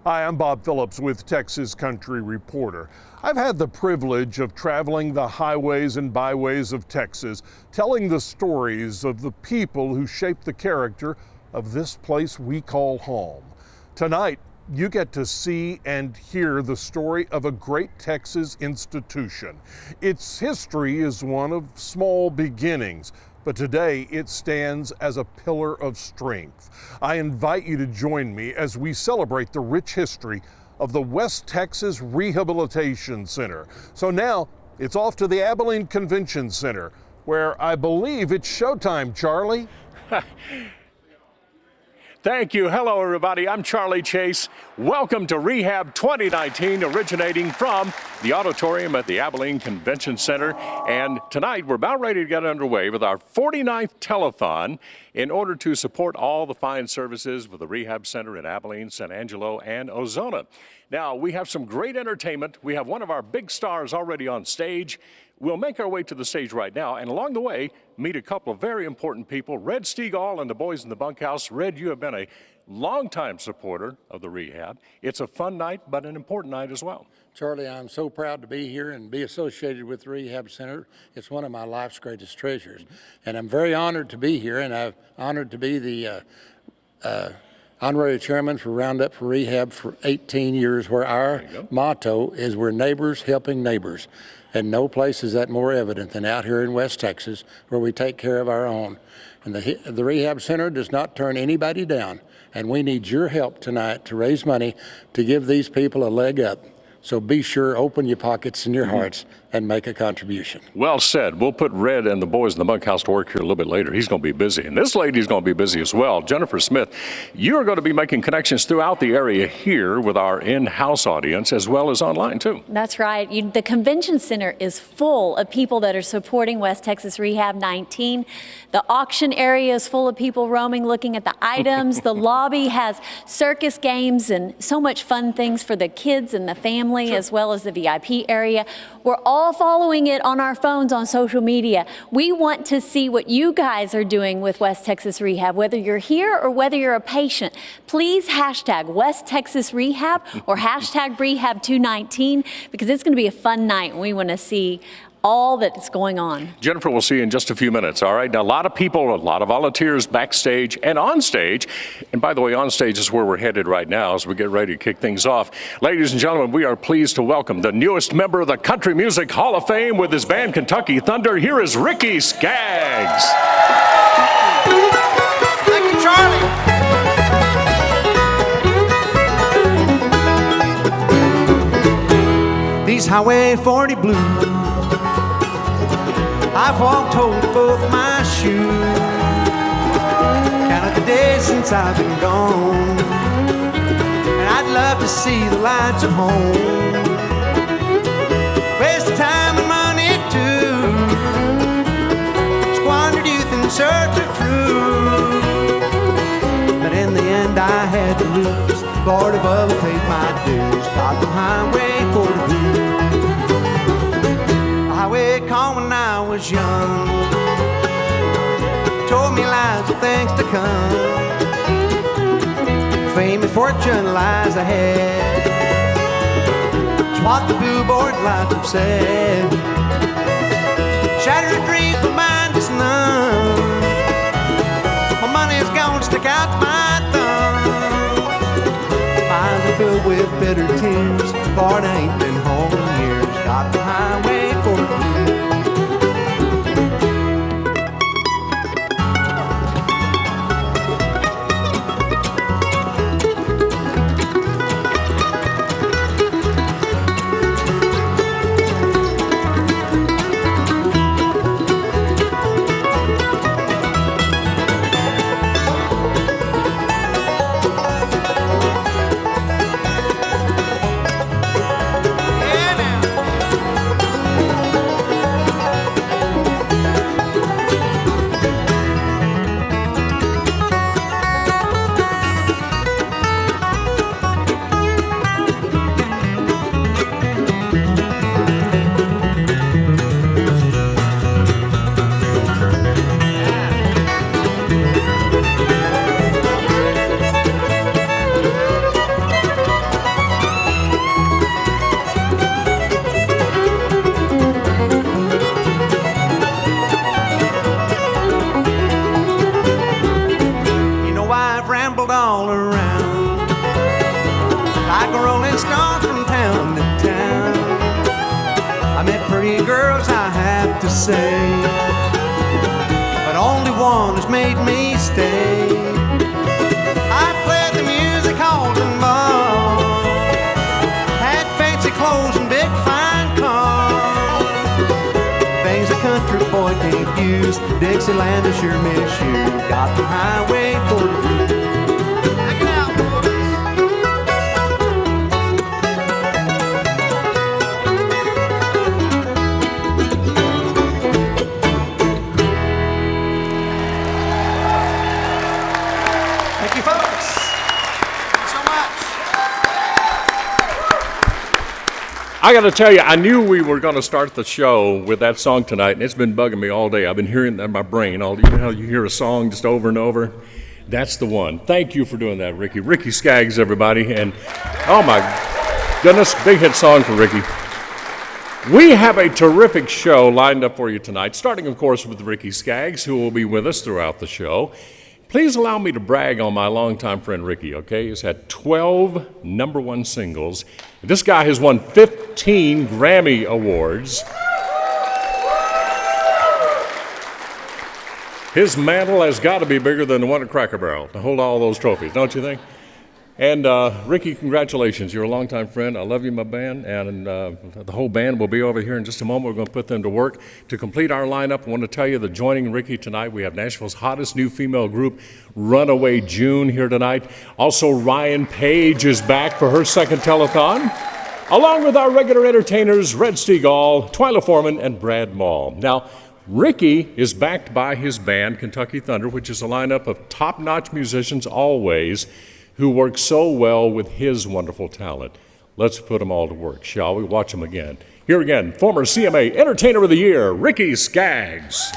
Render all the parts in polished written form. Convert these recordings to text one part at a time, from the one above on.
Hi, I'm Bob Phillips with Texas Country Reporter. I've had the privilege of traveling the highways and byways of Texas, telling the stories of the people who shape the character of this place we call home. Tonight, you get to see and hear the story of a great Texas institution. Its history is one of small beginnings, but today it stands as a pillar of strength. I invite you to join me as we celebrate the rich history of the West Texas Rehabilitation Center. So now it's off to the Abilene Convention Center, where I believe it's showtime, Charlie. Thank you. Hello, everybody. I'm Charlie Chase. Welcome to Rehab 2019, originating from the auditorium at the Abilene Convention Center. And tonight, we're about ready to get underway with our 49th Telethon in order to support all the fine services with the Rehab Center in Abilene, San Angelo, and Ozona. Now, we have some great entertainment. We have one of our big stars already on stage. We'll make our way to the stage right now, and along the way, meet a couple of very important people. Red Steagall and the boys in the bunkhouse. Red, you have been a longtime supporter of the Rehab. It's a fun night, but an important night as well. Charlie, I'm so proud to be here and be associated with the Rehab Center. It's one of my life's greatest treasures. And I'm very honored to be here, and I'm honored to be the honorary chairman for Roundup for Rehab for 18 years, where our motto is we're neighbors helping neighbors. And no place is that more evident than out here in West Texas, where we take care of our own. And the Rehab Center does not turn anybody down. And we need your help tonight to raise money to give these people a leg up. So be sure, open your pockets and your hearts and make a contribution. Well said. We'll put Red and the boys in the bunkhouse to work here a little bit later. He's going to be busy. And this lady's going to be busy as well. Jennifer Smith, you're going to be making connections throughout the area here with our in-house audience as well as online, too. That's right. The convention center is full of people that are supporting West Texas Rehab 19. The auction area is full of people roaming, looking at the items. The lobby has circus games and so much fun things for the kids and the family, as well as the VIP area. We're all following it on our phones on social media. We want to see what you guys are doing with West Texas Rehab, whether you're here or whether you're a patient. Please hashtag West Texas Rehab or hashtag Rehab 219, because it's going to be a fun night and we want to see all that's going on. Jennifer, we'll see you in just a few minutes, all right? Now, a lot of people, a lot of volunteers backstage and on stage. And by the way, on stage is where we're headed right now as we get ready to kick things off. Ladies and gentlemen, we are pleased to welcome the newest member of the Country Music Hall of Fame with his band Kentucky Thunder. Here is Ricky Skaggs. Thank you, Charlie. These Highway 40 blues, I've walked hold of both my shoes. Counted the days since I've been gone, and I'd love to see the lights of home. Waste of time and money too, squandered youth in search of truth. But in the end I had to lose. Lord above paid my dues. Got the Highway 40 blues. Highway called when I was young, told me lies of things to come. Fame and fortune lies ahead, it's what the billboard lights have said. Shattered dreams, my mind is numb. My money's gone, stick out my thumb. My eyes are filled with bitter tears. Lord, I ain't been home in years. Got the Highway 40 blues. like a rolling stone from town to town. I met pretty girls, I have to say, but only one has made me stay. I played the music halls and bars, had fancy clothes and big fine cars, things a country boy can't use. Dixieland, I sure miss you. Got the highway for you. Check it out, boys. Thank you, folks. Thanks so much. I got to tell you, I knew we were going to start the show with that song tonight, and it's been bugging me all day. I've been hearing that in my brain. You know how you hear a song just over and over? That's the one. Thank you for doing that, Ricky. Ricky Skaggs, everybody. And, oh my goodness, big hit song for Ricky. We have a terrific show lined up for you tonight, starting, of course, with Ricky Skaggs, who will be with us throughout the show. Please allow me to brag on my longtime friend Ricky, okay? He's had 12 #1 singles. This guy has won 15 Grammy Awards. His mantle has got to be bigger than the one at Cracker Barrel to hold all those trophies, don't you think? And Ricky, congratulations. You're a longtime friend. I love you, my band. And the whole band will be over here in just a moment. We're going to put them to work. To complete our lineup, I want to tell you that joining Ricky tonight, we have Nashville's hottest new female group, Runaway June, here tonight. Also, Rion Paige is back for her second telethon, along with our regular entertainers, Red Steagall, Twyla Foreman, and Brad Mall. Now, Ricky is backed by his band, Kentucky Thunder, which is a lineup of top-notch musicians always, who work so well with his wonderful talent. Let's put them all to work, shall we? Watch them again. Here again, former CMA Entertainer of the Year, Ricky Skaggs.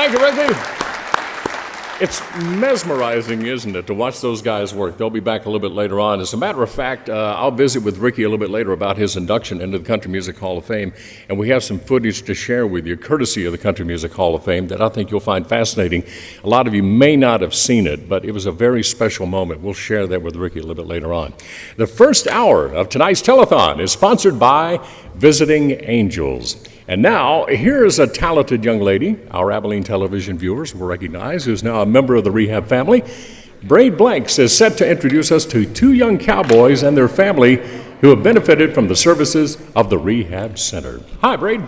Thank you, Ricky. It's mesmerizing, isn't it, to watch those guys work. They'll be back a little bit later on. As a matter of fact, I'll visit with Ricky a little bit later about his induction into the Country Music Hall of Fame, and we have some footage to share with you, courtesy of the Country Music Hall of Fame, that I think you'll find fascinating. A lot of you may not have seen it, but it was a very special moment. We'll share that with Ricky a little bit later on. The first hour of tonight's telethon is sponsored by Visiting Angels. And now, here's a talented young lady our Abilene television viewers will recognize, who's now a member of the Rehab family. Braid Blanks is set to introduce us to two young cowboys and their family who have benefited from the services of the Rehab Center. Hi, Braid.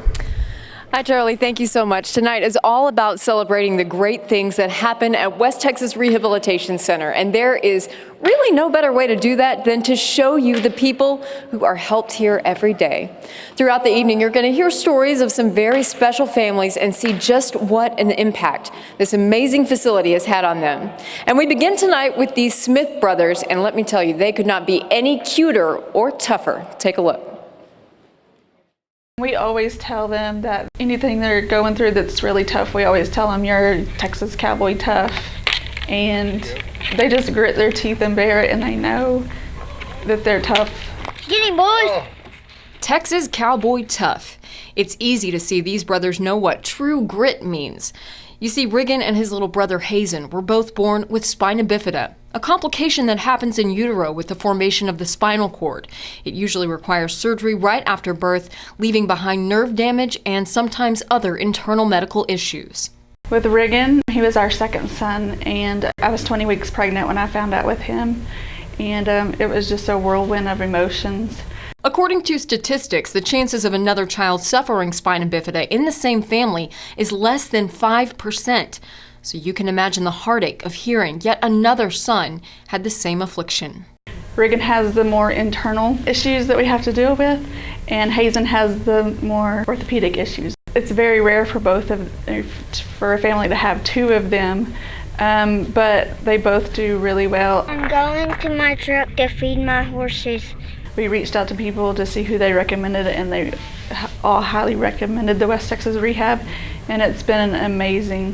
Hi, Charlie. Thank you so much. Tonight is all about celebrating the great things that happen at West Texas Rehabilitation Center. And there is really no better way to do that than to show you the people who are helped here every day. Throughout the evening, you're going to hear stories of some very special families and see just what an impact this amazing facility has had on them. And we begin tonight with these Smith brothers, and let me tell you, they could not be any cuter or tougher. Take a look. We always tell them that anything they're going through that's really tough, we always tell them you're Texas cowboy tough, and they just grit their teeth and bear it, and they know that they're tough. Get him, boys! Texas cowboy tough. It's easy to see these brothers know what true grit means. You see, Rion and his little brother Hazen were both born with spina bifida, a complication that happens in utero with the formation of the spinal cord. It usually requires surgery right after birth, leaving behind nerve damage and sometimes other internal medical issues. With Rion, he was our second son, and I was 20 weeks pregnant when I found out with him, and it was just a whirlwind of emotions. According to statistics, the chances of another child suffering spina bifida in the same family is less than 5%. So you can imagine the heartache of hearing yet another son had the same affliction. Rion has the more internal issues that we have to deal with, and Hazen has the more orthopedic issues. It's very rare for for a family to have two of them, but they both do really well. I'm going to my truck to feed my horses. We reached out to people to see who they recommended, and they all highly recommended the West Texas Rehab, and it's been an amazing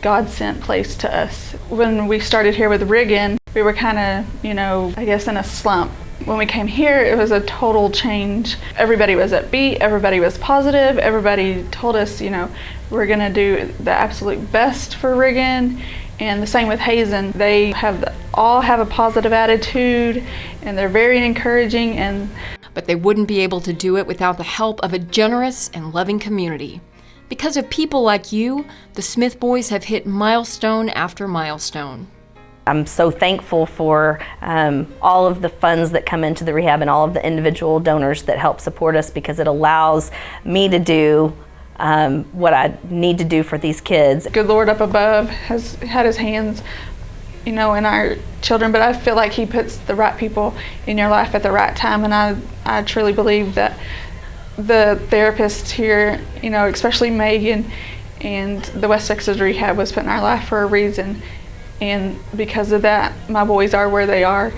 God-sent place to us. When we started here with Rion, we were kind of, I guess in a slump. When we came here, it was a total change. Everybody was upbeat, everybody was positive, everybody told us, we're gonna do the absolute best for Rion. And the same with Hazen. They all have a positive attitude, and they're very encouraging. But they wouldn't be able to do it without the help of a generous and loving community. Because of people like you, the Smith boys have hit milestone after milestone. I'm so thankful for all of the funds that come into the rehab and all of the individual donors that help support us, because it allows me to do what I need to do for these kids. Good Lord up above has had his hands, in our children, but I feel like he puts the right people in your life at the right time, and I truly believe that the therapists here, especially Megan and the West Texas Rehab, was put in our life for a reason, and because of that, my boys are where they are.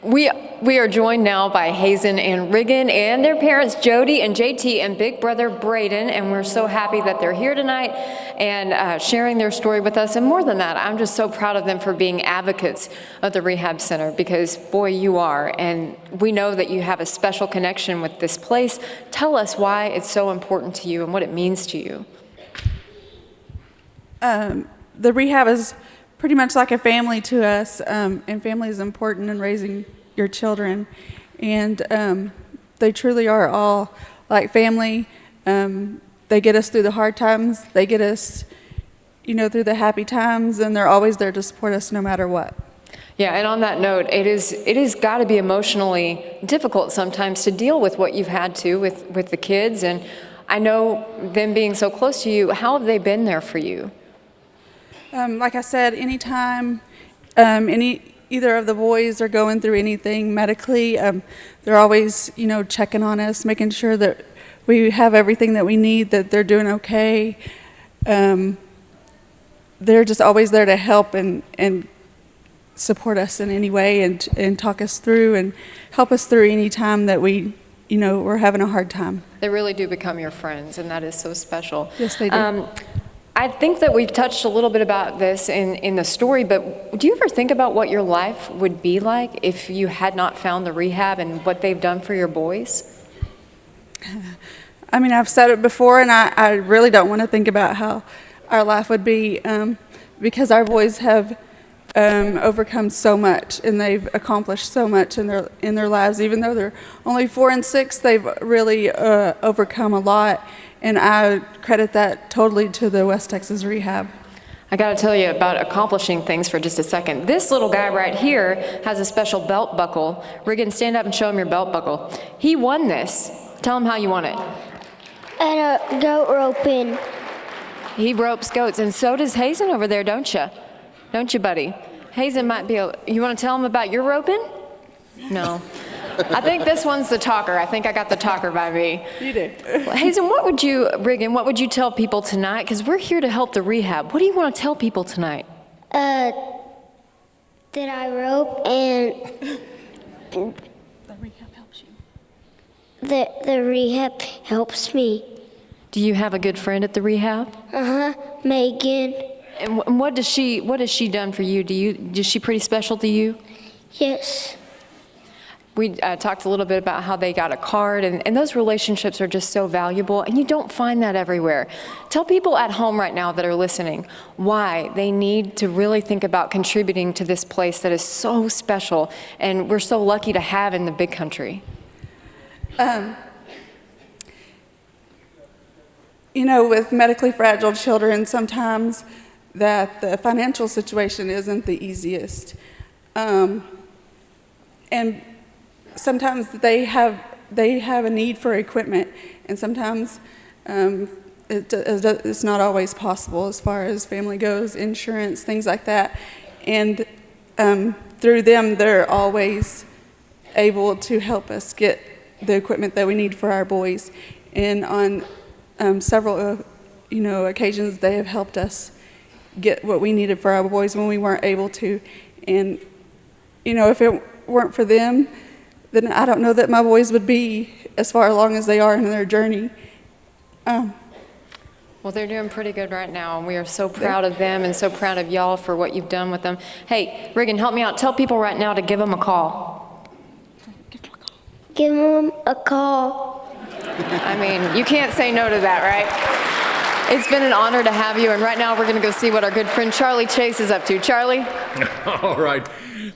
We are joined now by Hazen and Rion and their parents Jody and JT and big brother Braden, and we're so happy that they're here tonight and sharing their story with us. And more than that, I'm just so proud of them for being advocates of the Rehab Center, because boy, you are, and we know that you have a special connection with this place. Tell us why it's so important to you and what it means to you. The rehab is pretty much like a family to us, and family is important in raising your children, and they truly are all like family. They get us through the hard times, they get us, through the happy times, and they're always there to support us no matter what. Yeah, and on that note, it is got to be emotionally difficult sometimes to deal with what you've had to with the kids, and I know them being so close to you. How have they been there for you? Like I said, anytime either of the boys are going through anything medically, they're always, checking on us, making sure that we have everything that we need, that they're doing okay. They're just always there to help and support us in any way, and talk us through and help us through any time that we we're having a hard time. They really do become your friends, and that is so special. Yes, they do. I think that we've touched a little bit about this in the story, but do you ever think about what your life would be like if you had not found the rehab and what they've done for your boys? I mean, I've said it before, and I really don't want to think about how our life would be, because our boys have overcome so much, and they've accomplished so much in their lives. Even though they're only 4 and 6, they've really overcome a lot, and I credit that totally to the West Texas Rehab. I got to tell you about accomplishing things for just a second. This little guy right here has a special belt buckle. Rion, stand up and show him your belt buckle. He won this. Tell him how you won it. At a goat roping. He ropes goats, and so does Hazen over there, don't you? Don't you, buddy? Hazen might be you want to tell him about your roping? No. I think this one's the talker. I think I got the talker by me. You do. Hazen, Rion, what would you tell people tonight? Because we're here to help the rehab. What do you want to tell people tonight? That I rope and The rehab helps you. the rehab helps me. Do you have a good friend at the rehab? Megan. And what has she done for you? Is she pretty special to you? Yes. We talked a little bit about how they got a card, and those relationships are just so valuable, and you don't find that everywhere. Tell people at home right now that are listening why they need to really think about contributing to this place that is so special, and we're so lucky to have in the big country. With medically fragile children, sometimes that the financial situation isn't the easiest. And sometimes they have a need for equipment, and sometimes it's not always possible as far as family goes, insurance, things like that. And through them, they're always able to help us get the equipment that we need for our boys. And on several occasions, they have helped us get what we needed for our boys when we weren't able to. And if it weren't for them, then I don't know that my boys would be as far along as they are in their journey. Well, they're doing pretty good right now, and we are so proud of them and so proud of y'all for what you've done with them. Hey, Rion, help me out. Tell people right now to give them a call. Give them a call. I mean, you can't say no to that, right? It's been an honor to have you, and right now we're going to go see what our good friend Charlie Chase is up to. Charlie? All right.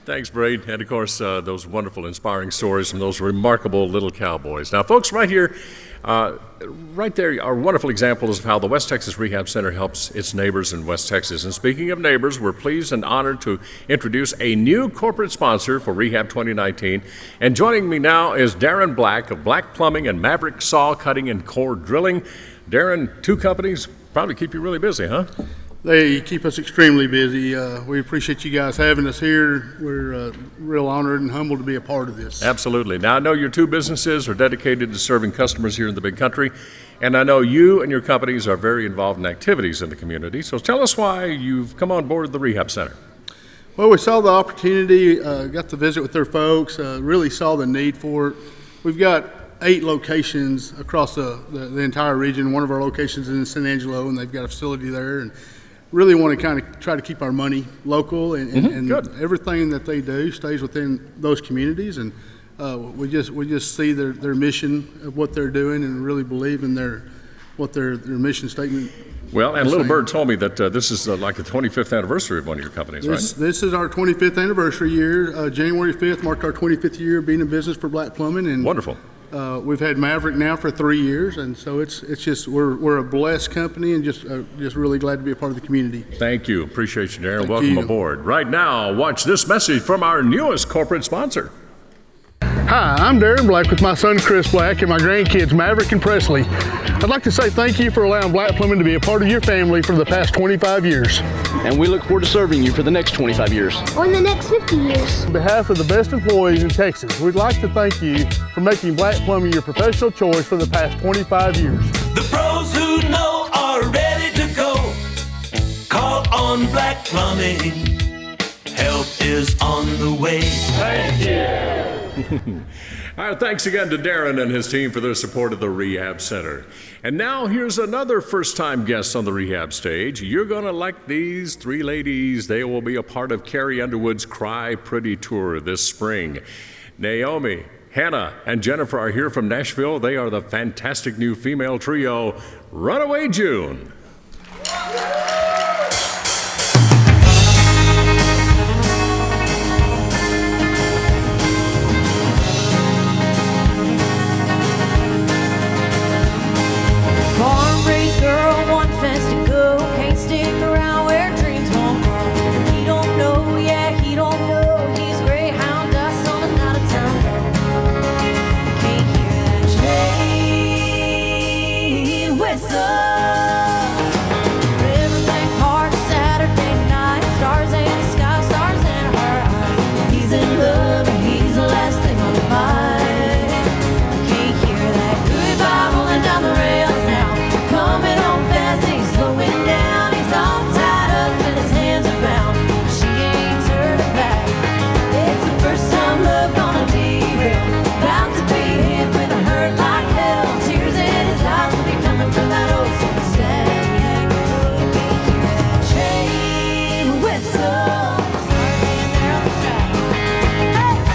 Thanks, Braid. And, of course, those wonderful, inspiring stories from those remarkable little cowboys. Now, folks, right here, right there are wonderful examples of how the West Texas Rehab Center helps its neighbors in West Texas. And speaking of neighbors, we're pleased and honored to introduce a new corporate sponsor for Rehab 2019. And joining me now is Darren Black of Black Plumbing and Maverick Saw Cutting and Core Drilling. Darren, two companies probably keep you really busy, huh? They keep us extremely busy. We appreciate you guys having us here. We're real honored and humbled to be a part of this. Absolutely. Now, I know your two businesses are dedicated to serving customers here in the big country, and I know you and your companies are very involved in activities in the community. So tell us why you've come on board the Rehab Center. Well, we saw the opportunity, got to visit with their folks, really saw the need for it. We've got 8 locations across the entire region. One of our locations is in San Angelo, and they've got a facility there. And really want to kind of try to keep our money local, and everything that they do stays within those communities. And we just see their mission of what they're doing, and really believe in their mission statement. Well, and Little Bird told me that this is like the 25th anniversary of one of your companies, right? This is our 25th anniversary year. January 5th marked our 25th year being in business for Black Plumbing. And wonderful. We've had Maverick now for 3 years, and so it's just we're a blessed company, and just really glad to be a part of the community. Thank you. Appreciate you, Darren. Welcome aboard. Right now, watch this message from our newest corporate sponsor. Hi, I'm Darren Black with my son Chris Black and my grandkids Maverick and Presley. I'd like to say thank you for allowing Black Plumbing to be a part of your family for the past 25 years. And we look forward to serving you for the next 25 years. Or in the next 50 years. On behalf of the best employees in Texas, we'd like to thank you for making Black Plumbing your professional choice for the past 25 years. The pros who know are ready to go. Call on Black Plumbing. Help is on the way. Thank you. All right, thanks again to Darren and his team for their support of the Rehab Center. And now here's another first-time guest on the Rehab stage. You're going to like these three ladies. They will be a part of Carrie Underwood's Cry Pretty Tour this spring. Naomi, Hannah, and Jennifer are here from Nashville. They are the fantastic new female trio, Runaway June. Farm-raised girl, one fence to go. Can't stick around where dreams won't grow. He don't know, yeah, he don't know. He's greyhound dust on an out-of-town road. Can't hear that train whistle. Riverbank Park, Saturday night. Stars in the sky, stars in her eyes. He's in love and he's the last thing on his mind. Can't hear that goodbye rolling down the rails now. Coming home fast, he's slowing down. He's all tied up and his hands are bound. She ain't turning back. It's the first time love gonna derail. Bound to be hit with a hurt like hell. Tears in his eyes will be coming from that old soul stand. Yeah, you can hear that train whistle. Start laying there on the track. Hey!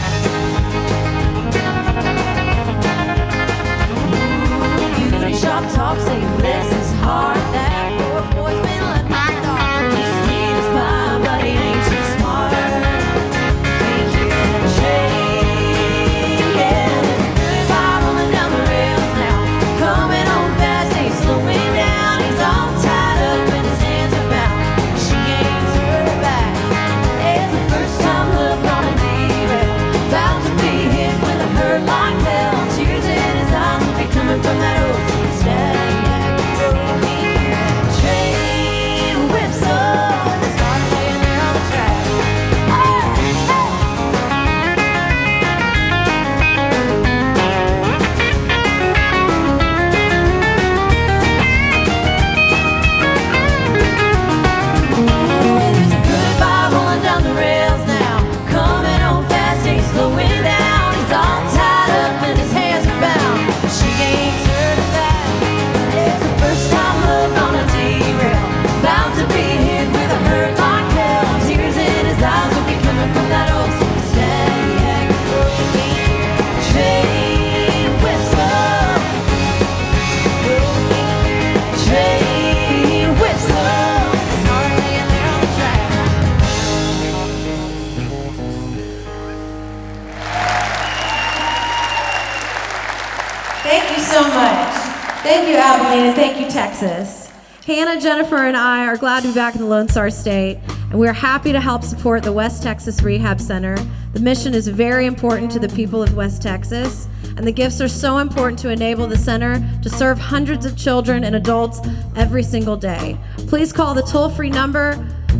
Beauty shop talk, say bless his heart. That poor boy's been left in the dark. He's sweet as pie, but he ain't too smart. Can't hear that train. Yeah, there's a goodbye rolling down the rails now. Coming home fast, he's slowing down. He's all tied up and his hands are bound. She ain't turning back. It's the first time love gonna derail. Bound to be hit with a hurt like hell. Tears in his eyes will be coming from that old soul stand. Train whistle. They start laying there on the track. There's a goodbye rolling down the rails now. Coming home fast, he's slowing down. He's all tied up and his hands are bound. She ain't turning back. It's the first time love gonna derail. Bound to be hit with a hurt like hell. Tears in his eyes will be coming from that old soul stand. Yeah, you can hear that train whistle. You can hear that train whistle. It's hard laying there on the track. Thank you so much. Thank you, Abilene, and thank you, Texas. Hannah, Jennifer, and I are glad to be back in the Lone Star State, and we're happy to help support the West Texas Rehab Center. The mission is very important to the people of West Texas, and the gifts are so important to enable the center to serve hundreds of children and adults every single day. Please call the toll-free number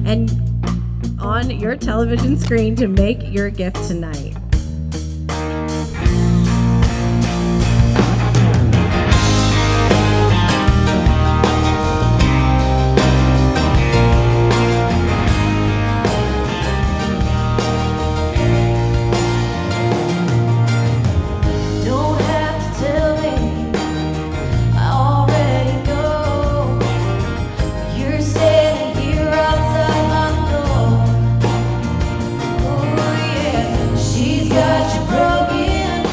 and on your television screen to make your gift tonight. Don't have to tell me, I already know. You're standing here outside my door. Oh yeah, she's got you broken.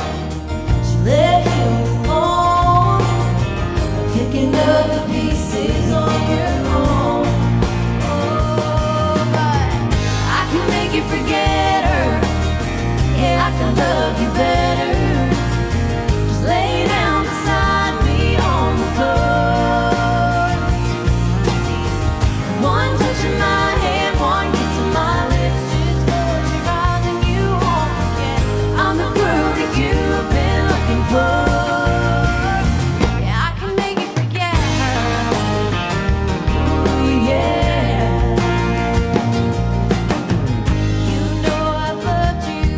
She left you alone, picking up the pieces on your own. Oh, but I can make you forget her. Yeah, I can love you better. Just lay down beside me on the floor. One touch of my hand, one kiss of my lips, just close your eyes and you won't forget. I'm the girl that you've been looking for. Yeah, I can make you forget her. Oh yeah. You know I've loved you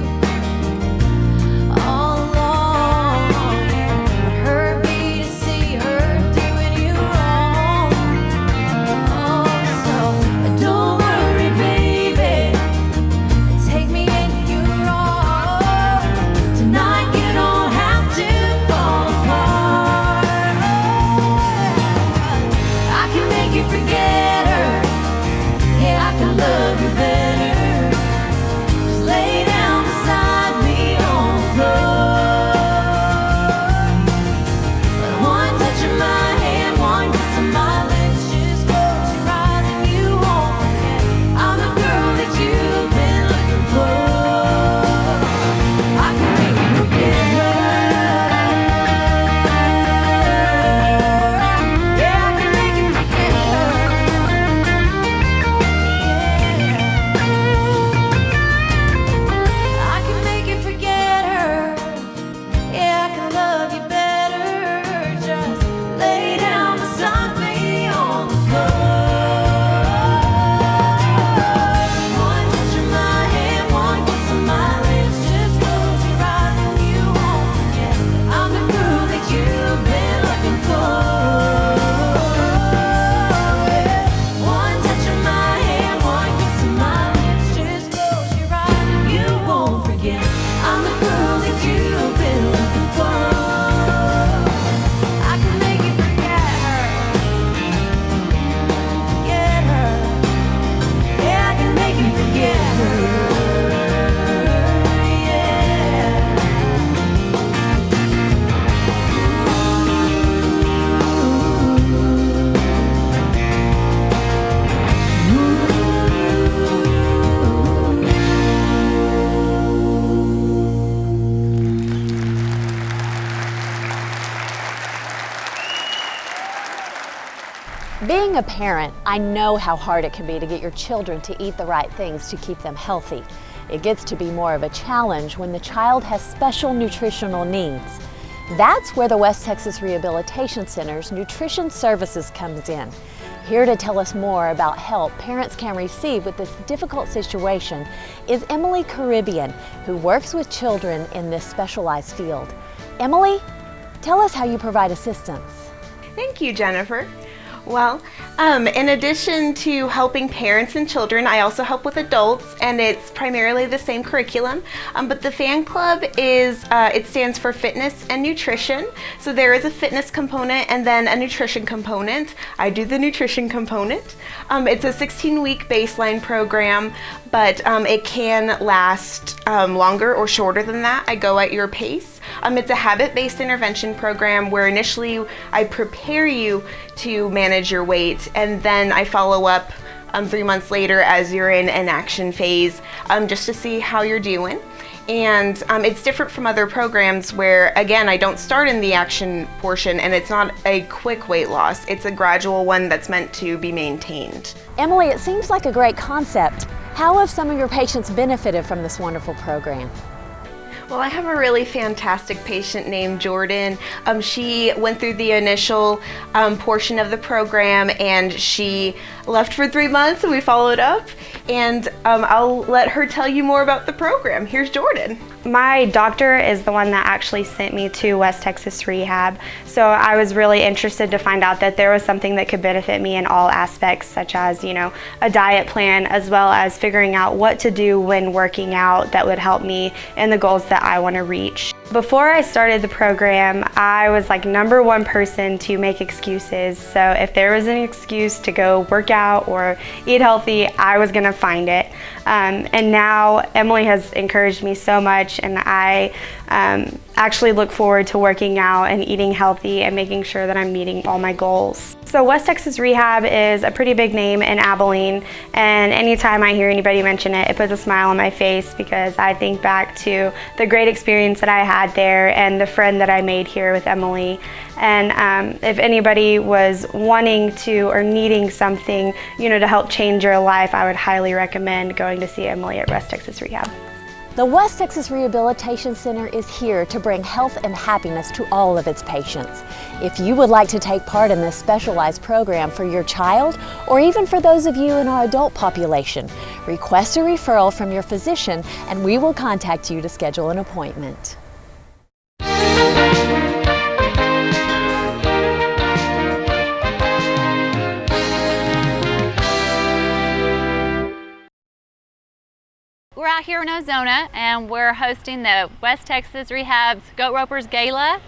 I'm the girl that you've been looking for. I can make you forget her. Forget her. Yeah, I can make you forget her. Being a parent, I know how hard it can be to get your children to eat the right things to keep them healthy. It gets to be more of a challenge when the child has special nutritional needs. That's where the West Texas Rehabilitation Center's Nutrition Services comes in. Here to tell us more about help parents can receive with this difficult situation is Emily Caribbean, who works with children in this specialized field. Emily, tell us how you provide assistance. Thank you, Jennifer. Well, in addition to helping parents and children, I also help with adults, and it's primarily the same curriculum. But the fan club is, it stands for fitness and nutrition. So there is a fitness component and then a nutrition component. I do the nutrition component. It's a 16-week baseline program, but it can last longer or shorter than that. I go at your pace. It's a habit-based intervention program where initially I prepare you to manage your weight, and then I follow up 3 months later as you're in an action phase just to see how you're doing. And it's different from other programs where, again, I don't start in the action portion, and it's not a quick weight loss. It's a gradual one that's meant to be maintained. Emily, it seems like a great concept. How have some of your patients benefited from this wonderful program? Well, I have a really fantastic patient named Jordan. She went through the initial portion of the program, and she left for 3 months, and we followed up. And I'll let her tell you more about the program. Here's Jordan. My doctor is the one that actually sent me to West Texas Rehab. So I was really interested to find out that there was something that could benefit me in all aspects, such as, a diet plan, as well as figuring out what to do when working out that would help me in the goals that I want to reach. Before I started the program, I was like #1 person to make excuses. So if there was an excuse to go work out or eat healthy, I was gonna find it. And now Emily has encouraged me so much, and I actually look forward to working out and eating healthy and making sure that I'm meeting all my goals. So West Texas Rehab is a pretty big name in Abilene, and anytime I hear anybody mention it, it puts a smile on my face because I think back to the great experience that I had there and the friend that I made here with Emily. And if anybody was wanting to or needing something, to help change your life, I would highly recommend going to see Emily at West Texas Rehab. The West Texas Rehabilitation Center is here to bring health and happiness to all of its patients. If you would like to take part in this specialized program for your child, or even for those of you in our adult population, request a referral from your physician and we will contact you to schedule an appointment. We're out here in Ozona, and we're hosting the West Texas Rehab's Goat Ropers Gala.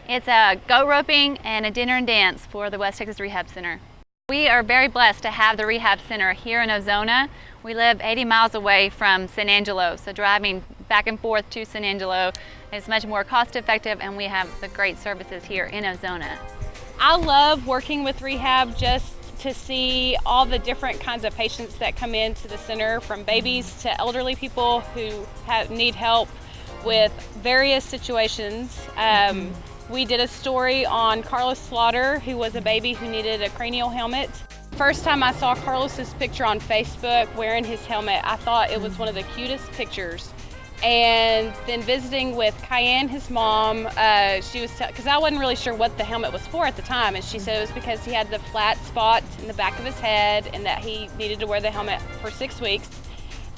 It's a goat roping and a dinner and dance for the West Texas Rehab Center. We are very blessed to have the Rehab Center here in Ozona. We live 80 miles away from San Angelo, so driving back and forth to San Angelo is much more cost effective, and we have the great services here in Ozona. I love working with Rehab just to see all the different kinds of patients that come into the center, from babies to elderly people who need help with various situations. We did a story on Carlos Slaughter, who was a baby who needed a cranial helmet. First time I saw Carlos's picture on Facebook wearing his helmet, I thought it was one of the cutest pictures. And then visiting with Cayenne, his mom, she was, because I wasn't really sure what the helmet was for at the time, and she said it was because he had the flat spot in the back of his head and that he needed to wear the helmet for 6 weeks.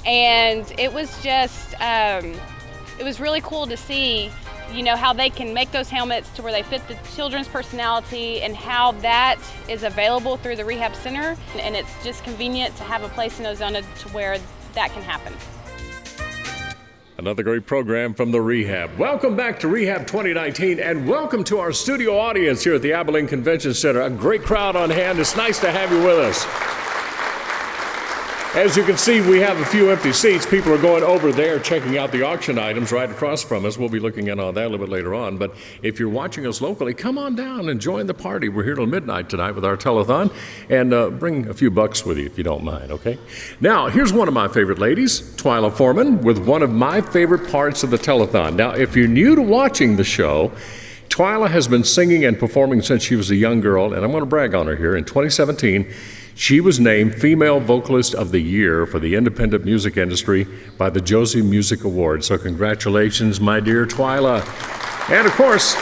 And it was just, it was really cool to see, how they can make those helmets to where they fit the children's personality, and how that is available through the Rehab Center. And it's just convenient to have a place in Ozona to where that can happen. Another great program from the Rehab. Welcome back to Rehab 2019, and welcome to our studio audience here at the Abilene Convention Center. A great crowd on hand. It's nice to have you with us. As you can see, we have a few empty seats. People are going over there checking out the auction items right across from us. We'll be looking in on that a little bit later on. But if you're watching us locally, come on down and join the party. We're here till midnight tonight with our telethon. And bring a few bucks with you if you don't mind, okay? Now, here's one of my favorite ladies, Twyla Foreman, with one of my favorite parts of the telethon. Now, if you're new to watching the show, Twyla has been singing and performing since she was a young girl, and I'm going to brag on her here. In 2017, she was named Female Vocalist of the Year for the independent music industry by the Josie Music Awards. So congratulations, my dear Twyla. And of course,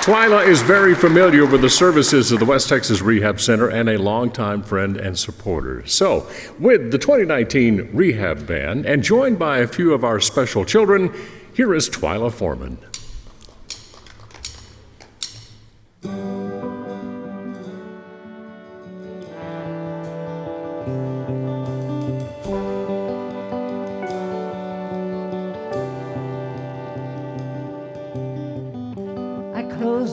Twyla is very familiar with the services of the West Texas Rehab Center and a longtime friend and supporter. So, with the 2019 Rehab Band and joined by a few of our special children, here is Twyla Foreman.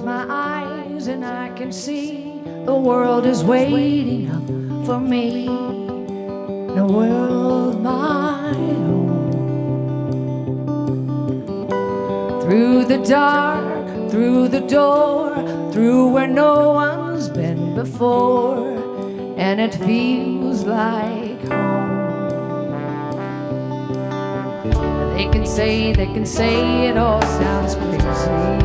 My eyes and I can see the world is waiting up for me, the world my own. Through the dark, through the door, through where no one's been before, and it feels like home. They can say it all sounds crazy.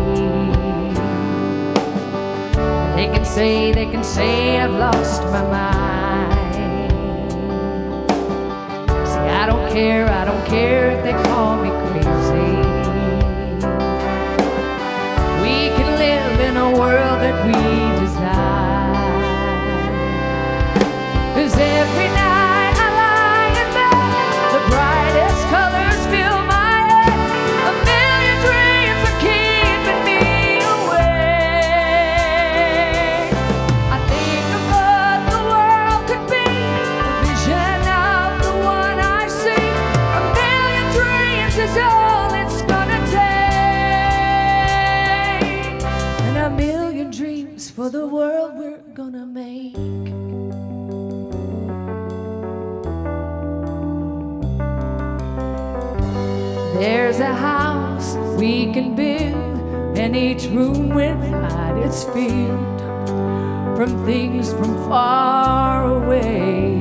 They can say I've lost my mind. See, I don't care if they call me crazy. We can live in a world that we design. 'Cause every night I lie in bed, the brightest colors fill my head. A million dreams are keeping me awake. I think of what the world could be, a vision of the one I see. A million dreams is all it's gonna take, and a million dreams for the world we're gonna make. There's a house we can build, and each room with light is filled from things from far away.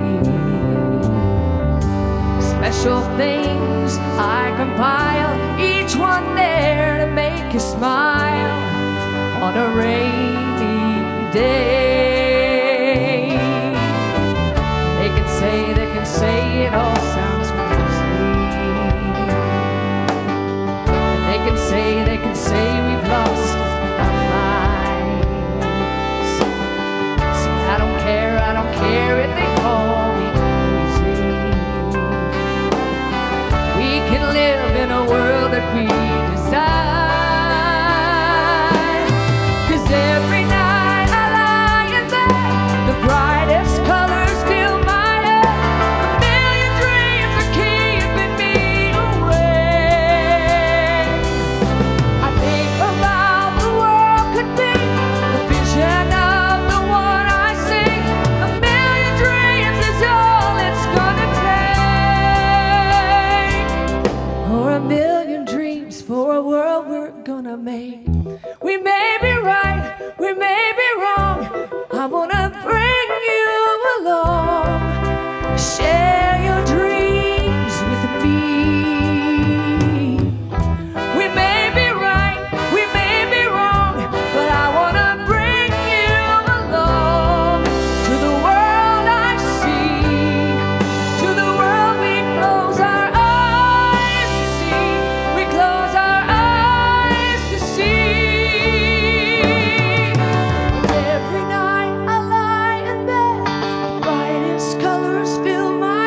Special things I compile, each one there to make you smile on a rainy day. They can say it all sounds crazy. They can say we've lost our minds. See, I don't care if they call me crazy. We can live in a world that we design. 'Cause every night I lie in bed, the brightest colors fill my head. A million dreams are keeping me awake. I think about the world could be, the vision of the one I see. A million dreams is all it's gonna take, or a million dreams for a world we're gonna make. We may be right, we may be wrong. I wanna bring you along, share your dreams with me. We may be right, we may be wrong, but I wanna bring you along to the world I see, to the world we close our eyes to see. We close our eyes to see. Every night I lie in bed, the brightest colors fill my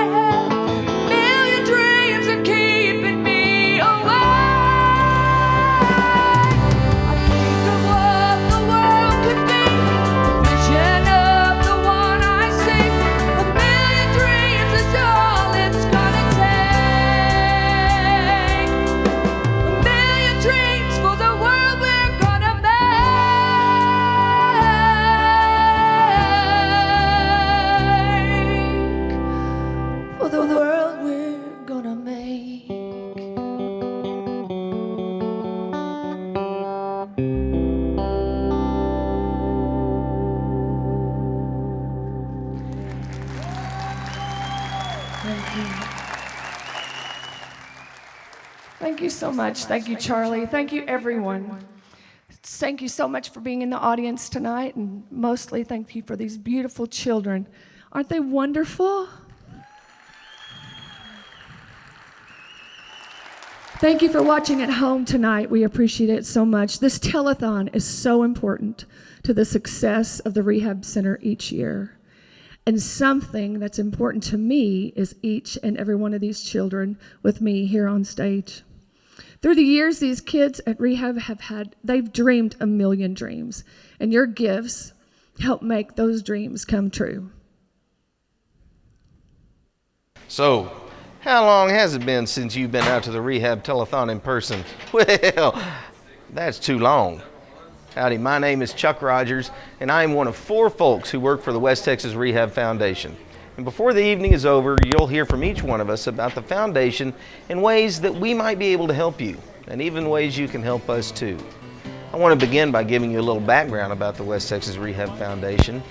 Thank you so much. Thank you, Charlie. Thank you, everyone. Thank you so much for being in the audience tonight, and mostly thank you for these beautiful children. Aren't they wonderful? Thank you for watching at home tonight. We appreciate it so much. This telethon is so important to the success of the Rehab Center each year. And something that's important to me is each and every one of these children with me here on stage. Through the years, these kids at Rehab they've dreamed a million dreams, and your gifts help make those dreams come true. So, how long has it been since you've been out to the Rehab Telethon in person? Well, that's too long. Howdy, my name is Chuck Rogers, and I am one of 4 folks who work for the West Texas Rehab Foundation. And before the evening is over, you'll hear from each one of us about the foundation and ways that we might be able to help you, and even ways you can help us too. I want to begin by giving you a little background about the West Texas Rehab Foundation.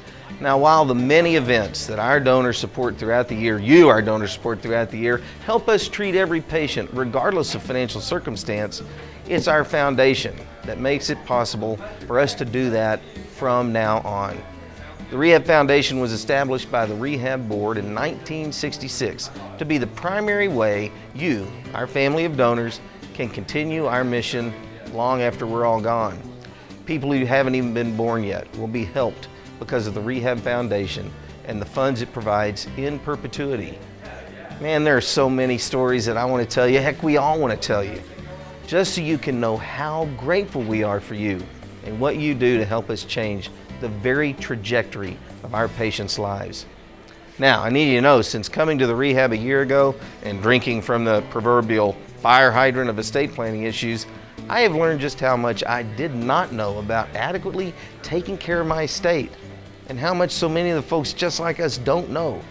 Now, while the many events that our donors support throughout the year, our donors support throughout the year, help us treat every patient regardless of financial circumstance, it's our foundation that makes it possible for us to do that from now on. The Rehab Foundation was established by the Rehab Board in 1966 to be the primary way you, our family of donors, can continue our mission long after we're all gone. People who haven't even been born yet will be helped because of the Rehab Foundation and the funds it provides in perpetuity. Man, there are so many stories that I want to tell you. Heck, we all want to tell you. Just so you can know how grateful we are for you and what you do to help us change the very trajectory of our patients' lives. Now, I need you to know, since coming to the Rehab a year ago and drinking from the proverbial fire hydrant of estate planning issues, I have learned just how much I did not know about adequately taking care of my estate, and how much so many of the folks just like us don't know.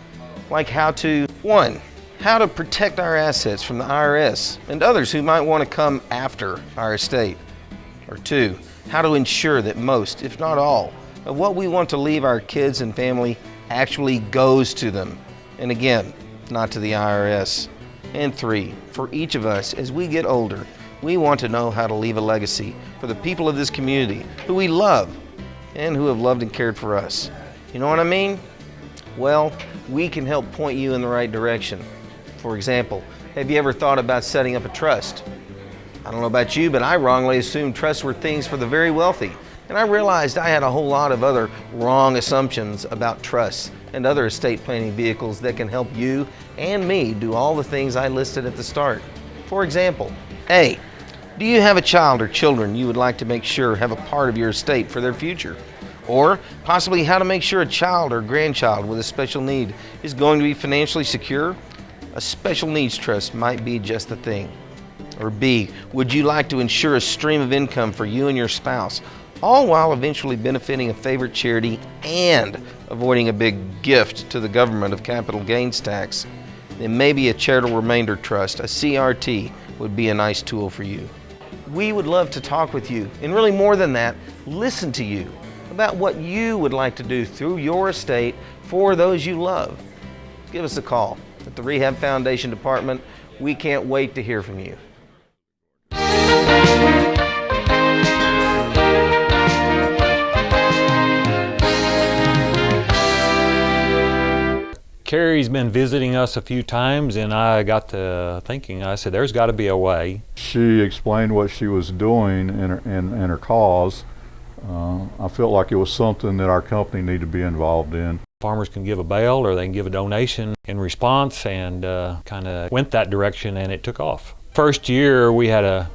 Like how to, 1, how to protect our assets from the IRS and others who might want to come after our estate. Or 2, how to ensure that most, if not all, of what we want to leave our kids and family actually goes to them, and again, not to the IRS. And 3, for each of us, as we get older, we want to know how to leave a legacy for the people of this community who we love and who have loved and cared for us. You know what I mean? Well, we can help point you in the right direction. For example, have you ever thought about setting up a trust? I don't know about you, but I wrongly assumed trusts were things for the very wealthy. And I realized I had a whole lot of other wrong assumptions about trusts and other estate planning vehicles that can help you and me do all the things I listed at the start. For example, A, do you have a child or children you would like to make sure have a part of your estate for their future? Or possibly how to make sure a child or grandchild with a special need is going to be financially secure? A special needs trust might be just the thing. Or B, would you like to ensure a stream of income for you and your spouse, all while eventually benefiting a favorite charity and avoiding a big gift to the government of capital gains tax? Then maybe a charitable remainder trust, a CRT, would be a nice tool for you. We would love to talk with you, and really more than that, listen to you about what you would like to do through your estate for those you love. Give us a call at the Rehab Foundation Department. We can't wait to hear from you. Carrie's been visiting us a few times, and I got to thinking, I said, there's got to be a way. She explained what she was doing and her cause. I felt like it was something that our company needed to be involved in. Farmers can give a bale or they can give a donation in response, and kind of went that direction, and it took off. First year we had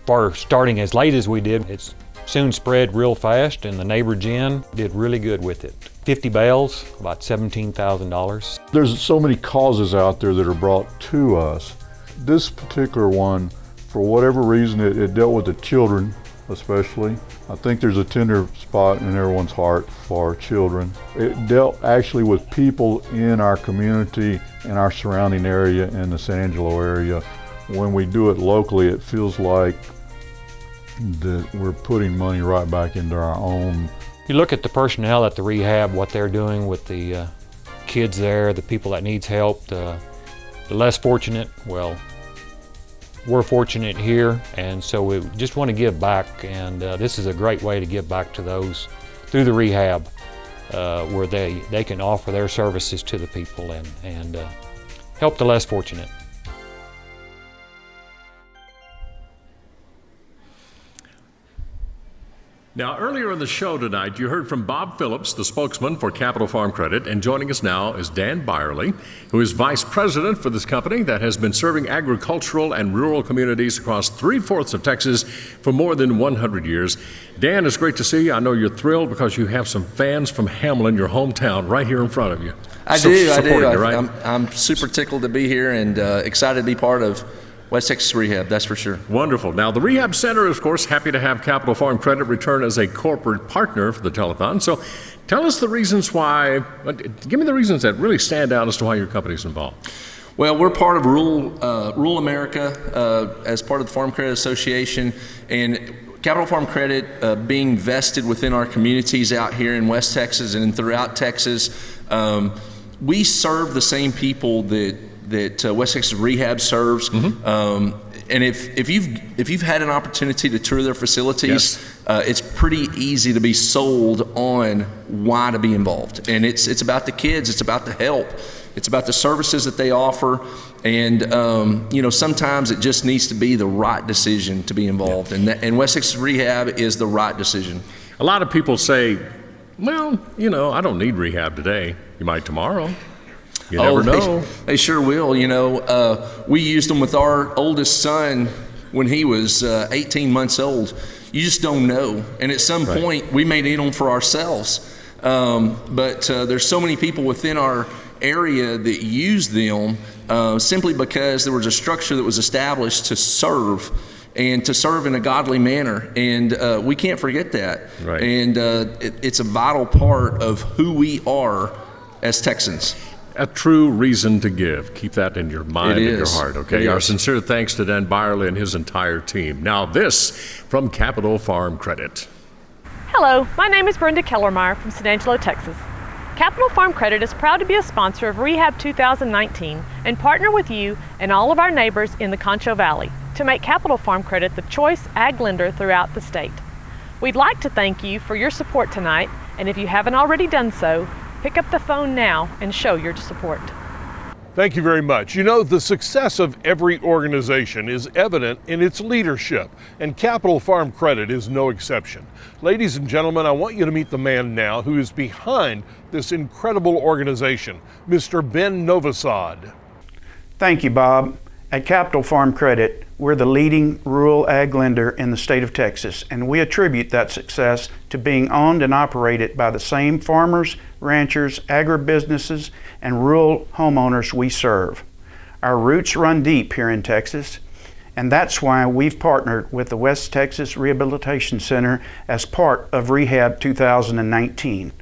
for starting as late as we did, it's soon spread real fast, and the neighbor Jen did really good with it. 50 bales, about $17,000. There's so many causes out there that are brought to us. This particular one, for whatever reason, it dealt with the children especially. I think there's a tender spot in everyone's heart for children. It dealt actually with people in our community and our surrounding area in the San Angelo area. When we do it locally, it feels like that we're putting money right back into our own. You look at the personnel at the rehab, what they're doing with the kids there, the people that needs help, the less fortunate, well, we're fortunate here, and so we just want to give back, and this is a great way to give back to those through the rehab, where they can offer their services to the people and help the less fortunate. Now, earlier in the show tonight, you heard from Bob Phillips, the spokesman for Capital Farm Credit, and joining us now is Dan Byerly, who is vice president for this company that has been serving agricultural and rural communities across 3/4 of Texas for more than 100 years. Dan, it's great to see you. I know you're thrilled because you have some fans from Hamlin, your hometown, right here in front of you. I do. You, right? I'm super tickled to be here and excited to be part of West Texas Rehab, that's for sure. Wonderful. Now, the Rehab Center is, of course, happy to have Capital Farm Credit return as a corporate partner for the Telethon. So tell us the reasons why, give me the reasons that really stand out as to why your company's involved. Well, we're part of rural America as part of the Farm Credit Association, and Capital Farm Credit being vested within our communities out here in West Texas and throughout Texas. We serve the same people that West Texas Rehab serves. And if you've had an opportunity to tour their facilities, it's pretty easy to be sold on why to be involved. And it's about the kids, it's about the help, it's about the services that they offer, and sometimes it just needs to be the right decision to be involved. And West Texas Rehab is the right decision. A lot of people say, well, I don't need rehab today. You might tomorrow. You never know. They sure will. We used them with our oldest son when he was 18 months old. You just don't know. And at some point, we may need them for ourselves. But there's so many people within our area that use them simply because there was a structure that was established to serve, and to serve in a godly manner. And we can't forget that. Right. And it's a vital part of who we are as Texans. A true reason to give. Keep that in your mind and your heart, okay? Our sincere thanks to Dan Byerly and his entire team. Now this from Capital Farm Credit. Hello, my name is Brenda Kellermeyer from San Angelo, Texas. Capital Farm Credit is proud to be a sponsor of Rehab 2019 and partner with you and all of our neighbors in the Concho Valley to make Capital Farm Credit the choice ag lender throughout the state. We'd like to thank you for your support tonight, and if you haven't already done so, pick up the phone now and show your support. Thank you very much. The success of every organization is evident in its leadership, and Capital Farm Credit is no exception. Ladies and gentlemen, I want you to meet the man now who is behind this incredible organization, Mr. Ben Novosad. Thank you, Bob. At Capital Farm Credit, we're the leading rural ag lender in the state of Texas, and we attribute that success to being owned and operated by the same farmers, ranchers, agribusinesses, and rural homeowners we serve. Our roots run deep here in Texas, and that's why we've partnered with the West Texas Rehabilitation Center as part of Rehab 2019.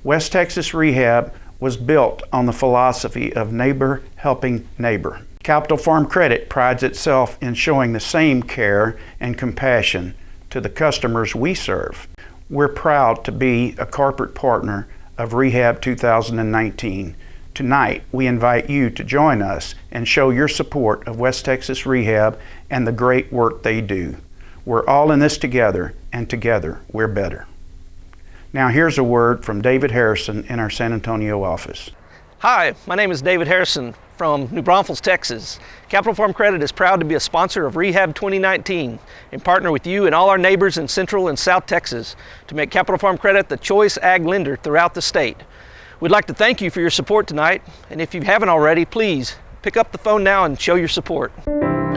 West Texas Rehab was built on the philosophy of neighbor helping neighbor. Capital Farm Credit prides itself in showing the same care and compassion to the customers we serve. We're proud to be a corporate partner of Rehab 2019. Tonight, we invite you to join us and show your support of West Texas Rehab and the great work they do. We're all in this together, and together we're better. Now here's a word from David Harrison in our San Antonio office. Hi, my name is David Harrison from New Braunfels, Texas. Capital Farm Credit is proud to be a sponsor of Rehab 2019 and partner with you and all our neighbors in Central and South Texas to make Capital Farm Credit the choice ag lender throughout the state. We'd like to thank you for your support tonight, and if you haven't already, please pick up the phone now and show your support.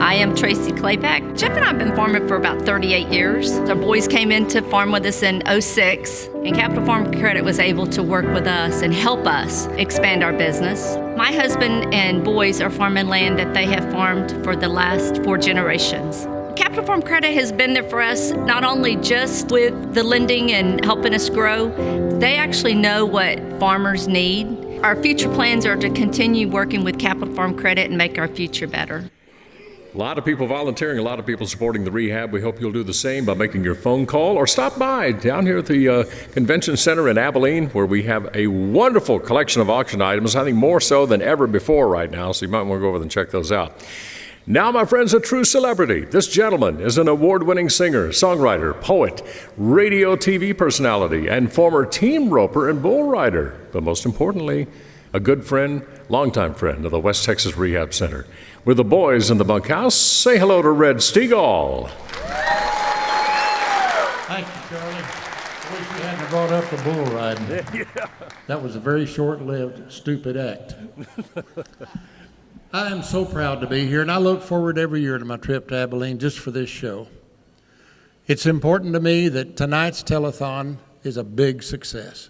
I am Tracy Claypack. Jeff and I have been farming for about 38 years. Our boys came in to farm with us in '06, and Capital Farm Credit was able to work with us and help us expand our business. My husband and boys are farming land that they have farmed for the last 4 generations. Capital Farm Credit has been there for us, not only just with the lending and helping us grow, they actually know what farmers need. Our future plans are to continue working with Capital Farm Credit and make our future better. A lot of people volunteering, a lot of people supporting the rehab. We hope you'll do the same by making your phone call or stop by down here at the Convention Center in Abilene, where we have a wonderful collection of auction items, I think more so than ever before right now, so you might want to go over and check those out. Now, my friends, a true celebrity. This gentleman is an award-winning singer, songwriter, poet, radio TV personality, and former team roper and bull rider. But most importantly, a good friend, longtime friend of the West Texas Rehab Center. With the boys in the bunkhouse, say hello to Red Steagall. Thank you, Charlie. I wish you hadn't brought up the bull riding. Yeah. That was a very short-lived, stupid act. I am so proud to be here, and I look forward every year to my trip to Abilene just for this show. It's important to me that tonight's telethon is a big success.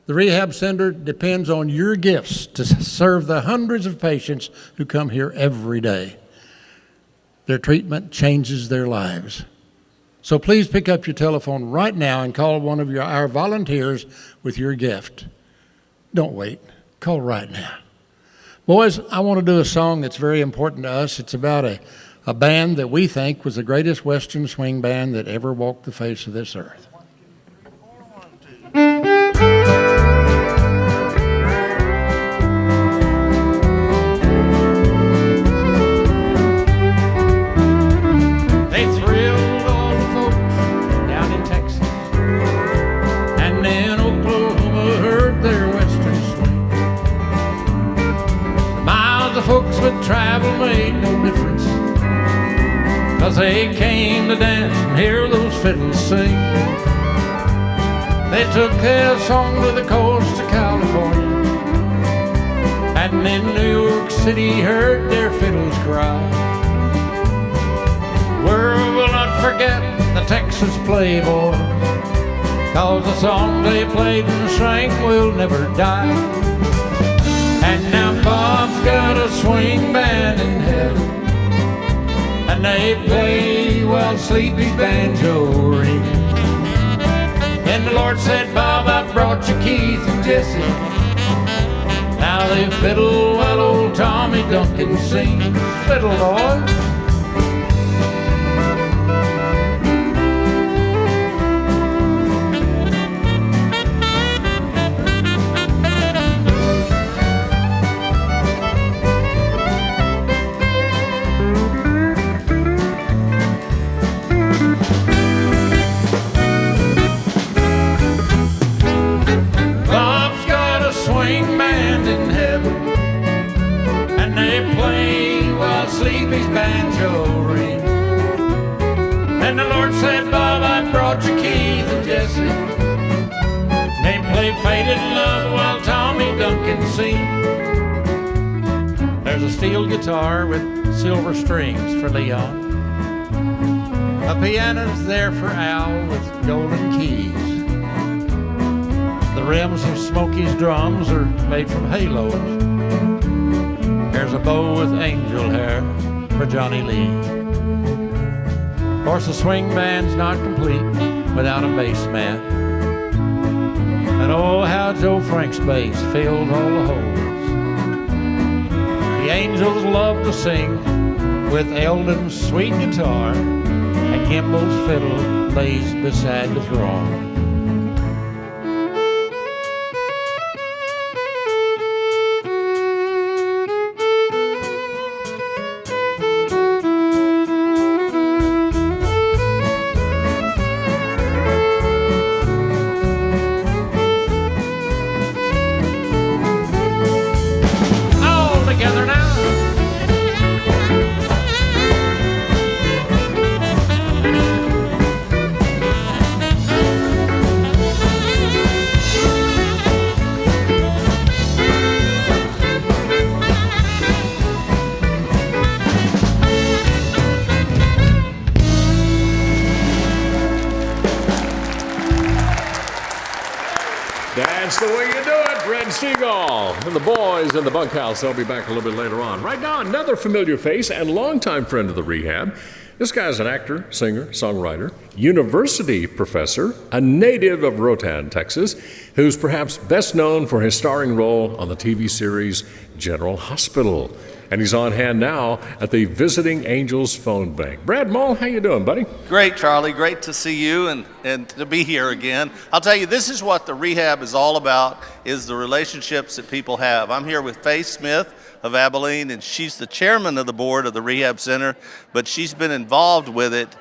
The Rehab Center depends on your gifts to serve the hundreds of patients who come here every day. Their treatment changes their lives. So please pick up your telephone right now and call one of our volunteers with your gift. Don't wait. Call right now. Boys, I want to do a song that's very important to us. It's about a band that we think was the greatest Western swing band that ever walked the face of this earth. They thrilled all the folks down in Texas, and in Oklahoma heard their Western swing. The folks would travel made no difference, 'cause they came to dance and hear those fiddles sing. They took their song to the coast of California, and in New York City heard their fiddles cry. The world will not forget the Texas Playboy, 'cause the song they played and sang will never die. And now Bob's got a swing band in heaven, and they play while Sleepy's banjo rings. And the Lord said, Bob, I brought you Keith and Jesse. Now they fiddle while old Tommy Duncan sings. Fiddle, boy. Sleepy's banjo ring. And the Lord said, Bob, I brought you Keith and Jesse. They play Faded Love while Tommy Duncan sings. There's a steel guitar with silver strings for Leon. A piano's there for Al with golden keys. The rims of Smokey's drums are made from halos. There's a bow with angel hair for Johnny Lee. Of course, the swing band's not complete without a bass man. And oh, how Joe Frank's bass filled all the holes. The angels love to sing with Eldon's sweet guitar, and Kimball's fiddle lays beside the throne. That's the way you do it, Red Steagall. And the boys in the bunkhouse, they'll be back a little bit later on. Right now, another familiar face and longtime friend of the Rehab. This guy's an actor, singer, songwriter, university professor, a native of Rotan, Texas, who's perhaps best known for his starring role on the TV series General Hospital. And he's on hand now at the Visiting Angels phone bank. Brad Mull, how you doing, buddy? Great, Charlie. Great to see you and to be here again. I'll tell you, this is what the Rehab is all about, is the relationships that people have. I'm here with Faith Smith of Abilene, and she's the chairman of the board of the Rehab Center, but she's been involved with it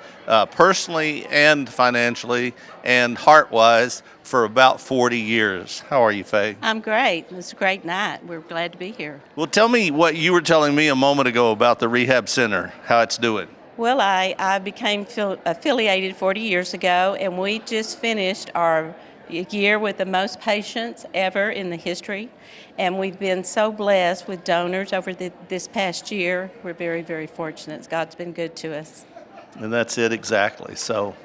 personally and financially and heart-wise for about 40 years. How are you, Faye? I'm great. It's a great night. We're glad to be here. Well, tell me what you were telling me a moment ago about the Rehab Center, how it's doing. Well, I became affiliated 40 years ago, and we just finished our year with the most patients ever in the history, and we've been so blessed with donors over this past year. We're very, very fortunate. God's been good to us. And that's it exactly. So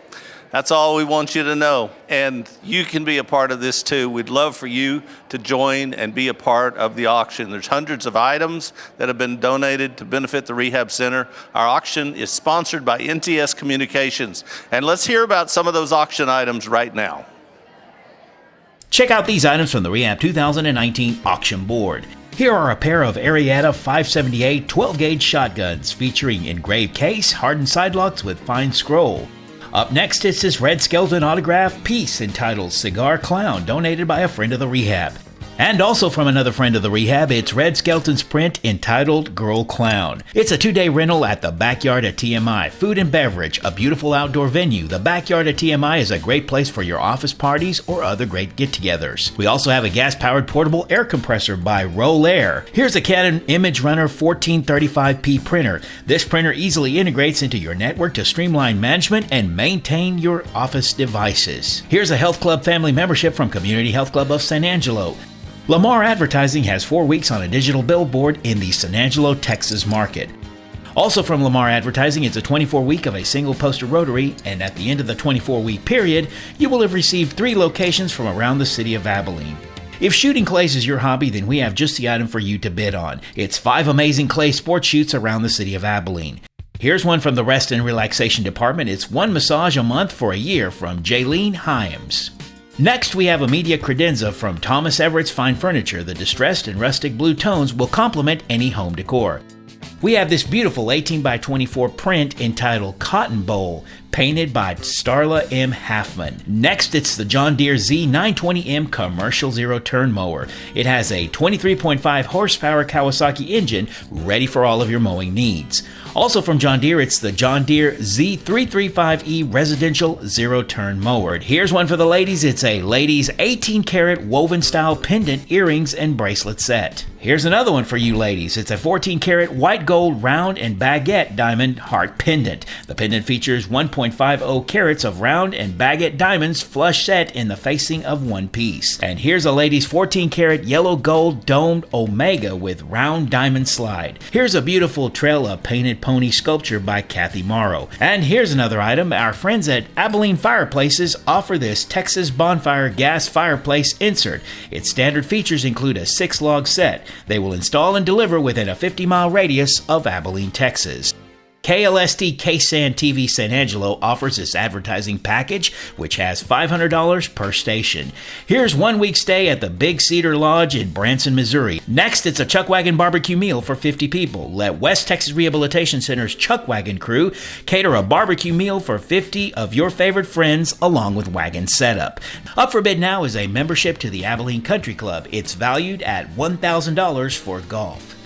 that's all we want you to know. And you can be a part of this too. We'd love for you to join and be a part of the auction. There's hundreds of items that have been donated to benefit the Rehab Center. Our auction is sponsored by NTS Communications. And let's hear about some of those auction items right now. Check out these items from the Rehab 2019 auction board. Here are a pair of Arietta 578 12-gauge shotguns featuring engraved case, hardened side locks with fine scroll. Up next is this Red Skelton autograph piece entitled Cigar Clown, donated by a friend of the Rehab. And also from another friend of the Rehab, it's Red Skelton's print entitled Girl Clown. It's a 2-day rental at the Backyard at TMI. Food and beverage, a beautiful outdoor venue. The Backyard at TMI is a great place for your office parties or other great get-togethers. We also have a gas-powered portable air compressor by Roll Air. Here's a Canon Image Runner 1435p printer. This printer easily integrates into your network to streamline management and maintain your office devices. Here's a Health Club family membership from Community Health Club of San Angelo. Lamar Advertising has 4 weeks on a digital billboard in the San Angelo, Texas market. Also from Lamar Advertising, it's a 24-week of a single poster rotary, and at the end of the 24-week period, you will have received 3 locations from around the city of Abilene. If shooting clays is your hobby, then we have just the item for you to bid on. It's 5 amazing clay sports shoots around the city of Abilene. Here's one from the Rest and Relaxation Department. It's 1 massage a month for a year from Jaylene Hyams. Next, we have a media credenza from Thomas Everett's Fine Furniture. The distressed and rustic blue tones will complement any home decor. We have this beautiful 18x24 print entitled Cotton Bowl, painted by Starla M. Halfman. Next, it's the John Deere Z920M Commercial Zero-Turn Mower. It has a 23.5 horsepower Kawasaki engine ready for all of your mowing needs. Also from John Deere, it's the John Deere Z335E Residential Zero-Turn Mower. Here's one for the ladies. It's a ladies 18-karat woven-style pendant, earrings, and bracelet set. Here's another one for you ladies. It's a 14-karat white gold round and baguette diamond heart pendant. The pendant features 1.50 carats of round and baguette diamonds flush set in the facing of one piece. And here's a lady's 14-karat yellow gold domed omega with round diamond slide. Here's a beautiful trail of painted pony sculpture by Kathy Morrow. And here's another item. Our friends at Abilene Fireplaces offer this Texas Bonfire gas fireplace insert. Its standard features include a 6-log set. They will install and deliver within a 50-mile radius of Abilene, Texas. KLST KSAN TV San Angelo offers this advertising package, which has $500 per station. Here's 1 week stay at the Big Cedar Lodge in Branson, Missouri. Next, it's a Chuck Wagon barbecue meal for 50 people. Let West Texas Rehabilitation Center's Chuck Wagon crew cater a barbecue meal for 50 of your favorite friends along with wagon setup. Up for bid now is a membership to the Abilene Country Club. It's valued at $1,000 for golf.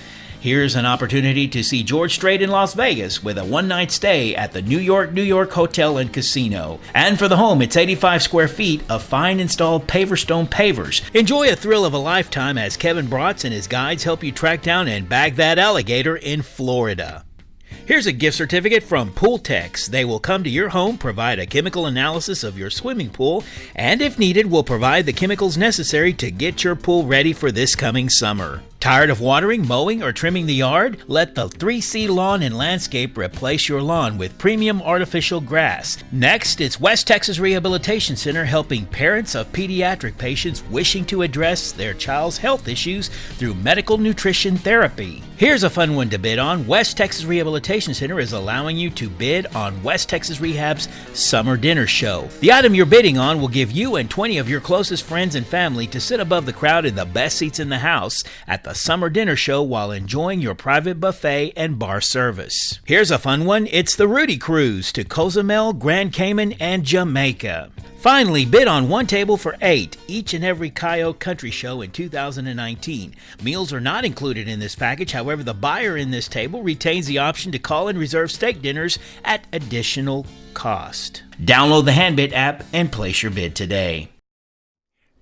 Here's an opportunity to see George Strait in Las Vegas with a one-night stay at the New York Hotel and Casino. And for the home, it's 85 square feet of fine installed paver stone pavers. Enjoy a thrill of a lifetime as Kevin Bratz and his guides help you track down and bag that alligator in Florida. Here's a gift certificate from Pool Techs. They will come to your home, provide a chemical analysis of your swimming pool, and if needed, will provide the chemicals necessary to get your pool ready for this coming summer. Tired of watering, mowing, or trimming the yard? Let the 3C Lawn and Landscape replace your lawn with premium artificial grass. Next, it's West Texas Rehabilitation Center helping parents of pediatric patients wishing to address their child's health issues through medical nutrition therapy. Here's a fun one to bid on. West Texas Rehabilitation Center is allowing you to bid on West Texas Rehab's Summer Dinner Show. The item you're bidding on will give you and 20 of your closest friends and family to sit above the crowd in the best seats in the house at the a summer dinner show while enjoying your private buffet and bar service. Here's a fun one. It's the Rudy Cruise to Cozumel, Grand Cayman, and Jamaica. Finally, bid on one table for 8, each and every Coyote Country Show in 2019. Meals are not included in this package. However, the buyer in this table retains the option to call and reserve steak dinners at additional cost. Download the HandBid app and place your bid today.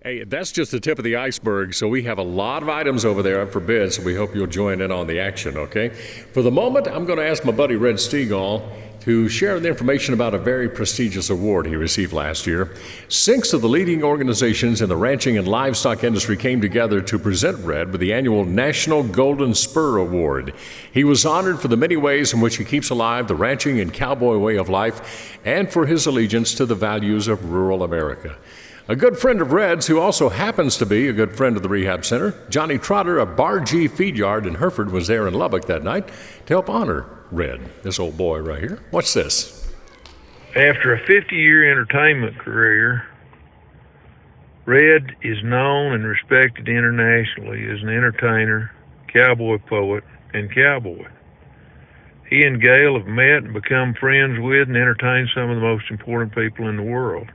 Hey, that's just the tip of the iceberg, so we have a lot of items over there up for bid, so we hope you'll join in on the action, okay? For the moment, I'm going to ask my buddy Red Steagall to share the information about a very prestigious award he received last year. 6 of the leading organizations in the ranching and livestock industry came together to present Red with the annual National Golden Spur Award. He was honored for the many ways in which he keeps alive the ranching and cowboy way of life and for his allegiance to the values of rural America. A good friend of Red's, who also happens to be a good friend of the Rehab Center, Johnny Trotter of Bar G Feed Yard in Hereford, was there in Lubbock that night to help honor Red, this old boy right here. What's this? After a 50-year entertainment career, Red is known and respected internationally as an entertainer, cowboy poet, and cowboy. He and Gail have met and become friends with and entertained some of the most important people in the world.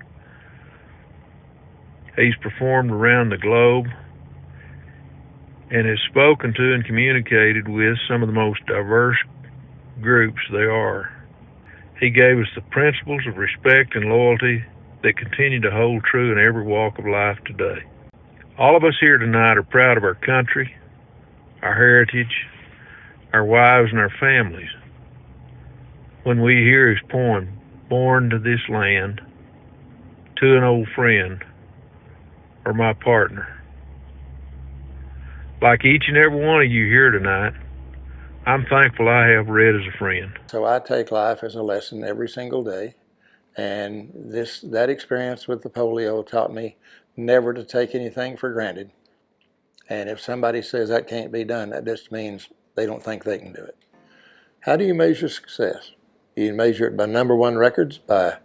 He's performed around the globe and has spoken to and communicated with some of the most diverse groups there are. He gave us the principles of respect and loyalty that continue to hold true in every walk of life today. All of us here tonight are proud of our country, our heritage, our wives, and our families. When we hear his poem, Born to This Land, To an Old Friend, or My Partner. Like each and every one of you here tonight, I'm thankful I have Red as a friend. So I take life as a lesson every single day, and that experience with the polio taught me never to take anything for granted. And if somebody says that can't be done, that just means they don't think they can do it. How do you measure success? You measure it by #1 records, by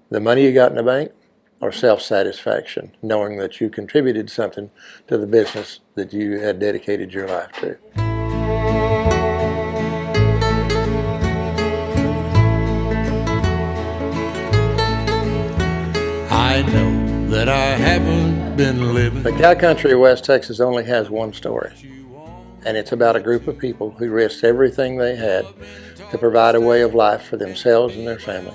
the money you got in the bank, or self-satisfaction, knowing that you contributed something to the business that you had dedicated your life to. I know that I haven't been living. The cow country of West Texas only has one story, and it's about a group of people who risked everything they had to provide a way of life for themselves and their families.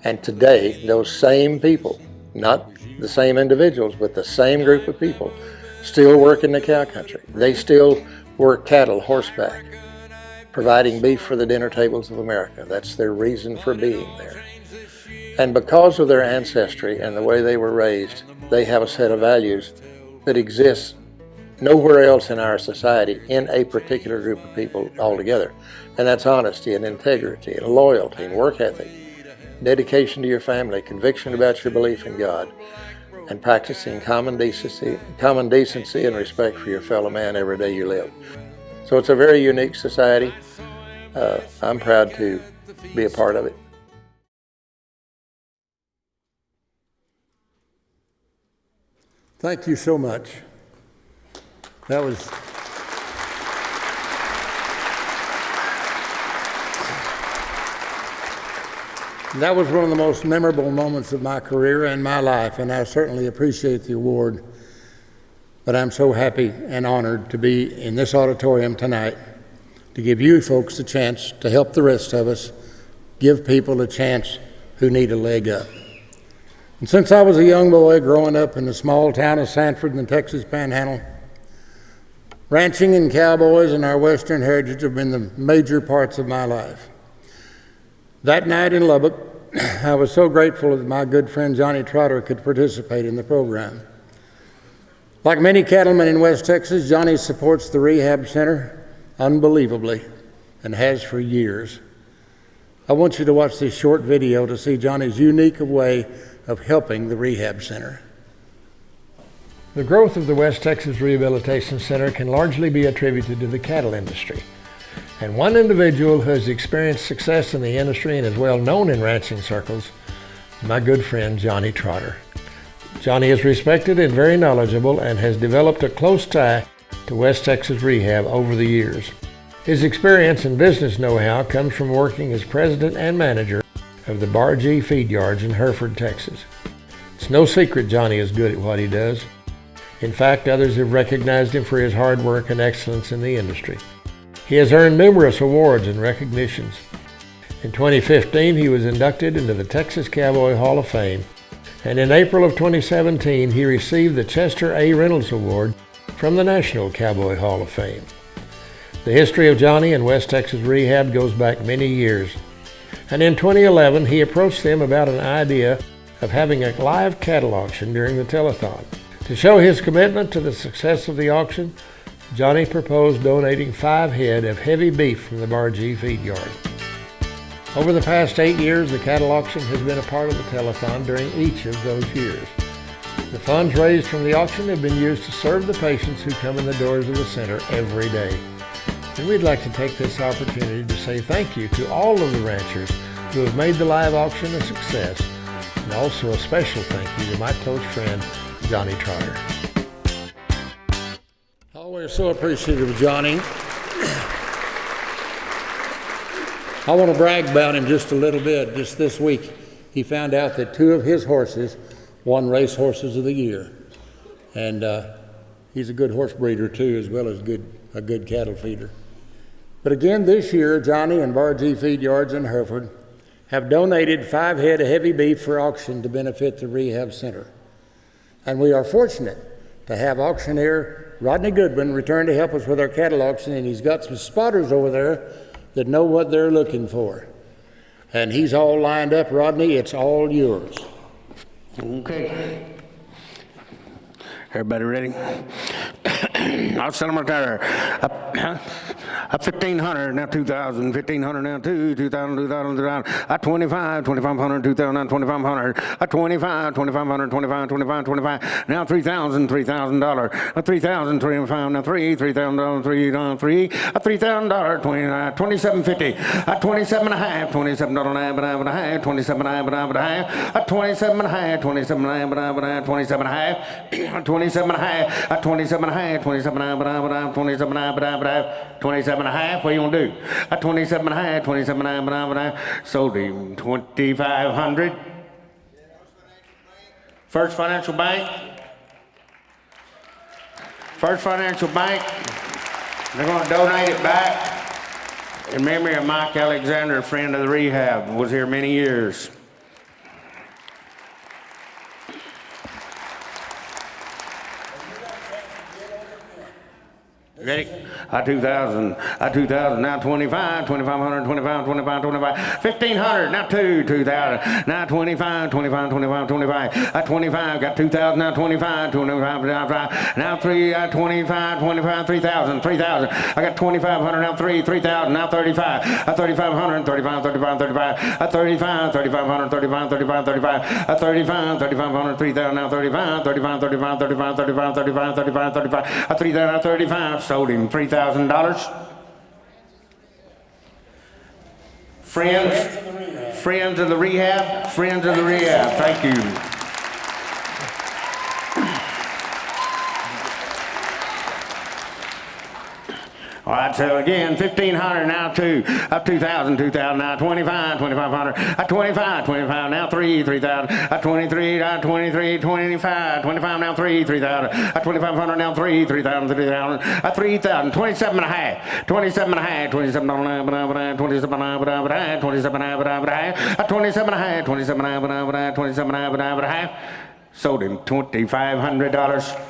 And today, those same people, not the same individuals, but the same group of people, still work in the cow country. They still work cattle horseback, providing beef for the dinner tables of America. That's their reason for being there. And because of their ancestry and the way they were raised, they have a set of values that exists nowhere else in our society in a particular group of people altogether. And that's honesty and integrity and loyalty and work ethic, dedication to your family, conviction about your belief in God, and practicing common decency and respect for your fellow man every day you live. So it's a very unique society. I'm proud to be a part of it. Thank you so much. That was one of the most memorable moments of my career and my life, and I certainly appreciate the award. But I'm so happy and honored to be in this auditorium tonight to give you folks a chance to help the rest of us give people a chance who need a leg up. And since I was a young boy growing up in the small town of Sanford in the Texas Panhandle, ranching and cowboys and our Western heritage have been the major parts of my life. That night in Lubbock, I was so grateful that my good friend Johnny Trotter could participate in the program. Like many cattlemen in West Texas, Johnny supports the Rehab Center unbelievably and has for years. I want you to watch this short video to see Johnny's unique way of helping the Rehab Center. The growth of the West Texas Rehabilitation Center can largely be attributed to the cattle industry. And one individual who has experienced success in the industry and is well known in ranching circles is my good friend Johnny Trotter. Johnny is respected and very knowledgeable and has developed a close tie to West Texas Rehab over the years. His experience and business know-how comes from working as president and manager of the Bar G feed yards in Hereford, Texas. It's no secret Johnny is good at what he does. In fact, others have recognized him for his hard work and excellence in the industry. He has earned numerous awards and recognitions. In 2015, he was inducted into the Texas Cowboy Hall of Fame, and in April of 2017, he received the Chester A. Reynolds Award from the National Cowboy Hall of Fame. The history of Johnny and West Texas Rehab goes back many years, and in 2011, he approached them about an idea of having a live cattle auction during the telethon. To show his commitment to the success of the auction, Johnny proposed donating 5 head of heavy beef from the Bar G feed yard. Over the past 8 years, the cattle auction has been a part of the telethon during each of those years. The funds raised from the auction have been used to serve the patients who come in the doors of the center every day. And we'd like to take this opportunity to say thank you to all of the ranchers who have made the live auction a success, and also a special thank you to my close friend, Johnny Trotter. Always so appreciative of Johnny. I want to brag about him just a little bit. Just this week, he found out that 2 of his horses won Race Horses of the Year. And he's a good horse breeder too, as well as a good cattle feeder. But again, this year, Johnny and Bar G Feed Yards in Hereford have donated 5 head of heavy beef for auction to benefit the Rehab Center. And we are fortunate to have auctioneer Rodney Goodwin return to help us with our cattle auction, and he's got some spotters over there that know what they're looking for. And he's all lined up. Rodney, it's all yours. Okay. Everybody ready? I'll set them right there. Up 1,500, now 2,000, 1,500, now 2,000, 2,000, 25, 2,500, 2,000, 2,500, 25, 2,500, 25, 25, 25, now $3,000, $3,000, 3,000, 25, now $3,000, $3,000, $3,000, 27.50, $27.5, $27.5, $27.5, $27.5, $27.5, $27.5, $27.5, $27.5, 27.5, 27.5, what are you gonna do? 27.5, 27.5, sold him 2,500. First Financial Bank. First Financial Bank, they're gonna donate it back in memory of Mike Alexander, a friend of the Rehab, was here many years. Ready? 2,000, 2,000, now 25, 2,500, 25, 25, 25, 1,500, now 2,000, now 25, 25, 25, 25, 25, got 2,000, now 25, 25, now 3, 25, 25, 3,000, 3,000, I got 2,500, now 3,000, now 35, 3,500, 35, 35, 35, 35, 3,500, 35, 35, 35, 35, 3,500, 3,000, now 35, 35, 35, 35, 35, 35, 35, 35, 3,000, 35, sold him $3,000. Friends of the Rehab, friends of the Rehab, thank you. All right, so again, 1,500, now 2,000, 2,000, now 25, 2,500, 25, 25, now 3,000, 23, 23, 25, 25, now 3,000, 2,500, now 3,000, 3,000, 3,000, 27.5, 27.5, 27.5, 27.5, 27.5, 27.5, sold him $2,500.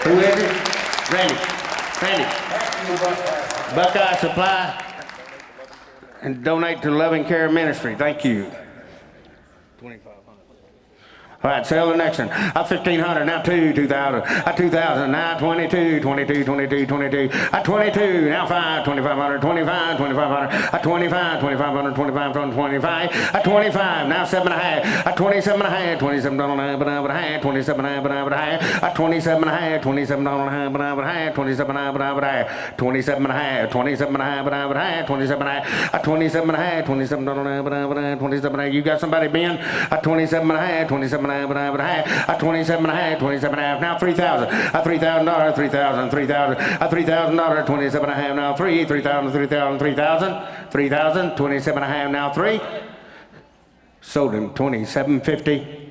Who is it? Randy. Buckeye Supply. And donate to Loving Care Ministry. Thank you. All right, sell the next one. 1,500, now 2,000. 2,000, now 22, 22, 22, 22. 22, now 5, 2,500, 25, 2,500. 25, 2,500, 25, 25. 25, now 7.5. 27.5, 27.5, 27.5, 27.5, 27.5, 27.5, 27.5, 27.5, 27.5, 27.5, 27.5. You got somebody, Ben? 27.5, 27.5. 27.5, 27.5, now 3,000, $3,000, 3,000, 3,000, $3,000, 27.5, now 3,000, 3,000, 3,000, 27.5, now 3. Sold him 27.50.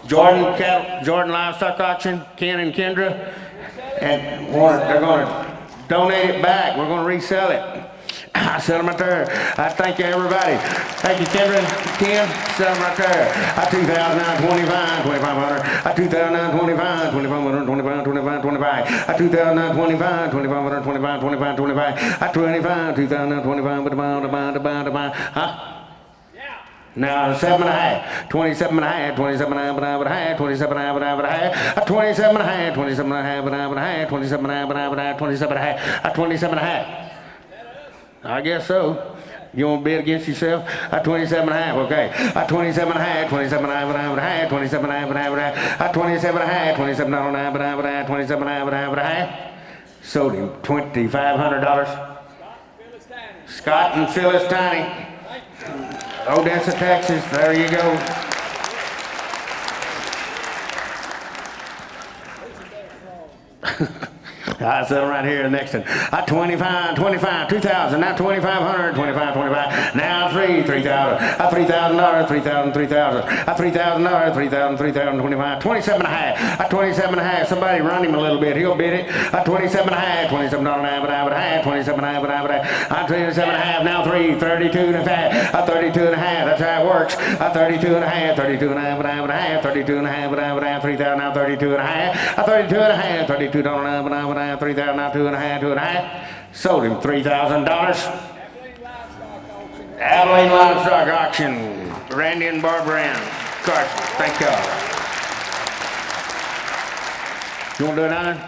Jordan Livestock Auction, Ken and Kendra, and they're going to donate it back. We're going to resell it. I sell them right there. I thank you, everybody. Thank you, Kendra, Ken. Sell them right there. 2,000, 25, 2,500. 2,000, 25, 2,500, 25, 25, 25. 2,000, 25, 2,500, 25, 25, 25. 25, 2,000, 25, huh? Now 7.5, 27.5, 27.5, 27.5, 27.5, 27.5, 27.5, 27.5, 27.5. I guess so. You want to bid against yourself? 27.5, okay. 27.5, 27.5, 27.5, 27.5, 27.5, 27.5. Sold him $2,500. Scott and Phyllis Tiny. Odessa, Texas. There you go. I sell right here, next one. 25, 2,000, now 2,500, 25, 25, now 3,000, $3,000, $3,000, 3,000, $3,000, 3,000, 25, 27.5, 27.5. Somebody run him a little bit, he'll bid it. 27.5, $27.5, 27.5, 27.5, now 3, 32.5, 32.5. That's how it works. 32.5, 32.5, 32.5, 3,000, now 32.5, 32.5, 32.5. 3,000, now 2.5, 2.5. Sold him $3,000. Abilene Livestock Auction. Randy and Barbara Ann Carson. Thank God. You want to do another?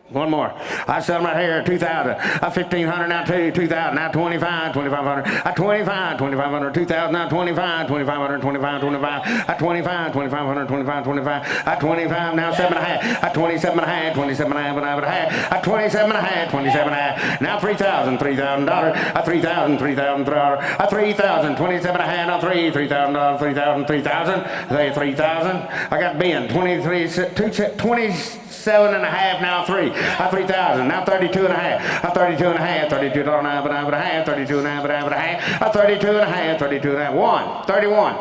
One more. I sell them right here, 2,000. 1,500, now 2,000, now 25, 2,500. 25, 2,500, 2,000, now 25, 2,500, 25, 25. 25, 2,500, 25, 25. 25, now 7.5. 27.5, 27.5, 27.5, 27.5. Now 3,000, $3,000. 3,000, $3,000, 3,000, 27.5, now 3,000, 3,000, 3,000. Say 3,000. I got Ben, 27.5, now 3. 3,000, now 32.5. 32.5, $32.5, 32.5, 32.5, 32.5, 1, 31.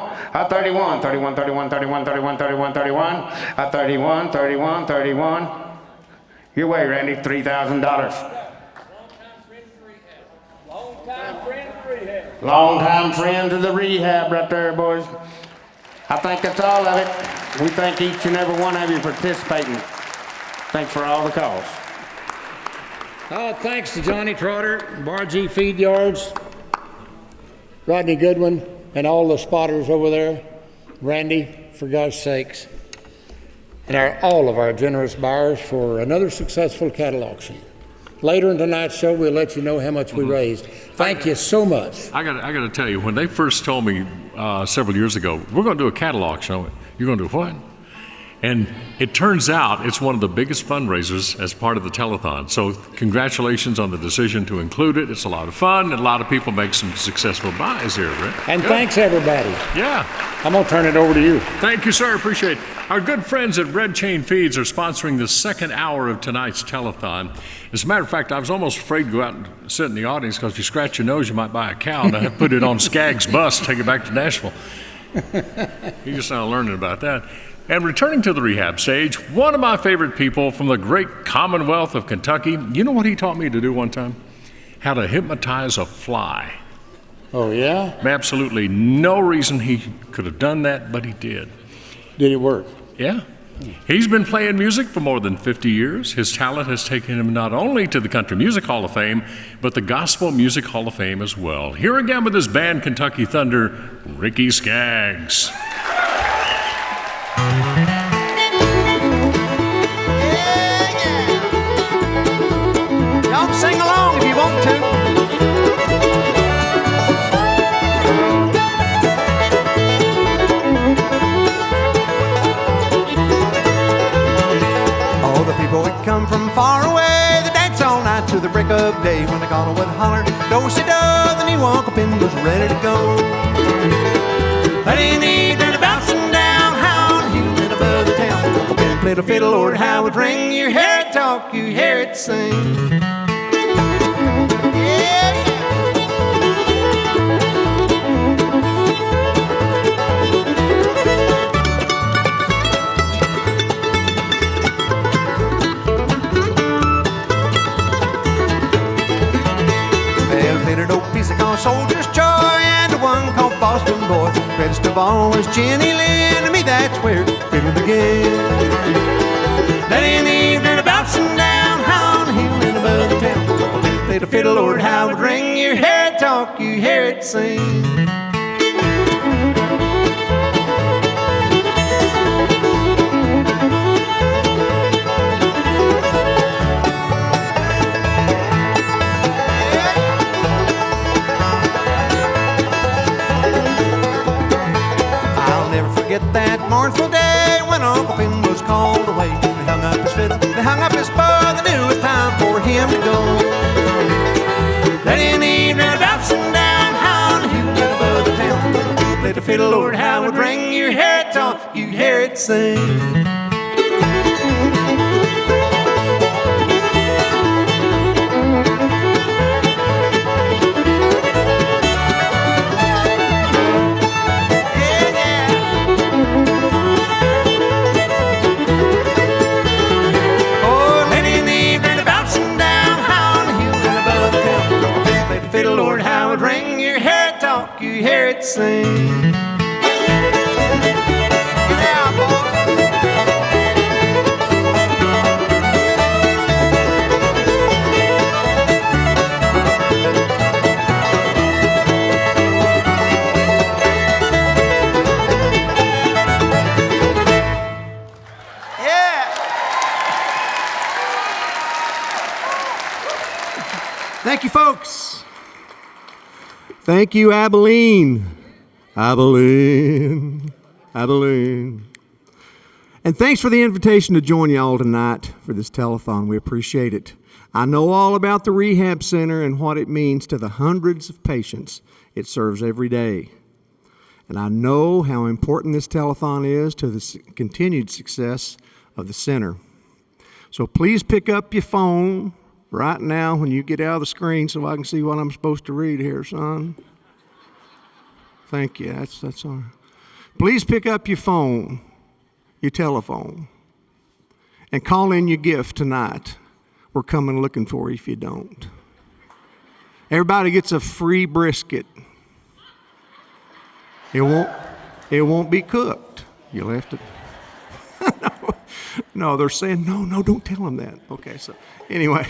31, 31, 31, 31, 31, 31, 31. 31, 31, 31. Your way, Randy, $3,000. Long-time friend of the rehab right there, boys. I think that's all of it. We thank each and every one of you for participating. Thanks for all the calls. Thanks to Johnny Trotter, Bar G Feed Yards, Rodney Goodwin, and all the spotters over there. Randy, for God's sakes. And all of our generous buyers for another successful cattle auction. Later in tonight's show, we'll let you know how much we raised. Thank you so much. I got to tell you, when they first told me several years ago, we're going to do a cattle auction, I went, you're going to do what? And it turns out it's one of the biggest fundraisers as part of the telethon. So congratulations on the decision to include it. It's a lot of fun, and a lot of people make some successful buys here, Rick. And thanks, everybody. Yeah. I'm going to turn it over to you. Thank you, sir. Appreciate it. Our good friends at Red Chain Feeds are sponsoring the second hour of tonight's telethon. As a matter of fact, I was almost afraid to go out and sit in the audience because if you scratch your nose, you might buy a cow, and I have to put it on Skaggs' bus, take it back to Nashville. You're just now learning about that. And returning to the rehab stage, one of my favorite people from the great Commonwealth of Kentucky, you know what he taught me to do one time? How to hypnotize a fly. Oh, yeah? Absolutely no reason he could have done that, but he did. Did it work? Yeah. He's been playing music for more than 50 years. His talent has taken him not only to the Country Music Hall of Fame, but the Gospel Music Hall of Fame as well. Here again with his band, Kentucky Thunder, Ricky Skaggs. Y'all sing along if you want to. All the people that come from far away, they dance all night to the break of day. When they call them with a holler, do-si-do, then he walk up and was ready to go. That ain't even bouncing down, how the hill and above the town. Walk up and play the fiddle, Lord, how it ring. You hear it talk, you hear it sing. Soldier's Joy and the one called Boston Boy. Greatest of all was Jenny Lynn. To me, that's where fiddle began. That ain't the evening of bouncing down on the hill and above the town. Play the fiddle, Lord, how it ring. You hear it talk, you hear it sing. Get that mournful day when Uncle Ben was called away. They hung up his fiddle, they hung up his bow, they knew it was time for him to go. That in the evening, bouncing down on the hill above the town. Play the fiddle, Lord, how it ring. You hear it talk, you hear it sing. You hear it sing. Yeah, boy. Yeah. Thank you, folks. Thank you, Abilene. Abilene. Abilene. And thanks for the invitation to join y'all tonight for this telethon. We appreciate it. I know all about the Rehab Center and what it means to the hundreds of patients it serves every day. And I know how important this telethon is to the continued success of the center. So please pick up your phone right now when you get out of the screen so I can see what I'm supposed to read here, son. Thank you. That's all right. Please pick up your phone, your telephone, and call in your gift tonight. We're coming looking for you if you don't. Everybody gets a free brisket. It won't be cooked. You'll have to. No, they're saying, no, don't tell them that. Okay, so anyway,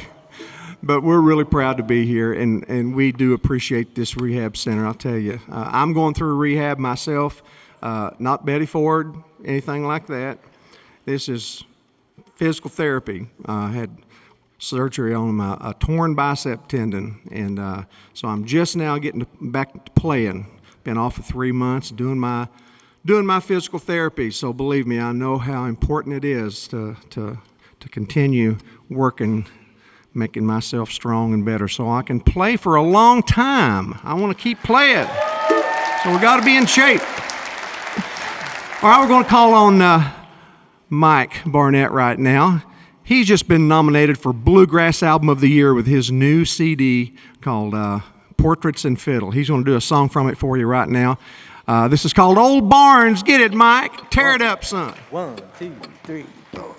but we're really proud to be here, and we do appreciate this rehab center, I'll tell you. I'm going through rehab myself, not Betty Ford, anything like that. This is physical therapy. I had surgery on a torn bicep tendon, and so I'm just now getting back to playing. Been off for 3 months doing my physical therapy. So believe me, I know how important it is to continue working, making myself strong and better, so I can play for a long time. I want to keep playing. So we got to be in shape. All right, we're going to call on Mike Barnett right now. He's just been nominated for Bluegrass Album of the Year with his new CD called Portraits and Fiddle. He's going to do a song from it for you right now. This is called Old Barns. Get it, Mike? Tear it up, son. 1, 2, 3, 4.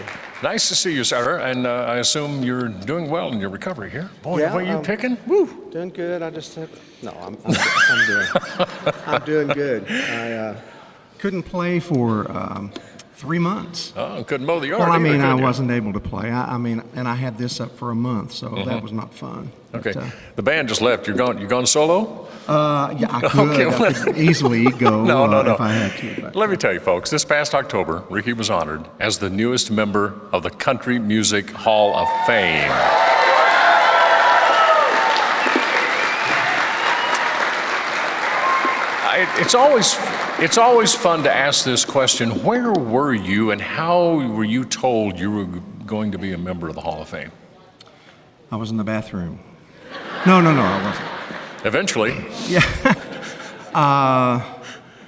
you. Nice to see you, sir, and I assume you're doing well in your recovery here. Boy, Yeah, what are you picking? Woo, doing good. I just have, no, I'm doing good. I couldn't play for 3 months. Oh, couldn't mow the yard. Well, I mean, I could you? wasn't able to play. I mean, and I had this up for a month, so Mhm. that was not fun. Okay, But, the band just left. You're gone solo? yeah, I could easily go No. if I had to. But. Let me tell you, folks, this past October, Ricky was honored as the newest member of the Country Music Hall of Fame. It's always fun to ask this question. Where were you and how were you told you were going to be a member of the Hall of Fame? I was in the bathroom. No, I wasn't. Eventually. Yeah.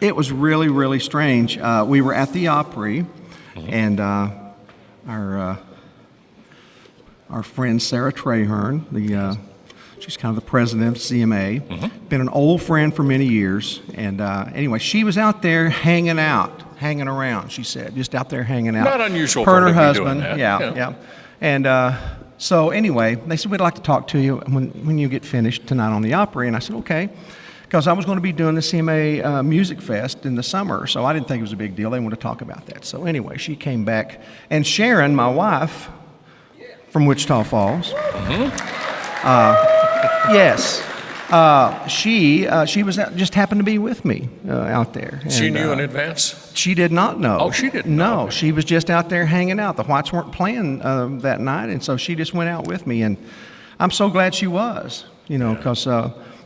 It was really, really strange. We were at the Opry, and our friend Sarah Trahern, she's kind of the president of CMA, been an old friend for many years. And anyway, she was out there hanging around, she said, just out there hanging out. Not unusual her for and her her to be doing husband, that. yeah. And so anyway, they said, we'd like to talk to you when you get finished tonight on the Opry. And I said, okay, because I was going to be doing the CMA Music Fest in the summer, so I didn't think it was a big deal. They wanted to talk about that. So anyway, she came back, and Sharon, my wife, from Wichita Falls, yes, she was just happened to be with me out there. She And, knew in advance? She did not know. Oh, she didn't know. know. She was just out there hanging out. The Whites weren't playing that night, and so she just went out with me. And I'm so glad she was, because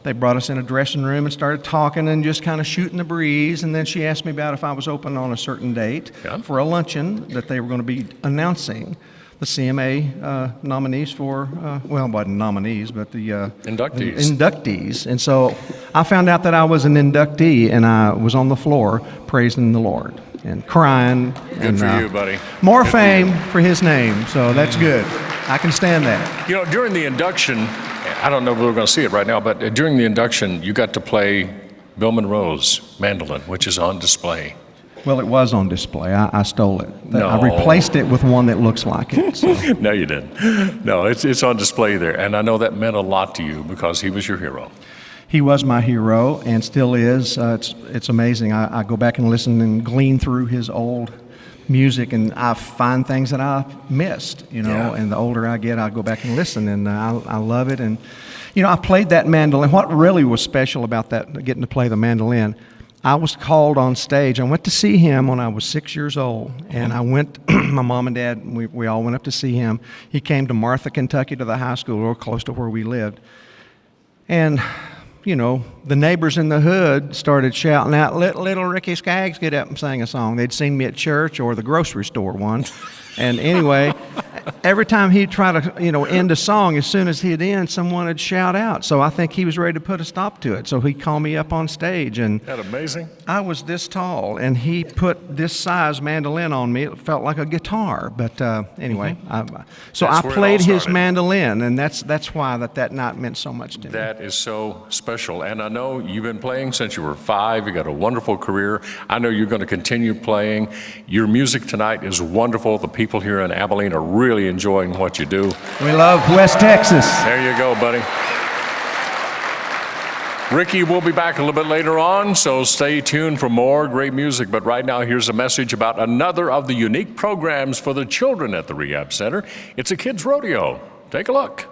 they brought us in a dressing room and started talking and just kind of shooting the breeze. And then she asked me about if I was open on a certain date for a luncheon that they were going to be announcing the CMA nominees for, well, wasn't nominees, but the inductees. And so I found out that I was an inductee, and I was on the floor praising the Lord and crying. Good for you, buddy. More fame for his name, so that's good. I can stand that. During the induction, I don't know if we're going to see it right now, but during the induction, you got to play Bill Monroe's mandolin, which is on display. Well, it was on display. I stole it. No. I replaced it with one that looks like it. So. No, you didn't. No, it's on display there. And I know that meant a lot to you because he was your hero. He was my hero and still is. It's amazing. I go back and listen and glean through his old music, and I find things that I missed, and the older I get, I go back and listen, and I love it. And, I played that mandolin. What really was special about that, getting to play the mandolin, I was called on stage. I went to see him when I was 6 years old, and I went, my mom and dad, we all went up to see him. He came to Martha, Kentucky, to the high school, real close to where we lived. And, the neighbors in the hood started shouting out, "Let little Ricky Skaggs get up and sing a song." They'd seen me at church or the grocery store one. And anyway, every time he'd try to, end a song, as soon as he'd end, someone would shout out. So I think he was ready to put a stop to it. So he called me up on stage, and Isn't that amazing? I was this tall, and he put this size mandolin on me. It felt like a guitar, but anyway. So I played his mandolin, and that's why that night meant so much to me. That is so special. And I know you've been playing since you were 5. You got a wonderful career. I know you're going to continue playing. Your music tonight is wonderful. The people here in Abilene are really enjoying what you do. We love West Texas. There you go, buddy. Ricky will be back a little bit later on, so stay tuned for more great music. But right now, here's a message about another of the unique programs for the children at the Rehab Center. It's a kids' rodeo. Take a look.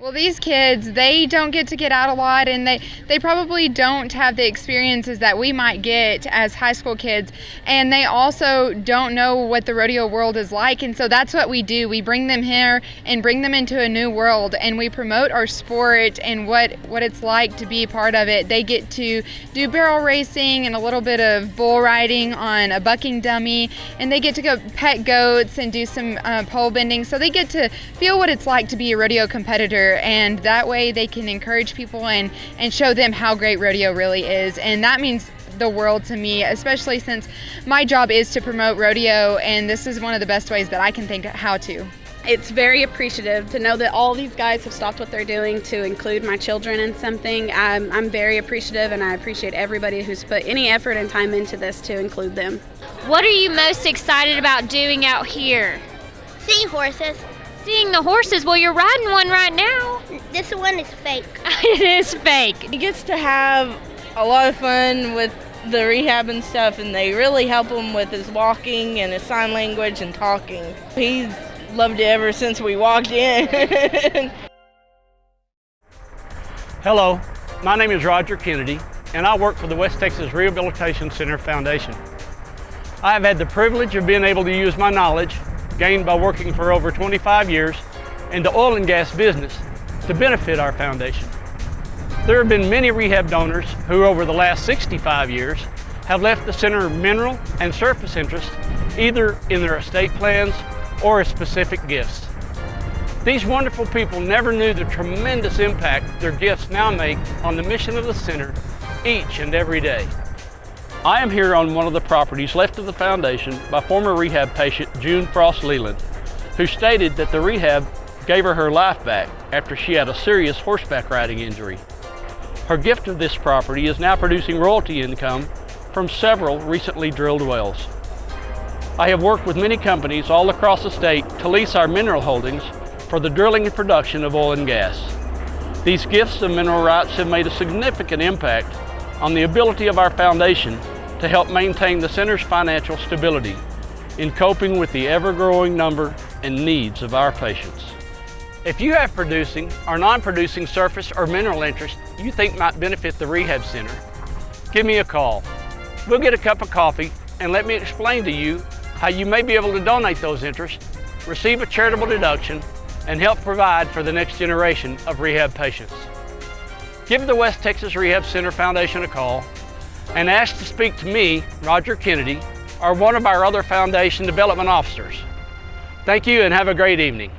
Well, these kids, they don't get to get out a lot, and they probably don't have the experiences that we might get as high school kids, and they also don't know what the rodeo world is like, and so that's what we do. We bring them here and bring them into a new world, and we promote our sport and what it's like to be a part of it. They get to do barrel racing and a little bit of bull riding on a bucking dummy, and they get to go pet goats and do some pole bending, so they get to feel what it's like to be a rodeo competitor. And that way they can encourage people and show them how great rodeo really is. And that means the world to me, especially since my job is to promote rodeo, and this is one of the best ways that I can think how to. It's very appreciative to know that all these guys have stopped what they're doing to include my children in something. I'm very appreciative, and I appreciate everybody who's put any effort and time into this to include them. What are you most excited about doing out here? Seeing horses. Seeing the horses? Well, you're riding one right now. This one is fake. It is fake. He gets to have a lot of fun with the rehab and stuff, and they really help him with his walking and his sign language and talking. He's loved it ever since we walked in. Hello, my name is Roger Kennedy, and I work for the West Texas Rehabilitation Center Foundation. I have had the privilege of being able to use my knowledge, gained by working for over 25 years, in the oil and gas business to benefit our foundation. There have been many rehab donors who over the last 65 years have left the center mineral and surface interest either in their estate plans or as specific gifts. These wonderful people never knew the tremendous impact their gifts now make on the mission of the center each and every day. I am here on one of the properties left of the foundation by former rehab patient June Frost Leland, who stated that the rehab gave her life back after she had a serious horseback riding injury. Her gift of this property is now producing royalty income from several recently drilled wells. I have worked with many companies all across the state to lease our mineral holdings for the drilling and production of oil and gas. These gifts of mineral rights have made a significant impact on the ability of our foundation to help maintain the center's financial stability in coping with the ever-growing number and needs of our patients. If you have producing or non-producing surface or mineral interest you think might benefit the rehab center, give me a call. We'll get a cup of coffee and let me explain to you how you may be able to donate those interests, receive a charitable deduction, and help provide for the next generation of rehab patients. Give the West Texas Rehab Center Foundation a call and ask to speak to me, Roger Kennedy, or one of our other foundation development officers. Thank you and have a great evening.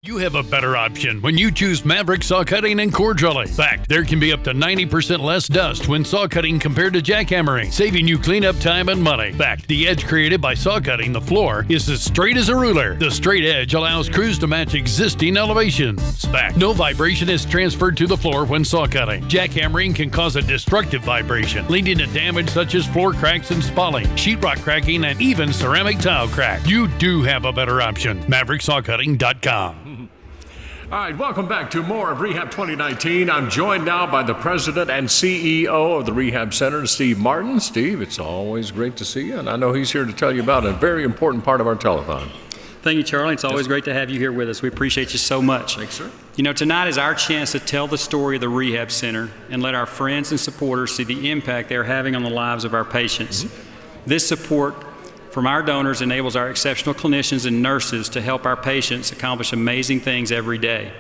You have a better option when you choose Maverick Saw Cutting and Core Drilling. In fact, there can be up to 90% less dust when saw cutting compared to jackhammering, saving you cleanup time and money. In fact, the edge created by saw cutting the floor is as straight as a ruler. The straight edge allows crews to match existing elevations. In fact, no vibration is transferred to the floor when saw cutting. Jackhammering can cause a destructive vibration, leading to damage such as floor cracks and spalling, sheetrock cracking, and even ceramic tile crack. You do have a better option. MaverickSawCutting.com. All right, welcome back to more of Rehab 2019. I'm joined now by the president and CEO of the Rehab Center, Steve Martin. Steve, it's always great to see you, and I know he's here to tell you about a very important part of our telethon. Thank you, Charlie. It's always great to have you here with us. We appreciate you so much. Thanks, sir. You know, tonight is our chance to tell the story of the Rehab Center and let our friends and supporters see the impact they're having on the lives of our patients. This support from our donors enables our exceptional clinicians and nurses to help our patients accomplish amazing things every day.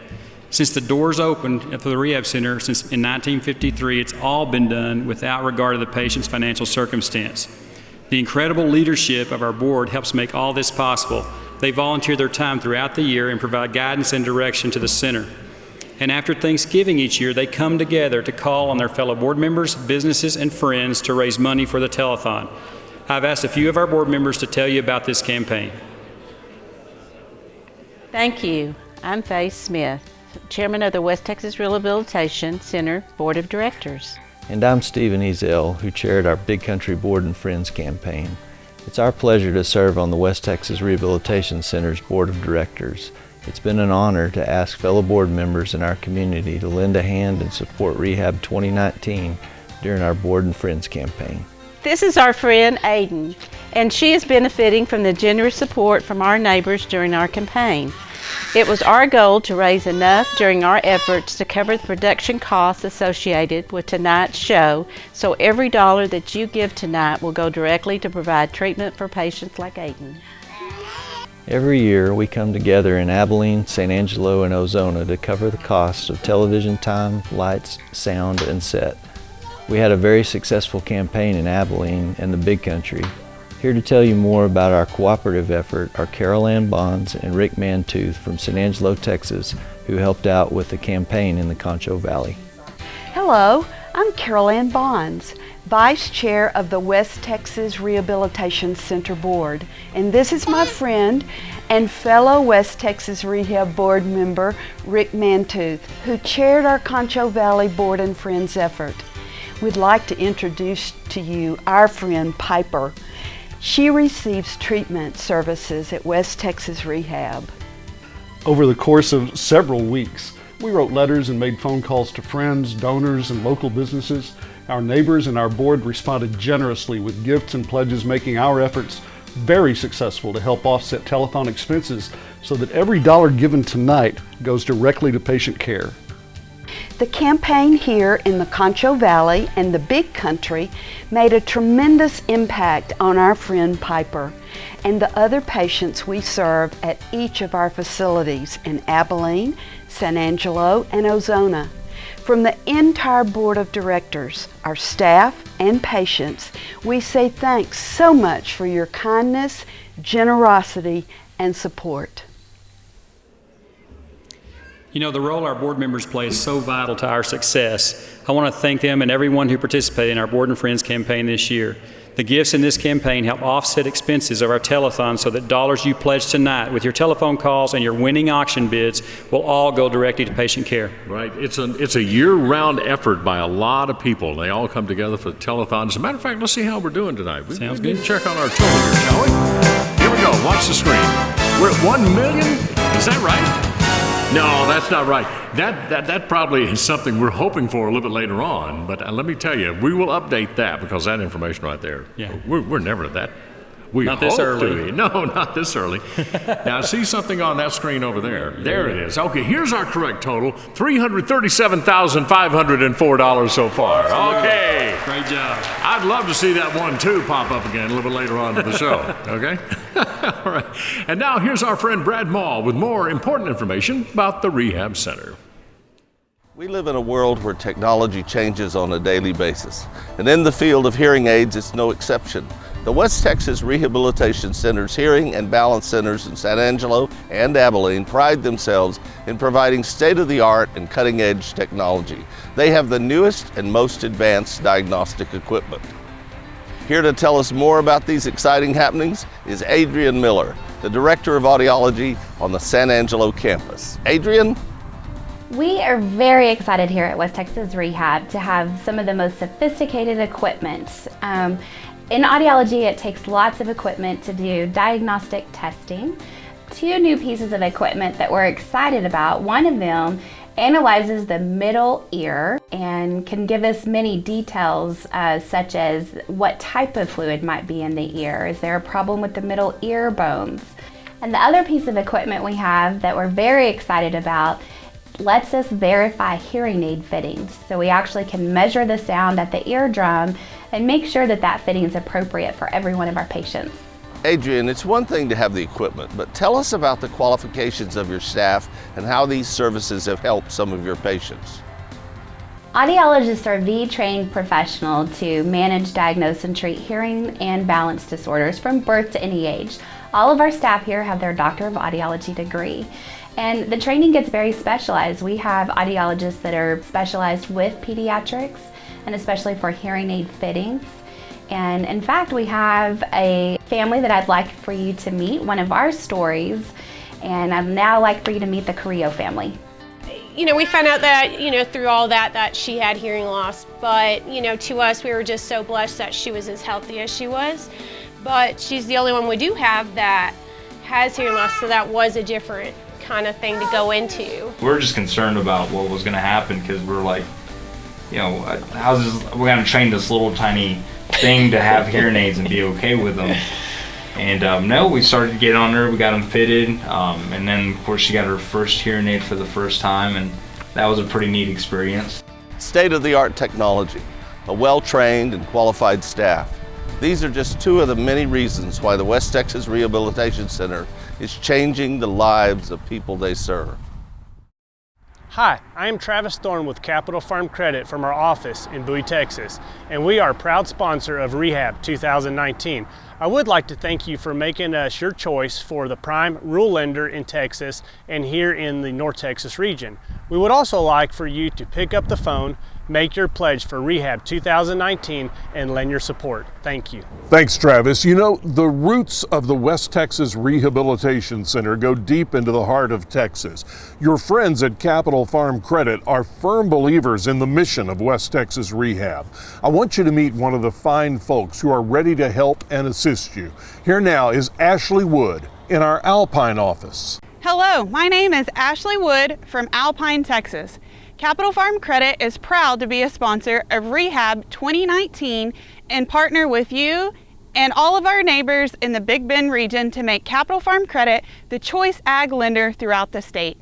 Since the doors opened for the Rehab Center in 1953, it's all been done without regard to the patient's financial circumstance. The incredible leadership of our board helps make all this possible. They volunteer their time throughout the year and provide guidance and direction to the center. And after Thanksgiving each year, they come together to call on their fellow board members, businesses, and friends to raise money for the telethon. I've asked a few of our board members to tell you about this campaign. Thank you. I'm Faye Smith, Chairman of the West Texas Rehabilitation Center Board of Directors. And I'm Stephen Ezel, who chaired our Big Country Board and Friends campaign. It's our pleasure to serve on the West Texas Rehabilitation Center's Board of Directors. It's been an honor to ask fellow board members in our community to lend a hand and support Rehab 2019 during our Board and Friends campaign. This is our friend Aiden, and she is benefiting from the generous support from our neighbors during our campaign. It was our goal to raise enough during our efforts to cover the production costs associated with tonight's show, so every dollar that you give tonight will go directly to provide treatment for patients like Aiden. Every year we come together in Abilene, San Angelo, and Ozona to cover the cost of television time, lights, sound, and set. We had a very successful campaign in Abilene and the Big Country. Here to tell you more about our cooperative effort are Carol Ann Bonds and Rick Mantooth from San Angelo, Texas, who helped out with the campaign in the Concho Valley. Hello, I'm Carol Ann Bonds, Vice Chair of the West Texas Rehabilitation Center Board, and this is my friend and fellow West Texas Rehab Board member, Rick Mantooth, who chaired our Concho Valley Board and Friends effort. We'd like to introduce to you our friend Piper. She receives treatment services at West Texas Rehab. Over the course of several weeks, we wrote letters and made phone calls to friends, donors, and local businesses. Our neighbors and our board responded generously with gifts and pledges, making our efforts very successful to help offset telethon expenses so that every dollar given tonight goes directly to patient care. The campaign here in the Concho Valley and the Big Country made a tremendous impact on our friend Piper and the other patients we serve at each of our facilities in Abilene, San Angelo, and Ozona. From the entire board of directors, our staff, and patients, we say thanks so much for your kindness, generosity, and support. You know, the role our board members play is so vital to our success. I want to thank them and everyone who participated in our Board and Friends campaign this year. The gifts in this campaign help offset expenses of our telethon so that dollars you pledge tonight with your telephone calls and your winning auction bids will all go directly to patient care. Right. It's a year-round effort by a lot of people. They all come together for the telethon. As a matter of fact, let's see how we're doing tonight. Sounds good. good. Check on our total here, shall we? Here we go. Watch the screen. We're at 1 million. Is that right? No, that's not right. That probably is something we're hoping for a little bit later on. But let me tell you, we will update that because that information right there, we're never at that. We not this early. To be. No, not this early. Now, see something on that screen over there. There it is. Okay, here's our correct total, $337,504 so far. Okay. Great job. I'd love to see that 1-2 pop up again a little bit later on in the show. Okay? All right. And now here's our friend Brad Mall with more important information about the Rehab Center. We live in a world where technology changes on a daily basis, and in the field of hearing aids, it's no exception. The West Texas Rehabilitation Center's hearing and balance centers in San Angelo and Abilene pride themselves in providing state-of-the-art and cutting-edge technology. They have the newest and most advanced diagnostic equipment. Here to tell us more about these exciting happenings is Adrian Miller, the Director of Audiology on the San Angelo campus. Adrian? We are very excited here at West Texas Rehab to have some of the most sophisticated equipment. In audiology, it takes lots of equipment to do diagnostic testing. 2 new pieces of equipment that we're excited about. One of them analyzes the middle ear and can give us many details such as what type of fluid might be in the ear. Is there a problem with the middle ear bones? And the other piece of equipment we have that we're very excited about lets us verify hearing aid fittings. So we actually can measure the sound at the eardrum and make sure that that fitting is appropriate for every one of our patients. Adrian, it's one thing to have the equipment, but tell us about the qualifications of your staff and how these services have helped some of your patients. Audiologists are the trained professional to manage, diagnose, and treat hearing and balance disorders from birth to any age. All of our staff here have their Doctor of Audiology degree. And the training gets very specialized. We have audiologists that are specialized with pediatrics and especially for hearing aid fittings. And in fact, we have a family that I'd like for you to meet, one of our stories, and I'd now like for you to meet the Carrillo family. You know, we found out that, through all that she had hearing loss, but, to us, we were just so blessed that she was as healthy as she was. But she's the only one we do have that has hearing loss, so that was a different kind of thing to go into. We're just concerned about what was going to happen because we're like, how's this, we're going to train this little tiny thing to have hearing aids and be okay with them. And no, we started to get on her, we got them fitted, and then of course she got her first hearing aid for the first time, and that was a pretty neat experience. State-of-the-art technology, a well-trained and qualified staff. These are just 2 of the many reasons why the West Texas Rehabilitation Center is changing the lives of people they serve. Hi, I am Travis Thorne with Capital Farm Credit from our office in Bowie, Texas, and we are a proud sponsor of Rehab 2019. I would like to thank you for making us your choice for the prime rural lender in Texas and here in the North Texas region. We would also like for you to pick up the phone, Make your pledge for Rehab 2019 and lend your support. Thank you. Thanks, Travis. You know, the roots of the West Texas Rehabilitation Center go deep into the heart of Texas. Your friends at Capital Farm Credit are firm believers in the mission of West Texas Rehab. I want you to meet one of the fine folks who are ready to help and assist you. Here now is Ashley Wood in our Alpine office. Hello, my name is Ashley Wood from Alpine, Texas. Capital Farm Credit is proud to be a sponsor of Rehab 2019 and partner with you and all of our neighbors in the Big Bend region to make Capital Farm Credit the choice ag lender throughout the state.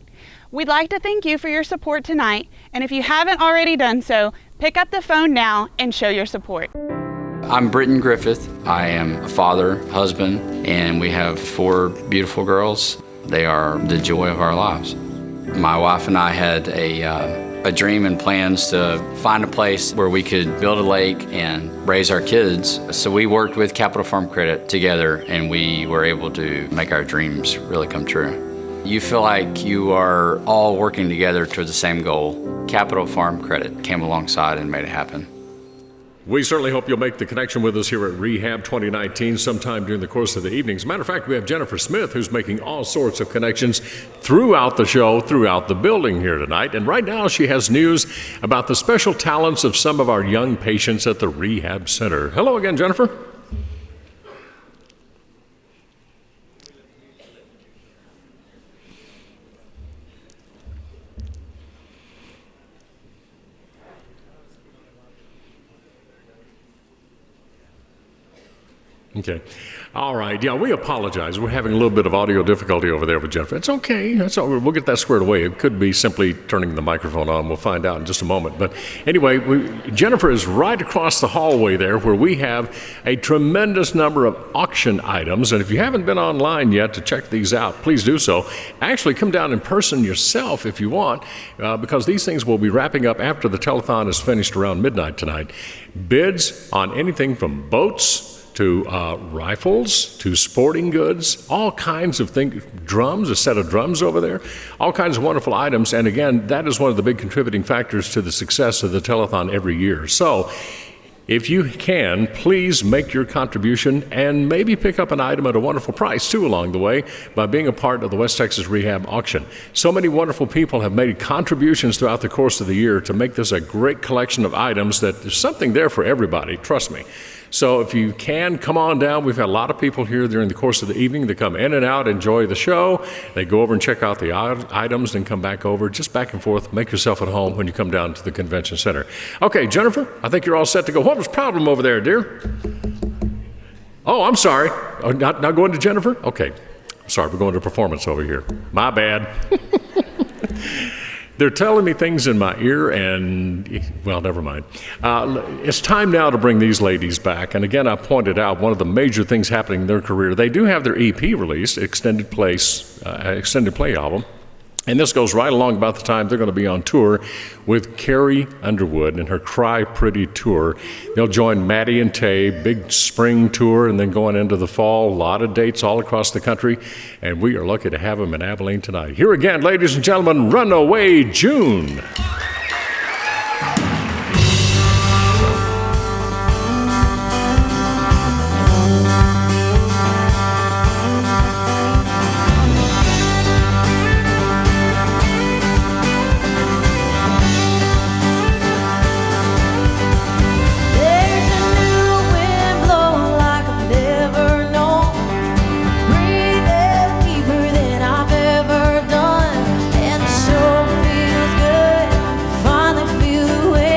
We'd like to thank you for your support tonight, and if you haven't already done so, pick up the phone now and show your support. I'm Britton Griffith. I am a father, husband, and we have 4 beautiful girls. They are the joy of our lives. My wife and I had a dream and plans to find a place where we could build a lake and raise our kids. So we worked with Capital Farm Credit together, and we were able to make our dreams really come true. You feel like you are all working together toward the same goal. Capital Farm Credit came alongside and made it happen. We certainly hope you'll make the connection with us here at Rehab 2019 sometime during the course of the evening. As a matter of fact, we have Jennifer Smith, who's making all sorts of connections throughout the show, throughout the building here tonight. And right now she has news about the special talents of some of our young patients at the Rehab Center. Hello again, Jennifer. Okay. All right. Yeah, we apologize. We're having a little bit of audio difficulty over there with Jennifer. It's okay. That's all. We'll get that squared away. It could be simply turning the microphone on. We'll find out in just a moment. But anyway, Jennifer is right across the hallway there where we have a tremendous number of auction items. And if you haven't been online yet to check these out, please do so. Actually, come down in person yourself if you want, because these things will be wrapping up after the telethon is finished around midnight tonight. Bids on anything from boats to rifles, to sporting goods, all kinds of things, drums, a set of drums over there, all kinds of wonderful items. And again, that is one of the big contributing factors to the success of the telethon every year. So if you can, please make your contribution and maybe pick up an item at a wonderful price too along the way by being a part of the West Texas Rehab auction. So many wonderful people have made contributions throughout the course of the year to make this a great collection of items that there's something there for everybody, trust me. So if you can, come on down. We've had a lot of people here during the course of the evening that come in and out, enjoy the show. They go over and check out the items and come back over, just back and forth. Make yourself at home when you come down to the convention center. Okay, Jennifer, I think you're all set to go. What was the problem over there, dear? Oh, I'm sorry. Oh, not going to Jennifer? Okay. Sorry, we're going to performance over here. My bad. They're telling me things in my ear and, well, never mind. It's time now to bring these ladies back. And again, I pointed out one of the major things happening in their career. They do have their EP released, extended play album. And this goes right along about the time they're going to be on tour with Carrie Underwood and her Cry Pretty tour. They'll join Maddie and Tay, big spring tour, and then going into the fall, a lot of dates all across the country. And we are lucky to have them in Abilene tonight. Here again, ladies and gentlemen, Runaway June. Feels good, finally feel the way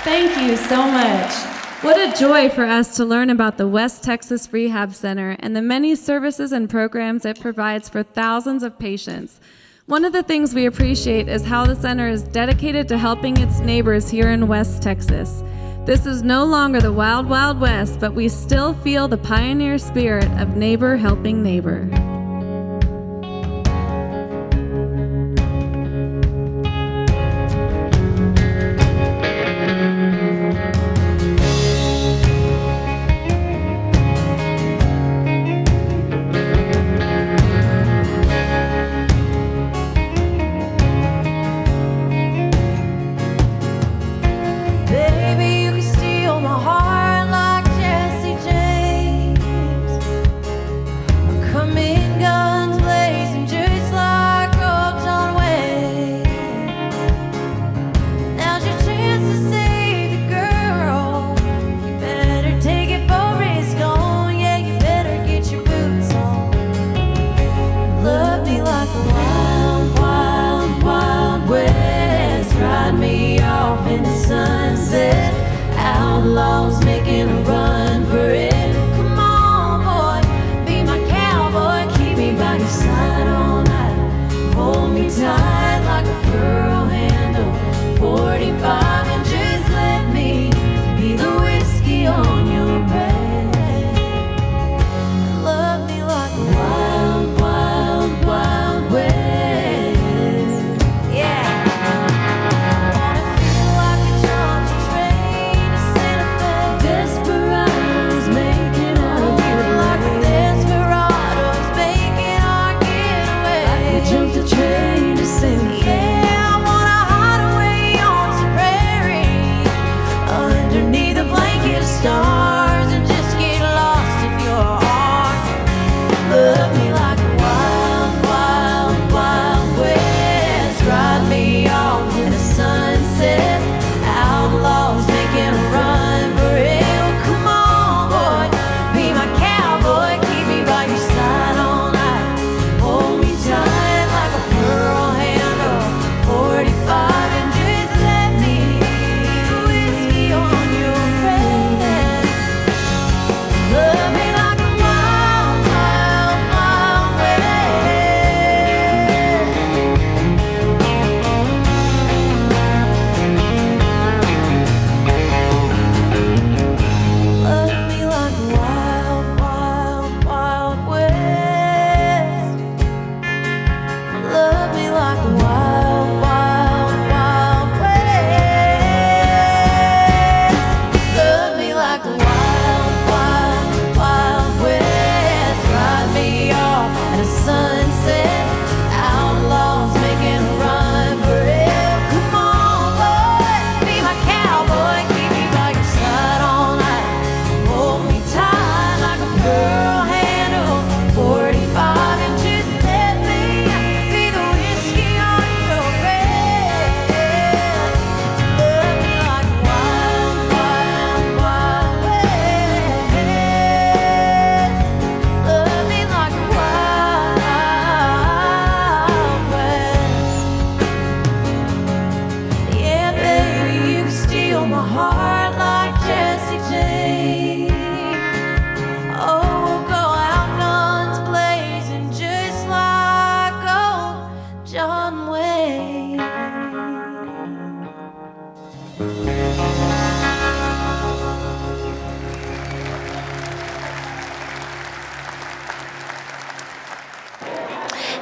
Thank you so much. What a joy for us to learn about the West Texas Rehab Center and the many services and programs it provides for thousands of patients. One of the things we appreciate is how the center is dedicated to helping its neighbors here in West Texas. This is no longer the wild, wild west, but we still feel the pioneer spirit of neighbor helping neighbor.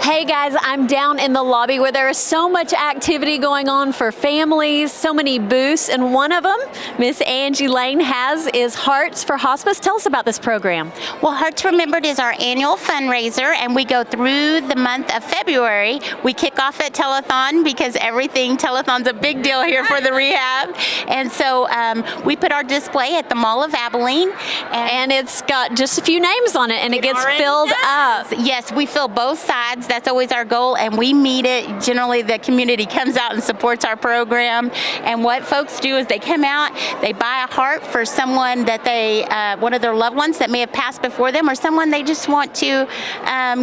Hey guys, I'm down in the lobby where there is so much activity going on for families, so many booths, and one of them, Miss Angie Lane has, is Hearts for Hospice. Tell us about this program. Well, Hearts Remembered is our annual fundraiser, and we go through the month of February. We kick off at Telethon because Telethon's a big deal here for the rehab. And so we put our display at the Mall of Abilene. And it's got just a few names on it, and it gets filled up. Yes, we fill both sides. That's that's always our goal, and we meet it. Generally, the community comes out and supports our program. And what folks do is they come out, they buy a heart for someone that they, one of their loved ones that may have passed before them, or someone they just want to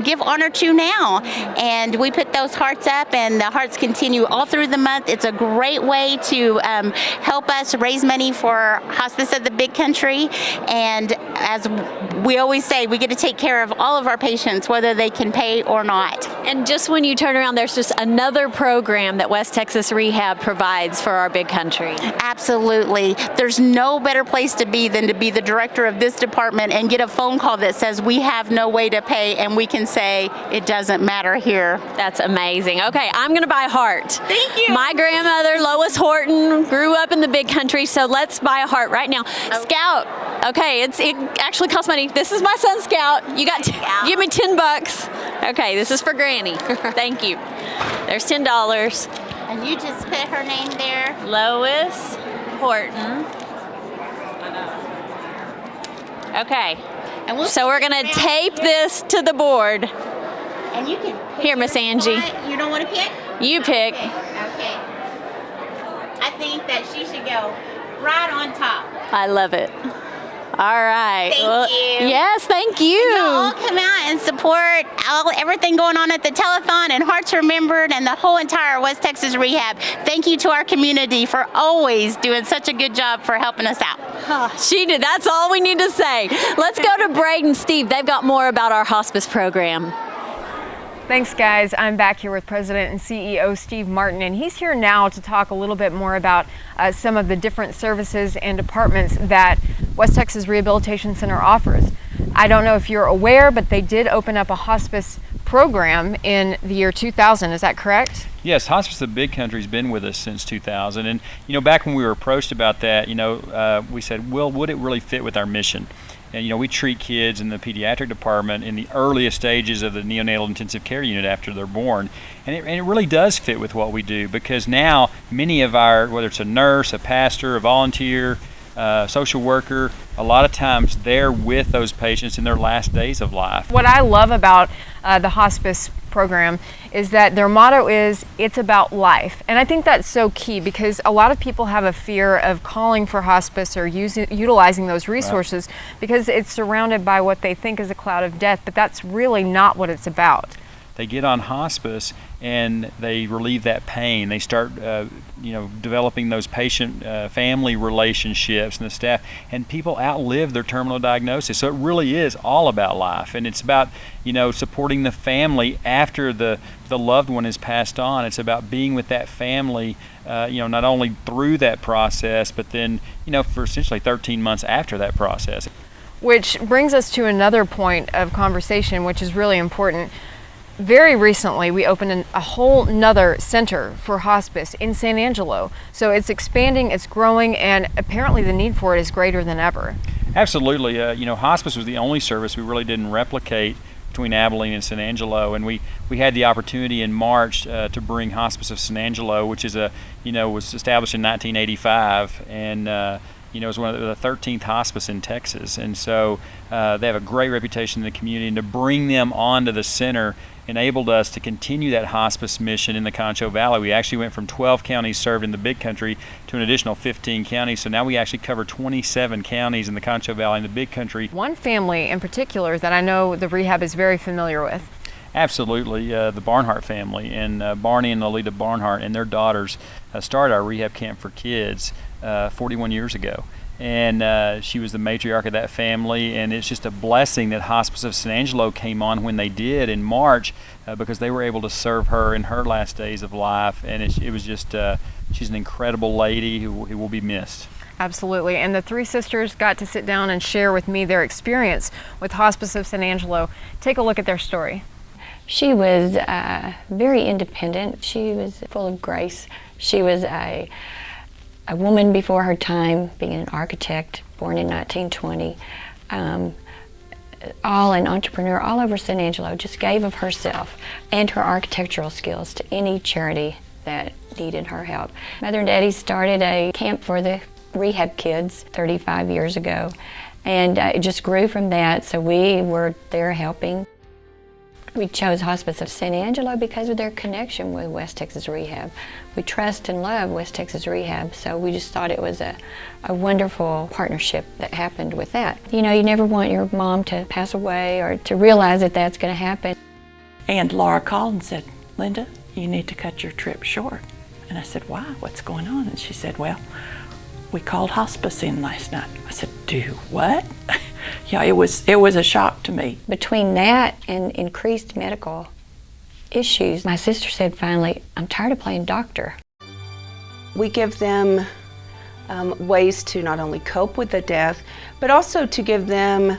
give honor to now. And we put those hearts up, and the hearts continue all through the month. It's a great way to help us raise money for Hospice of the Big Country. And as we always say, we get to take care of all of our patients, whether they can pay or not. And just when you turn around, there's just another program that West Texas Rehab provides for our big country. Absolutely. There's no better place to be than to be the director of this department and get a phone call that says we have no way to pay, and we can say it doesn't matter here. That's amazing. Okay, I'm going to buy a heart. Thank you. My grandmother, Lois Horton, grew up in the big country, so let's buy a heart right now. Okay. Scout. Okay, it actually costs money. This is my son, Scout. You got give me $10. Okay, this is for Granny. Thank you. There's $10. And you just put her name there. Lois Horton. Okay. And so we're going to tape this to the board. And you can here, Miss Angie. You don't want to pick? You pick. Okay. I think that she should go right on top. I love it. All right. Thank you. Yes, thank you. And y'all all come out and support everything going on at the Telethon and Hearts Remembered and the whole entire West Texas Rehab. Thank you to our community for always doing such a good job for helping us out. Oh, she did. That's all we need to say. Let's go to Braden and Steve. They've got more about our hospice program. Thanks, guys. I'm back here with President and CEO Steve Martin, and he's here now to talk a little bit more about some of the different services and departments that West Texas Rehabilitation Center offers. I don't know if you're aware, but they did open up a hospice program in the year 2000. Is that correct? Yes, Hospice of the Big Country has been with us since 2000. And, back when we were approached about that, we said, well, would it really fit with our mission? And, we treat kids in the pediatric department in the earliest stages of the neonatal intensive care unit after they're born. And it really does fit with what we do, because now many of our, whether it's a nurse, a pastor, a volunteer, social worker, a lot of times they're with those patients in their last days of life. What I love about the hospice program is that their motto is, it's about life. And I think that's so key, because a lot of people have a fear of calling for hospice or utilizing those resources, right, because it's surrounded by what they think is a cloud of death, but that's really not what it's about. They get on hospice and they relieve that pain. They start, developing those patient-family relationships and the staff, and people outlive their terminal diagnosis. So it really is all about life, and it's about, supporting the family after the loved one has passed on. It's about being with that family, not only through that process, but then, for essentially 13 months after that process. Which brings us to another point of conversation, which is really important. Very recently, we opened a whole nother center for hospice in San Angelo. So it's expanding, it's growing, and apparently the need for it is greater than ever. Absolutely. Hospice was the only service we really didn't replicate between Abilene and San Angelo, and we had the opportunity in March to bring Hospice of San Angelo, which is was established in 1985, and it was one of the 13th hospice in Texas. And so they have a great reputation in the community, and to bring them onto the center enabled us to continue that hospice mission in the Concho Valley. We actually went from 12 counties served in the Big Country to an additional 15 counties. So now we actually cover 27 counties in the Concho Valley and the Big Country. One family in particular that I know the rehab is very familiar with. Absolutely, the Barnhart family, and Barney and Lolita Barnhart and their daughters started our rehab camp for kids 41 years ago. And she was the matriarch of that family, and it's just a blessing that Hospice of San Angelo came on when they did in March, because they were able to serve her in her last days of life, and it was just, she's an incredible lady who will be missed. Absolutely, and the three sisters got to sit down and share with me their experience with Hospice of San Angelo. Take a look at their story. She was very independent. She was full of grace. She was a woman before her time, being an architect, born in 1920, all an entrepreneur all over San Angelo, just gave of herself and her architectural skills to any charity that needed her help. Mother and Daddy started a camp for the rehab kids 35 years ago, and it just grew from that, so we were there helping. We chose Hospice of San Angelo because of their connection with West Texas Rehab. We trust and love West Texas Rehab, so we just thought it was a wonderful partnership that happened with that. You know, you never want your mom to pass away or to realize that that's going to happen. And Laura called and said, "Linda, you need to cut your trip short." And I said, "Why? What's going on?" And she said, "Well, we called hospice in last night." I said, "Do what?" Yeah, it was a shock to me. Between that and increased medical issues, my sister said finally, "I'm tired of playing doctor." We give them ways to not only cope with the death, but also to give them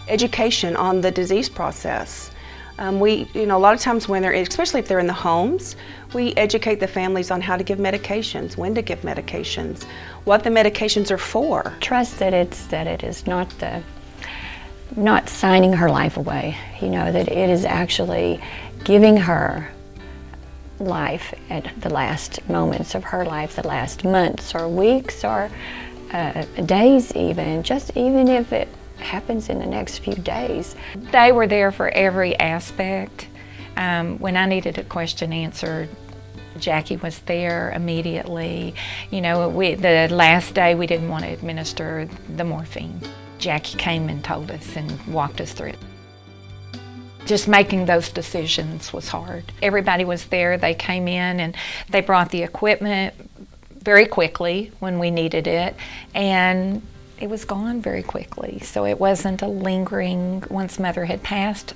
education on the disease process. You know, a lot of times when they're, especially if they're in the homes, we educate the families on how to give medications, when to give medications, what the medications are for. Trust that it is not signing her life away. You know, that it is actually giving her life at the last moments of her life, the last months or weeks or days even, just even if it happens in the next few days. They were there for every aspect. When I needed a question answered, Jackie was there immediately. You know, the last day we didn't want to administer the morphine. Jackie came and told us and walked us through it. Just making those decisions was hard. Everybody was there. They came in and they brought the equipment very quickly when we needed it, and it was gone very quickly. So it wasn't a lingering, once Mother had passed,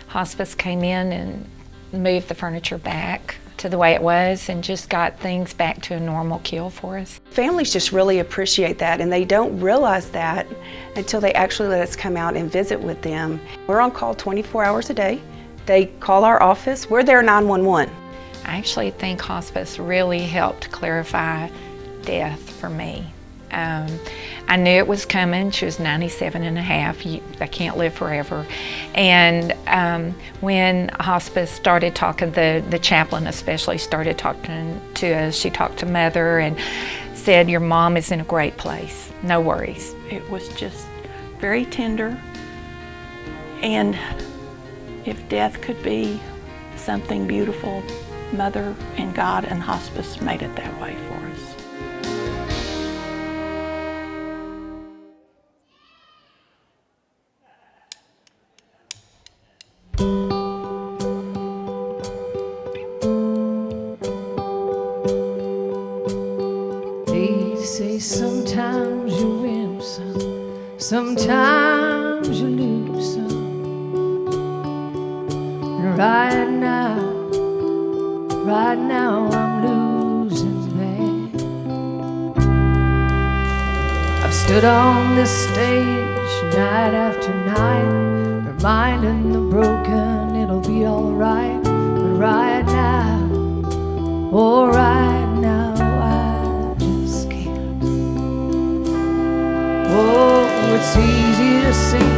hospice came in and moved the furniture back to the way it was and just got things back to a normal keel for us. Families just really appreciate that, and they don't realize that until they actually let us come out and visit with them. We're on call 24 hours a day. They call our office. We're there 911. I actually think hospice really helped clarify death for me. I knew it was coming. She was 97 and a half. They can't live forever. And when hospice started talking, the chaplain especially started talking to us. She talked to Mother and said, "Your mom is in a great place. No worries." It was just very tender. And if death could be something beautiful, Mother and God and hospice made it that way for us. They say sometimes you win some, sometimes you lose some. And right now I'm losing that. I've stood on this stage night after night, reminding the broken it'll be alright. But right now, oh right now, I just can't. Oh, it's easy to see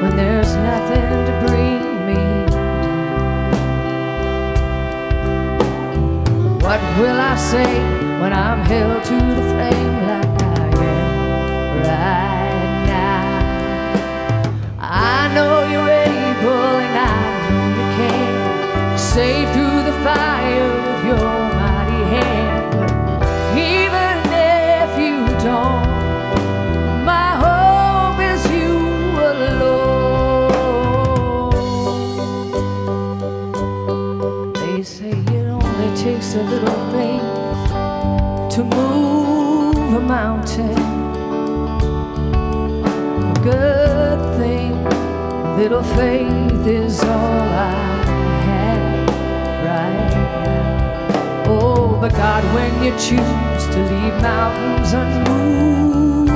when there's nothing to bring me down. What will I say when I'm held to the flame like I am right now? I know you're able and I know you can save through the fire with your mighty hand. But even if you don't, my hope is you alone. They say it only takes a little faith to move a mountain. A good thing, little faith is all I have right now. Oh, but God, when you choose to leave mountains unmovable,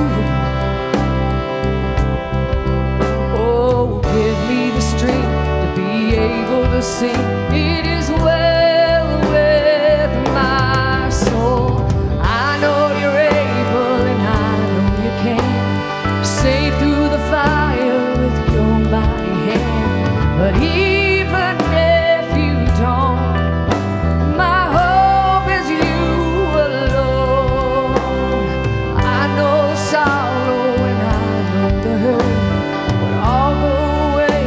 oh, give me the strength to be able to sing. It is well with my soul. I know you're able and I know you can save through the fire with your mighty hand. But even if you don't, my hope is you alone. I know sorrow and I know the hurt would all go away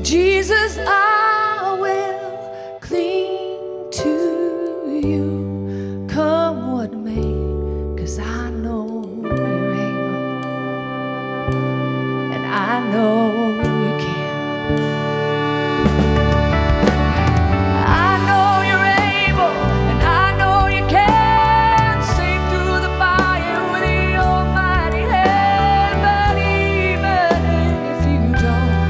Jesus, I will cling to you, come what may, 'cause I know you're able, and I know you can. I know you're able, and I know you can, save through the fire with the almighty hand. But even if you don't,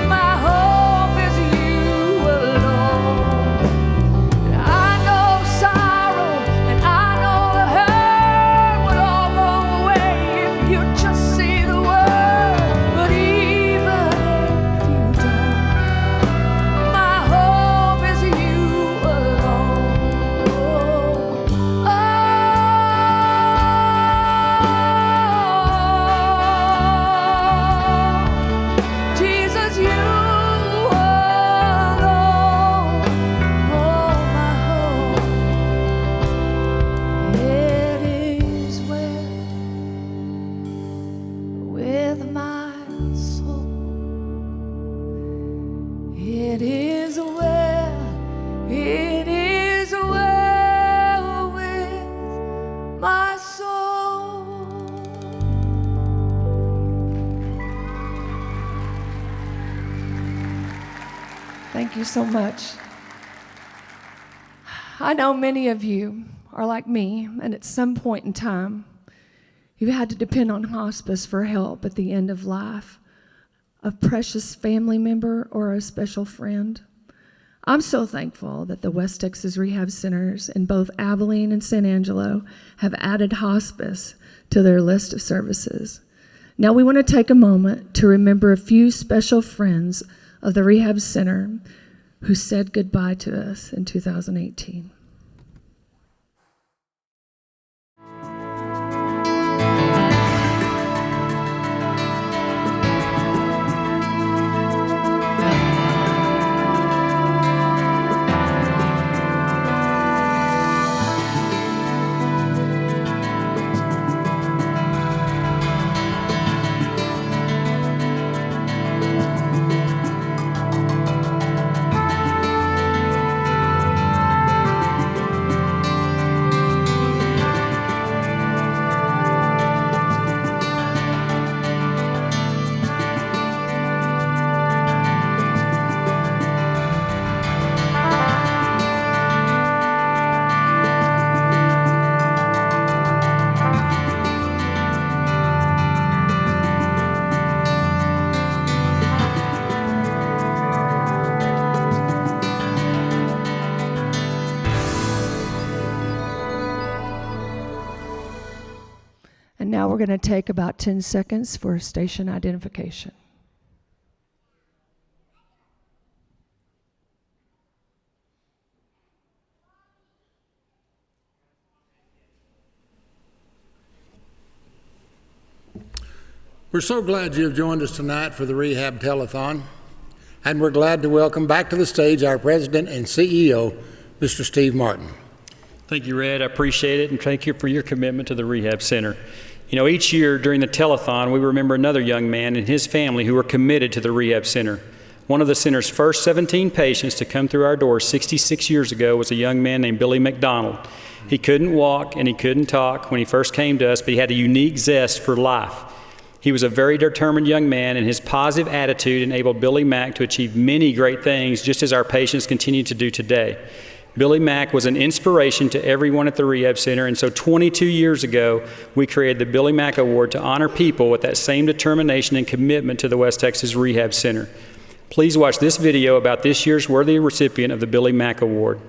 my hope is you alone. I know sorrow and I know the hurt would all go away if you just say the word. But even if you don't, my hope is you alone. Jesus, you alone. Oh, my hope. It is well with my soul. It is well. It is well with my soul. Thank you so much. I know many of you are like me, and at some point in time, you've had to depend on hospice for help at the end of life, a precious family member or a special friend. I'm so thankful that the West Texas Rehab Centers in both Abilene and San Angelo have added hospice to their list of services. Now we want to take a moment to remember a few special friends of the Rehab Center who said goodbye to us in 2018. And now we're going to take about 10 seconds for station identification. We're so glad you have joined us tonight for the Rehab Telethon, and we're glad to welcome back to the stage our President and CEO, Mr. Steve Martin. Thank you, Red. I appreciate it, and thank you for your commitment to the Rehab Center. You know, each year during the telethon, we remember another young man and his family who were committed to the Rehab Center. One of the center's first 17 patients to come through our doors 66 years ago was a young man named Billy McDonald. He couldn't walk and he couldn't talk when he first came to us, but he had a unique zest for life. He was a very determined young man, and his positive attitude enabled Billy Mack to achieve many great things, just as our patients continue to do today. Billy Mack was an inspiration to everyone at the Rehab Center, and so 22 years ago, we created the Billy Mack Award to honor people with that same determination and commitment to the West Texas Rehab Center. Please watch this video about this year's worthy recipient of the Billy Mack Award.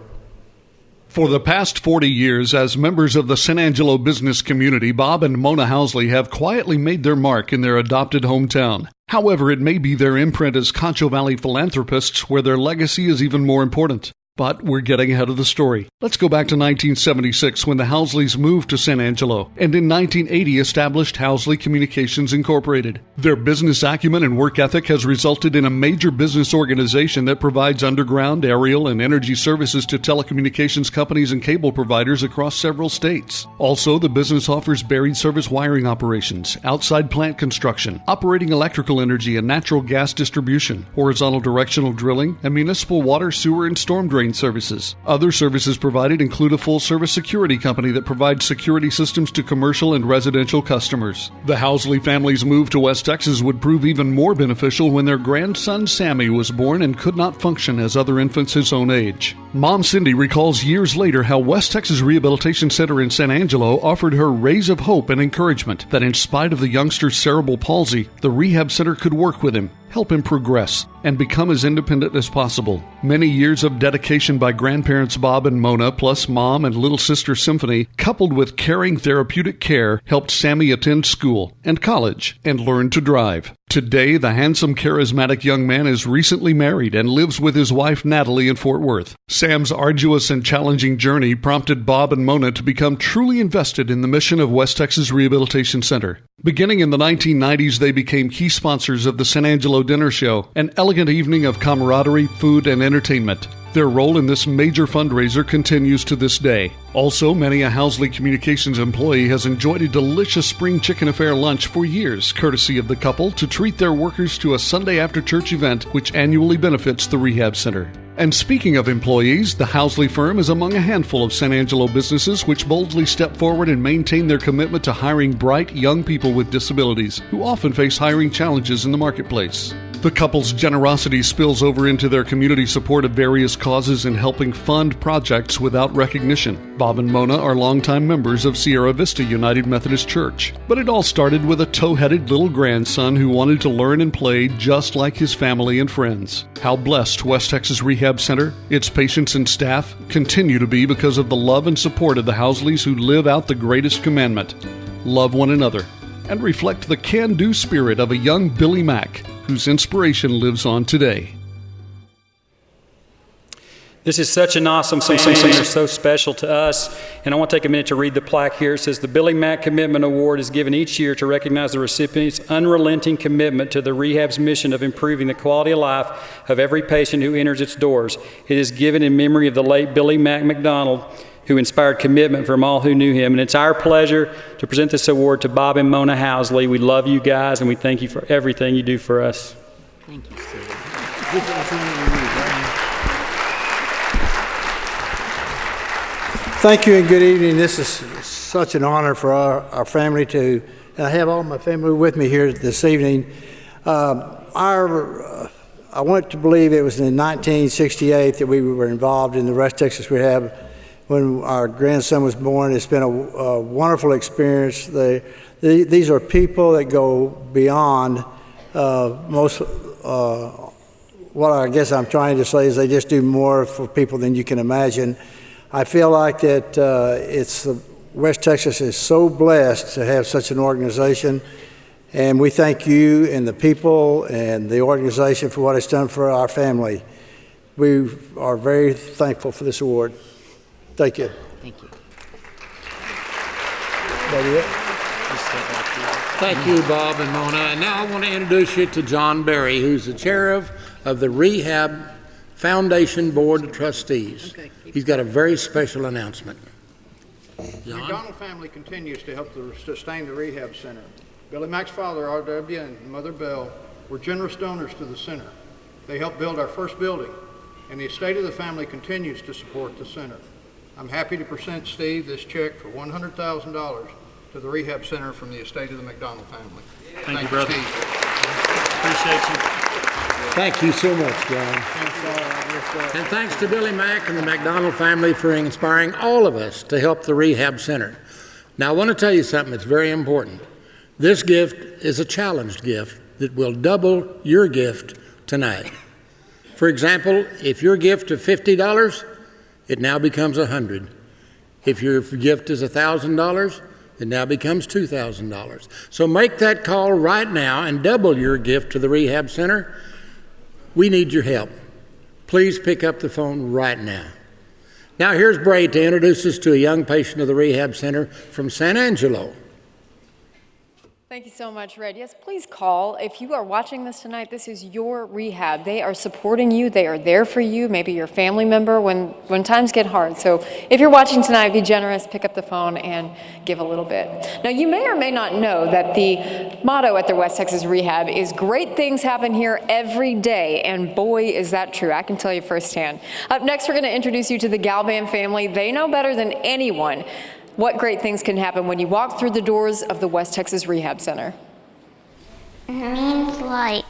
For the past 40 years, as members of the San Angelo business community, Bob and Mona Housley have quietly made their mark in their adopted hometown. However, it may be their imprint as Concho Valley philanthropists where their legacy is even more important. But we're getting ahead of the story. Let's go back to 1976 when the Housleys moved to San Angelo, and in 1980 established Housley Communications Incorporated. Their business acumen and work ethic has resulted in a major business organization that provides underground, aerial, and energy services to telecommunications companies and cable providers across several states. Also, the business offers buried service wiring operations, outside plant construction, operating electrical energy and natural gas distribution, horizontal directional drilling, and municipal water, sewer, and storm drain services. Other services provided include a full-service security company that provides security systems to commercial and residential customers. The Housley family's move to West Texas would prove even more beneficial when their grandson Sammy was born and could not function as other infants his own age. Mom Cindy recalls years later how West Texas Rehabilitation Center in San Angelo offered her rays of hope and encouragement that in spite of the youngster's cerebral palsy, the rehab center could work with him, help him progress, and become as independent as possible. Many years of dedication by grandparents Bob and Mona, plus mom and little sister Symphony, coupled with caring therapeutic care, helped Sammy attend school and college and learn to drive. Today, the handsome, charismatic young man is recently married and lives with his wife Natalie in Fort Worth. Sam's arduous and challenging journey prompted Bob and Mona to become truly invested in the mission of West Texas Rehabilitation Center. Beginning in the 1990s, they became key sponsors of the San Angelo Dinner Show, an elegant evening of camaraderie, food, and entertainment. Their role in this major fundraiser continues to this day. Also, many a Housley Communications employee has enjoyed a delicious spring chicken affair lunch for years, courtesy of the couple, to treat their workers to a Sunday after church event which annually benefits the Rehab Center. And speaking of employees, the Housley firm is among a handful of San Angelo businesses which boldly step forward and maintain their commitment to hiring bright, young people with disabilities who often face hiring challenges in the marketplace. The couple's generosity spills over into their community support of various causes and helping fund projects without recognition. Bob and Mona are longtime members of Sierra Vista United Methodist Church. But it all started with a tow-headed little grandson who wanted to learn and play just like his family and friends. How blessed West Texas Rehab Center, its patients and staff, continue to be because of the love and support of the Housleys who live out the greatest commandment: love one another, and reflect the can-do spirit of a young Billy Mack, whose inspiration lives on today. This is such an awesome family. They're so special to us. And I want to take a minute to read the plaque here. It says, the Billy Mack Commitment Award is given each year to recognize the recipient's unrelenting commitment to the Rehab's mission of improving the quality of life of every patient who enters its doors. It is given in memory of the late Billy Mack McDonald, who inspired commitment from all who knew him. And it's our pleasure to present this award to Bob and Mona Housley. We love you guys, and we thank you for everything you do for us. Thank you, sir. Thank you and good evening. This is such an honor for our family to, and I have all my family with me here this evening. I want to believe it was in 1968 that we were involved in the West Texas Rehab when our grandson was born. It's been a wonderful experience. These are people that go beyond most. What I guess I'm trying to say is they just do more for people than you can imagine. I feel like that West Texas is so blessed to have such an organization, and we thank you and the people and the organization for what it's done for our family. We are very thankful for this award. Thank you. Thank you. Thank you, Bob and Mona. And now I want to introduce you to John Berry, who's the chair of the Rehab Foundation Board of Trustees. Okay. He's got a very special announcement. The McDonald family continues to help sustain the Rehab Center. Billy Mack's father, R.W., and Mother Bell were generous donors to the center. They helped build our first building, and the estate of the family continues to support the center. I'm happy to present Steve this check for $100,000 to the Rehab Center from the estate of the McDonald family. Thank you, brother. Steve. Appreciate you. Thank you so much, John. And thanks to Billy Mack and the McDonald family for inspiring all of us to help the Rehab Center. Now, I want to tell you something that's very important. This gift is a challenged gift that will double your gift tonight. For example, if your gift is $50, it now becomes $100. If your gift is $1,000, it now becomes $2,000. So make that call right now and double your gift to the Rehab Center. We need your help. please pick up the phone right now. Now here's Bray to introduce us to a young patient of the Rehab Center from San Angelo. Thank you so much, Red. Yes, please call. If you are watching this tonight, this is your rehab. They are supporting you. They are there for you, maybe your family member when times get hard. So if you're watching tonight, be generous, pick up the phone and give a little bit. Now, you may or may not know that the motto at the West Texas Rehab is great things happen here every day. And boy, is that true. I can tell you firsthand. Up next, we're going to introduce you to the Galban family. They know better than anyone what great things can happen when you walk through the doors of the West Texas Rehab Center. It means like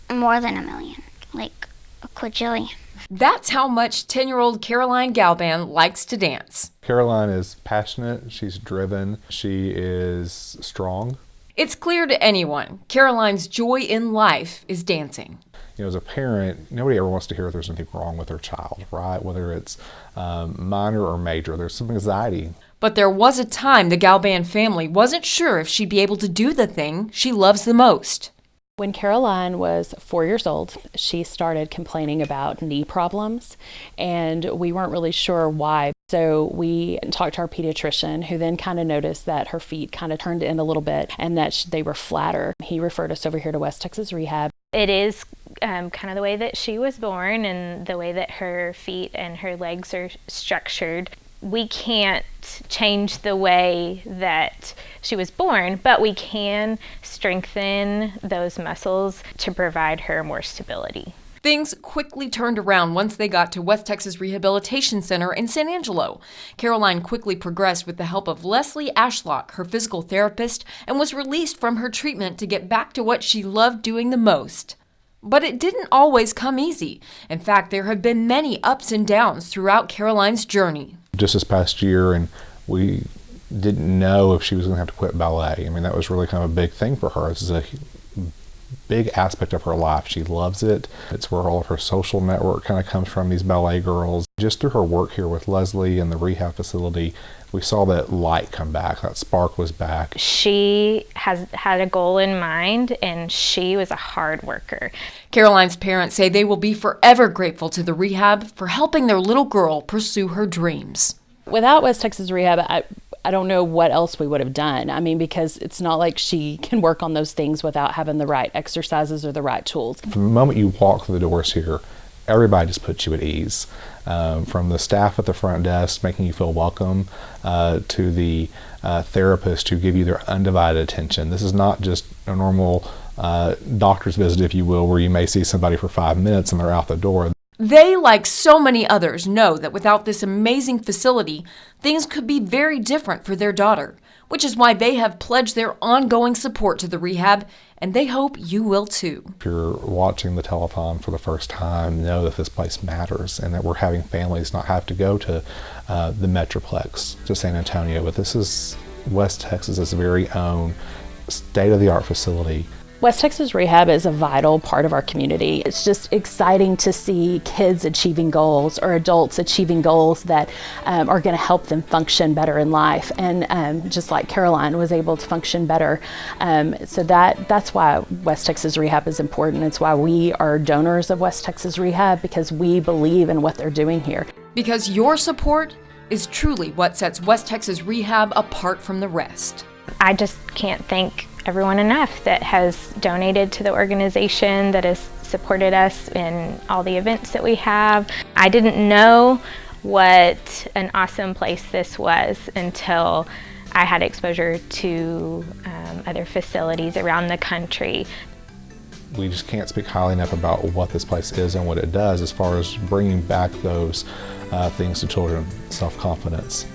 more than $1 million, like a quadrillion. That's how much 10-year-old Caroline Galban likes to dance. Caroline is passionate, she's driven, she is strong. It's clear to anyone, Caroline's joy in life is dancing. You know, as a parent, nobody ever wants to hear there's anything wrong with their child, right? Whether it's minor or major, there's some anxiety. But there was a time the Galban family wasn't sure if she'd be able to do the thing she loves the most. When Caroline was 4 years old, she started complaining about knee problems, and we weren't really sure why. So we talked to our pediatrician, who then kind of noticed that her feet kind of turned in a little bit and that they were flatter. He referred us over here to West Texas Rehab. It is kind of the way that she was born and the way that her feet and her legs are structured. We can't change the way that she was born, but we can strengthen those muscles to provide her more stability. Things quickly turned around once they got to West Texas Rehabilitation Center in San Angelo. Caroline quickly progressed with the help of Leslie Ashlock, her physical therapist, and was released from her treatment to get back to what she loved doing the most. But it didn't always come easy. In fact, there have been many ups and downs throughout Caroline's journey. Just this past year, and we didn't know if she was going to have to quit ballet. I mean, that was really kind of a big thing for her. This is a big aspect of her life. She loves it. It's where all of her social network kind of comes from, these ballet girls. Just through her work here with Leslie and the rehab facility, we saw that light come back, that spark was back. She has had a goal in mind, and she was a hard worker. Caroline's parents say they will be forever grateful to the rehab for helping their little girl pursue her dreams. Without West Texas Rehab, I don't know what else we would have done. I mean, because it's not like she can work on those things without having the right exercises or the right tools. From the moment you walk through the doors here, everybody just puts you at ease. From the staff at the front desk making you feel welcome to the therapists who give you their undivided attention. This is not just a normal doctor's visit, if you will, where you may see somebody for 5 minutes and they're out the door. They, like so many others, know that without this amazing facility, things could be very different for their daughter, which is why they have pledged their ongoing support to the rehab, and they hope you will too. If you're watching the telethon for the first time, know that this place matters and that we're having families not have to go to the Metroplex, to San Antonio, but this is West Texas's very own state-of-the-art facility. West Texas Rehab is a vital part of our community. It's just exciting to see kids achieving goals or adults achieving goals that are going to help them function better in life. And just like Caroline was able to function better. So that's why West Texas Rehab is important. It's why we are donors of West Texas Rehab, because we believe in what they're doing here. Because your support is truly what sets West Texas Rehab apart from the rest. I just can't thank everyone enough that has donated to the organization, that has supported us in all the events that we have. I didn't know what an awesome place this was until I had exposure to other facilities around the country. We just can't speak highly enough about what this place is and what it does as far as bringing back those things to children: self-confidence,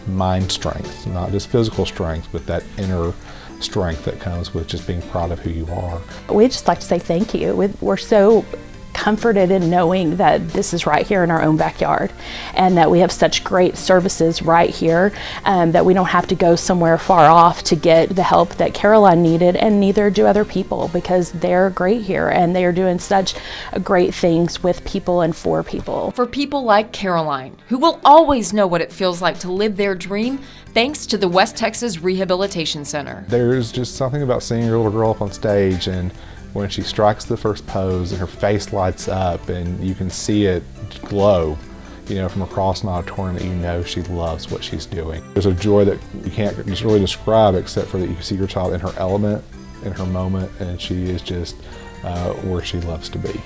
mind strength, not just physical strength, but that inner strength that comes with just being proud of who you are. We'd just like to say thank you. We're so comforted in knowing that this is right here in our own backyard, and that we have such great services right here, that we don't have to go somewhere far off to get the help that Caroline needed, and neither do other people, because they're great here and they are doing such great things with people and for people. For people like Caroline, who will always know what it feels like to live their dream, thanks to the West Texas Rehabilitation Center. There's just something about seeing your little girl up on stage and when she strikes the first pose and her face lights up and you can see it glow, you know, from across an auditorium, that you know she loves what she's doing. There's a joy that you can't just really describe, except for that you see your child in her element, in her moment, and she is just where she loves to be.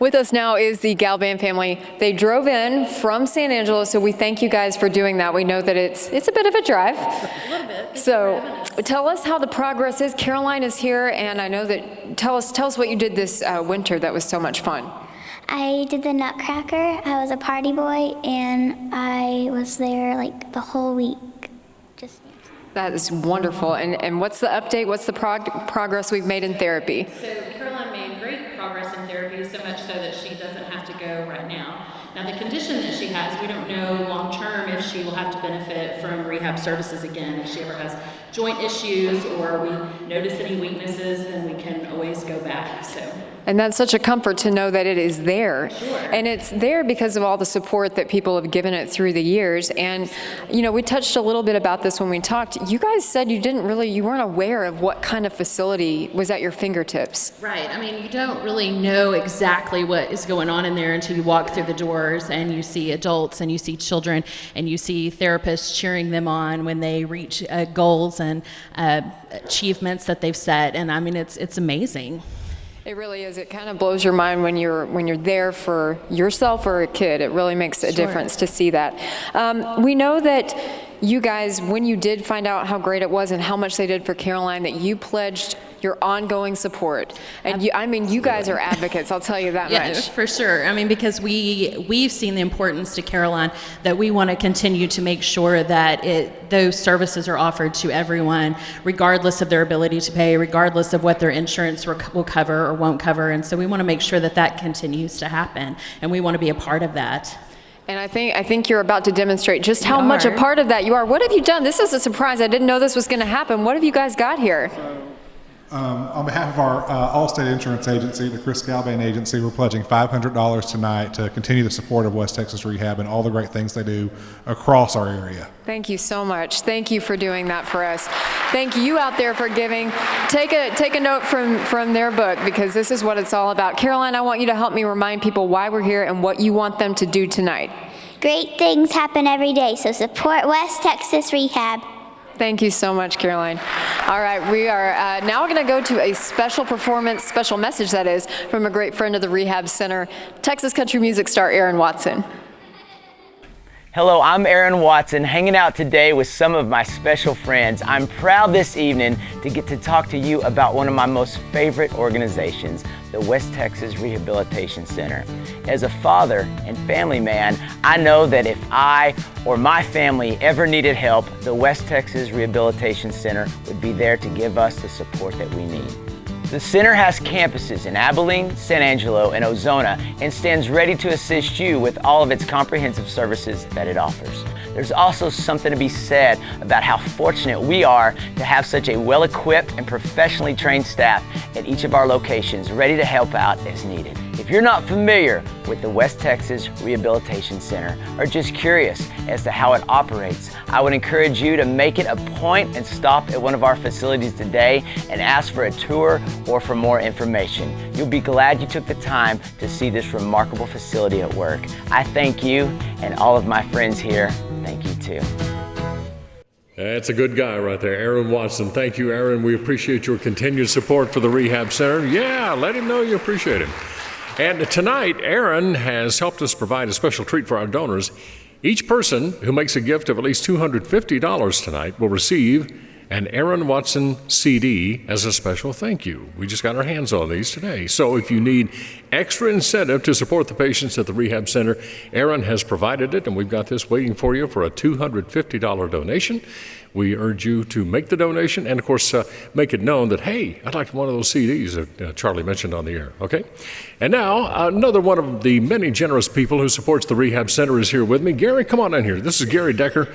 With us now is the Galvan family. They drove in from San Angelo, so we thank you guys for doing that. We know that it's a bit of a drive. A little bit. So tell us how the progress is. Caroline is here, and I know that, tell us what you did this winter that was so much fun. I did the Nutcracker. I was a party boy, and I was there like the whole week. That is wonderful. And what's the update? What's the progress we've made in therapy? So Caroline made great progress in therapy, so much so that she doesn't have to go right now. Now the condition that she has, we don't know long term if she will have to benefit from rehab services again. If she ever has joint issues or we notice any weaknesses, then we can always go back. And that's such a comfort to know that it is there. Sure. And it's there because of all the support that people have given it through the years. And, you know, we touched a little bit about this when we talked. You guys said you weren't aware of what kind of facility was at your fingertips. Right. I mean, you don't really know exactly what is going on in there until you walk through the doors and you see adults and you see children and you see therapists cheering them on when they reach goals and achievements that they've set. And I mean, it's amazing. It really is. It kind of blows your mind when you're there for yourself or a kid. It really makes a difference to see that. We know that you guys, when you did find out how great it was and how much they did for Caroline, that you pledged your ongoing support. And you guys are advocates, I'll tell you that much. Yeah, for sure. I mean, because we've seen the importance to Caroline that we want to continue to make sure that those services are offered to everyone, regardless of their ability to pay, regardless of what their insurance will cover or won't cover. And so we want to make sure that that continues to happen, and we want to be a part of that. And I think you're about to demonstrate just how much a part of that you are. What have you done? This is a surprise. I didn't know this was going to happen. What have you guys got here? On behalf of our All-State Insurance Agency, the Chris Galvan Agency, we're pledging $500 tonight to continue the support of West Texas Rehab and all the great things they do across our area. Thank you so much. Thank you for doing that for us. Thank you out there for giving. Take a note from their book, because this is what it's all about. Caroline, I want you to help me remind people why we're here and what you want them to do tonight. Great things happen every day, so support West Texas Rehab. Thank you so much, Caroline. All right, we are now going to go to a special performance, special message that is, from a great friend of the Rehab Center, Texas country music star Aaron Watson. Hello, I'm Aaron Watson, hanging out today with some of my special friends. I'm proud this evening to get to talk to you about one of my most favorite organizations, the West Texas Rehabilitation Center. As a father and family man, I know that if I or my family ever needed help, the West Texas Rehabilitation Center would be there to give us the support that we need. The center has campuses in Abilene, San Angelo, and Ozona, and stands ready to assist you with all of its comprehensive services that it offers. There's also something to be said about how fortunate we are to have such a well-equipped and professionally trained staff at each of our locations, ready to help out as needed. If you're not familiar with the West Texas Rehabilitation Center, or just curious as to how it operates, I would encourage you to make it a point and stop at one of our facilities today and ask for a tour or for more information. You'll be glad you took the time to see this remarkable facility at work. I thank you, and all of my friends here, thank you too. That's a good guy right there, Aaron Watson. Thank you, Aaron. We appreciate your continued support for the Rehab Center. Yeah, let him know you appreciate him. And tonight, Aaron has helped us provide a special treat for our donors. Each person who makes a gift of at least $250 tonight will receive an Aaron Watson CD as a special thank you. We just got our hands on these today. So if you need extra incentive to support the patients at the Rehab Center, Aaron has provided it, and we've got this waiting for you for a $250 donation. We urge you to make the donation and, of course, make it known that, hey, I'd like one of those CDs that Charlie mentioned on the air, okay? And now, another one of the many generous people who supports the Rehab Center is here with me. Gary, come on in here. This is Gary Decker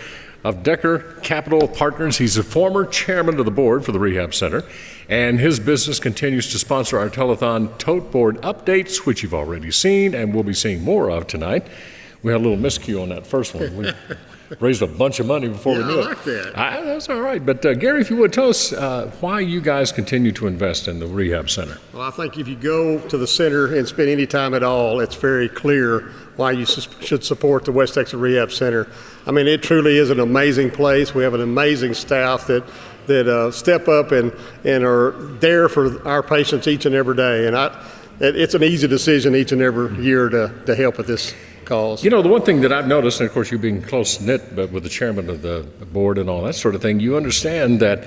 of Decker Capital Partners. He's a former chairman of the board for the Rehab Center, and his business continues to sponsor our Telethon tote board updates, which you've already seen and we'll be seeing more of tonight. We had a little miscue on that first one. raised a bunch of money before we knew I like that. That's all right. But Gary, if you would tell us why you guys continue to invest in the rehab center. Well, I think if you go to the center and spend any time at all, it's very clear why you should support the West Texas Rehab Center. I mean, it truly is an amazing place. We have an amazing staff that step up and are there for our patients each and every day. And it's an easy decision each and every year to help with this cause. You know, the one thing that I've noticed, and of course you being close-knit but with the chairman of the board and all that sort of thing, you understand that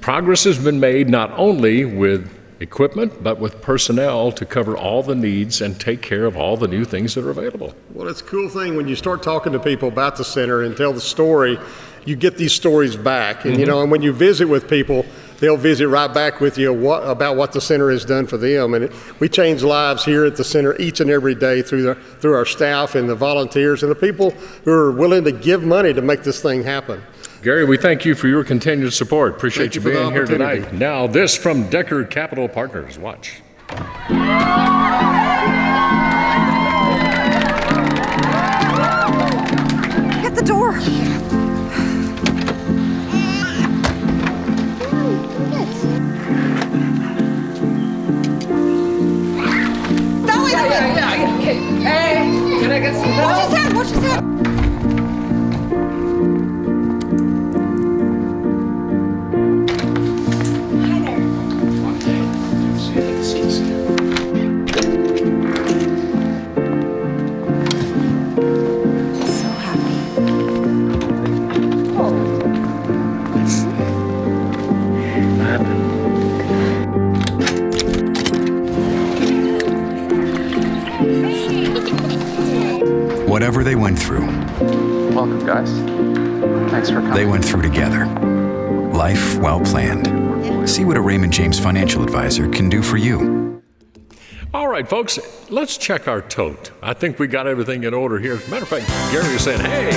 progress has been made not only with equipment, but with personnel to cover all the needs and take care of all the new things that are available. Well, it's a cool thing when you start talking to people about the center and tell the story, you get these stories back. And, you know, and when you visit with people, they'll visit right back with you about what the center has done for them. And we change lives here at the center each and every day through our staff and the volunteers and the people who are willing to give money to make this thing happen. Gary, we thank you for your continued support. Appreciate you being here tonight. Now, this from Decker Capital Partners. Watch. Get the door. Yeah. Okay. Hey, can I get some help? Watch his head. Watch his head. Whatever they went through. Welcome, guys. Thanks for coming. They went through together. Life well planned. See what a Raymond James financial advisor can do for you. All right, folks, let's check our tote. I think we got everything in order here. As a matter of fact, Gary is saying, hey,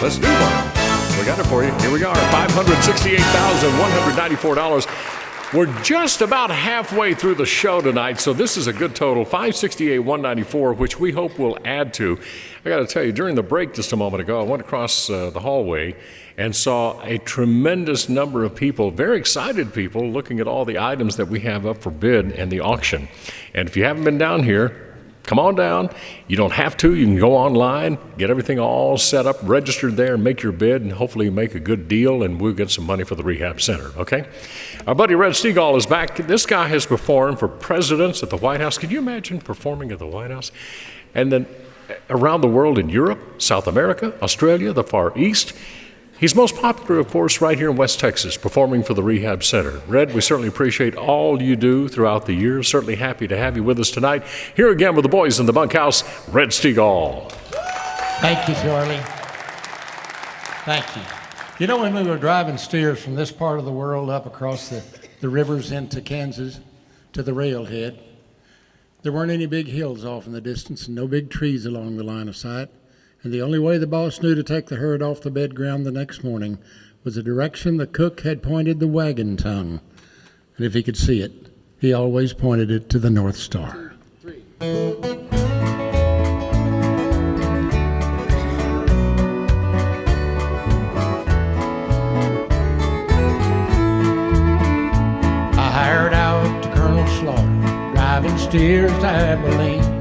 let's do one. We got it for you. Here we are, $568,194. We're just about halfway through the show tonight, so this is a good total, $568,194, which we hope will add to. I got to tell you, during the break just a moment ago, I went across the hallway and saw a tremendous number of people, very excited people, looking at all the items that we have up for bid in the auction. And if you haven't been down here, come on down. You don't have to. You can go online, get everything all set up, registered there, and make your bid, and hopefully you make a good deal, and we'll get some money for the rehab center, okay? Our buddy Red Steagall is back. This guy has performed for presidents at the White House. Can you imagine performing at the White House? And then around the world in Europe, South America, Australia, the Far East. He's most popular, of course, right here in West Texas, performing for the Rehab Center. Red, we certainly appreciate all you do throughout the years. Certainly happy to have you with us tonight. Here again with the boys in the bunkhouse, Red Steagall. Thank you, Charlie. Thank you. You know, when we were driving steers from this part of the world up across the rivers into Kansas to the railhead, there weren't any big hills off in the distance and no big trees along the line of sight. And the only way the boss knew to take the herd off the bed ground the next morning was the direction the cook had pointed the wagon tongue. And if he could see it, he always pointed it to the North Star. 2, 3. I hired out to Colonel Slaughter, driving steers to Abilene.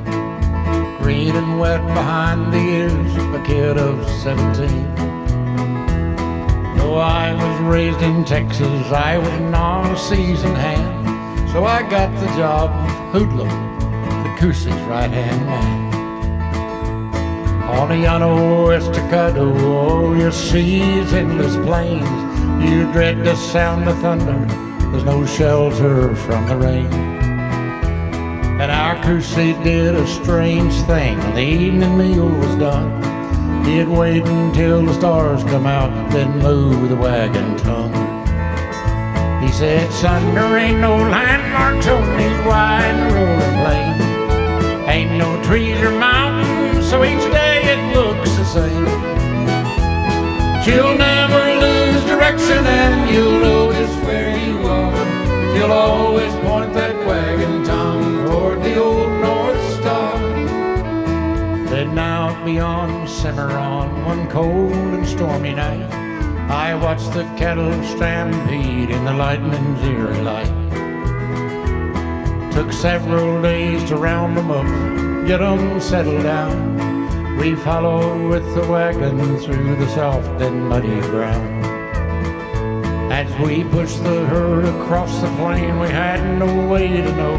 Green and wet behind the ears, a kid of 17. Though I was raised in Texas, I was not a seasoned hand. So I got the job of Hoodlum, the Coosey's right-hand man. On the Llano Estacado, oh, you see its endless plains. You dread the sound of thunder, there's no shelter from the rain. And our Coosey did a strange thing when the evening meal was done. He'd wait until the stars come out, then move the wagon tongue. He said, son, there ain't no landmarks on these wide rolling plains. Ain't no trees or mountains, so each day it looks the same. You'll never lose direction and you'll know just where you are. You'll always point that wagon tongue toward the old North Star. Then out beyond Cimarron, one cold and stormy night, I watched the cattle stampede in the lightning's eerie light. Took several days to round them up, get them settled down. We followed with the wagon through the soft and muddy ground. As we pushed the herd across the plain, we had no way to know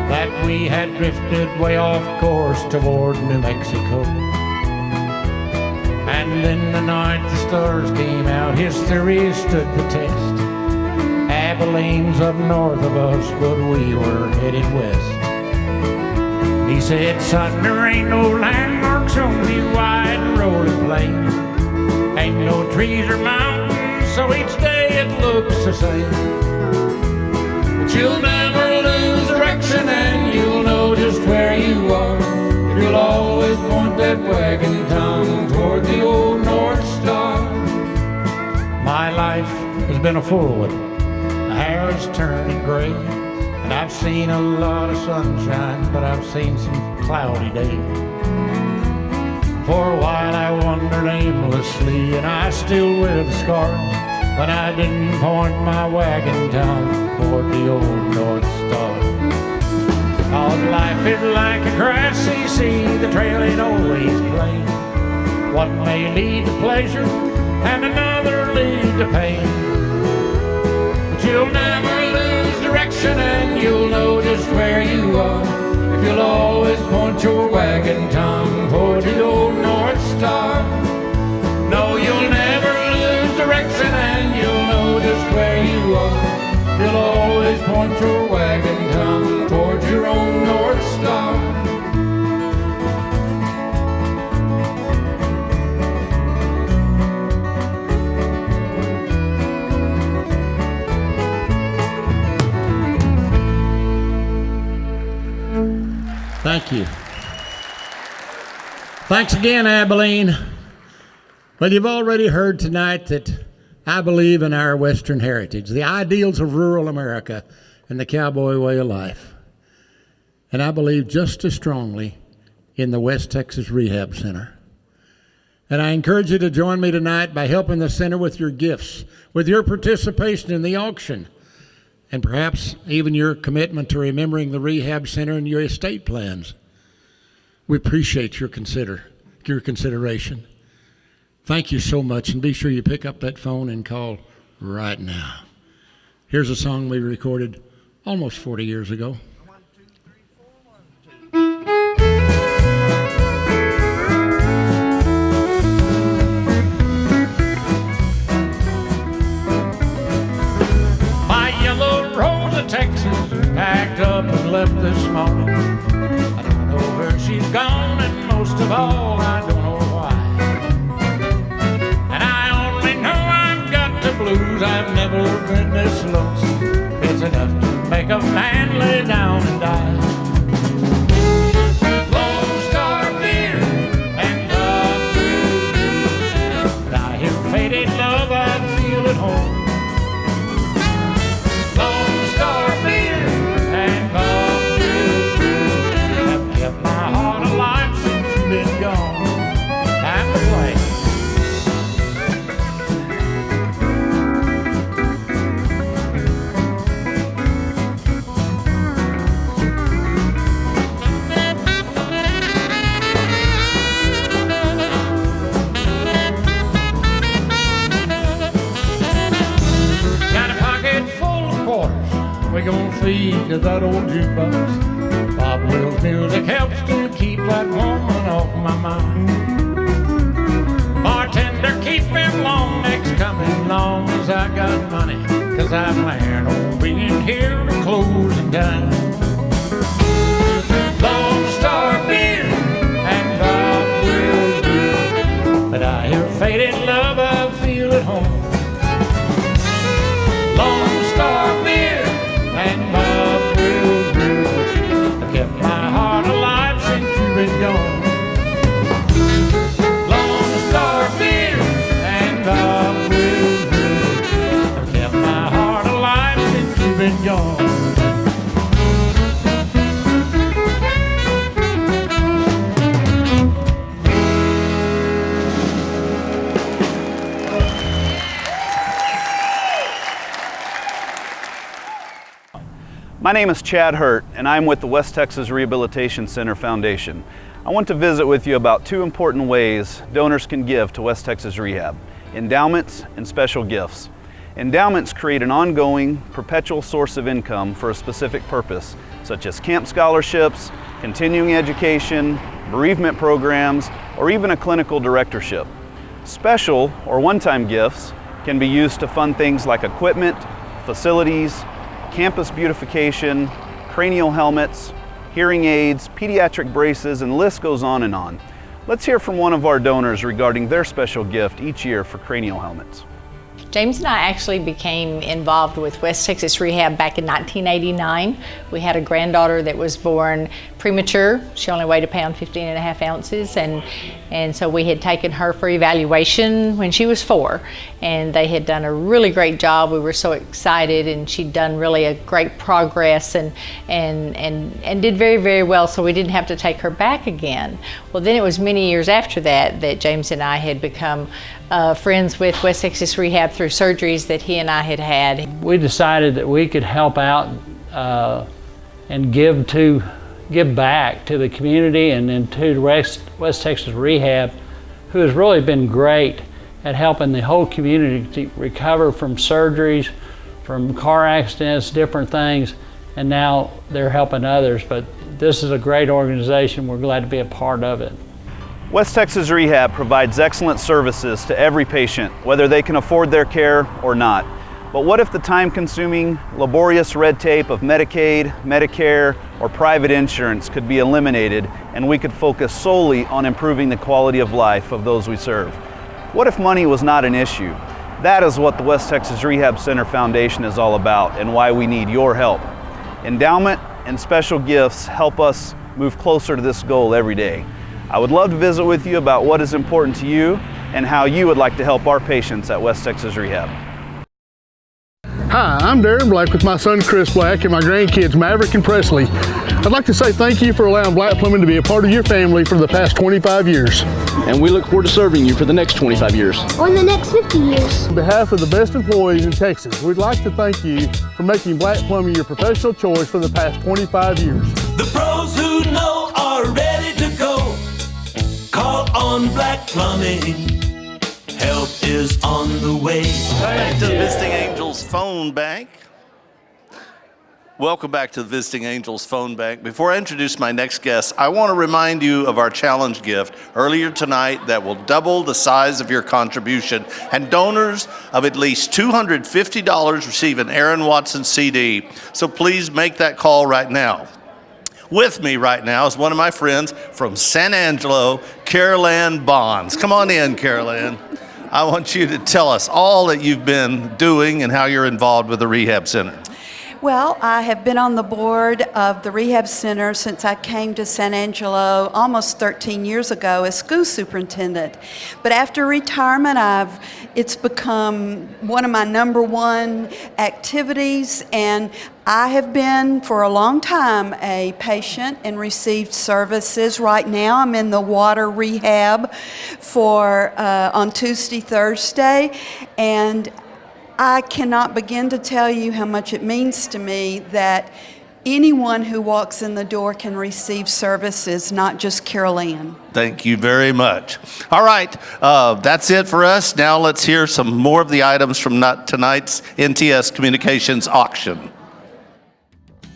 that we had drifted way off course toward New Mexico. And in the night the stars came out, his theory stood the test. Abilene's up north of us, but we were headed west. He said, son, there ain't no landmarks on the wide and rolling plain. Ain't no trees or mountains, so each day it looks the same. But you'll never lose direction and you'll know just where you are. You'll always point that wagon tongue toward the old North Star. My life has been a full one. My hair's turning gray, and I've seen a lot of sunshine, but I've seen some cloudy days. For a while I wandered aimlessly, and I still wear the scars, but I didn't point my wagon tongue toward the old North Star. Cause life is like a grassy sea, the trail ain't always plain. One may lead to pleasure, and another lead to pain. But you'll never lose direction, and you'll know just where you are, if you'll always point your wagon tongue toward the old North Star. No, you'll never lose direction, and you'll know just where you are, if you'll always point your wagon tongue toward your own North Star. Thank you. Thanks again, Abilene. Well, you've already heard tonight that I believe in our Western heritage, the ideals of rural America, and the cowboy way of life. And I believe just as strongly in the West Texas Rehab Center. And I encourage you to join me tonight by helping the center with your gifts, with your participation in the auction, and perhaps even your commitment to remembering the Rehab Center and your estate plans. We appreciate your consideration. Thank you so much, and be sure you pick up that phone and call right now. Here's a song we recorded almost 40 years ago. My yellow rose of Texas packed up and left this morning. I don't know where she's gone, and most of all, I don't know why. And I only know I've got the blues. I've never been this lonesome. It's enough to make a man lay down and die. Lone Star beer and love will do. But I hear faded love, I feel at home. Lone Star beer and love will do. Have kept my heart alive since you've been gone. Time to play. We're gonna feed to that old jukebox. Bob Wills music helps to keep that woman off my mind. Bartender, keep them long necks coming long as I got money, 'cause I plan on being here to closing time. Lone Star beer and Bob Wills do, but I hear faded love, I feel at home. Lone Star beer and Bob will do. I kept my heart alive since you've been gone. Lone Star beer and Bob will do. I kept my heart alive since you've been gone. name is Chad Hurt, and I'm with the West Texas Rehabilitation Center Foundation. I want to visit with you about two important ways donors can give to West Texas Rehab: endowments and special gifts. Endowments create an ongoing, perpetual source of income for a specific purpose, such as camp scholarships, continuing education, bereavement programs, or even a clinical directorship. Special or one-time gifts can be used to fund things like equipment, facilities, campus beautification, cranial helmets, hearing aids, pediatric braces, and the list goes on and on. Let's hear from one of our donors regarding their special gift each year for cranial helmets. James and I actually became involved with West Texas Rehab back in 1989. We had a granddaughter that was born premature. She only weighed 1.15 ounces, and so we had taken her for evaluation when she was 4, and they had done a really great job. We were so excited, and she'd done really a great progress and did very, very well, so we didn't have to take her back again. Well, then it was many years after that that James and I had become friends with West Texas Rehab through surgeries that he and I had had. We decided that we could help out and give back to the community and to West Texas Rehab, who has really been great at helping the whole community to recover from surgeries, from car accidents, different things, and now they're helping others. But this is a great organization. We're glad to be a part of it. West Texas Rehab provides excellent services to every patient, whether they can afford their care or not. But what if the time-consuming, laborious red tape of Medicaid, Medicare, or private insurance could be eliminated and we could focus solely on improving the quality of life of those we serve? What if money was not an issue? That is what the West Texas Rehab Center Foundation is all about and why we need your help. Endowment and special gifts help us move closer to this goal every day. I would love to visit with you about what is important to you and how you would like to help our patients at West Texas Rehab. Hi, I'm Darren Black with my son Chris Black and my grandkids Maverick and Presley. I'd like to say thank you for allowing Black Plumbing to be a part of your family for the past 25 years. And we look forward to serving you for the next 25 years. Or in the next 50 years. On behalf of the best employees in Texas, we'd like to thank you for making Black Plumbing your professional choice for the past 25 years. The pros who know are ready to go. Call on Black Plumbing. Help is on the way. Back to the Visiting Angels phone bank. Welcome back to the Visiting Angels phone bank. Before I introduce my next guest, I want to remind you of our challenge gift earlier tonight that will double the size of your contribution, and donors of at least $250 receive an Aaron Watson CD. So please make that call right now. With me right now is one of my friends from San Angelo, Carol Ann Bonds. Come on in, Carol Ann. I want you to tell us all that you've been doing and how you're involved with the Rehab Center. Well, I have been on the board of the Rehab Center since I came to San Angelo almost 13 years ago as school superintendent. But after retirement, it's become one of my #1 activities, and I have been for a long time a patient and received services. Right now I'm in the water rehab on Tuesday, Thursday, and I cannot begin to tell you how much it means to me that anyone who walks in the door can receive services, not just Carol Ann. Thank you very much. All right, that's it for us. Now let's hear some more of the items from tonight's NTS Communications auction.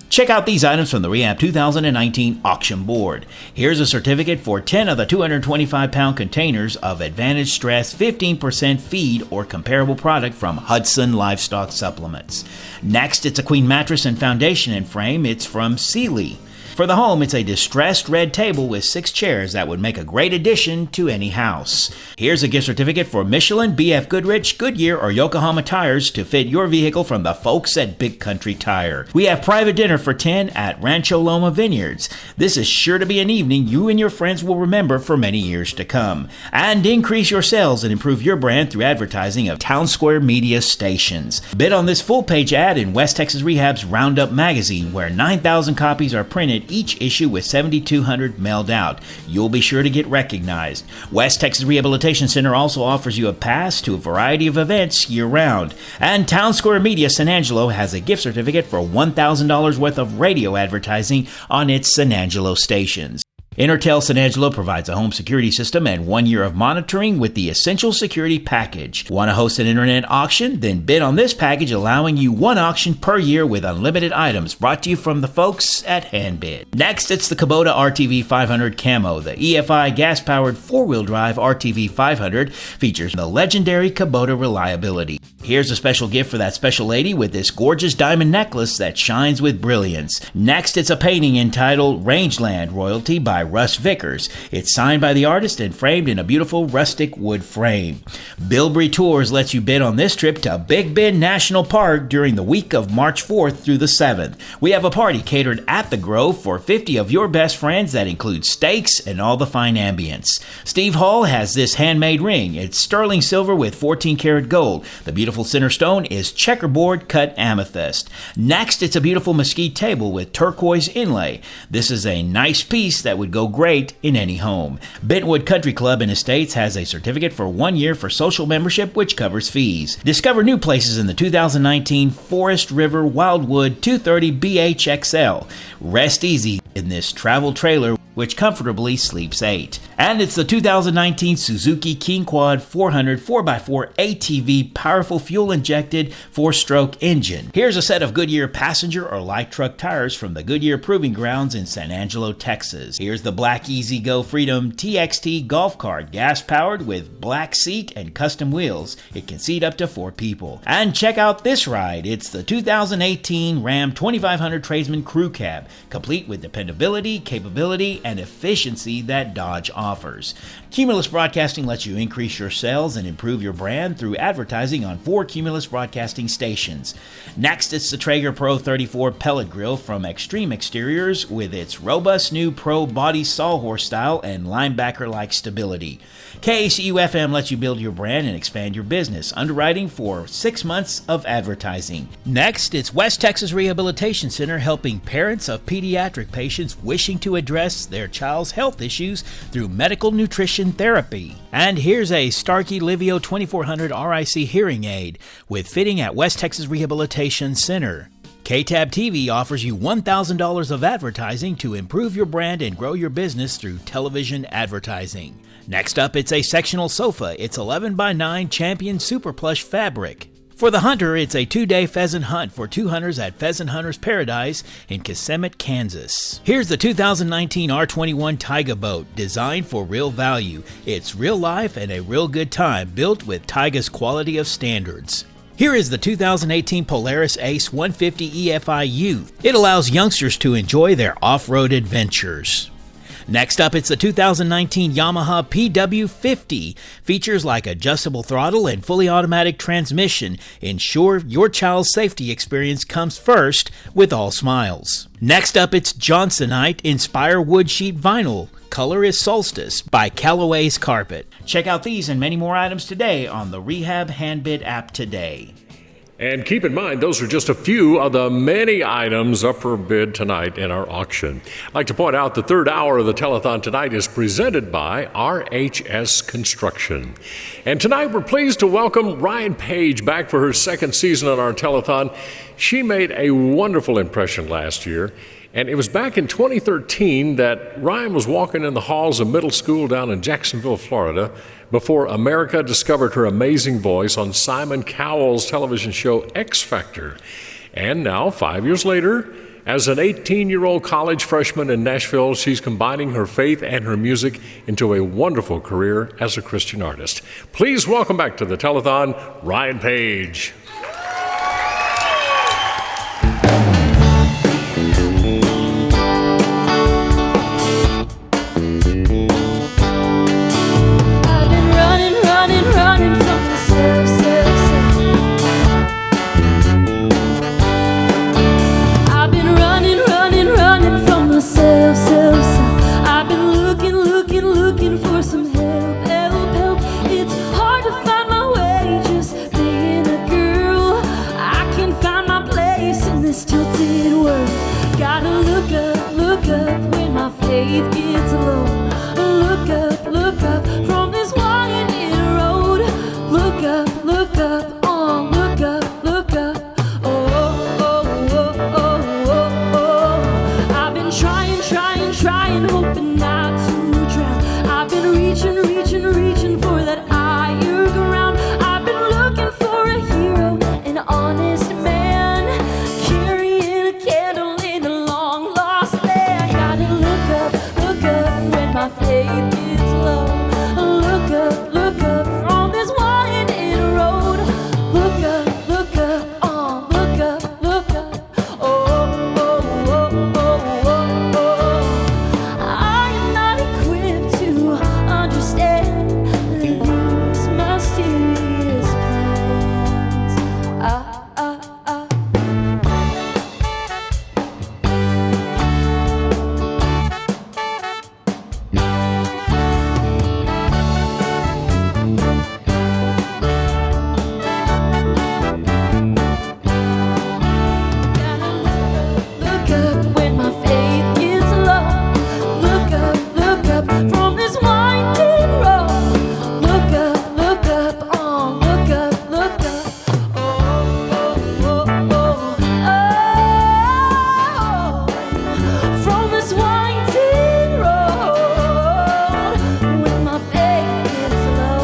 Check out these items from the Rehab 2019 auction board. Here's a certificate for 10 of the 225-pound containers of Advantage Stress 15% feed or comparable product from Hudson Livestock Supplements. Next, it's a queen mattress and foundation and frame. It's from Sealy. For the home, it's a distressed red table with 6 chairs that would make a great addition to any house. Here's a gift certificate for Michelin, BF Goodrich, Goodyear, or Yokohama tires to fit your vehicle from the folks at Big Country Tire. We have private dinner for 10 at Rancho Loma Vineyards. This is sure to be an evening you and your friends will remember for many years to come. And increase your sales and improve your brand through advertising of Town Square media stations. Bid on this full-page ad in West Texas Rehab's Roundup magazine, where 9,000 copies are printed printed each issue with 7,200 mailed out. You'll be sure to get recognized. West Texas Rehabilitation Center also offers you a pass to a variety of events year-round. And Town Square Media San Angelo has a gift certificate for $1,000 worth of radio advertising on its San Angelo stations. Intertel San Angelo provides a home security system and 1 year of monitoring with the Essential Security Package. Want to host an internet auction? Then bid on this package, allowing you one auction per year with unlimited items. Brought to you from the folks at HandBid. Next, it's the Kubota RTV 500 Camo. The EFI gas-powered four-wheel drive RTV 500 features the legendary Kubota reliability. Here's a special gift for that special lady with this gorgeous diamond necklace that shines with brilliance. Next, it's a painting entitled Rangeland, royalty by Russ Vickers. It's signed by the artist and framed in a beautiful rustic wood frame. Bilbrey Tours lets you bid on this trip to Big Bend National Park during the week of March 4th through the 7th. We have a party catered at the Grove for 50 of your best friends that includes steaks and all the fine ambience. Steve Hall has this handmade ring. It's sterling silver with 14 karat gold. The beautiful center stone is checkerboard cut amethyst. Next, it's a beautiful mesquite table with turquoise inlay. This is a nice piece that would go great in any home. Bentwood Country Club and Estates has a certificate for 1 year for social membership, which covers fees. Discover new places in the 2019 Forest River Wildwood 230 BHXL. Rest easy in this travel trailer, which comfortably sleeps 8. And it's the 2019 Suzuki King Quad 400 4x4 ATV powerful fuel-injected 4-stroke engine. Here's a set of Goodyear passenger or light truck tires from the Goodyear Proving Grounds in San Angelo, Texas. Here's the Black Easy Go Freedom TXT golf cart, gas-powered with black seat and custom wheels. It can seat up to 4 people. And check out this ride. It's the 2018 Ram 2500 Tradesman Crew Cab, complete with dependability, capability, and efficiency that Dodge offers. Cumulus Broadcasting lets you increase your sales and improve your brand through advertising on 4 Cumulus Broadcasting stations. Next, it's the Traeger Pro 34 pellet grill from Extreme Exteriors with its robust new Pro body sawhorse style and linebacker-like stability. KACU-FM lets you build your brand and expand your business, underwriting for 6 months of advertising. Next, it's West Texas Rehabilitation Center helping parents of pediatric patients wishing to address their child's health issues through medical nutrition therapy. And here's a Starkey Livio 2400 RIC hearing aid with fitting at West Texas Rehabilitation Center. KTAB TV offers you $1,000 of advertising to improve your brand and grow your business through television advertising. Next up, it's a sectional sofa. It's 11x9 Champion Super Plush fabric. For the hunter, it's a 2-day pheasant hunt for 2 hunters at Pheasant Hunters Paradise in Kissimmee, Kansas. Here's the 2019 R21 Taiga boat, designed for real value. It's real life and a real good time, built with Taiga's quality of standards. Here is the 2018 Polaris Ace 150 EFI Youth. It allows youngsters to enjoy their off-road adventures. Next up, it's the 2019 Yamaha PW50. Features like adjustable throttle and fully automatic transmission ensure your child's safety experience comes first with all smiles. Next up, it's Johnsonite Inspire Wood Sheet Vinyl. Color is Solstice by Callaway's Carpet. Check out these and many more items today on the Rehab HandBid app today. And keep in mind, those are just a few of the many items up for bid tonight in our auction. I'd like to point out the third hour of the telethon tonight is presented by RHS Construction. And tonight we're pleased to welcome Rion Paige back for her second season on our telethon. She made a wonderful impression last year. And it was back in 2013 that Rion was walking in the halls of middle school down in Jacksonville, Florida, before America discovered her amazing voice on Simon Cowell's television show X Factor. And now, 5 years later, as an 18-year-old college freshman in Nashville, she's combining her faith and her music into a wonderful career as a Christian artist. Please welcome back to the telethon, Rion Paige. It's hard to find my way just being a girl. faith gets low. Look up from this winding road. Look up, oh, look up. Oh. I've been trying, hoping not to drown. I've been reaching for that higher ground. I've been looking for a hero, an honest man, carrying a candle in a long lost land. Gotta look up when my faith gets low. Look up from this winding road. Look up, oh, look up. I am not equipped to understand these mysterious plans. Look up when my faith gets low. Look up from this winding road. Look up, oh, look up. From this winding road, when my faith gets low.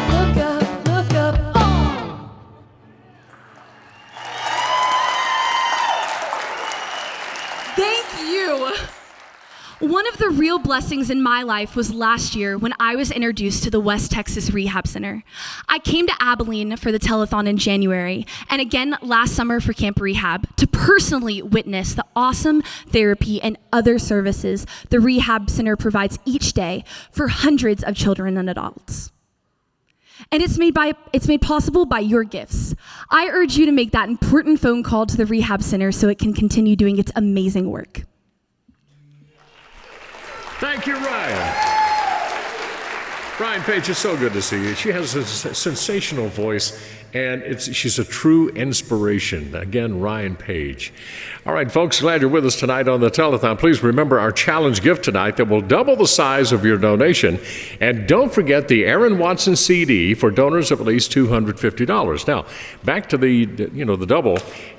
Look up, oh. Thank you. One of the real blessings in my life was last year when I was introduced to the West Texas Rehab Center. I came to Abilene for the Telethon in January, and again last summer for Camp Rehab, to personally witness the awesome therapy and other services the Rehab Center provides each day for hundreds of children and adults. And it's made possible by your gifts. I urge you to make that important phone call to the Rehab Center so it can continue doing its amazing work. Thank you, Ryan. Rion Paige, it's so good to see you. She has a sensational voice, and she's a true inspiration. Again, Rion Paige. All right, folks, glad you're with us tonight on the Telethon. Please remember our challenge gift tonight that will double the size of your donation. And don't forget the Aaron Watson CD for donors of at least $250. Now, back to the double.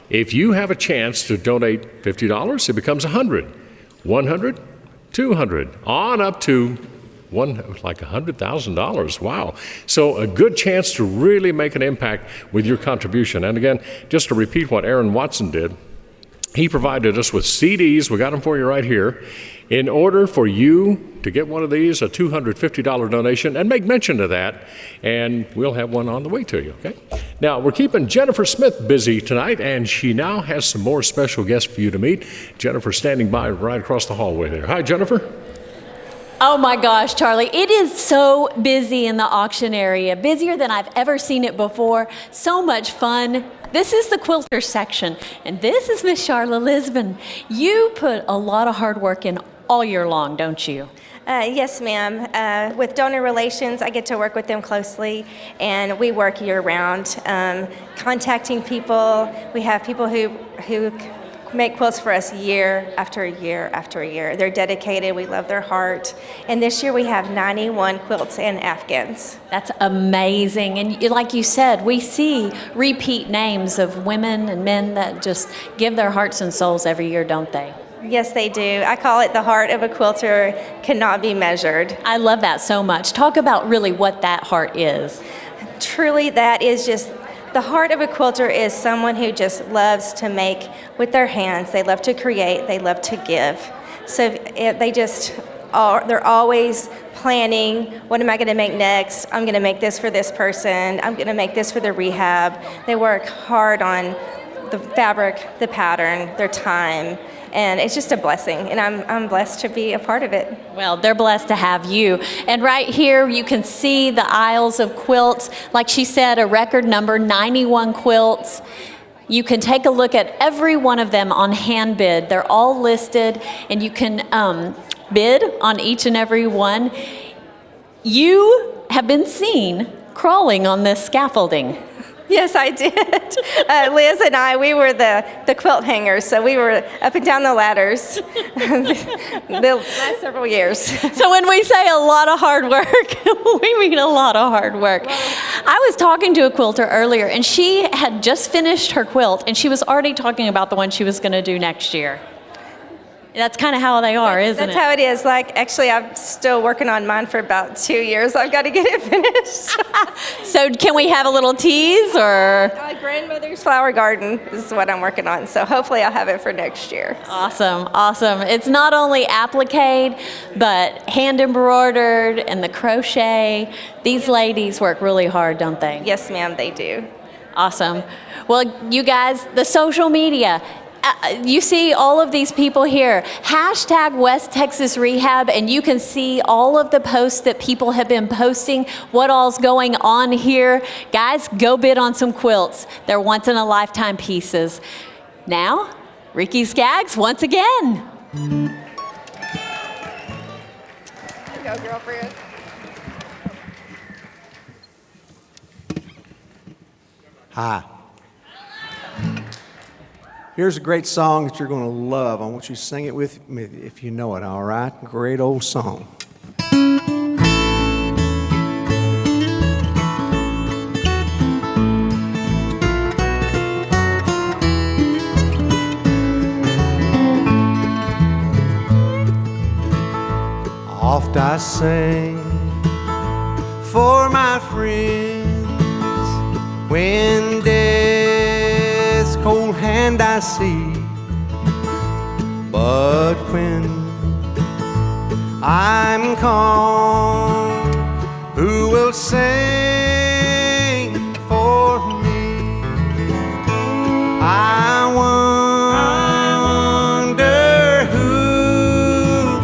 If you have a chance to donate $50, it becomes $100, $100, $200, on up to like $100,000. Wow. So a good chance to really make an impact with your contribution. And again, just to repeat what Aaron Watson did, he provided us with CDs. We got them for you right here. In order for you to get one of these, a $250 donation, and make mention of that, and we'll have one on the way to you, okay? Now, we're keeping Jennifer Smith busy tonight, and she now has some more special guests for you to meet. Jennifer standing by right across the hallway there. Hi, Jennifer. Oh my gosh, Charlie, it is so busy in the auction area, busier than I've ever seen it before. So much fun. This is the quilter section, and this is Miss Charla Lisbon. You put a lot of hard work in all year long, don't you? Yes, ma'am. With donor relations, I get to work with them closely, and we work year-round. Contacting people, we have people who make quilts for us year after year after year. They're dedicated, we love their heart. And this year we have 91 quilts and Afghans. That's amazing. And like you said, we see repeat names of women and men that just give their hearts and souls every year, don't they? Yes, they do. I call it the heart of a quilter cannot be measured. I love that so much. Talk about really what that heart is. Truly, that is just the heart of a quilter is someone who just loves to make with their hands. They love to create. They love to give. So they're always planning, what am I going to make next? I'm going to make this for this person. I'm going to make this for the rehab. They work hard on the fabric, the pattern, their time. And it's just a blessing, and I'm blessed to be a part of it. Well, they're blessed to have you. And right here, you can see the aisles of quilts. Like she said, a record number, 91 quilts. You can take a look at every one of them on hand bid. They're all listed, and you can bid on each and every one. You have been seen crawling on this scaffolding. Yes, I did. Liz and I, we were the quilt hangers, so we were up and down the ladders the last several years. So when we say a lot of hard work, we mean a lot of hard work. I was talking to a quilter earlier, and she had just finished her quilt, and she was already talking about the one she was going to do next year. That's kind of how they are, isn't it? That's how it is. Like, actually, I'm still working on mine for about 2 years. I've got to get it finished. So can we have a little tease, or? Grandmother's flower garden is what I'm working on. So hopefully I'll have it for next year. Awesome, awesome. It's not only appliqued, but hand embroidered and the crochet. These ladies work really hard, don't they? Yes, ma'am, they do. Awesome. Well, you guys, the social media. You see all of these people here. Hashtag West Texas Rehab, and you can see all of the posts that people have been posting, what all's going on here. Guys, go bid on some quilts. They're once-in-a-lifetime pieces. Now, Ricky Skaggs once again. There you go, girlfriend. Hi. Here's a great song that you're going to love. I want you to sing it with me if you know it, all right? Great old song. Oft I sing for my friends when death's cold hand I see, but when I'm calm, who will sing for me? I wonder who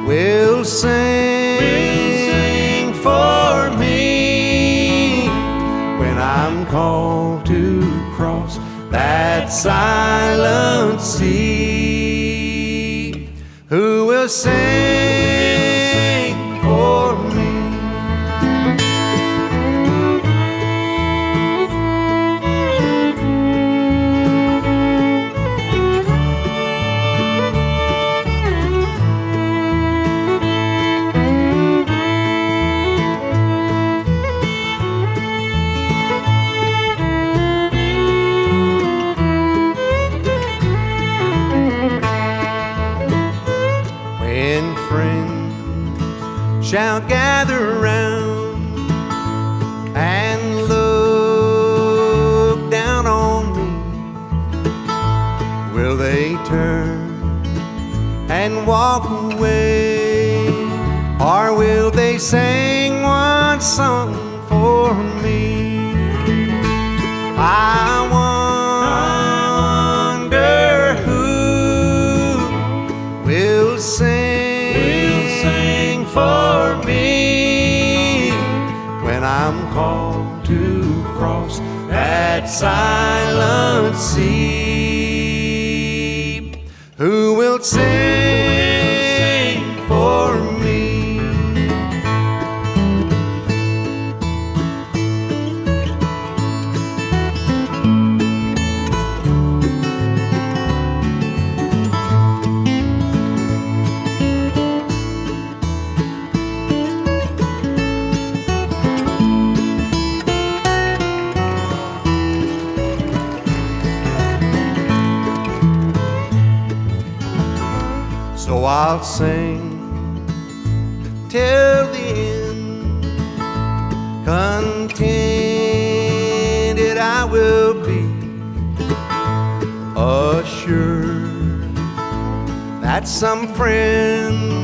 will sing for me when I'm called to cross that silent sea. Who will sing for me? Shall gather round and look down on me. Will they turn and walk away, or will they sing one song for me? I wonder who will sing for me when I'm called to cross that silent sea. Who will sing for me? So I'll sing till the end, contented I will be, assured that some friend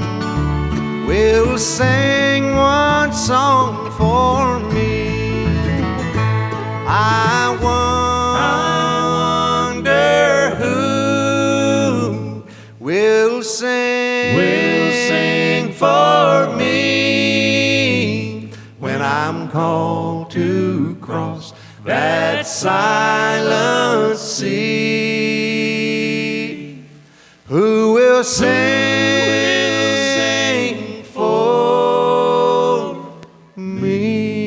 will sing one song for me. I wonder who will sing for me when I'm called to cross that silent sea. Who will sing for me?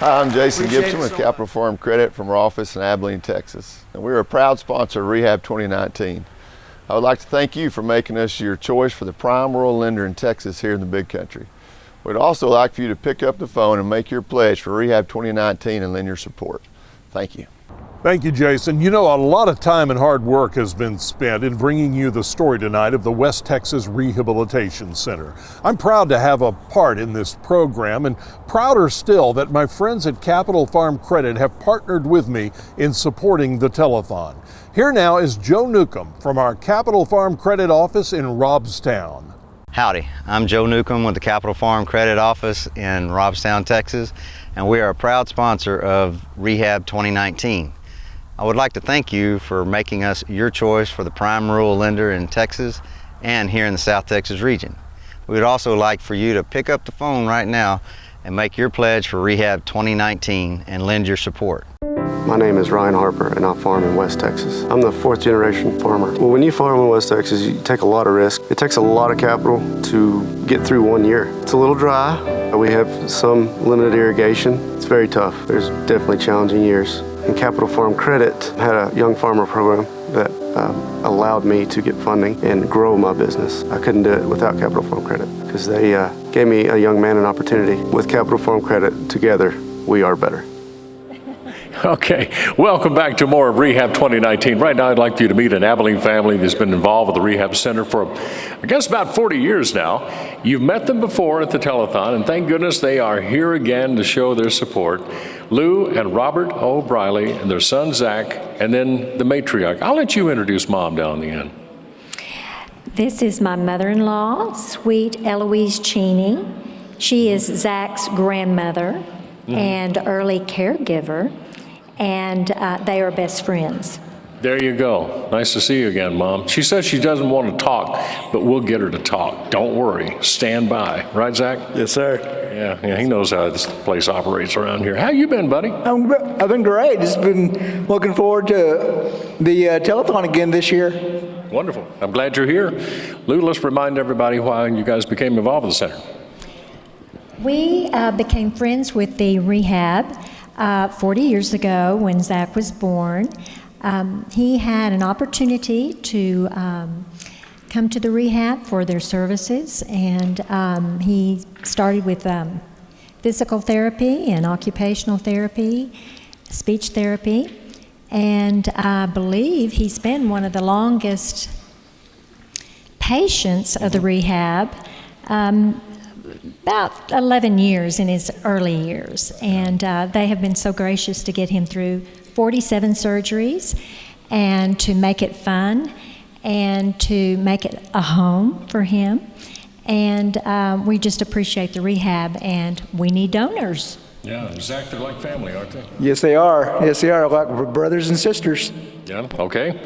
Hi, I'm Jason Appreciate Gibson it with so Capital Farm Credit from our office in Abilene, Texas. And we're a proud sponsor of Rehab 2019. I would like to thank you for making us your choice for the prime rural lender in Texas here in the Big Country. We'd also like for you to pick up the phone and make your pledge for Rehab 2019 and lend your support. Thank you. Thank you, Jason. You know, a lot of time and hard work has been spent in bringing you the story tonight of the West Texas Rehabilitation Center. I'm proud to have a part in this program, and prouder still that my friends at Capital Farm Credit have partnered with me in supporting the telethon. Here now is Joe Newcomb from our Capital Farm Credit office in Robstown. Howdy, I'm Joe Newcomb with the Capital Farm Credit office in Robstown, Texas, and we are a proud sponsor of Rehab 2019. I would like to thank you for making us your choice for the prime rural lender in Texas and here in the South Texas region. We would also like for you to pick up the phone right now and make your pledge for Rehab 2019 and lend your support. My name is Ryan Harper, and I farm in West Texas. I'm the fourth generation farmer. Well, when you farm in West Texas, you take a lot of risk. It takes a lot of capital to get through 1 year. It's a little dry. We have some limited irrigation. It's very tough. There's definitely challenging years. And Capital Farm Credit had a young farmer program that allowed me to get funding and grow my business. I couldn't do it without Capital Farm Credit because they gave me a young man an opportunity. With Capital Farm Credit, together, we are better. Okay, welcome back to more of Rehab 2019. Right now, I'd like for you to meet an Abilene family that's been involved with the Rehab Center for, I guess, about 40 years now. You've met them before at the telethon, and thank goodness they are here again to show their support. Lou and Robert O'Reilly and their son, Zach, and then the matriarch. I'll let you introduce Mom down the end. This is my mother-in-law, sweet Eloise Cheney. She is Zach's grandmother and early caregiver. And they are best friends. There you go. Nice to see you again, Mom. She says she doesn't want to talk, but we'll get her to talk. Don't worry. Stand by. Right, Zach? Yes, sir. Yeah, he knows how this place operates around here. How you been, buddy? I've been great. Just been looking forward to the telethon again this year. Wonderful. I'm glad you're here. Lou, let's remind everybody why you guys became involved with the center. We became friends with the Rehab 40 years ago when Zach was born. He had an opportunity to come to the Rehab for their services, and he started with physical therapy and occupational therapy, speech therapy, and I believe he's been one of the longest patients of the Rehab. About 11 years in his early years, and they have been so gracious to get him through 47 surgeries and to make it fun and to make it a home for him. And we just appreciate the Rehab, and we need donors. Yeah, Zach, they're like family, aren't they? Yes, they are. Yes, they are, like brothers and sisters. Yeah, okay.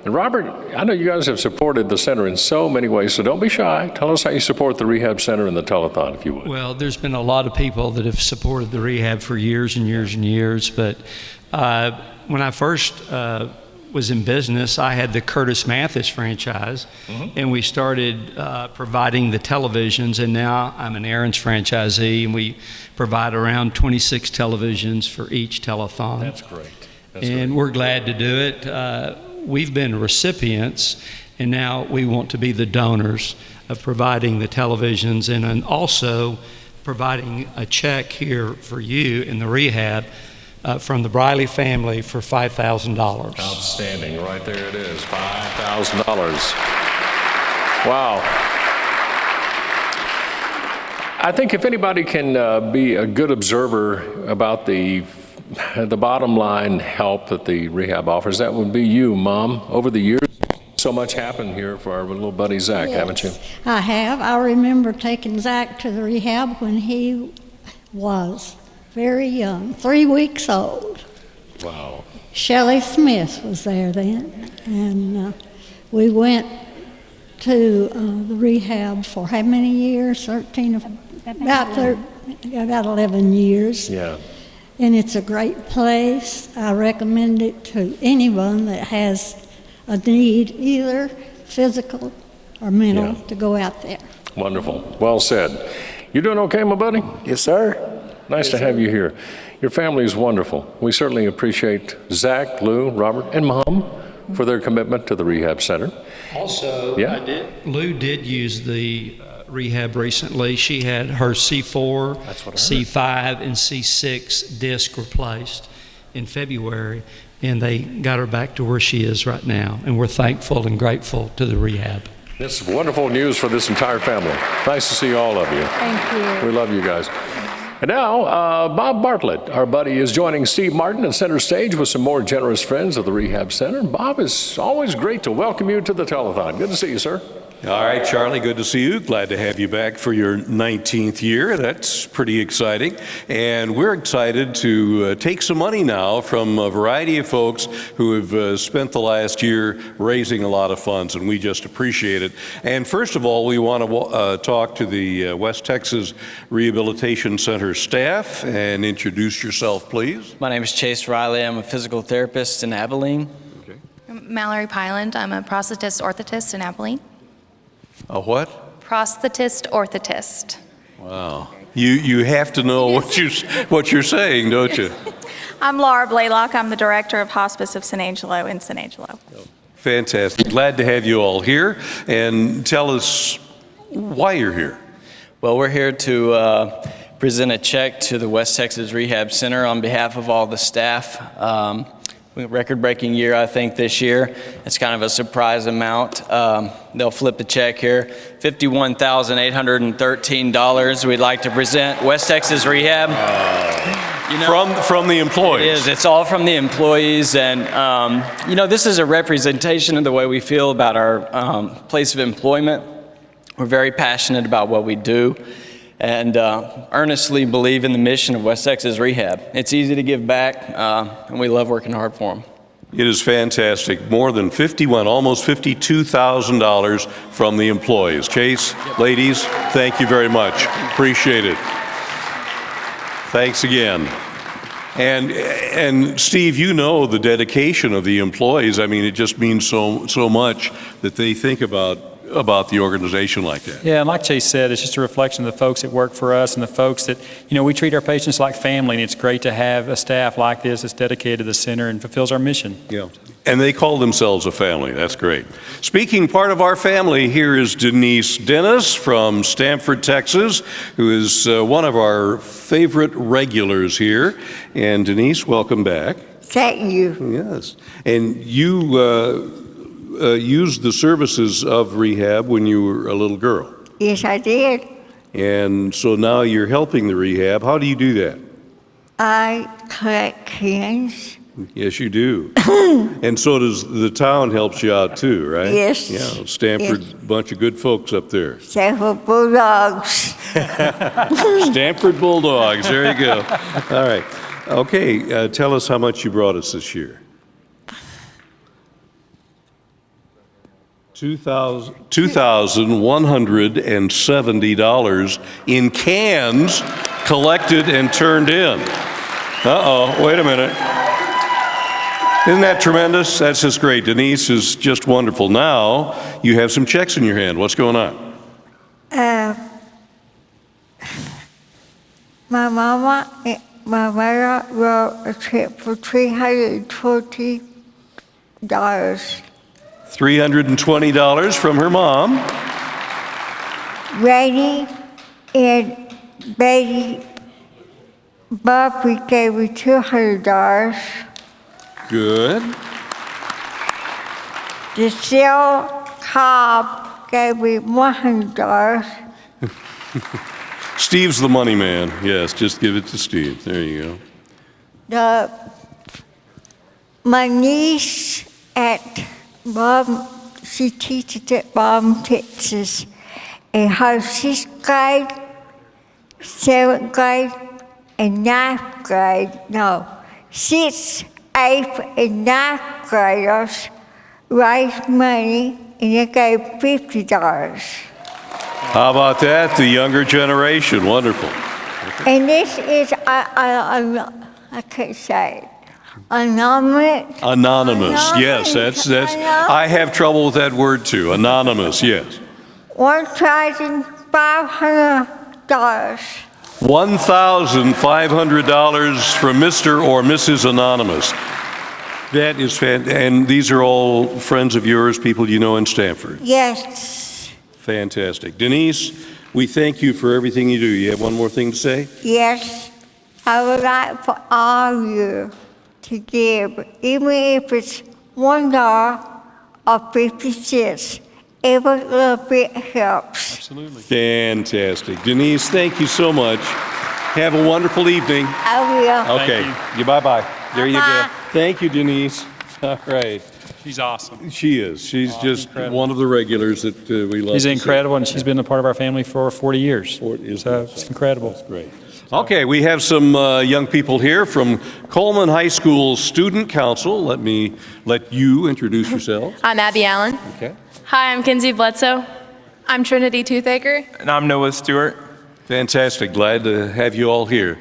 And Robert, I know you guys have supported the center in so many ways, so don't be shy. Tell us how you support the Rehab Center and the telethon, if you would. Well, there's been a lot of people that have supported the Rehab for years and years and years, but when I first was in business, I had the Curtis Mathis franchise, and we started providing the televisions, and now I'm an Aaron's franchisee, and we provide around 26 televisions for each telethon. That's great. And we're glad to do it. We've been recipients, and now we want to be the donors of providing the televisions and also providing a check here for you in the Rehab from the Briley family for $5,000. Outstanding. Right there it is, $5,000. Wow. I think if anybody can be a good observer about the bottom line help that the Rehab offers, that would be you, Mom. Over the years, so much happened here for our little buddy Zach, haven't you? I have. I remember taking Zach to the Rehab when he was very young, 3 weeks old. Wow. Shelley Smith was there then, and we went to the Rehab for how many years? About 11 years. Yeah. And it's a great place. I recommend it to anyone that has a need, either physical or mental, to go out there. Wonderful. Well said. You doing okay, my buddy? Yes, sir. Nice to have you here. Your family is wonderful. We certainly appreciate Zach, Lou, Robert, and Mom for their commitment to the rehab center. Also, Yeah. Lou did use the rehab recently. She had her C4, C5, and C6 disc replaced in February, and they got her back to where she is right now. And we're thankful and grateful to the rehab. This is wonderful news for this entire family. Nice to see all of you. Thank you. We love you guys. And now, Bob Bartlett, our buddy, is joining Steve Martin at center stage with some more generous friends of the Rehab Center. Bob, it's always great to welcome you to the Telethon. Good to see you, sir. All right, Charlie, good to see you. Glad to have you back for your 19th year. That's pretty exciting. And we're excited to take some money now from a variety of folks who have spent the last year raising a lot of funds, and we just appreciate it. And first of all, we want to talk to the West Texas Rehabilitation Center staff and introduce yourself, please. My name is Chase Riley. I'm a physical therapist in Abilene. Mallory Pyland. I'm a prosthetist orthotist in Abilene. A what? Prosthetist orthotist. Wow. You have to know what you're saying, don't you? I'm Laura Blaylock. I'm the director of Hospice of San Angelo in San Angelo. Fantastic. Glad to have you all here. And tell us why you're here. Well, we're here to present a check to the West Texas Rehab Center on behalf of all the staff. Record-breaking year, I think, this year. It's kind of a surprise amount. They'll flip the check here. $51,813. We'd like to present West Texas Rehab. From the employees. It is. It's all from the employees, and this is a representation of the way we feel about our place of employment. We're very passionate about what we do, and earnestly believe in the mission of West Texas Rehab. It's easy to give back, and we love working hard for them. It is fantastic. More than almost $52,000 from the employees. Chase, ladies, thank you very much. Appreciate it. Thanks again. And Steve, you know the dedication of the employees. I mean, it just means so much that they think about the organization like that. Yeah, and like Chase said, it's just a reflection of the folks that work for us and the folks that, we treat our patients like family, and it's great to have a staff like this that's dedicated to the center and fulfills our mission. Yeah. And they call themselves a family. That's great. Speaking part of our family, here is Denise Dennis from Stamford, Texas, who is one of our favorite regulars here. And Denise, welcome back. Thank you. Yes. And you used the services of rehab when you were a little girl. Yes, I did. And so now you're helping the rehab. How do you do that? I collect cans. Yes, you do. And so does the town helps you out too, right? Yes. Yeah, Stamford, Yes. Bunch of good folks up there. Stamford Bulldogs. Stamford Bulldogs, there you go. All right. Okay, tell us how much you brought us this year. $2,170 in cans collected and turned in. Uh-oh, wait a minute. Isn't that tremendous? That's just great. Denise is just wonderful. Now you have some checks in your hand. What's going on? My mama wrote a check for $320. $320 from her mom. Rainy and Betty Buffy gave me $200. Good. Giselle Cobb gave me $100. Steve's the money man. Yes, just give it to Steve. There you go. My niece at she teaches at Bottom, Texas, in her 6th grade, 7th grade, and 9th grade. No, 6th, 8th, and 9th graders raised money, and they gave $50. How about that? The younger generation. Wonderful. And this is, I can't say it. Anonymous. Anonymous. Yes, that's. I have trouble with that word too. Anonymous. Yes. $1,500. $1,500 from Mr. or Mrs. Anonymous. That is fantastic. And these are all friends of yours, people you know in Stamford. Yes, Fantastic. Denise, we thank you for everything you do. You have one more thing to say? yes. I would like for all of you to give, even if it's $1 or 50 cents. Every little bit helps. Absolutely. Fantastic. Denise, thank you so much. Have a wonderful evening. I will. Okay. You bye-bye. There you go. Thank you, Denise. All right. She's awesome. She is. She's just one of the regulars that we love. She's to see. incredible, and she's been a part of our family for 40 years. So it's incredible. That's great. Okay, we have some young people here from Coleman High School Student Council. Let me let you introduce yourself. I'm Abby Allen. Okay. Hi, I'm Kinsey Bledsoe. I'm Trinity Toothaker. And I'm Noah Stewart. Fantastic. Glad to have you all here.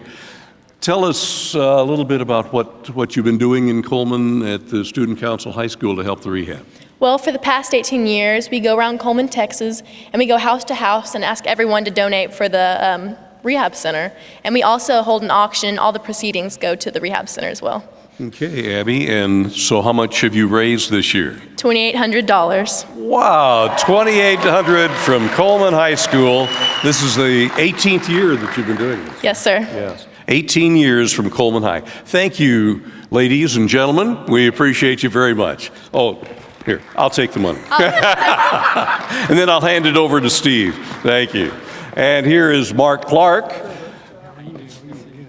Tell us a little bit about what you've been doing in Coleman at the Student Council High School to help the rehab. Well, for the past 18 years, we go around Coleman, Texas, and we go house to house and ask everyone to donate for the rehab center. And we also hold an auction. All the proceedings go to the rehab center as well. Okay, Abby, and so how much have you raised this year? $2,800. Wow, $2,800 from Coleman High School. This is the 18th year that you've been doing this. Yes, sir. Yes. 18 years from Coleman High. Thank you, ladies and gentlemen. We appreciate you very much. Oh, here, I'll take the money. And then I'll hand it over to Steve. Thank you. And here is Mark Clark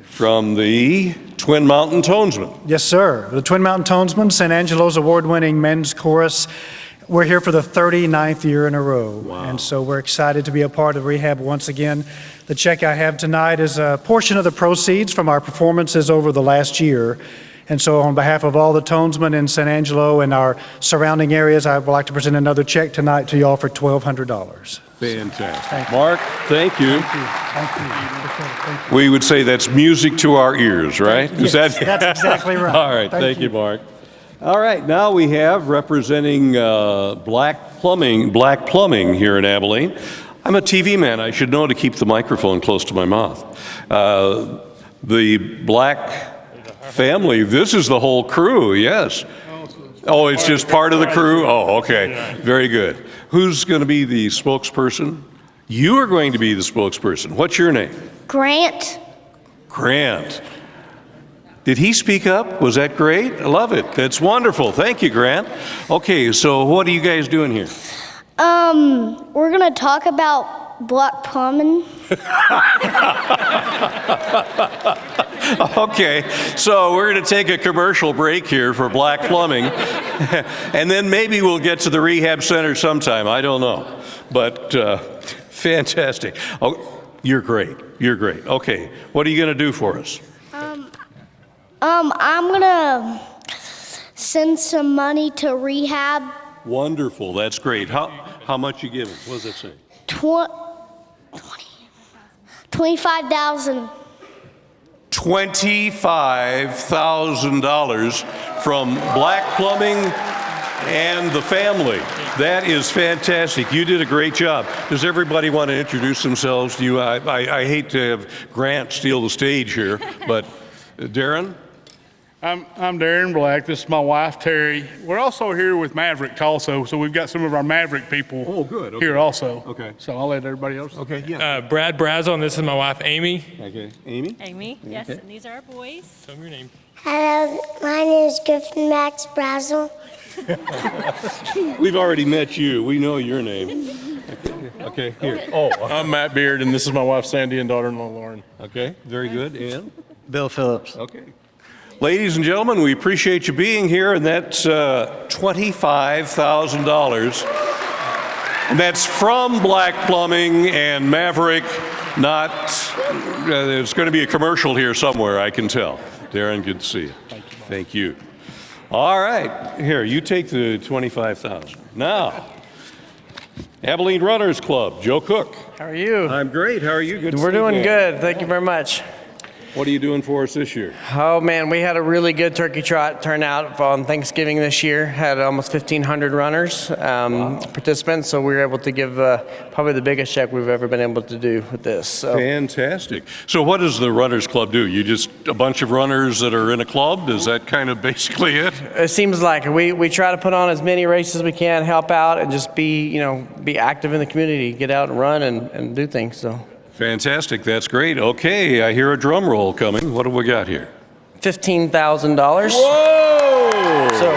from the Twin Mountain Tonesmen. Yes, sir. The Twin Mountain Tonesmen, San Angelo's award-winning men's chorus. We're here for the 39th year in a row. Wow. And so we're excited to be a part of Rehab once again. The check I have tonight is a portion of the proceeds from our performances over the last year. And so on behalf of all the Tonesmen in San Angelo and our surrounding areas, I would like to present another check tonight to y'all for $1,200. Fantastic. Mark, thank you. Thank you. Thank you. We would say that's music to our ears, right? Yes, that's exactly right. All right, thank you, Mark. All right, now we have representing Black Plumbing here in Abilene. I'm a TV man. I should know to keep the microphone close to my mouth. The Black family, this is the whole crew, yes. Oh, it's just part of the crew? Oh, okay. Very good. Who's going to be the spokesperson? You are going to be the spokesperson. What's your name? Grant. Grant. Did he speak up? Was that great? I love it. That's wonderful. Thank you, Grant. Okay, so what are you guys doing here? We're gonna talk about Black plumbing. Okay, so we're going to take a commercial break here for Black Plumbing, and then maybe we'll get to the rehab center sometime. I don't know, but fantastic. Oh, you're great. You're great. Okay, what are you going to do for us? I'm gonna send some money to rehab. Wonderful. That's great. How much you giving? What does that say? 25,000. $25,000 from Black Plumbing and the family. That is fantastic. You did a great job. Does everybody want to introduce themselves to you? I hate to have Grant steal the stage here, but Darren? I'm Darren Black. This is my wife, Terry. We're also here with Maverick also, so we've got some of our Maverick people here also. Okay. So I'll let everybody else. Okay, yeah. Brad Brazel, and this is my wife, Amy. Okay, Amy? Amy, yes, Okay. and these are our boys. Tell me your name. Hello, my name is Griffin Max Brazel. We've already met you. We know your name. Okay, here. Oh, I'm Matt Beard, and this is my wife, Sandy, and daughter-in-law, Lauren. Okay, very good. And? Bill Phillips. Okay. Ladies and gentlemen, we appreciate you being here, and that's $25,000. And that's from Black Plumbing and Maverick, not, there's going to be a commercial here somewhere, I can tell. Darren, good to see you. Thank you. All right, here, you take the $25,000. Now, Abilene Runners Club, Joe Cook. How are you? I'm great. How are you? Good to We're see you doing again. good. Thank you very much. What are you doing for us this year? Oh man, we had a really good turkey trot turnout on Thanksgiving this year. Had almost 1,500 runners, participants, so we were able to give probably the biggest check we've ever been able to do with this. So. Fantastic. So what does the Runners Club do? You just a bunch of runners that are in a club? Is that kind of basically it? It seems like we try to put on as many races as we can, help out, and just be active in the community, get out and run and do things. So. Fantastic. That's great. Okay, I hear a drum roll coming. What have we got here? $15,000. Whoa! So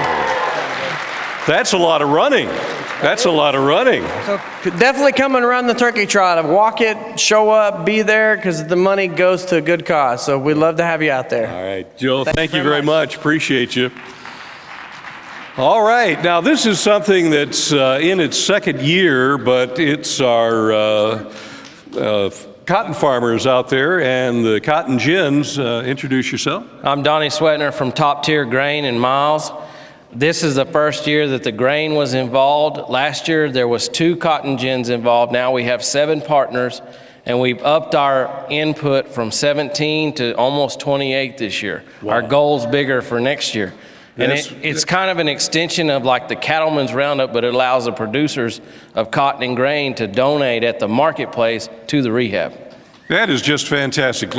that's a lot of running. That's a lot of running. So definitely come and run the turkey trot. Walk it, show up, be there, because the money goes to a good cause. So we'd love to have you out there. All right, Joe, thank you very much. Appreciate you. All right, now this is something that's in its second year, but it's our cotton farmers out there and the cotton gins. Introduce yourself. I'm Donnie Sweatner from Top Tier Grain in Miles. This is the first year that the grain was involved. Last year there was 2 cotton gins involved. Now we have 7 partners, and we've upped our input from 17 to almost 28 this year. Wow. Our goal's bigger for next year. And it's kind of an extension of like the Cattleman's Roundup, but it allows the producers of cotton and grain to donate at the marketplace to the rehab. That is just fantastic.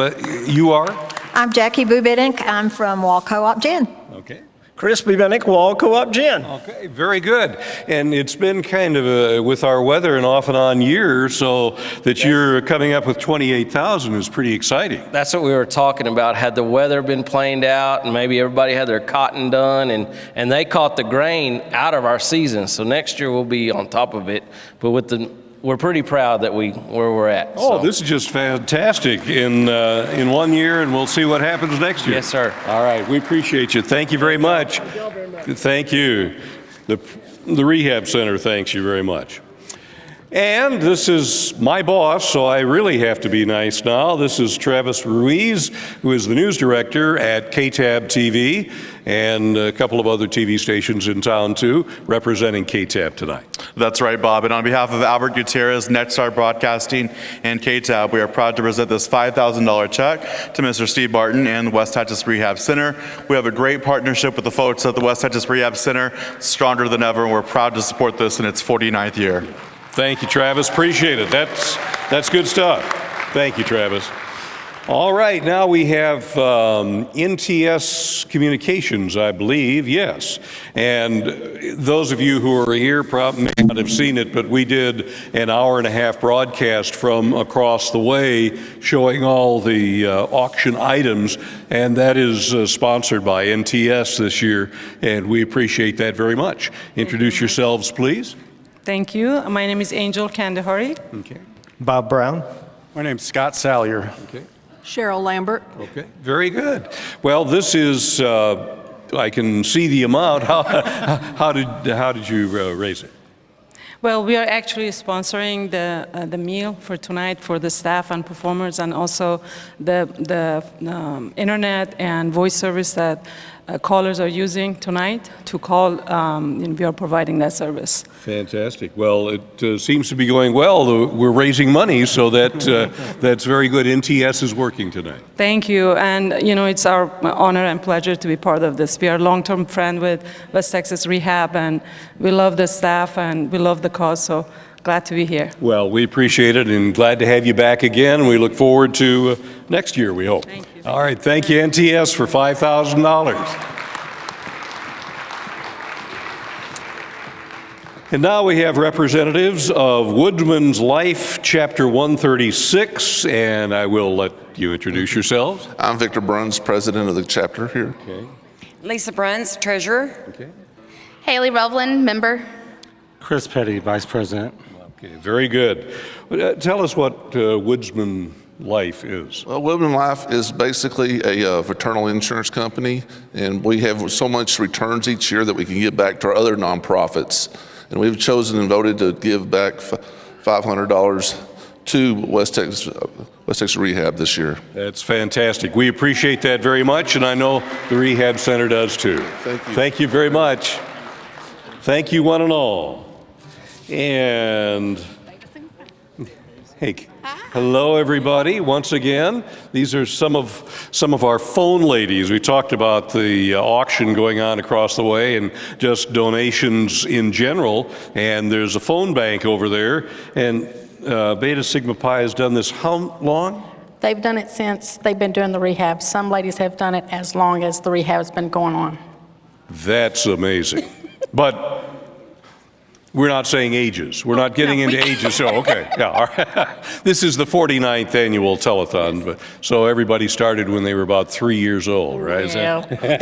You are? I'm Jackie Bubidink. I'm from Wall Co-op Gin. Okay. Chris Bubenick, Wall Co-op Gin. Okay, very good. And it's been kind of with our weather an off and on year, so that you're coming up with 28,000 is pretty exciting. That's what we were talking about. Had the weather been planed out and maybe everybody had their cotton done and they caught the grain out of our season. So next year we'll be on top of it. But we're pretty proud that where we're at. Oh, this is just fantastic in 1 year, and we'll see what happens next year. Yes, sir. All right, we appreciate you. Thank you very much. Thank you. The Rehab Center thanks you very much. And this is my boss, so I really have to be nice now. This is Travis Ruiz, who is the news director at KTAB TV and a couple of other TV stations in town too, representing KTAB tonight. That's right, Bob. And on behalf of Albert Gutierrez, Nexstar Broadcasting, and KTAB, we are proud to present this $5,000 check to Mr. Steve Barton and the West Texas Rehab Center. We have a great partnership with the folks at the West Texas Rehab Center, stronger than ever, and we're proud to support this in its 49th year. Thank you, Travis. Appreciate it. That's good stuff. Thank you, Travis. All right, now we have NTS Communications, I believe, yes. And those of you who are here probably may not have seen it, but we did an hour-and-a-half broadcast from across the way showing all the auction items, and that is sponsored by NTS this year, and we appreciate that very much. Introduce yourselves, please. Thank you. My name is Angel Kandahari. Okay. Bob Brown. My name's Scott Salyer. Okay. Cheryl Lambert. Okay. Very good. Well, this is, I can see the amount. How did you raise it? Well, we are actually sponsoring the meal for tonight for the staff and performers, and also the internet and voice service that callers are using tonight to call, and we are providing that service. Fantastic. Well, it seems to be going well. We're raising money, so that's very good. NTS is working tonight. Thank you, and it's our honor and pleasure to be part of this. We are a long-term friend with West Texas Rehab, and we love the staff and we love the cause, so glad to be here. Well, we appreciate it and glad to have you back again. We look forward to next year, we hope. Thank you. All right, thank you, NTS, for $5,000. And now we have representatives of Woodman's Life, Chapter 136, and I will let you introduce yourselves. I'm Victor Bruns, president of the chapter here. Okay. Lisa Bruns, treasurer. Okay. Haley Revlin, member. Chris Petty, vice president. Okay, very good. Tell us what Woodman's Life is. Well, Woodman Life is basically a fraternal insurance company, and we have so much returns each year that we can give back to our other nonprofits. And we've chosen and voted to give back $500 to West Texas Rehab this year. That's fantastic. We appreciate that very much, and I know the Rehab Center does too. Thank you. Thank you very much. Thank you, one and all. And hey, Hello, everybody. Once again, these are some of our phone ladies. We talked about the auction going on across the way and just donations in general. And there's a phone bank over there. And Beta Sigma Pi has done this how long? They've done it since they've been doing the rehab. Some ladies have done it as long as the rehab's been going on. That's amazing. But we're not saying ages. We're not getting into ages. So, okay. Yeah. All right. This is the 49th annual telethon. But, so everybody started when they were about 3 years old, right? Yeah.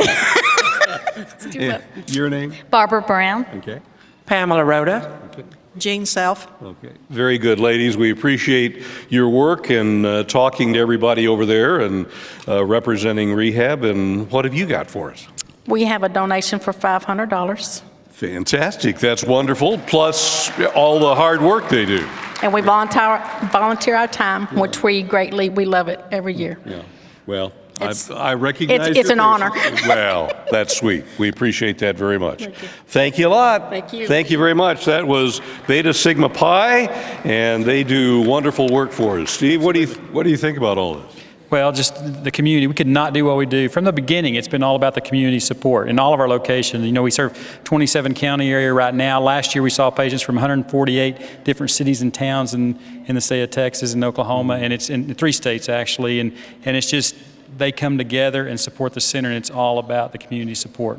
Yeah. Your name? Barbara Brown. Okay. Pamela Rhoda. Okay. Jean Self. Okay. Very good, ladies. We appreciate your work and talking to everybody over there and representing Rehab. And what have you got for us? We have a donation for $500. Fantastic. That's wonderful. Plus all the hard work they do. And we volunteer our time, which we love it every year. Yeah. Well, I recognize it's an honor. Well, that's sweet. We appreciate that very much. Thank you a lot. Thank you. Thank you very much. That was Beta Sigma Pi, and they do wonderful work for us. Steve, what do you think about all this? Well, just the community. We could not do what we do. From the beginning, it's been all about the community support in all of our locations. You know, we serve 27 county area right now. Last year, we saw patients from 148 different cities and towns in the state of Texas and Oklahoma, and it's in 3 states, actually. And it's just, they come together and support the center, and it's all about the community support.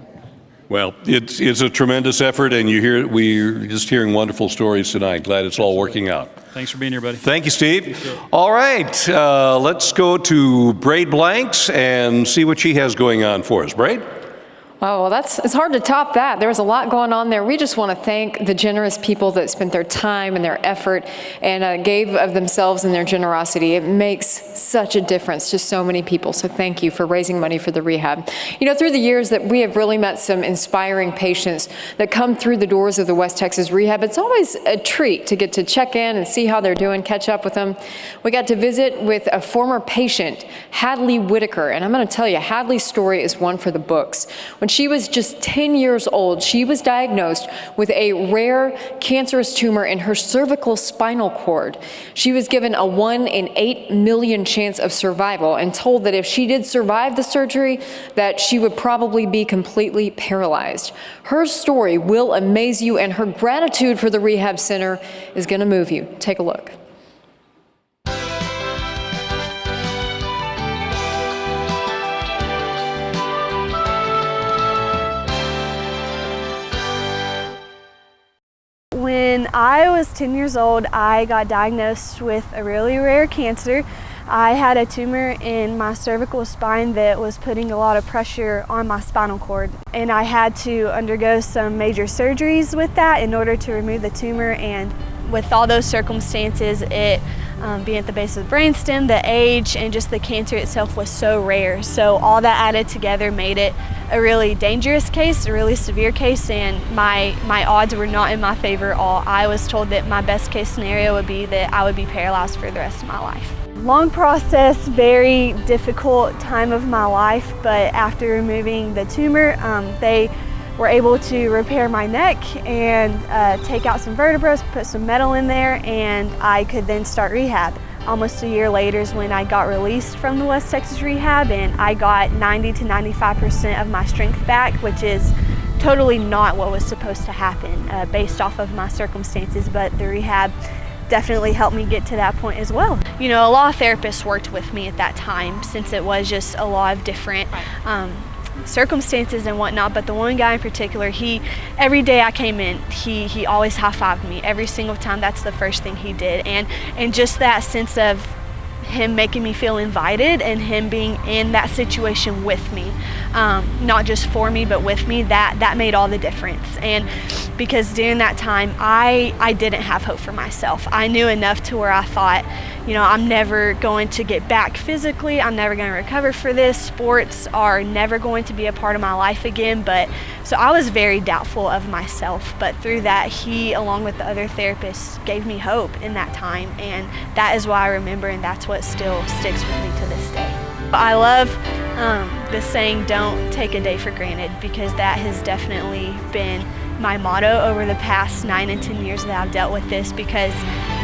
Well, it's a tremendous effort, and we're just hearing wonderful stories tonight. Glad it's all working out. Thanks for being here, buddy. Thank you, Steve. All right, let's go to Braid Blanks and see what she has going on for us. Braid? Oh, well, it's hard to top that. There was a lot going on there. We just want to thank the generous people that spent their time and their effort and gave of themselves and their generosity. It makes such a difference to so many people. So thank you for raising money for the rehab. You know, through the years that we have really met some inspiring patients that come through the doors of the West Texas Rehab. It's always a treat to get to check in and see how they're doing, catch up with them. We got to visit with a former patient, Hadley Whitaker, and I'm going to tell you, Hadley's story is one for the books. When she was just 10 years old, she was diagnosed with a rare cancerous tumor in her cervical spinal cord. She was given a 1 in 8 million chance of survival and told that if she did survive the surgery, that she would probably be completely paralyzed. Her story will amaze you, and her gratitude for the rehab center is going to move you. Take a look. When I was 10 years old, I got diagnosed with a really rare cancer. I had a tumor in my cervical spine that was putting a lot of pressure on my spinal cord. And I had to undergo some major surgeries with that in order to remove the tumor. And with all those circumstances, it being at the base of the brainstem, the age, and just the cancer itself was so rare. So all that added together made it a really dangerous case, a really severe case, and my odds were not in my favor at all. I was told that my best case scenario would be that I would be paralyzed for the rest of my life. Long process, very difficult time of my life, but after removing the tumor, they were able to repair my neck and take out some vertebrae, put some metal in there, and I could then start rehab. Almost a year later is when I got released from the West Texas Rehab, and I got 90 to 95% of my strength back, which is totally not what was supposed to happen based off of my circumstances, but the rehab definitely helped me get to that point as well. You know, a lot of therapists worked with me at that time since it was just a lot of different circumstances and whatnot, but the one guy in particular, every day I came in, he always high-fived me every single time. That's the first thing he did, and just that sense of him making me feel invited and him being in that situation with me, not just for me but with me, that made all the difference. And because during that time I didn't have hope for myself. I knew enough to where I thought, you know, I'm never going to get back physically, I'm never going to recover for this, sports are never going to be a part of my life again. But so I was very doubtful of myself, but through that, he, along with the other therapists, gave me hope in that time, and that is what I remember, and that's what still sticks with me to this day. I love the saying, don't take a day for granted, because that has definitely been my motto over the past 9 and 10 years that I've dealt with this, because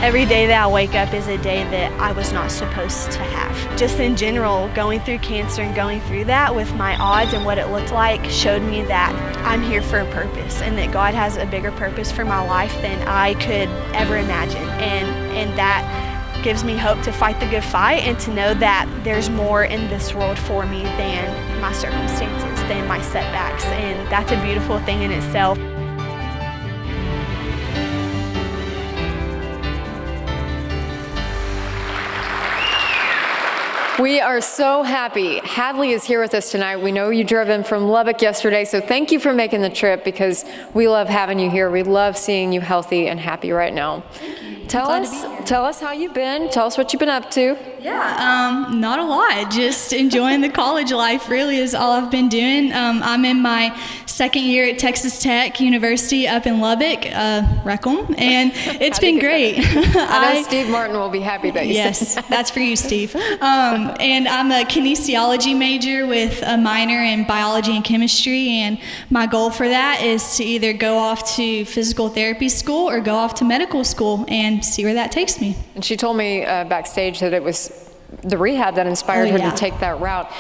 Every day that I wake up is a day that I was not supposed to have. Just in general, going through cancer and going through that with my odds and what it looked like showed me that I'm here for a purpose and that God has a bigger purpose for my life than I could ever imagine. And that gives me hope to fight the good fight and to know that there's more in this world for me than my circumstances, than my setbacks. And that's a beautiful thing in itself. We are so happy. Hadley is here with us tonight. We know you drove in from Lubbock yesterday, so thank you for making the trip because we love having you here. We love seeing you healthy and happy right now. Tell us how you've been. Tell us what you've been up to. Yeah, not a lot. Just enjoying the college life really is all I've been doing. I'm in my second year at Texas Tech University up in Lubbock, Reclam, and it's been great. I know Steve Martin will be happy that you said Yes, that's for you, Steve. And I'm a kinesiology major with a minor in biology and chemistry, and my goal for that is to either go off to physical therapy school or go off to medical school and see where that takes me. And she told me backstage that it was the rehab that inspired her to take that route.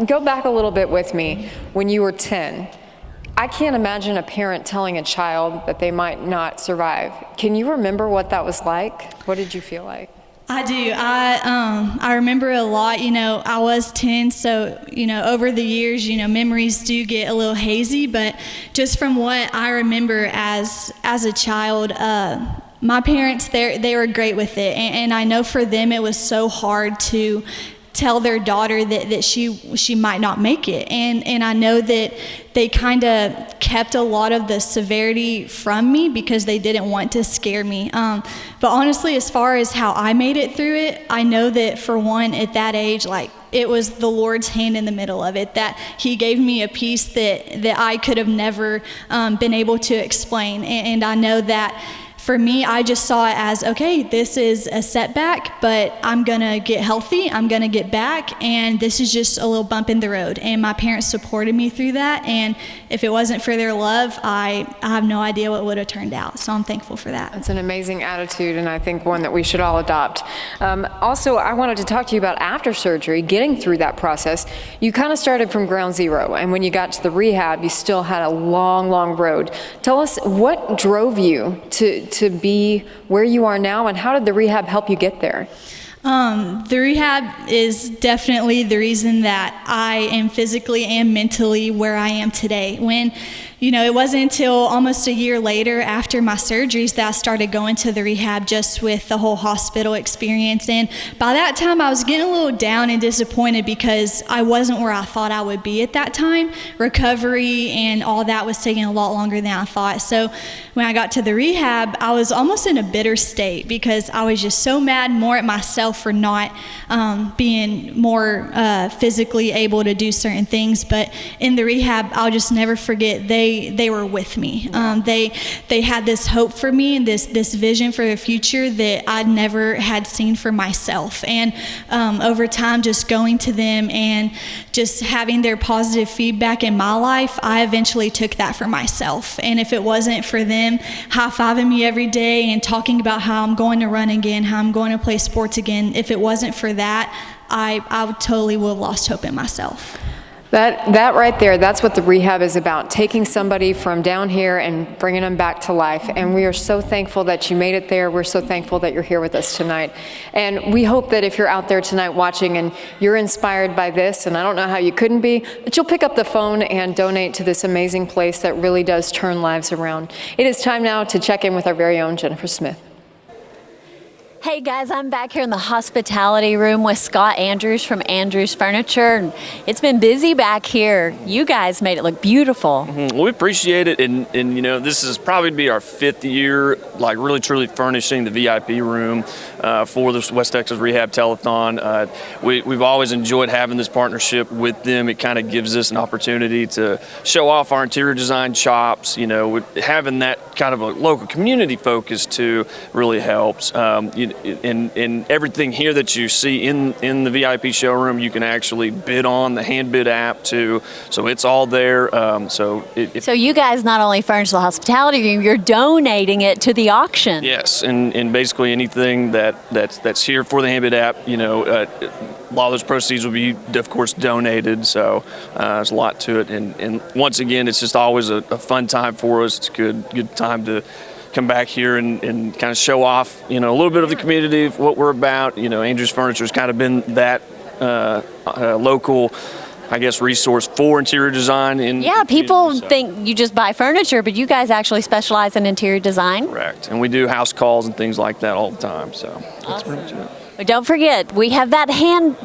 Go back a little bit with me. When you were 10, I can't imagine a parent telling a child that they might not survive. Can you remember what that was like? What did you feel like? I do. I remember a lot. You know, I was 10, so, you know, over the years, you know, memories do get a little hazy, but just from what I remember as a child, my parents, they were great with it, and I know for them it was so hard to tell their daughter that she might not make it, and I know that they kind of kept a lot of the severity from me because they didn't want to scare me. But honestly, as far as how I made it through it, I know that for one, at that age, like, it was the Lord's hand in the middle of it, that He gave me a peace that I could have never been able to explain, and I know that for me, I just saw it as, okay, this is a setback, but I'm gonna get healthy, I'm gonna get back, and this is just a little bump in the road. And my parents supported me through that, and if it wasn't for their love, I have no idea what would have turned out. So I'm thankful for that. It's an amazing attitude, and I think one that we should all adopt. Also, I wanted to talk to you about after surgery, getting through that process. You kind of started from ground zero, and when you got to the rehab, you still had a long, long road. Tell us what drove you to be where you are now, and how did the rehab help you get there? The rehab is definitely the reason that I am physically and mentally where I am today. When, you know, it wasn't until almost a year later after my surgeries that I started going to the rehab just with the whole hospital experience. And by that time, I was getting a little down and disappointed because I wasn't where I thought I would be at that time. Recovery and all that was taking a lot longer than I thought. So when I got to the rehab, I was almost in a bitter state because I was just so mad more at myself for not being more physically able to do certain things. But in the rehab, I'll just never forget, they were with me. They had this hope for me and this vision for the future that I'd never had seen for myself. And over time, just going to them and just having their positive feedback in my life, I eventually took that for myself. And if it wasn't for them high-fiving me every day and talking about how I'm going to run again, how I'm going to play sports again, if it wasn't for that, I totally would have lost hope in myself. That right there, that's what the rehab is about, taking somebody from down here and bringing them back to life. And we are so thankful that you made it there. We're so thankful that you're here with us tonight. And we hope that if you're out there tonight watching and you're inspired by this, and I don't know how you couldn't be, that you'll pick up the phone and donate to this amazing place that really does turn lives around. It is time now to check in with our very own Jennifer Smith. Hey guys, I'm back here in the hospitality room with Scott Andrews from Andrews Furniture. And it's been busy back here. You guys made it look beautiful. We appreciate it, and you know, this is probably be our 5th year, like really truly furnishing the VIP room. for the West Texas Rehab Telethon. We've always enjoyed having this partnership with them. It kind of gives us an opportunity to show off our interior design chops. With having that kind of a local community focus too really helps. In everything here that you see in the VIP showroom, you can actually bid on the hand bid app too. So it's all there. So you guys not only furnish the hospitality room, you're donating it to the auction. Yes, and basically anything that's here for the hand bid app, a lot of those proceeds will be, of course, donated. So there's a lot to it. And once again, it's just always a fun time for us. It's a good time to come back here and kind of show off, a little bit of the community, of what we're about. Andrews Furniture has kind of been that local, I guess, resource for interior design. People think you just buy furniture, but you guys actually specialize in interior design. Correct. And we do house calls and things like that all the time. So that's pretty much it. But don't forget, we have that hand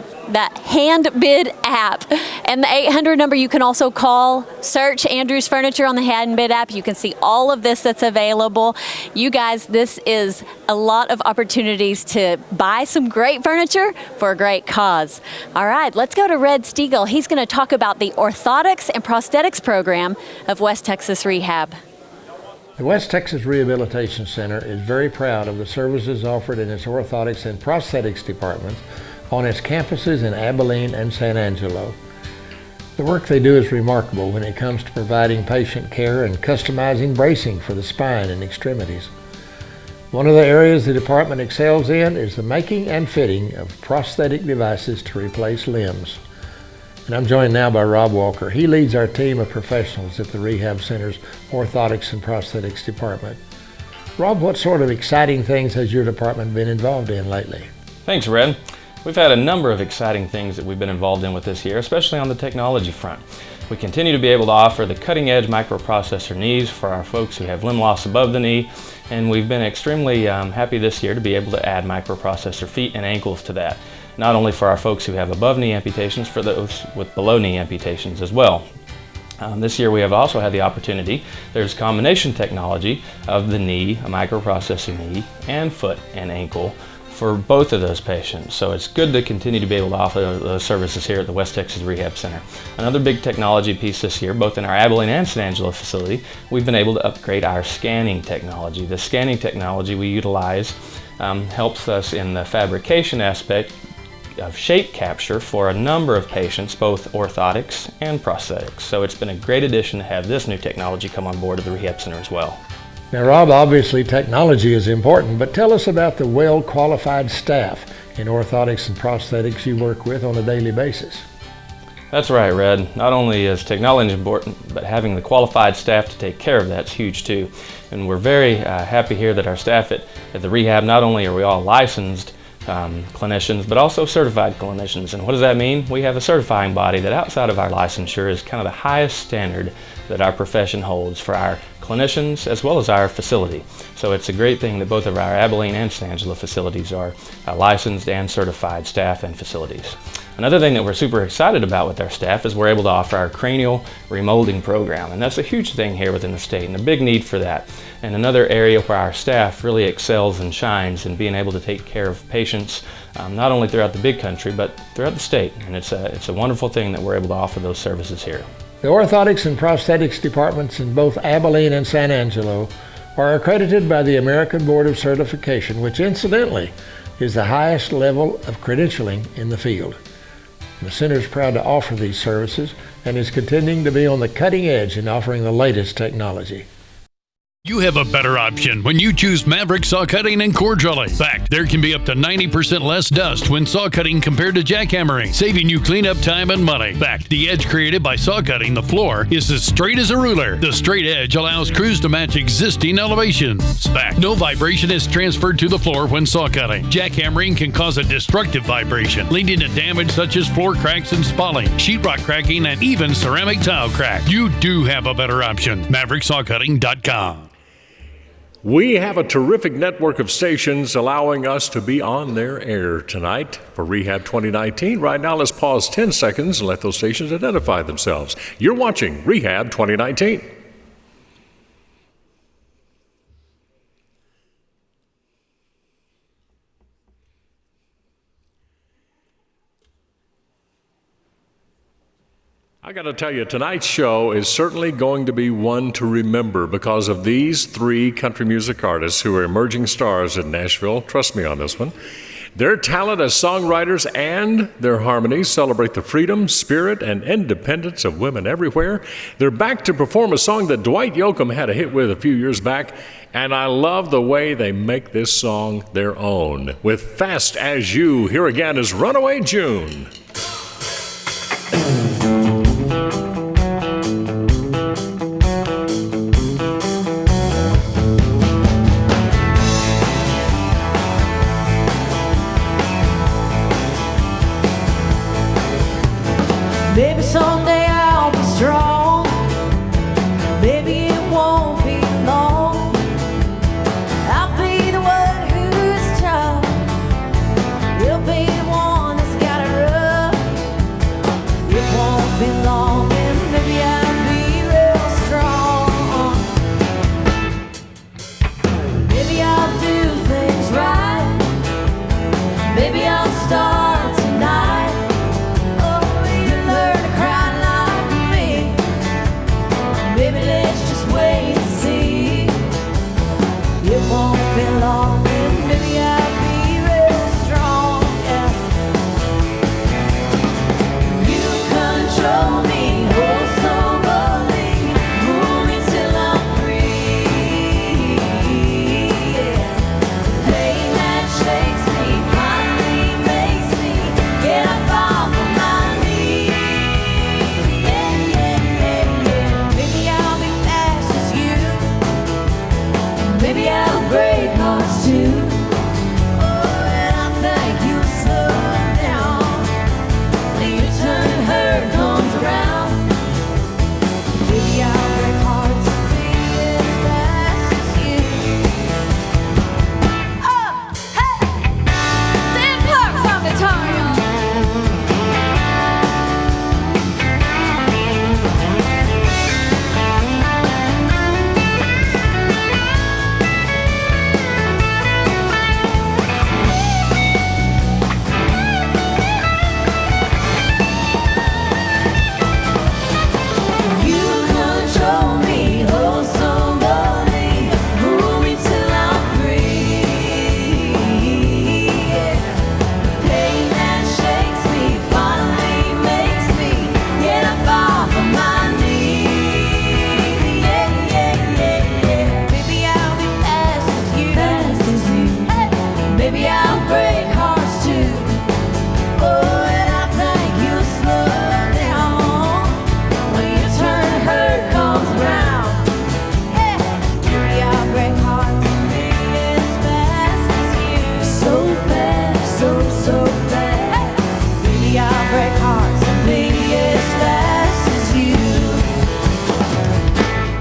bid app, and the 800 number you can also call. Search Andrews Furniture on the hand bid app. You can see all of this that's available. You guys, this is a lot of opportunities to buy some great furniture for a great cause. All right, let's go to Red Steagall. He's going to talk about the orthotics and prosthetics program of West Texas Rehab. The West Texas Rehabilitation Center is very proud of the services offered in its orthotics and prosthetics departments on its campuses in Abilene and San Angelo. The work they do is remarkable when it comes to providing patient care and customizing bracing for the spine and extremities. One of the areas the department excels in is the making and fitting of prosthetic devices to replace limbs. And I'm joined now by Rob Walker. He leads our team of professionals at the Rehab Center's Orthotics and Prosthetics Department. Rob, what sort of exciting things has your department been involved in lately? Thanks, Red. We've had a number of exciting things that we've been involved in with this year, especially on the technology front. We continue to be able to offer the cutting-edge microprocessor knees for our folks who have limb loss above the knee, and we've been extremely happy this year to be able to add microprocessor feet and ankles to that. Not only for our folks who have above knee amputations, for those with below knee amputations as well. This year we have also had the opportunity, there's combination technology of the knee, a microprocessor knee, and foot and ankle for both of those patients. So it's good to continue to be able to offer those services here at the West Texas Rehab Center. Another big technology piece this year, both in our Abilene and San Angelo facility, we've been able to upgrade our scanning technology. The scanning technology we utilize helps us in the fabrication aspect of shape capture for a number of patients, both orthotics and prosthetics. So it's been a great addition to have this new technology come on board at the Rehab Center as well. Now, Rob, obviously technology is important, but tell us about the well-qualified staff in orthotics and prosthetics you work with on a daily basis. That's right, Red. Not only is technology important, but having the qualified staff to take care of that's huge too. And we're very happy here that our staff at the Rehab, not only are we all licensed clinicians, but also certified clinicians. And what does that mean? We have a certifying body that outside of our licensure is kind of the highest standard that our profession holds for our clinicians as well as our facility. So it's a great thing that both of our Abilene and San Angelo facilities are licensed and certified staff and facilities. Another thing that we're super excited about with our staff is we're able to offer our cranial remolding program, and that's a huge thing here within the state and a big need for that. And another area where our staff really excels and shines in being able to take care of patients not only throughout the big country but throughout the state, and it's a wonderful thing that we're able to offer those services here. The orthotics and prosthetics departments in both Abilene and San Angelo are accredited by the American Board of Certification, which incidentally is the highest level of credentialing in the field. The center is proud to offer these services and is continuing to be on the cutting edge in offering the latest technology. You have a better option when you choose Maverick Saw Cutting and Core Drilling. In fact, there can be up to 90% less dust when saw cutting compared to jackhammering, saving you cleanup time and money. In fact, the edge created by saw cutting, the floor, is as straight as a ruler. The straight edge allows crews to match existing elevations. In fact, no vibration is transferred to the floor when saw cutting. Jackhammering can cause a destructive vibration, leading to damage such as floor cracks and spalling, sheetrock cracking, and even ceramic tile crack. You do have a better option. MaverickSawCutting.com. We have a terrific network of stations allowing us to be on their air tonight for Rehab 2019. Right now, let's pause 10 seconds and let those stations identify themselves. You're watching Rehab 2019. I got to tell you, tonight's show is certainly going to be one to remember because of these three country music artists who are emerging stars in Nashville. Trust me on this one. Their talent as songwriters and their harmonies celebrate the freedom, spirit, and independence of women everywhere. They're back to perform a song that Dwight Yoakam had a hit with a few years back, and I love the way they make this song their own. With Fast As You, here again is Runaway June. Maybe someday I'll be strong. Maybe it won't be long. I'll be the one who's tough. You'll be the one that's got it rough. It won't be long, and maybe I'll be real strong. Maybe I'll do things right. Maybe I'll start tonight. Baby, let's just wait and see. It won't be long, and maybe I'll be real strong, yeah. You control me, oh so slowly. Move me till I'm free, yeah. The pain that shakes me finally makes me get up off of my knees, yeah, yeah, yeah, yeah. Maybe I'll be fast as you. Maybe I'll break hearts too. Oh, and I think you'll slow down when your turn and hurt comes around. Maybe I'll break hearts and be as fast as you. Oh, hey! Dan Parks on guitar, y'all. You control me, oh so slowly. Move me till I'm free, yeah. The pain that shakes me finally makes me get up off of my knees, yeah, yeah, yeah, yeah. Maybe I'll be fast as you, hey. Maybe I'll break hearts too. Oh, and I think you'll slow down when your turn and hurt comes around. Yeah, maybe I'll break hearts and be as fast as you. So fast, so fast. Maybe I'll break hearts and be as fast as you.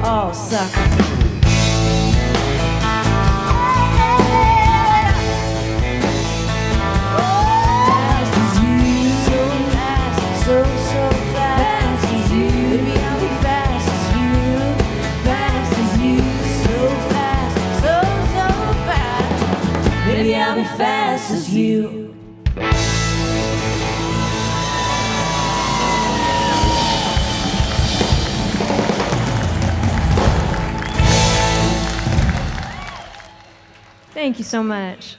Oh, sucker. Fast as you, so fast, so fast as you. Maybe I'll be fast as you, so fast, so fast. Maybe I'll be fast as you. Thank you so much.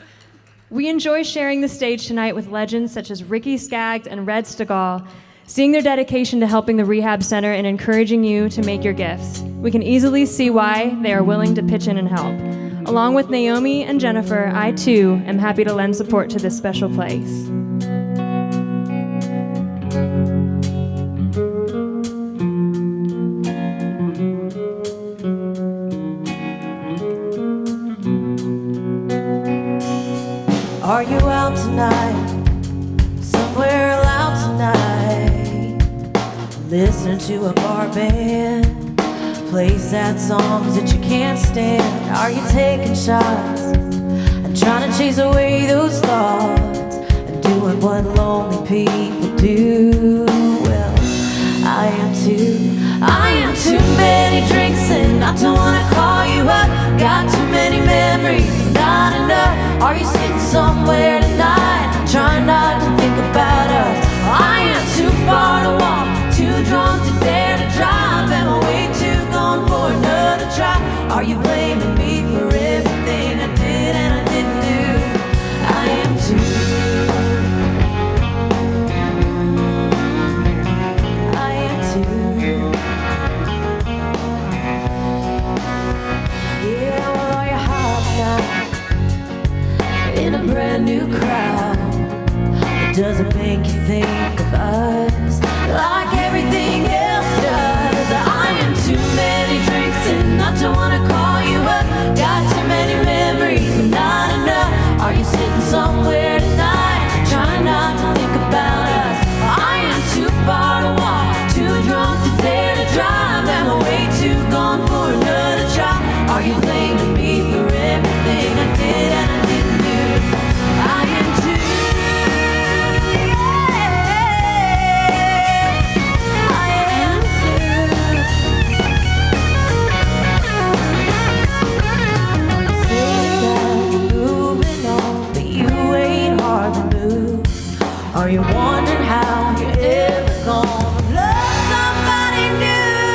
We enjoy sharing the stage tonight with legends such as Ricky Skaggs and Steagall, seeing their dedication to helping the Rehab Center and encouraging you to make your gifts. We can easily see why they are willing to pitch in and help. Along with Naomi and Jennifer, I too am happy to lend support to this special place. Are you out tonight? Somewhere loud tonight? Listening to a bar band play sad songs that you can't stand? Are you taking shots and trying to chase away those thoughts and doing what lonely people do? Well, I am too. I am too many drinks and I don't wanna call you up. Got too many memories, not enough. Are you sitting somewhere tonight, trying not to think about us? I am too far to walk, too drunk Yeah, well, all your heart now in a brand new crowd. It doesn't make you think of us like everything else does. I am too many drinks and not to wanna call you up. Got too many memories, but not enough. Are you sitting somewhere tonight, trying not to think about us? I am too far to walk, too drunk to dare to drive. Am I way too gone for another try? Are you blaming me for everything I did and I didn't do? I am too, yeah, I am too. Say that you're moving on, but you ain't hard to move. Are you wondering how you're ever gonna love somebody new?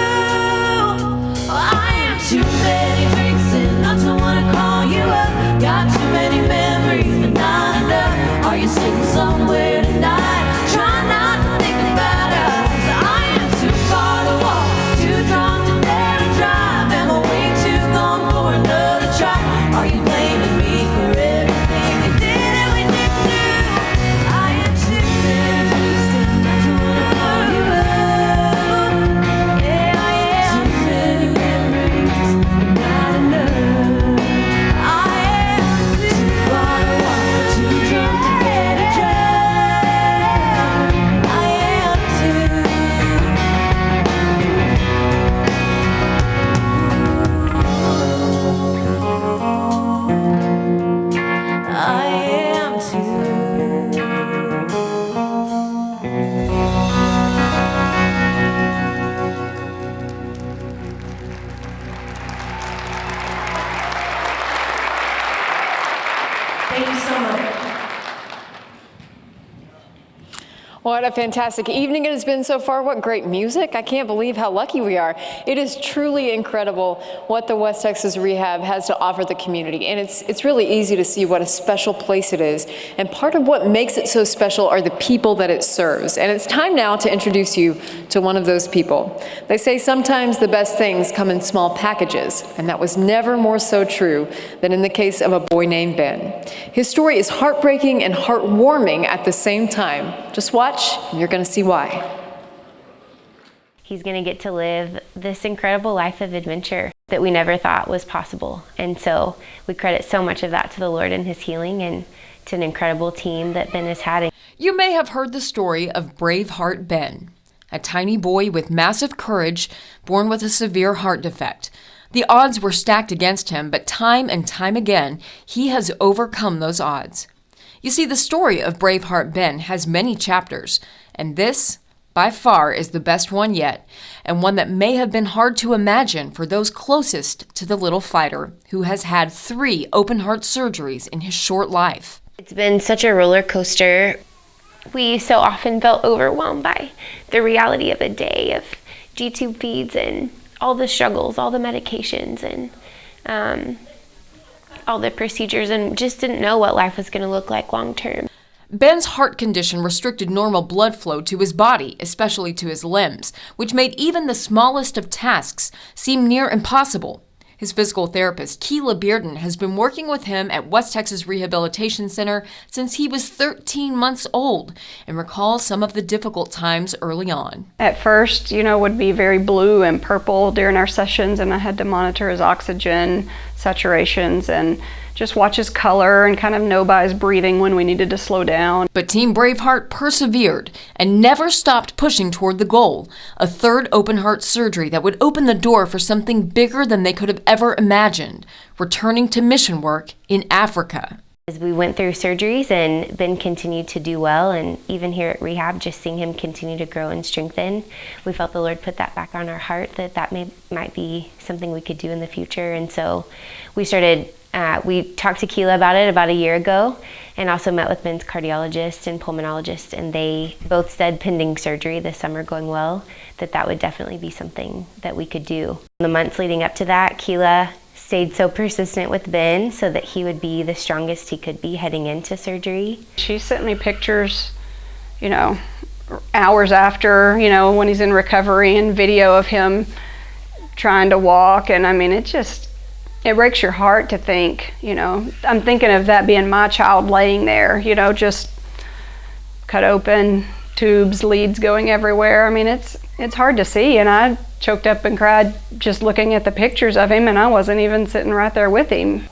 I am too many drinks and not to wanna call you up. Got too many memories, but not enough. Are you sitting somewhere tonight, trying not to think about us? I am too far to walk, too drunk to dare to drive. Am I way too gone for another try? Are you blaming me for everything we did and we didn't do? I am too many drinks and not to wanna call you up. Yeah, I am too many memories, but not enough. I am too far to walk, too drunk to dare to drive. I am too. I am too. Thank you so much. What a fantastic evening it has been so far. What great music. I can't believe how lucky we are. It is truly incredible what the West Texas Rehab has to offer the community. And it's really easy to see what a special place it is. And part of what makes it so special are the people that it serves. And it's time now to introduce you to one of those people. They say sometimes the best things come in small packages. And that was never more so true than in the case of a boy named Ben. His story is heartbreaking and heartwarming at the same time. Just watch and you're going to see why. He's going to get to live this incredible life of adventure that we never thought was possible. And so we credit so much of that to the Lord and his healing and to an incredible team that Ben has had. You may have heard the story of Braveheart Ben, a tiny boy with massive courage, born with a severe heart defect. The odds were stacked against him, but time and time again, he has overcome those odds. You see, the story of Braveheart Ben has many chapters, and this, by far, is the best one yet, and one that may have been hard to imagine for those closest to the little fighter, who has had 3 open-heart surgeries in his short life. It's been such a roller coaster. We so often felt overwhelmed by the reality of a day of G-tube feeds and all the struggles, all the medications, and all the procedures, and just didn't know what life was going to look like long term. Ben's heart condition restricted normal blood flow to his body, especially to his limbs, which made even the smallest of tasks seem near impossible. His physical therapist, Keela Bearden, has been working with him at West Texas Rehabilitation Center since he was 13 months old and recalls some of the difficult times early on. At first, would be very blue and purple during our sessions, and I had to monitor his oxygen saturations and just watch his color and kind of know by his breathing when we needed to slow down. But Team Braveheart persevered and never stopped pushing toward the goal, a 3rd open heart surgery that would open the door for something bigger than they could have ever imagined, returning to mission work in Africa. As we went through surgeries and Ben continued to do well, and even here at Rehab, just seeing him continue to grow and strengthen, we felt the Lord put that back on our heart, that might be something we could do in the future. And so we talked to Keela about it about a year ago, and also met with Ben's cardiologist and pulmonologist, and they both said, pending surgery this summer going well, that would definitely be something that we could do. In the months leading up to that, Keela stayed so persistent with Ben so that he would be the strongest he could be heading into surgery. She sent me pictures, hours after, you know, when he's in recovery, and video of him trying to walk. And I mean, it breaks your heart to think, you know, I'm thinking of that being my child laying there, you know, just cut open, tubes, leads going everywhere. I mean, it's hard to see, and I choked up and cried just looking at the pictures of him, and I wasn't even sitting right there with him.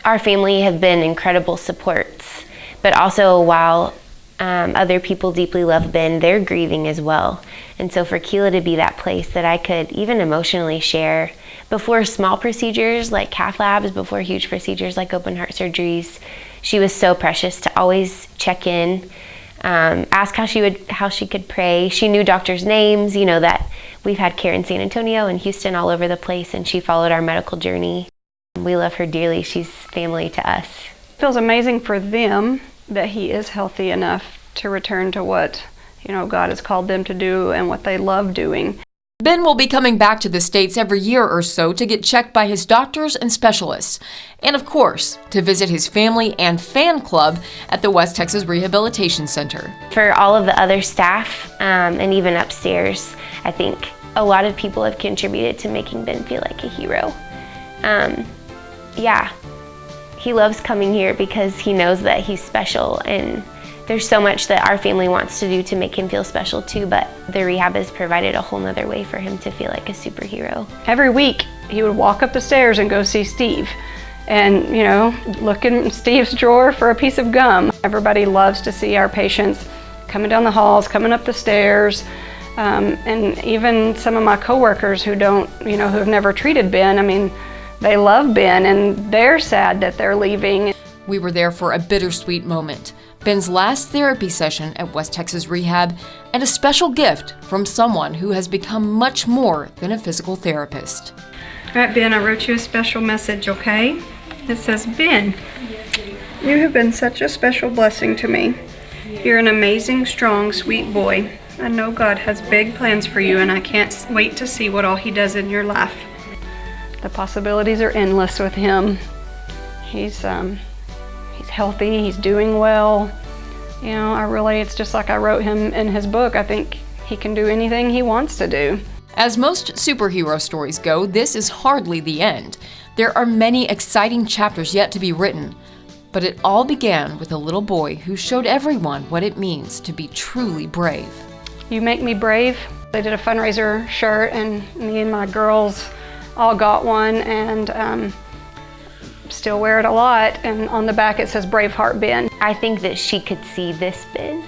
Our family have been incredible supports, but also while other people deeply love Ben, they're grieving as well. And so for Keela to be that place that I could even emotionally share before small procedures like cath labs, before huge procedures like open heart surgeries, she was so precious to always check in, ask how she could pray. She knew doctors' names, you know, that we've had care in San Antonio and Houston, all over the place, and she followed our medical journey. We love her dearly. She's family to us. It feels amazing for them that he is healthy enough to return to what, you know, God has called them to do and what they love doing. Ben will be coming back to the States every year or so to get checked by his doctors and specialists, and of course, to visit his family and fan club at the West Texas Rehabilitation Center. For all of the other staff and even upstairs, I think a lot of people have contributed to making Ben feel like a hero. Yeah, he loves coming here because he knows that he's special, and there's so much that our family wants to do to make him feel special too, but the rehab has provided a whole nother way for him to feel like a superhero. Every week, he would walk up the stairs and go see Steve, and, you know, look in Steve's drawer for a piece of gum. Everybody loves to see our patients coming down the halls, coming up the stairs, and even some of my coworkers who don't, you know, who have never treated Ben, I mean, they love Ben, and they're sad that they're leaving. We were there for a bittersweet moment. Ben's last therapy session at West Texas Rehab, and a special gift from someone who has become much more than a physical therapist. All right, Ben, I wrote you a special message, okay? It says, Ben, you have been such a special blessing to me. You're an amazing, strong, sweet boy. I know God has big plans for you, and I can't wait to see what all He does in your life. The possibilities are endless with him. He's healthy, he's doing well. You know, it's just like I wrote him in his book. I think he can do anything he wants to do. As most superhero stories go, this is hardly the end. There are many exciting chapters yet to be written, but it all began with a little boy who showed everyone what it means to be truly brave. You make me brave. They did a fundraiser shirt, and me and my girls all got one, and still wear it a lot, and on the back it says Braveheart Ben. I think that she could see this Ben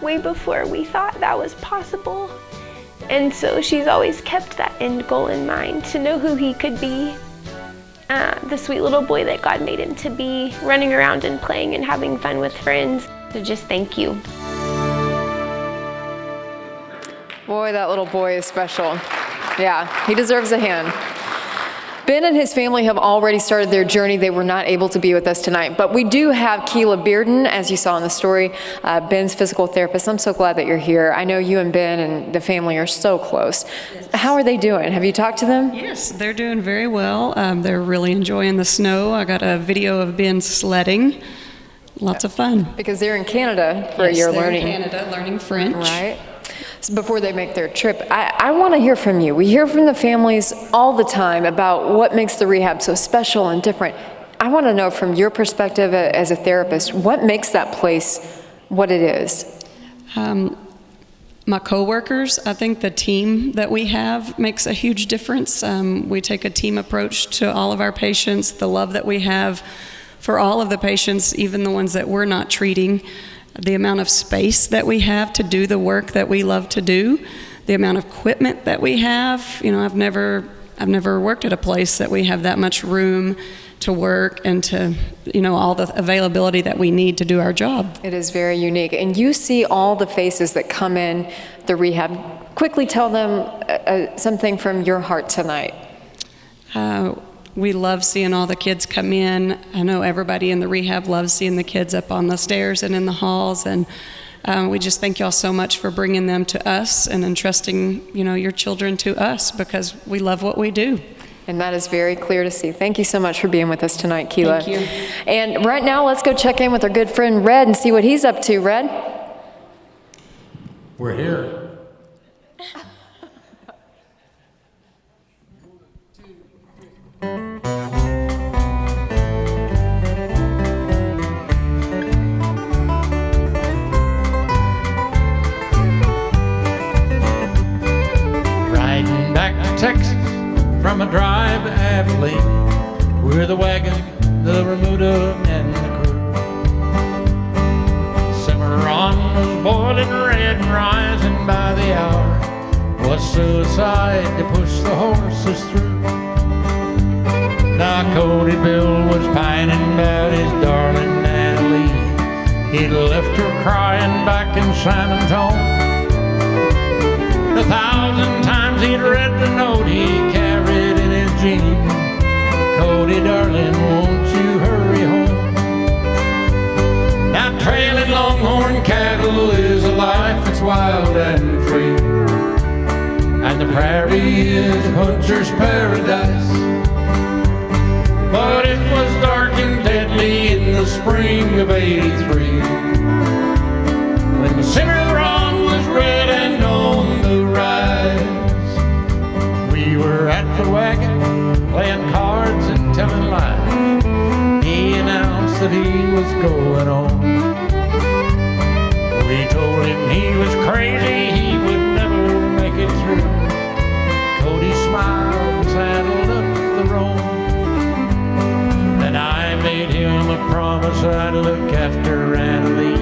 way before we thought that was possible, and so she's always kept that end goal in mind, to know who he could be, the sweet little boy that God made him to be, running around and playing and having fun with friends. So just thank you. Boy, that little boy is special. Yeah, he deserves a hand. Ben and his family have already started their journey. They were not able to be with us tonight, but we do have Keela Bearden, as you saw in the story, Ben's physical therapist. I'm so glad that you're here. I know you and Ben and the family are so close. How are they doing? Have you talked to them? Yes, they're doing very well. They're really enjoying the snow. I got a video of Ben sledding. Lots of fun. Because they're in Canada for your learning. In Canada, learning French. Right. Before they make their trip, I want to hear from you. We hear from the families all the time about what makes the rehab so special and different. I want to know from your perspective as a therapist, what makes that place what it is? My coworkers, I think the team that we have makes a huge difference. We take a team approach to all of our patients, the love that we have for all of the patients, even the ones that we're not treating. The amount of space that we have to do the work that we love to do, the amount of equipment that we have. You know, I've never worked at a place that we have that much room to work and to, you know, all the availability that we need to do our job. It is very unique. And you see all the faces that come in the rehab. Quickly tell them something from your heart tonight. We love seeing all the kids come in. I know everybody in the rehab loves seeing the kids up on the stairs and in the halls, and we just thank y'all so much for bringing them to us and entrusting, you know, your children to us, because we love what we do. And that is very clear to see. Thank you so much for being with us tonight, Keela. Thank you. And right now, let's go check in with our good friend Red and see what he's up to. Red? We're here. Riding back to Texas from a drive to Abilene, we're the wagon, the Remuda, and the crew. Cimarron was boiling red and rising by the hour. Was suicide to push the horses through. Now Cody Bill was pining about his darling Natalie. He'd left her crying back in San Antonio. 1,000 times he'd read the note he carried in his jeans. Cody, darling, won't you hurry home? Now trailing longhorn cattle is a life that's wild and free, and the prairie is hunter's paradise. But it was dark and deadly in the spring of '83, when the Cimarron was red and on the rise. We were at the wagon, playing cards and telling lies. He announced that he was going on. We told him he was crazy, he would never make it through. Cody smiled and saddled up the roan. Then I made him a promise I'd look after Annalie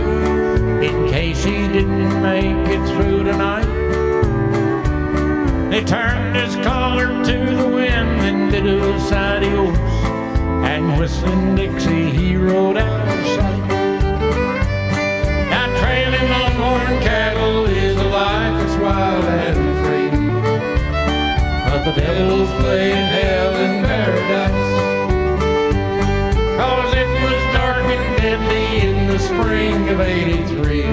in case he didn't make it through tonight. He turned his collar to the wind and bid us adios, and whistling Dixie he rode out of sight. Now trailing longhorn cattle is a life that's wild and free, but the devil's playing hell in paradise. 'Cause it was dark and deadly in the spring of '83,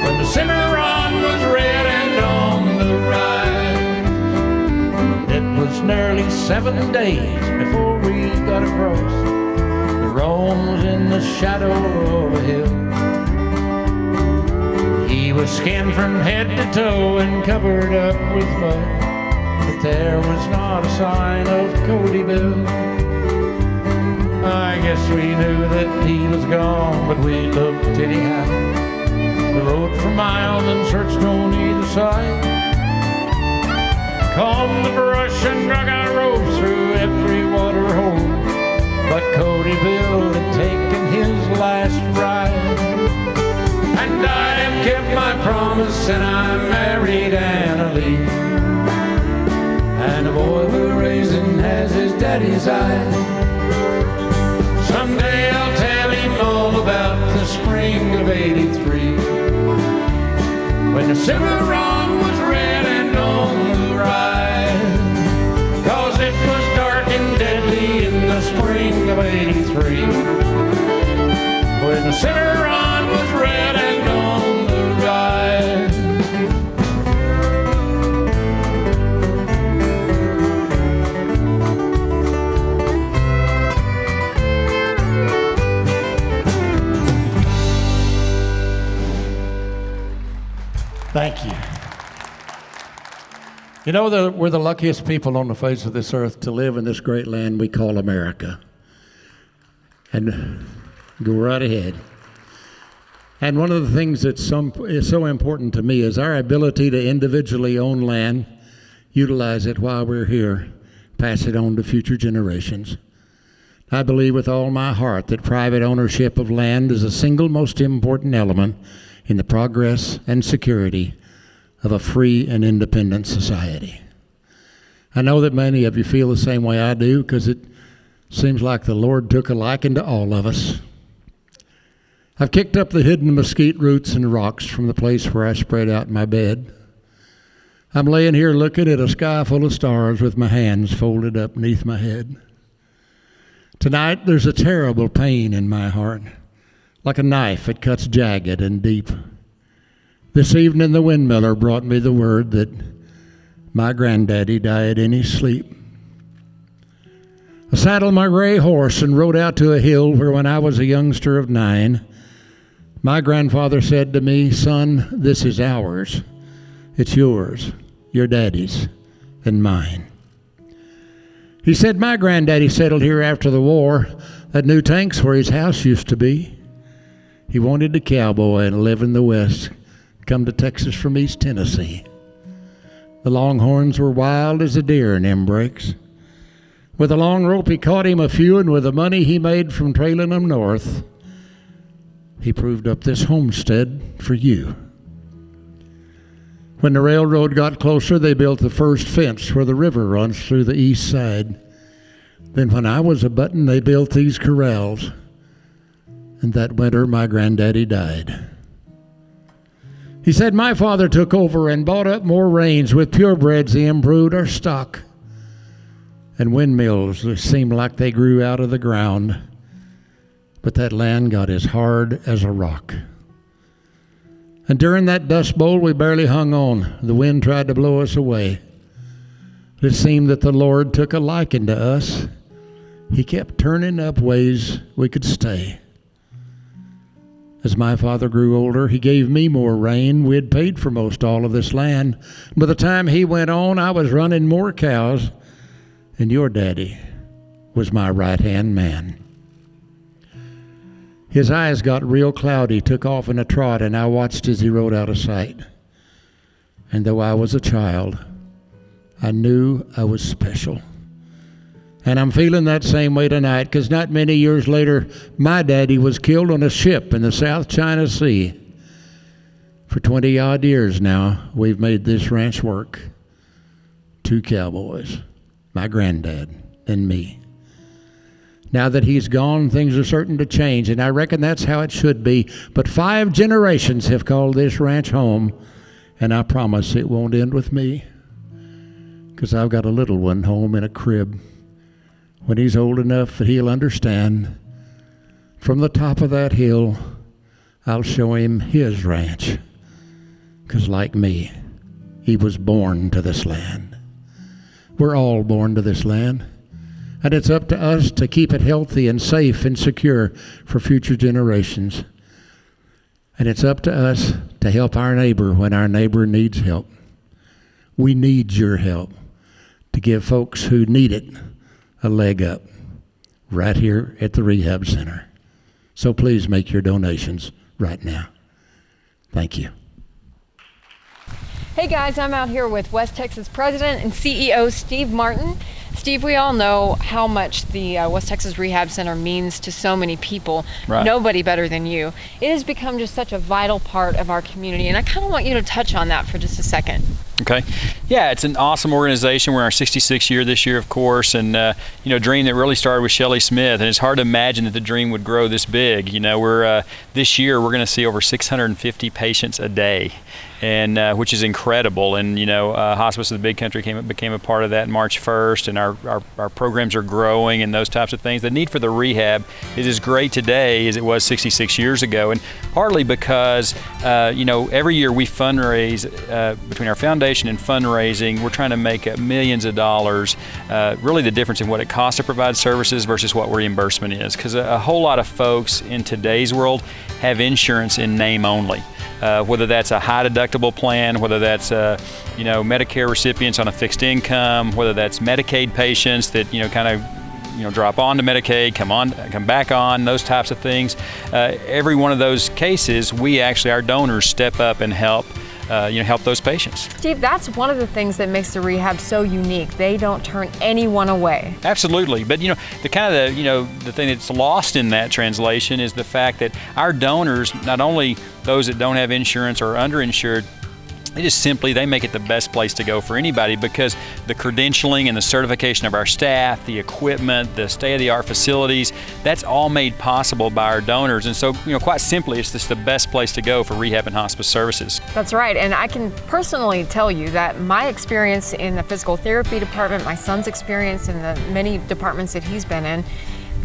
when the Cimarron was red and on the rise. It was nearly 7 days before we got across. The roan was in the shadow of a hill. He was skinned from head to toe and covered up with mud, but there was not a sign of Cody Bill. I guess we knew that he was gone, but we looked anyhow. We rode for miles and searched on either side, combed the brush and drug our ropes through every water hole, but Cody Bill had taken his last ride. And I have kept my promise and I married Annalie, and the boy we're raising has his daddy's eyes. Someday I'll tell him all about the spring of '83, when the Cimarron was red and on the rise. 'Cause it was dark and deadly in the spring of '83, when the Cimarron was red and on the rise. Thank you. You know, we're the luckiest people on the face of this earth to live in this great land we call America. And go right ahead. And one of the things that's so important to me is our ability to individually own land, utilize it while we're here, pass it on to future generations. I believe with all my heart that private ownership of land is the single most important element in the progress and security of a free and independent society. I know that many of you feel the same way I do, because it seems like the Lord took a liking to all of us. I've kicked up the hidden mesquite roots and rocks from the place where I spread out my bed. I'm laying here looking at a sky full of stars with my hands folded up beneath my head. Tonight there's a terrible pain in my heart, like a knife that cuts jagged and deep. This evening the windmiller brought me the word that My granddaddy died in his sleep. I saddled my gray horse and rode out to a hill where when I was a youngster of 9, my grandfather said to me, "Son, this is ours. It's yours, your daddy's, and mine." He said my granddaddy settled here after the war. That new tank's where his house used to be. He wanted a cowboy and live in the West, come to Texas from East Tennessee. The longhorns were wild as a deer in them breaks. With a long rope he caught him a few, and with the money he made from trailing them north, he proved up this homestead for you. When the railroad got closer, they built the first fence where the river runs through the east side. Then when I was a button, they built these corrals. And that winter, my granddaddy died. He said my father took over and bought up more range. With purebreds, he improved our stock. And windmills that seemed like they grew out of the ground. But that land got as hard as a rock. And during that Dust Bowl, we barely hung on. The wind tried to blow us away. It seemed that the Lord took a liking to us. He kept turning up ways we could stay. As my father grew older, he gave me more rain. We had paid for most all of this land. By the time he went on, I was running more cows, and your daddy was my right-hand man. His eyes got real cloudy, took off in a trot, and I watched as he rode out of sight. And though I was a child, I knew I was special. And I'm feeling that same way tonight, because not many years later, my daddy was killed on a ship in the South China Sea. For 20-odd years now, we've made this ranch work. 2 cowboys, my granddad and me. Now that he's gone, things are certain to change, and I reckon that's how it should be. But 5 generations have called this ranch home, and I promise it won't end with me, because I've got a little one home in a crib. When he's old enough that he'll understand, from the top of that hill, I'll show him his ranch. Because like me, he was born to this land. We're all born to this land. And it's up to us to keep it healthy and safe and secure for future generations. And it's up to us to help our neighbor when our neighbor needs help. We need your help to give folks who need it a leg up right here at the Rehab Center. So please make your donations right now. Thank you. Hey guys, I'm out here with West Texas President and CEO Steve Martin. Steve, we all know how much the West Texas Rehab Center means to so many people. Right. Nobody better than you. It has become just such a vital part of our community, and I kind of want you to touch on that for just a second. Okay. Yeah, it's an awesome organization. We're in our 66th year this year, of course, and a dream that really started with Shelley Smith, and it's hard to imagine that the dream would grow this big. We're this year we're going to see over 650 patients a day, and which is incredible. And Hospice of the Big Country became a part of that March 1st, and our programs are growing and those types of things. The need for the rehab is as great today as it was 66 years ago, and partly because every year we fundraise between our foundation and fundraising. We're trying to make millions of dollars. Really, the difference in what it costs to provide services versus what reimbursement is, because a whole lot of folks in today's world have insurance in name only. Whether that's a high deductible plan, whether that's Medicare recipients on a fixed income, whether that's Medicaid patients that drop onto Medicaid, come back on, those types of things. Every one of those cases, our donors step up and help those patients. Steve, that's one of the things that makes the rehab so unique. They don't turn anyone away. Absolutely, but the thing that's lost in that translation is the fact that our donors, not only those that don't have insurance or underinsured, they make it the best place to go for anybody, because the credentialing and the certification of our staff, the equipment, the state-of-the-art facilities, that's all made possible by our donors. And so, quite simply, it's just the best place to go for rehab and hospice services. That's right, and I can personally tell you that my experience in the physical therapy department, my son's experience in the many departments that he's been in,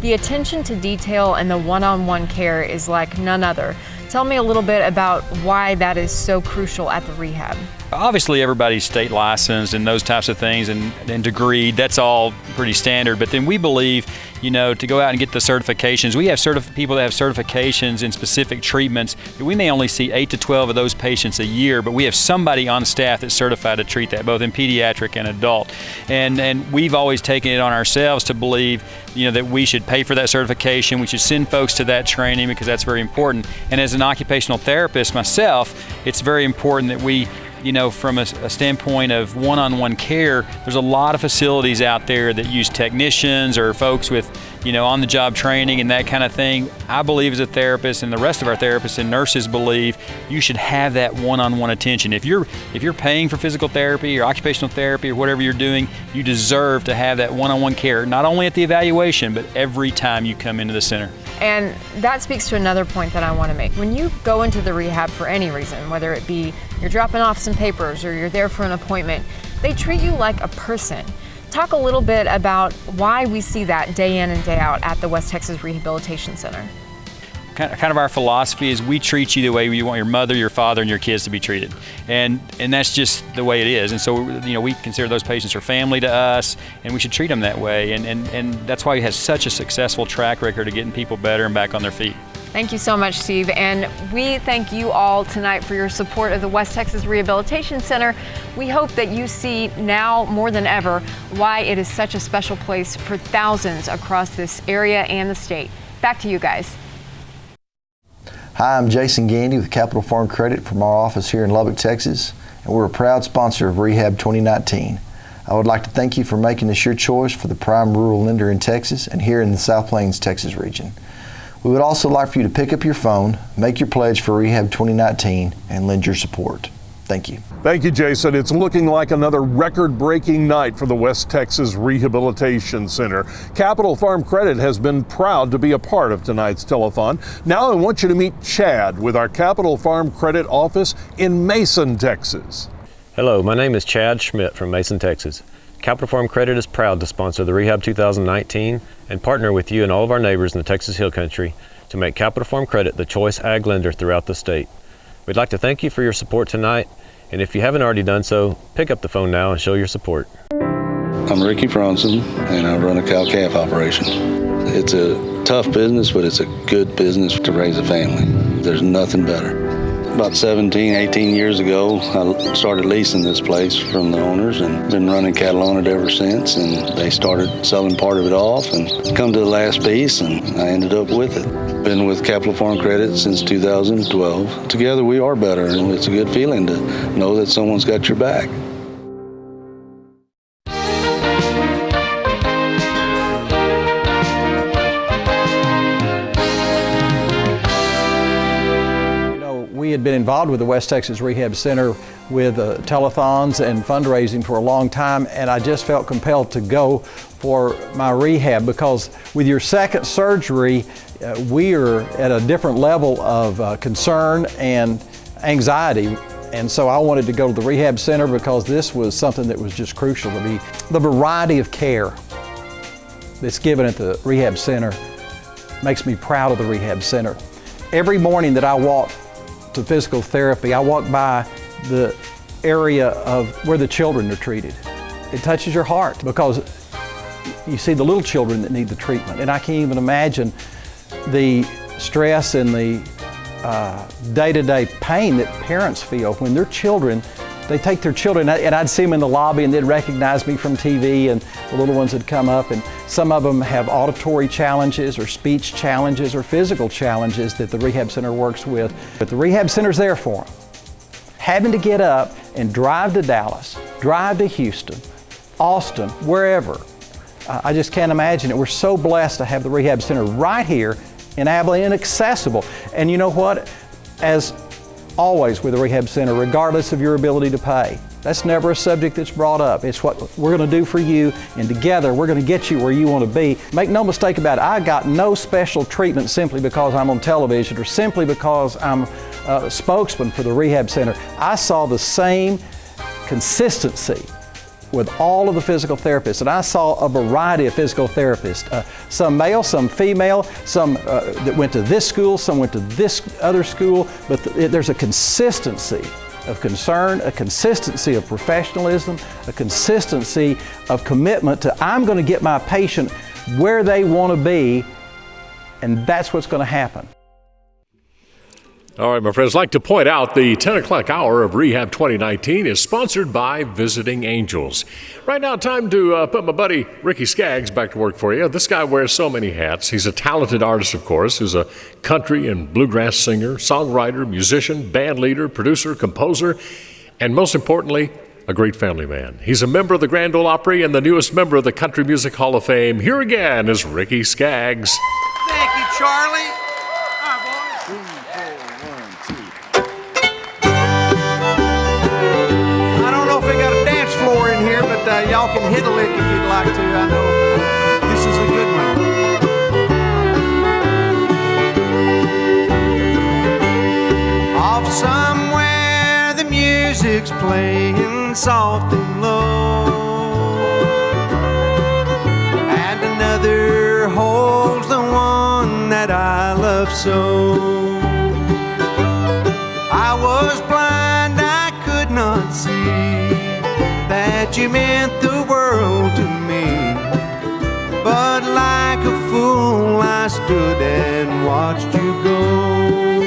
the attention to detail and the one-on-one care is like none other. Tell me a little bit about why that is so crucial at the rehab. Obviously, everybody's state licensed and those types of things and degreed. That's all pretty standard. But then we believe, to go out and get the certifications. We have people that have certifications in specific treatments. We may only see 8 to 12 of those patients a year, but we have somebody on staff that's certified to treat that, both in pediatric and adult. And we've always taken it on ourselves to believe, that we should pay for that certification. We should send folks to that training because that's very important. And as an occupational therapist myself, it's very important that we, from a standpoint of one-on-one care, there's a lot of facilities out there that use technicians or folks with, on-the-job training and that kind of thing. I believe as a therapist, and the rest of our therapists and nurses believe, you should have that one-on-one attention. If you're paying for physical therapy or occupational therapy or whatever you're doing, you deserve to have that one-on-one care, not only at the evaluation, but every time you come into the center. And that speaks to another point that I want to make. When you go into the rehab for any reason, whether it be you're dropping off some papers or you're there for an appointment, they treat you like a person. Talk a little bit about why we see that day in and day out at the West Texas Rehabilitation Center. Kind of our philosophy is we treat you the way you want your mother, your father, and your kids to be treated. And that's just the way it is. And so, we consider those patients are family to us, and we should treat them that way. And that's why he has such a successful track record of getting people better and back on their feet. Thank you so much, Steve. And we thank you all tonight for your support of the West Texas Rehabilitation Center. We hope that you see now more than ever why it is such a special place for thousands across this area and the state. Back to you guys. Hi, I'm Jason Gandy with Capital Farm Credit from our office here in Lubbock, Texas, and we're a proud sponsor of Rehab 2019. I would like to thank you for making us your choice for the prime rural lender in Texas and here in the South Plains, Texas region. We would also like for you to pick up your phone, make your pledge for Rehab 2019, and lend your support. Thank you. Thank you, Jason. It's looking like another record-breaking night for the West Texas Rehabilitation Center. Capital Farm Credit has been proud to be a part of tonight's telethon. Now I want you to meet Chad with our Capital Farm Credit office in Mason, Texas. Hello, my name is Chad Schmidt from Mason, Texas. Capital Farm Credit is proud to sponsor the Rehab 2019 and partner with you and all of our neighbors in the Texas Hill Country to make Capital Farm Credit the choice ag lender throughout the state. We'd like to thank you for your support tonight, and if you haven't already done so, pick up the phone now and show your support. I'm Ricky Bronson, and I run a cow-calf operation. It's a tough business, but it's a good business to raise a family. There's nothing better. About 17, 18 years ago, I started leasing this place from the owners and been running cattle on it ever since, and they started selling part of it off and come to the last piece, and I ended up with it. Been with Capital Farm Credit since 2012. Together we are better, and it's a good feeling to know that someone's got your back. We had been involved with the West Texas Rehab Center with telethons and fundraising for a long time, and I just felt compelled to go for my rehab because with your second surgery, we are at a different level of concern and anxiety. And so I wanted to go to the rehab center because this was something that was just crucial to me. The variety of care that's given at the rehab center makes me proud of the rehab center. Every morning that I walk to physical therapy, I walk by the area of where the children are treated. It touches your heart because you see the little children that need the treatment. And I can't even imagine the stress and the day-to-day pain that parents feel when their children, they take their children, and I'd see them in the lobby and they'd recognize me from TV, and the little ones would come up, and some of them have auditory challenges or speech challenges or physical challenges that the rehab center works with. But the rehab center's there for them. Having to get up and drive to Dallas, drive to Houston, Austin, wherever, I just can't imagine it. We're so blessed to have the rehab center right here in Abilene and accessible. And you know what? As always with the rehab center, regardless of your ability to pay, that's never a subject that's brought up. It's what we're going to do for you, and together we're going to get you where you want to be. Make no mistake about it, I got no special treatment simply because I'm on television or simply because I'm a spokesman for the rehab center. I saw the same consistency with all of the physical therapists, and I saw a variety of physical therapists, some male, some female, some that went to this school, some went to this other school, but there's a consistency of concern, a consistency of professionalism, a consistency of commitment to I'm going to get my patient where they want to be, and that's what's going to happen. All right, my friends, I'd like to point out the 10 o'clock hour of Rehab 2019 is sponsored by Visiting Angels. Right now, time to put my buddy Ricky Skaggs back to work for you. This guy wears so many hats. He's a talented artist, of course, who's a country and bluegrass singer, songwriter, musician, band leader, producer, composer, and most importantly, a great family man. He's a member of the Grand Ole Opry and the newest member of the Country Music Hall of Fame. Here again is Ricky Skaggs. Thank you, Charlie. Floor in here, but y'all can hit a lick if you'd like to. I know this is a good one. Off somewhere the music's playing soft and low, and another holds the one that I love so. I was blind, I could not see that you meant the world to me, but like a fool I stood and watched you go.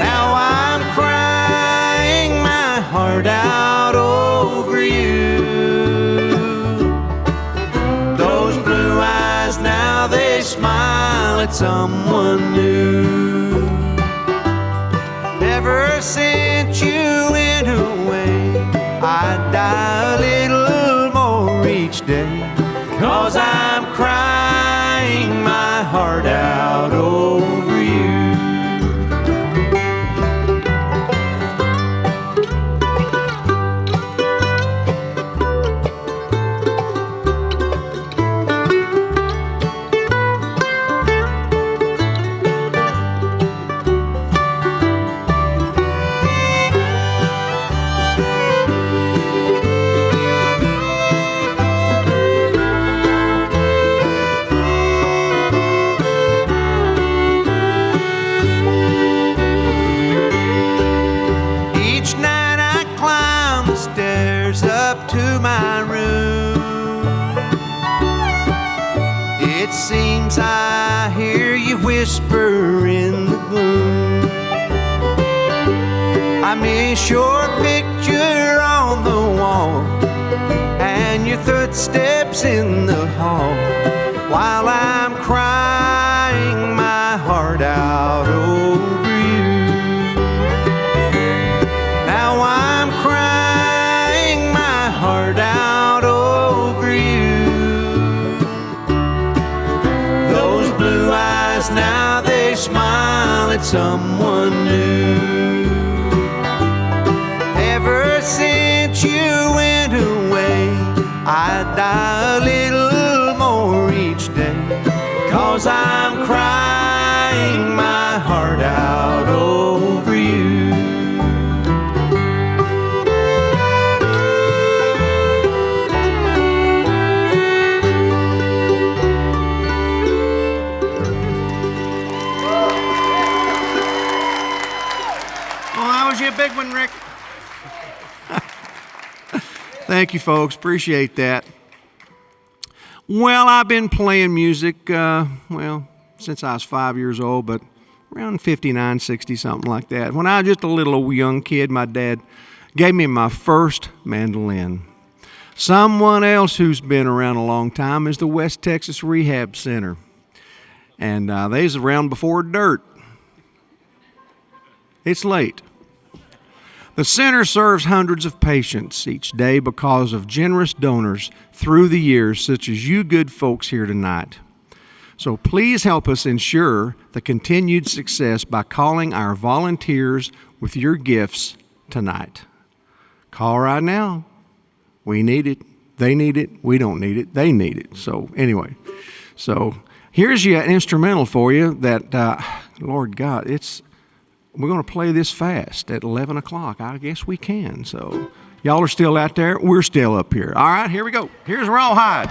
Now I'm crying my heart out over you. Those blue eyes now they smile at someone new. Ever since you went away, I die a little more each day, 'cause I'm crying my heart out over you. Seems I hear you whisper in the gloom. I miss your picture on the wall and your footsteps in the hall, while I'm crying my heart out over you. Now I'm crying my heart out over you. Now they smile at someone new. Ever since you went away, I die a little more each day, 'cause I'm crying my heart out over you. A big one, Rick. Thank you, folks. Appreciate that. Well, I've been playing music, since I was 5 years old, but around 59, 60, something like that. When I was just a little young kid, my dad gave me my first mandolin. Someone else who's been around a long time is the West Texas Rehab Center. And they was around before dirt. It's late. The center serves hundreds of patients each day because of generous donors through the years, such as you good folks here tonight. So please help us ensure the continued success by calling our volunteers with your gifts tonight. Call right now. We need it. They need it. We don't need it. They need it. So anyway, here's an instrumental for you that, Lord God, we're going to play this fast at 11 o'clock. I guess we can. So y'all are still out there. We're still up here. All right, here we go. Here's Rawhide.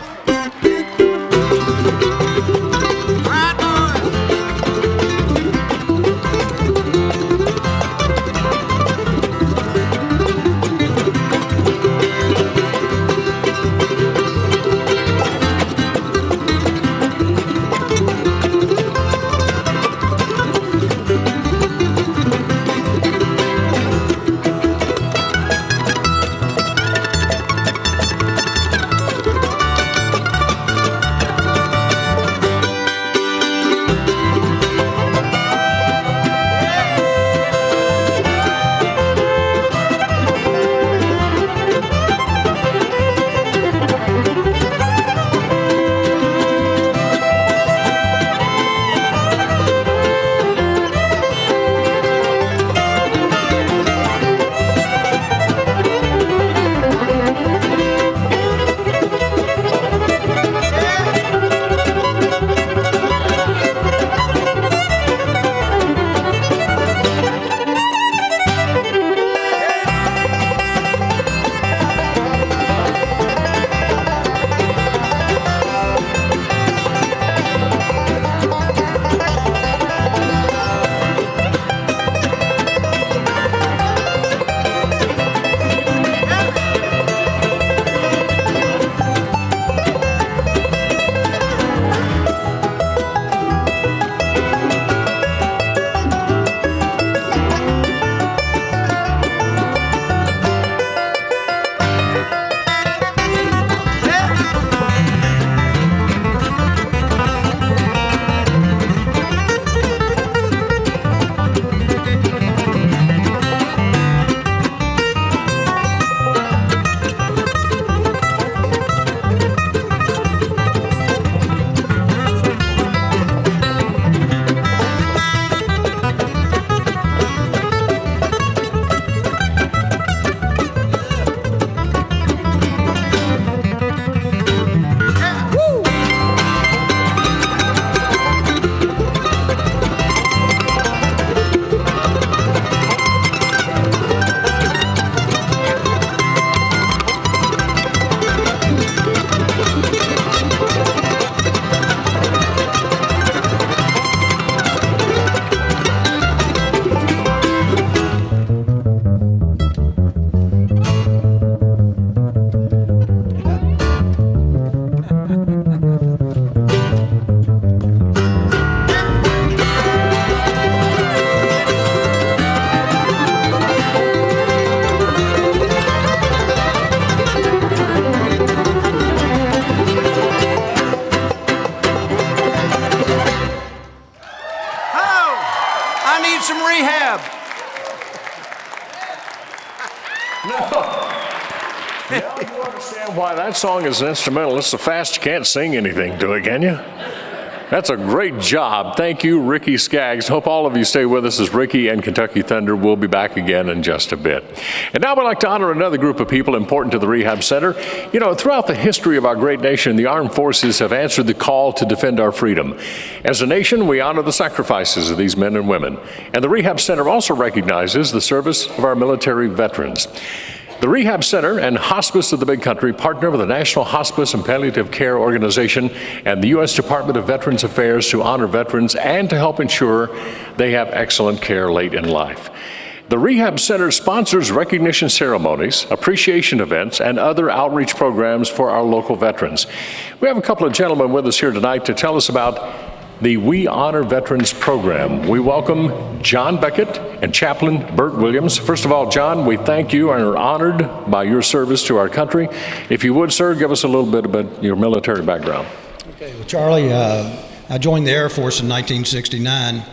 Rehab. Now you understand why that song is instrumental. It's so fast you can't sing anything to it, can you? That's a great job. Thank you, Ricky Skaggs. Hope all of you stay with us as Ricky and Kentucky Thunder will be back again in just a bit. And now we'd like to honor another group of people important to the Rehab Center. You know, throughout the history of our great nation, the armed forces have answered the call to defend our freedom. As a nation, we honor the sacrifices of these men and women. And the Rehab Center also recognizes the service of our military veterans. The Rehab Center and Hospice of the Big Country partner with the National Hospice and Palliative Care Organization and the U.S. Department of Veterans Affairs to honor veterans and to help ensure they have excellent care late in life. The Rehab Center sponsors recognition ceremonies, appreciation events, and other outreach programs for our local veterans. We have a couple of gentlemen with us here tonight to tell us about the We Honor Veterans program. We welcome John Beckett and Chaplain Bert Williams. First of all, John, we thank you and are honored by your service to our country. If you would, sir, give us a little bit about your military background. Okay, well, Charlie, I joined the Air Force in 1969,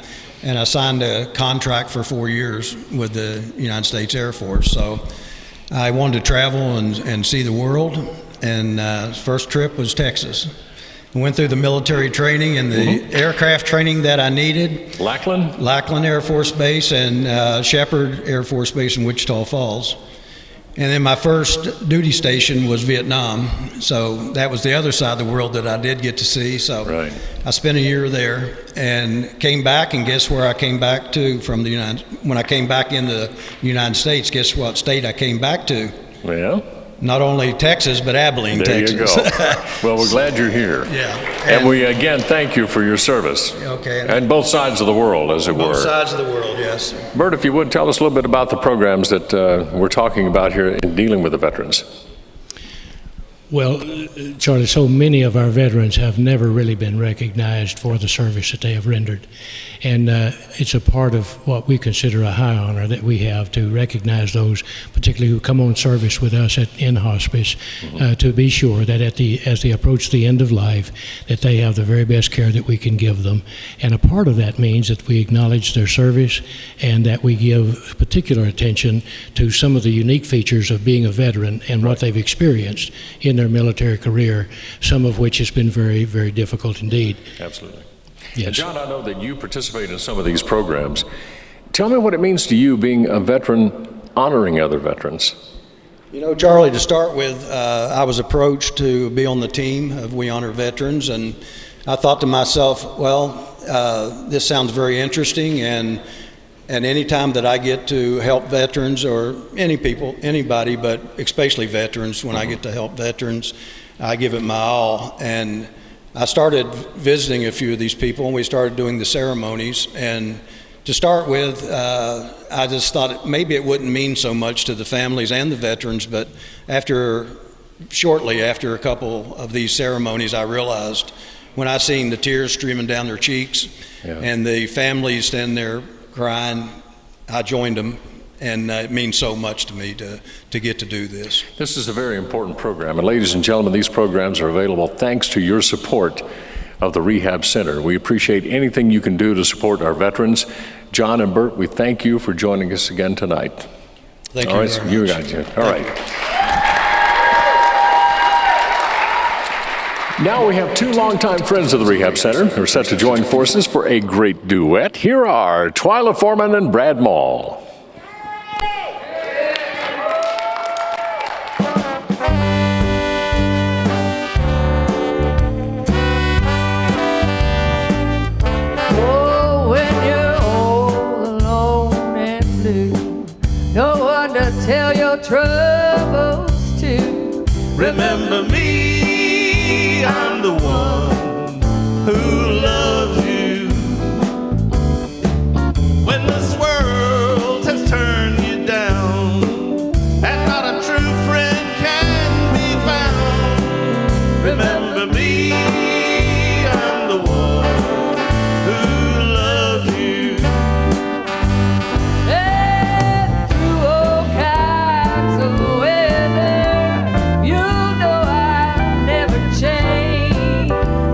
and I signed a contract for 4 years with the United States Air Force. So I wanted to travel and see the world, and first trip was Texas. I went through the military training and the aircraft training that I needed. Lackland Air Force Base and Shepherd Air Force Base in Wichita Falls. And then my first duty station was Vietnam, so that was the other side of the world that I did get to see. So I spent a year there and came back, and guess where I came back to from the when I came back in the United States, guess what state I came back to? Well, not only Texas, but Abilene, there Texas. You go. Well, we're glad you're here. Yeah. And we again thank you for your service. Okay. And both sides of the world, as it were. Both sides of the world, yes. Bert, if you would, tell us a little bit about the programs that we're talking about here in dealing with the veterans. Well, Charlie, so many of our veterans have never really been recognized for the service that they have rendered. And it's a part of what we consider a high honor that we have to recognize those, particularly who come on service with us in hospice, to be sure that as they approach the end of life, that they have the very best care that we can give them. And a part of that means that we acknowledge their service and that we give particular attention to some of the unique features of being a veteran and what they've experienced in their military career, some of which has been very, very difficult indeed. Absolutely. Yes. And John, I know that you participate in some of these programs. Tell me what it means to you being a veteran honoring other veterans. You know, Charlie, to start with, I was approached to be on the team of We Honor Veterans, and I thought to myself, well, this sounds very interesting, and any time that I get to help veterans or anybody, but especially veterans, when I get to help veterans, I give it my all. And I started visiting a few of these people, and we started doing the ceremonies. And to start with, I just thought maybe it wouldn't mean so much to the families and the veterans, but shortly after a couple of these ceremonies, I realized when I seen the tears streaming down their cheeks and the families standing there crying, I joined them, and it means so much to me to get to do this. This is a very important program, and ladies and gentlemen, these programs are available thanks to your support of the Rehab Center. We appreciate anything you can do to support our veterans. John and Bert, we thank you for joining us again tonight. Thank you very much. much. You got you. All right. Now we have two longtime friends of the Rehab Center who are set to join forces for a great duet. Here are Twyla Foreman and Brad Mall. Oh, when you're all alone and blue, no one to tell your troubles to. Remember me. I'm the one who loves you. When this world has turned you down and not a true friend can be found, remember me. I'm the one who loves you. And through all kinds of weather, you know I never change.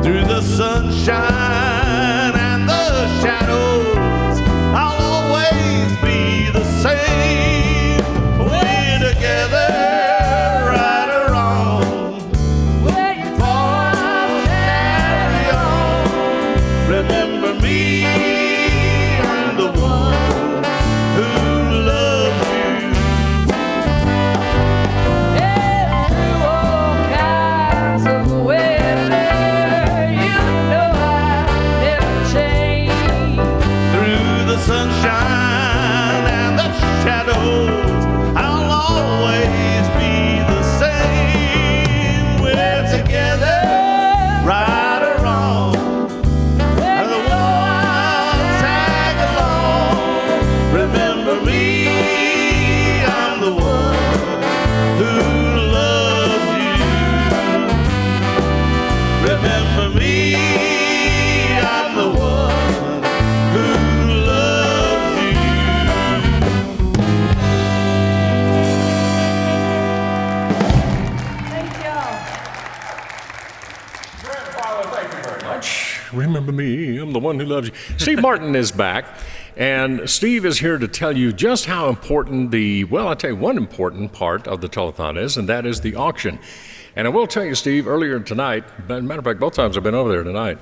Through the sunshine and the shadows, I'll always be the same. We're together, right or wrong. Where you fall, carry on. Remember me, I'm the one who loves you. And through all kinds of weather, you know I never change. Through the sunshine and the shadows, I'll always be the same. We're together, right or wrong. And the one tag along. Remember me, I'm the one who loves you. Remember me, I'm the one who loves you. Thank y'all. Remember me, I'm the one who loves you. Steve Martin is back, and Steve is here to tell you just how important I'll tell you one important part of the telethon is, and that is the auction. And I will tell you, Steve, earlier tonight, matter of fact, both times I've been over there tonight,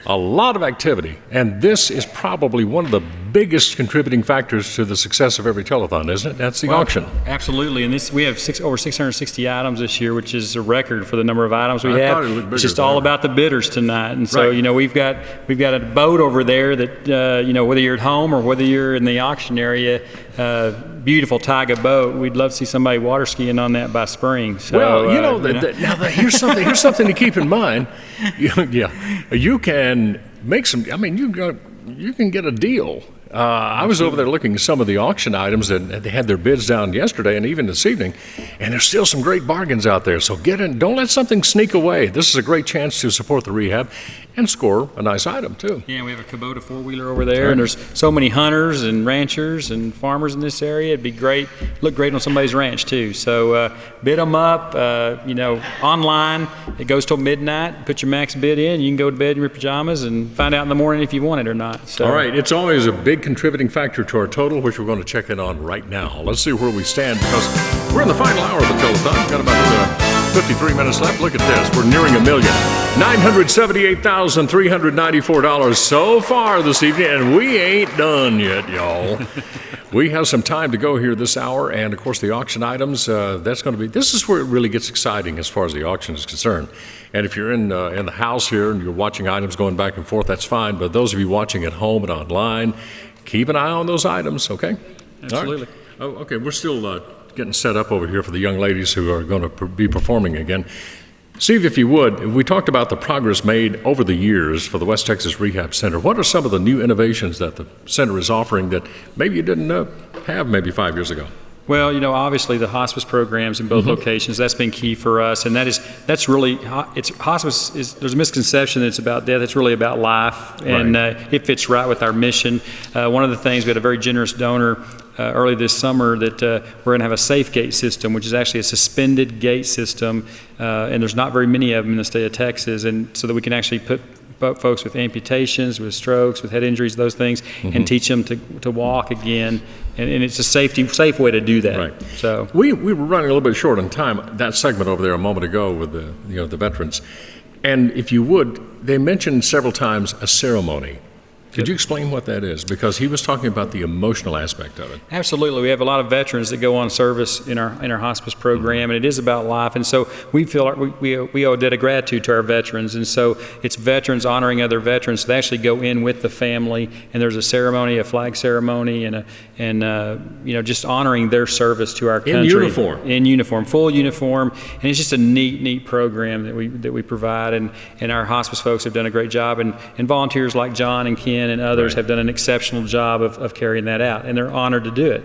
a lot of activity, and this is probably one of the biggest contributing factors to the success of every telethon, isn't it? That's the auction. Absolutely, and we have over 660 items this year, which is a record for the number of items we I have. thought it looked bigger It's just than all that. about the bidders tonight, and so Right. we've got a boat over there that whether you're at home or whether you're in the auction area, beautiful Tiger boat. We'd love to see somebody water skiing on that by spring. So, Well, here's something to keep in mind. You can make some. I mean, you can get a deal. I was over there looking at some of the auction items that they had their bids down yesterday and even this evening, and there's still some great bargains out there. So get in. Don't let something sneak away. This is a great chance to support the rehab and score a nice item too. Yeah, we have a Kubota four-wheeler over there, and there's so many hunters and ranchers and farmers in this area. It'd be great, look great on somebody's ranch too. So bid them up, online. It goes till midnight. Put your max bid in. You can go to bed in your pajamas and find out in the morning if you want it or not. So. All right, it's always a big contributing factor to our total, which we're going to check in on right now. Let's see where we stand because we're in the final hour of the telethon. We've got about 53 minutes left. Look at this. We're nearing $1 million. $978,394 so far this evening, and we ain't done yet, y'all. We have some time to go here this hour, and of course the auction items, this is where it really gets exciting as far as the auction is concerned. And if you're in the house here and you're watching items going back and forth, that's fine. But those of you watching at home and online, keep an eye on those items, okay? Absolutely. All right. Oh, okay, we're still getting set up over here for the young ladies who are going to be performing again. Steve, if you would, we talked about the progress made over the years for the West Texas Rehab Center. What are some of the new innovations that the center is offering that maybe you didn't have maybe 5 years ago? Well, obviously the hospice programs in both locations, that's been key for us. And hospice is, there's a misconception that it's about death. It's really about life. And it fits right with our mission. One of the things, we had a very generous donor early this summer that we're going to have a safe gate system, which is actually a suspended gate system. And there's not very many of them in the state of Texas. And so that we can actually put folks with amputations, with strokes, with head injuries, those things, and teach them to walk again. And it's a safe way to do that. Right. So we were running a little bit short on time. That segment over there a moment ago with the veterans, and if you would, they mentioned several times a ceremony. Could you explain what that is? Because he was talking about the emotional aspect of it. Absolutely. We have a lot of veterans that go on service in our hospice program, and it is about life. And so we feel like we owe a debt of gratitude to our veterans. And so it's veterans honoring other veterans. So they actually go in with the family, and there's a ceremony, a flag ceremony, and just honoring their service to our country. In uniform, full uniform. And it's just a neat program that we provide. And our hospice folks have done a great job. And volunteers like John and Ken and others have done an exceptional job of carrying that out, and they're honored to do it.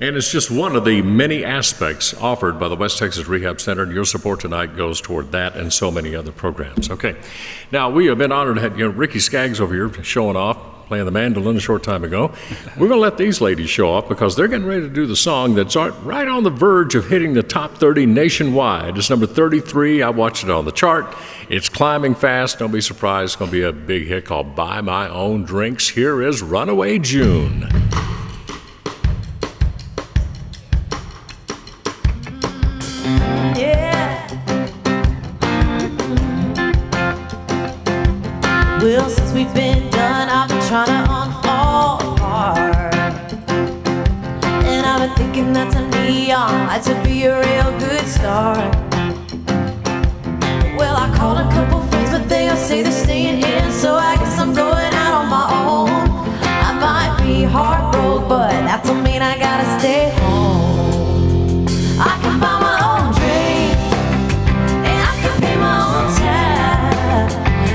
And it's just one of the many aspects offered by the West Texas Rehab Center, and your support tonight goes toward that and so many other programs. Okay, now we have been honored to have Ricky Skaggs over here showing off, playing the mandolin a short time ago. We're going to let these ladies show off because they're getting ready to do the song that's right on the verge of hitting the top 30 nationwide. It's number 33. I watched it on the chart. It's climbing fast. Don't be surprised. It's going to be a big hit called Buy My Own Drinks. Here is Runaway June. Well, since we've been done, I've been trying to unfall apart. And I've been thinking that to neon lights would be a real good start. Well, I called a couple friends, but they all say they're staying in, so I guess I'm going out on my own. I might be heartbroken, but that don't mean I gotta stay home. I can buy my own drink, and I can pay my own tab.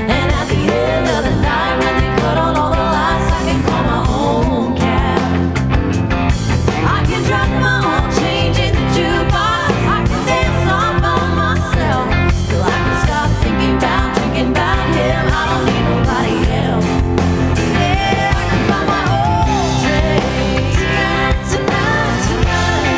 And at the end of the night, when they cut on all the lights, I can call my own cab. I can drop my own change in the jukebox. I can dance all by myself till I can stop thinking about drinking about him. I don't need nobody else. Yeah, I can buy my own drink tonight, tonight, tonight.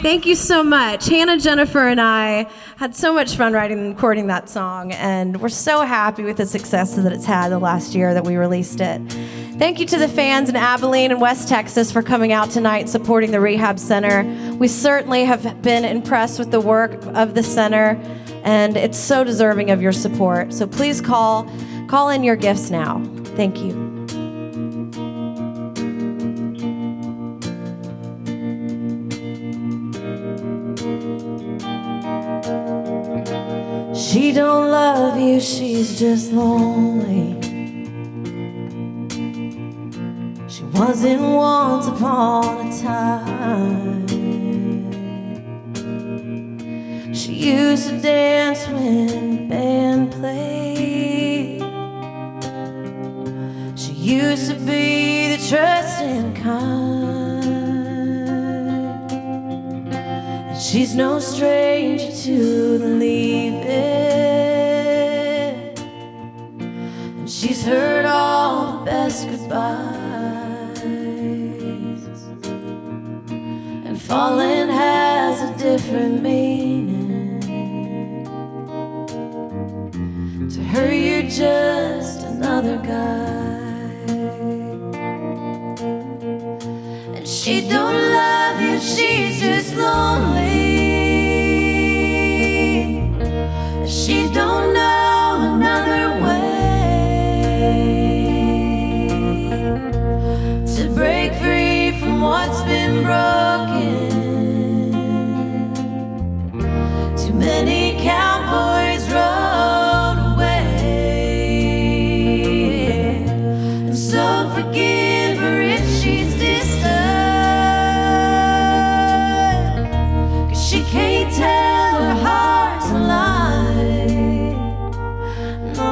Thank you so much. Hannah, Jennifer, and I had so much fun writing and recording that song, and we're so happy with the success that it's had the last year that we released it. Thank you to the fans in Abilene and West Texas for coming out tonight and supporting the Rehab Center. We certainly have been impressed with the work of the center, and it's so deserving of your support. So please call in your gifts now. Thank you. She don't love you, she's just lonely. She wasn't once upon a time. She used to dance when band played. She used to be the trusting kind. And she's no stranger to the leaving. And she's heard all the best goodbyes. And falling has a different meaning. To her you're just another guy. And she don't love you, she's just lonely. And she don't know another way to break free from what's been broken. Too many cowboys rode away. And so forgive her if she's distant, 'cause she can't tell her heart to lie. No,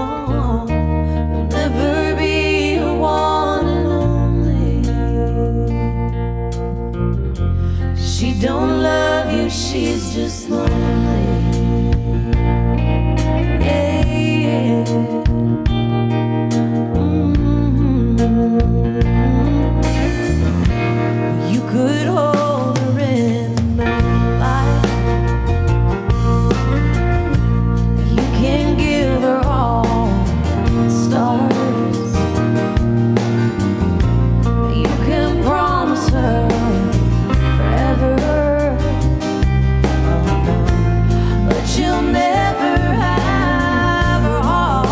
you'll never be her one and only. She don't love you, she's just lonely. Yeah. You could hold her in the moonlight. You can give her all the stars. You can promise her forever, but you'll never have her heart.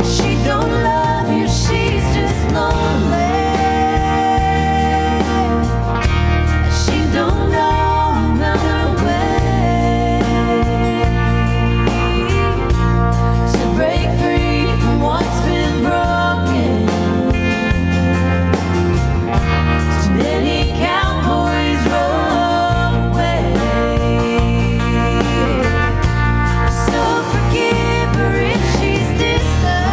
She don't love you, she's just lonely. She don't know another way to break free from what's been broken. Too many cowboys rode away. So forgive her if she's distant.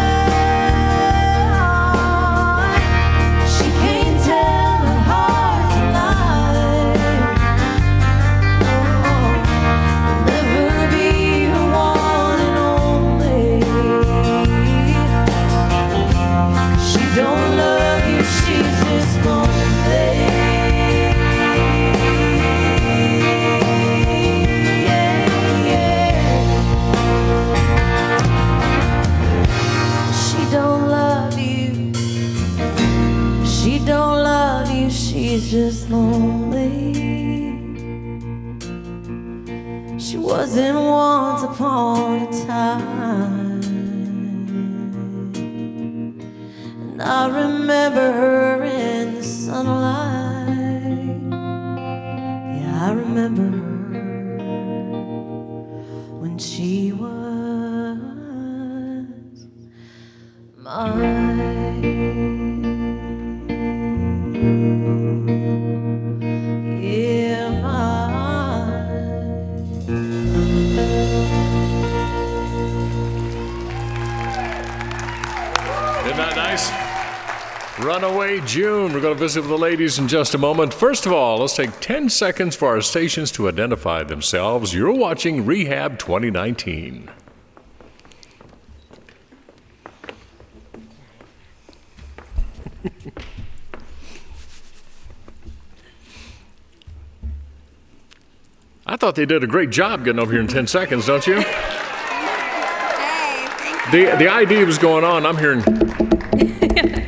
She can't tell her heart to lie. You'll never be her one and only. She don't love you, she's just lonely. Yeah, yeah. She don't love you. She don't love you, she's just lonely. She wasn't once upon a time. And I remember her in the sunlight. Yeah, I remember her when she was mine. Yeah, Isn't that nice? Runaway June. We're going to visit with the ladies in just a moment. First of all, let's take 10 seconds for our stations to identify themselves. You're watching Rehab 2019. I thought they did a great job getting over here in 10 seconds, don't you? The ID was going on. I'm hearing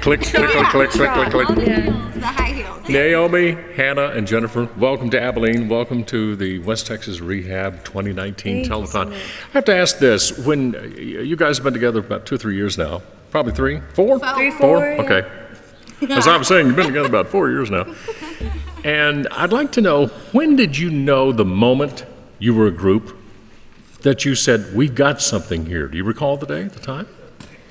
click, click, click, click, click, click, click. The high heels. Naomi, Hannah, and Jennifer, welcome to Abilene. Welcome to the West Texas Rehab 2019 Telethon. I have to ask this. When you guys have been together about 2 or 3 years now, probably 3, 4? 4? Okay. As I was saying, you've been together about 4 years now. And I'd like to know, when did you know the moment you were a group that you said, we've got something here? Do you recall the day, the time?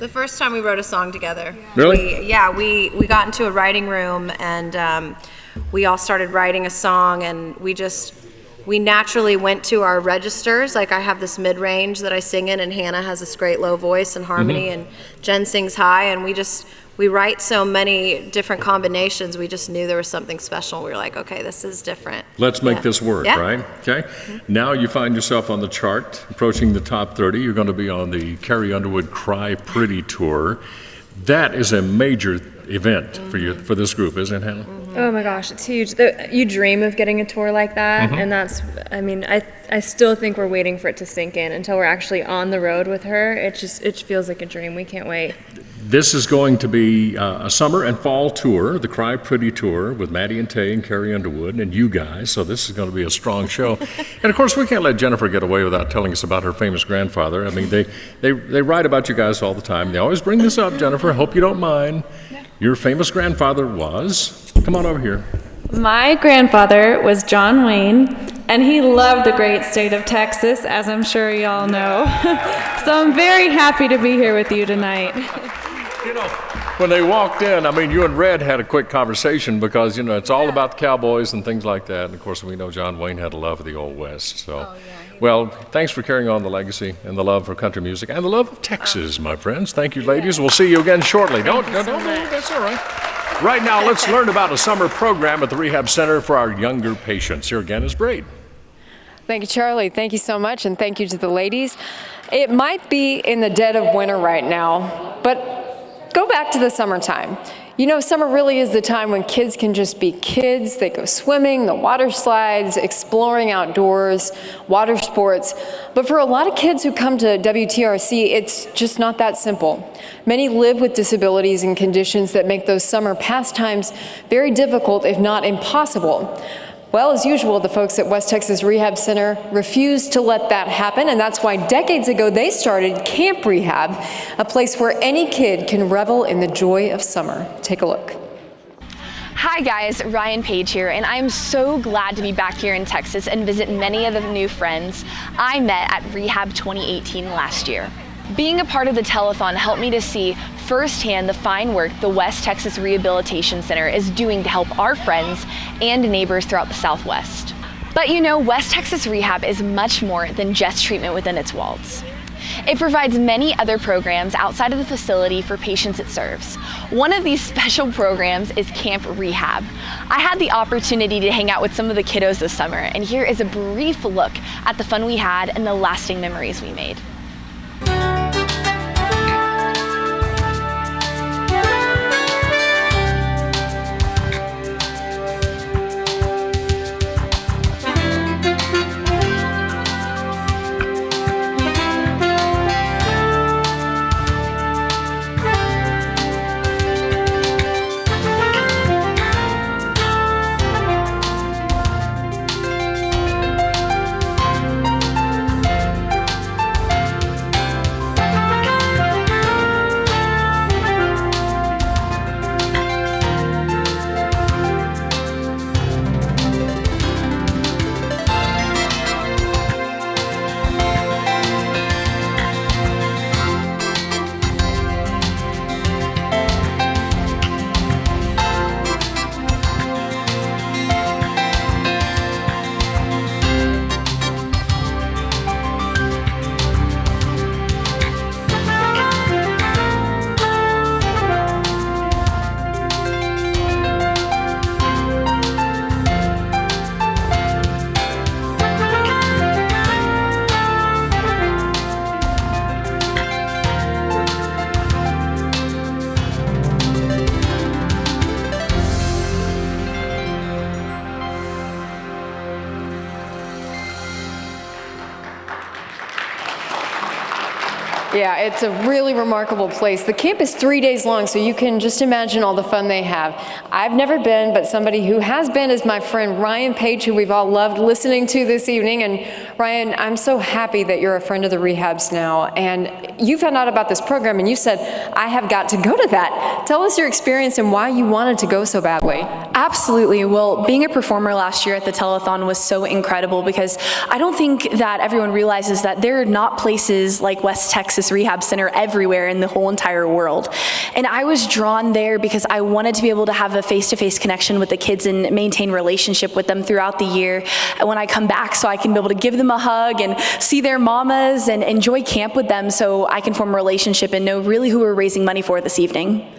The first time we wrote a song together. Really? We got into a writing room and we all started writing a song, and we naturally went to our registers. Like, I have this mid-range that I sing in, and Hannah has this great low voice and harmony, and Jen sings high, and we write so many different combinations. We just knew there was something special. We were like, okay, this is different. Let's make this work, Yeah. right? Okay. Now you find yourself on the chart, approaching the top 30. You're going to be on the Carrie Underwood Cry Pretty Tour. That is a major event for you, for this group, isn't it, Hannah? Oh my gosh, it's huge. You dream of getting a tour like that, and I still think we're waiting for it to sink in until we're actually on the road with her. It feels like a dream. We can't wait. This is going to be a summer and fall tour, the Cry Pretty Tour, with Maddie and Tay and Carrie Underwood and you guys. So this is going to be a strong show. And of course, we can't let Jennifer get away without telling us about her famous grandfather. I mean, they write about you guys all the time. They always bring this up, Jennifer. I hope you don't mind. Your famous grandfather was, come on over here. My grandfather was John Wayne, and he loved the great state of Texas, as I'm sure you all know. So I'm very happy to be here with you tonight. You know, when they walked in, I mean, you and Red had a quick conversation because, it's all about the cowboys and things like that. And of course, we know John Wayne had a love of the Old West. So, well, thanks for carrying on the legacy and the love for country music and the love of Texas, my friends. Thank you, ladies. We'll see you again shortly. Don't, that's all right. Right now, let's learn about a summer program at the Rehab Center for our younger patients. Here again is Braid. Thank you, Charlie. Thank you so much, and thank you to the ladies. It might be in the dead of winter right now, but go back to the summertime. Summer really is the time when kids can just be kids. They go swimming, the water slides, exploring outdoors, water sports. But for a lot of kids who come to WTRC, it's just not that simple. Many live with disabilities and conditions that make those summer pastimes very difficult, if not impossible. Well, as usual, the folks at West Texas Rehab Center refused to let that happen, and that's why decades ago they started Camp Rehab, a place where any kid can revel in the joy of summer. Take a look. Hi guys, Rion Paige here, and I'm so glad to be back here in Texas and visit many of the new friends I met at Rehab 2018 last year. Being a part of the telethon helped me to see firsthand the fine work the West Texas Rehabilitation Center is doing to help our friends and neighbors throughout the Southwest. But West Texas Rehab is much more than just treatment within its walls. It provides many other programs outside of the facility for patients it serves. One of these special programs is Camp Rehab. I had the opportunity to hang out with some of the kiddos this summer, and here is a brief look at the fun we had and the lasting memories we made. Yeah, it's a really remarkable place. The camp is 3 days long, so you can just imagine all the fun they have. I've never been, but somebody who has been is my friend Rion Paige, who we've all loved listening to this evening. And Rion, I'm so happy that you're a friend of the Rehabs now. And you found out about this program and you said, I have got to go to that. Tell us your experience and why you wanted to go so badly. Absolutely. Well, being a performer last year at the Telethon was so incredible because I don't think that everyone realizes that there are not places like West Texas Rehab Center everywhere in the whole entire world. And I was drawn there because I wanted to be able to have a face-to-face connection with the kids and maintain relationship with them throughout the year when I come back, so I can be able to give them a hug and see their mamas and enjoy camp with them, so I can form a relationship and know really who we're raising money for this evening.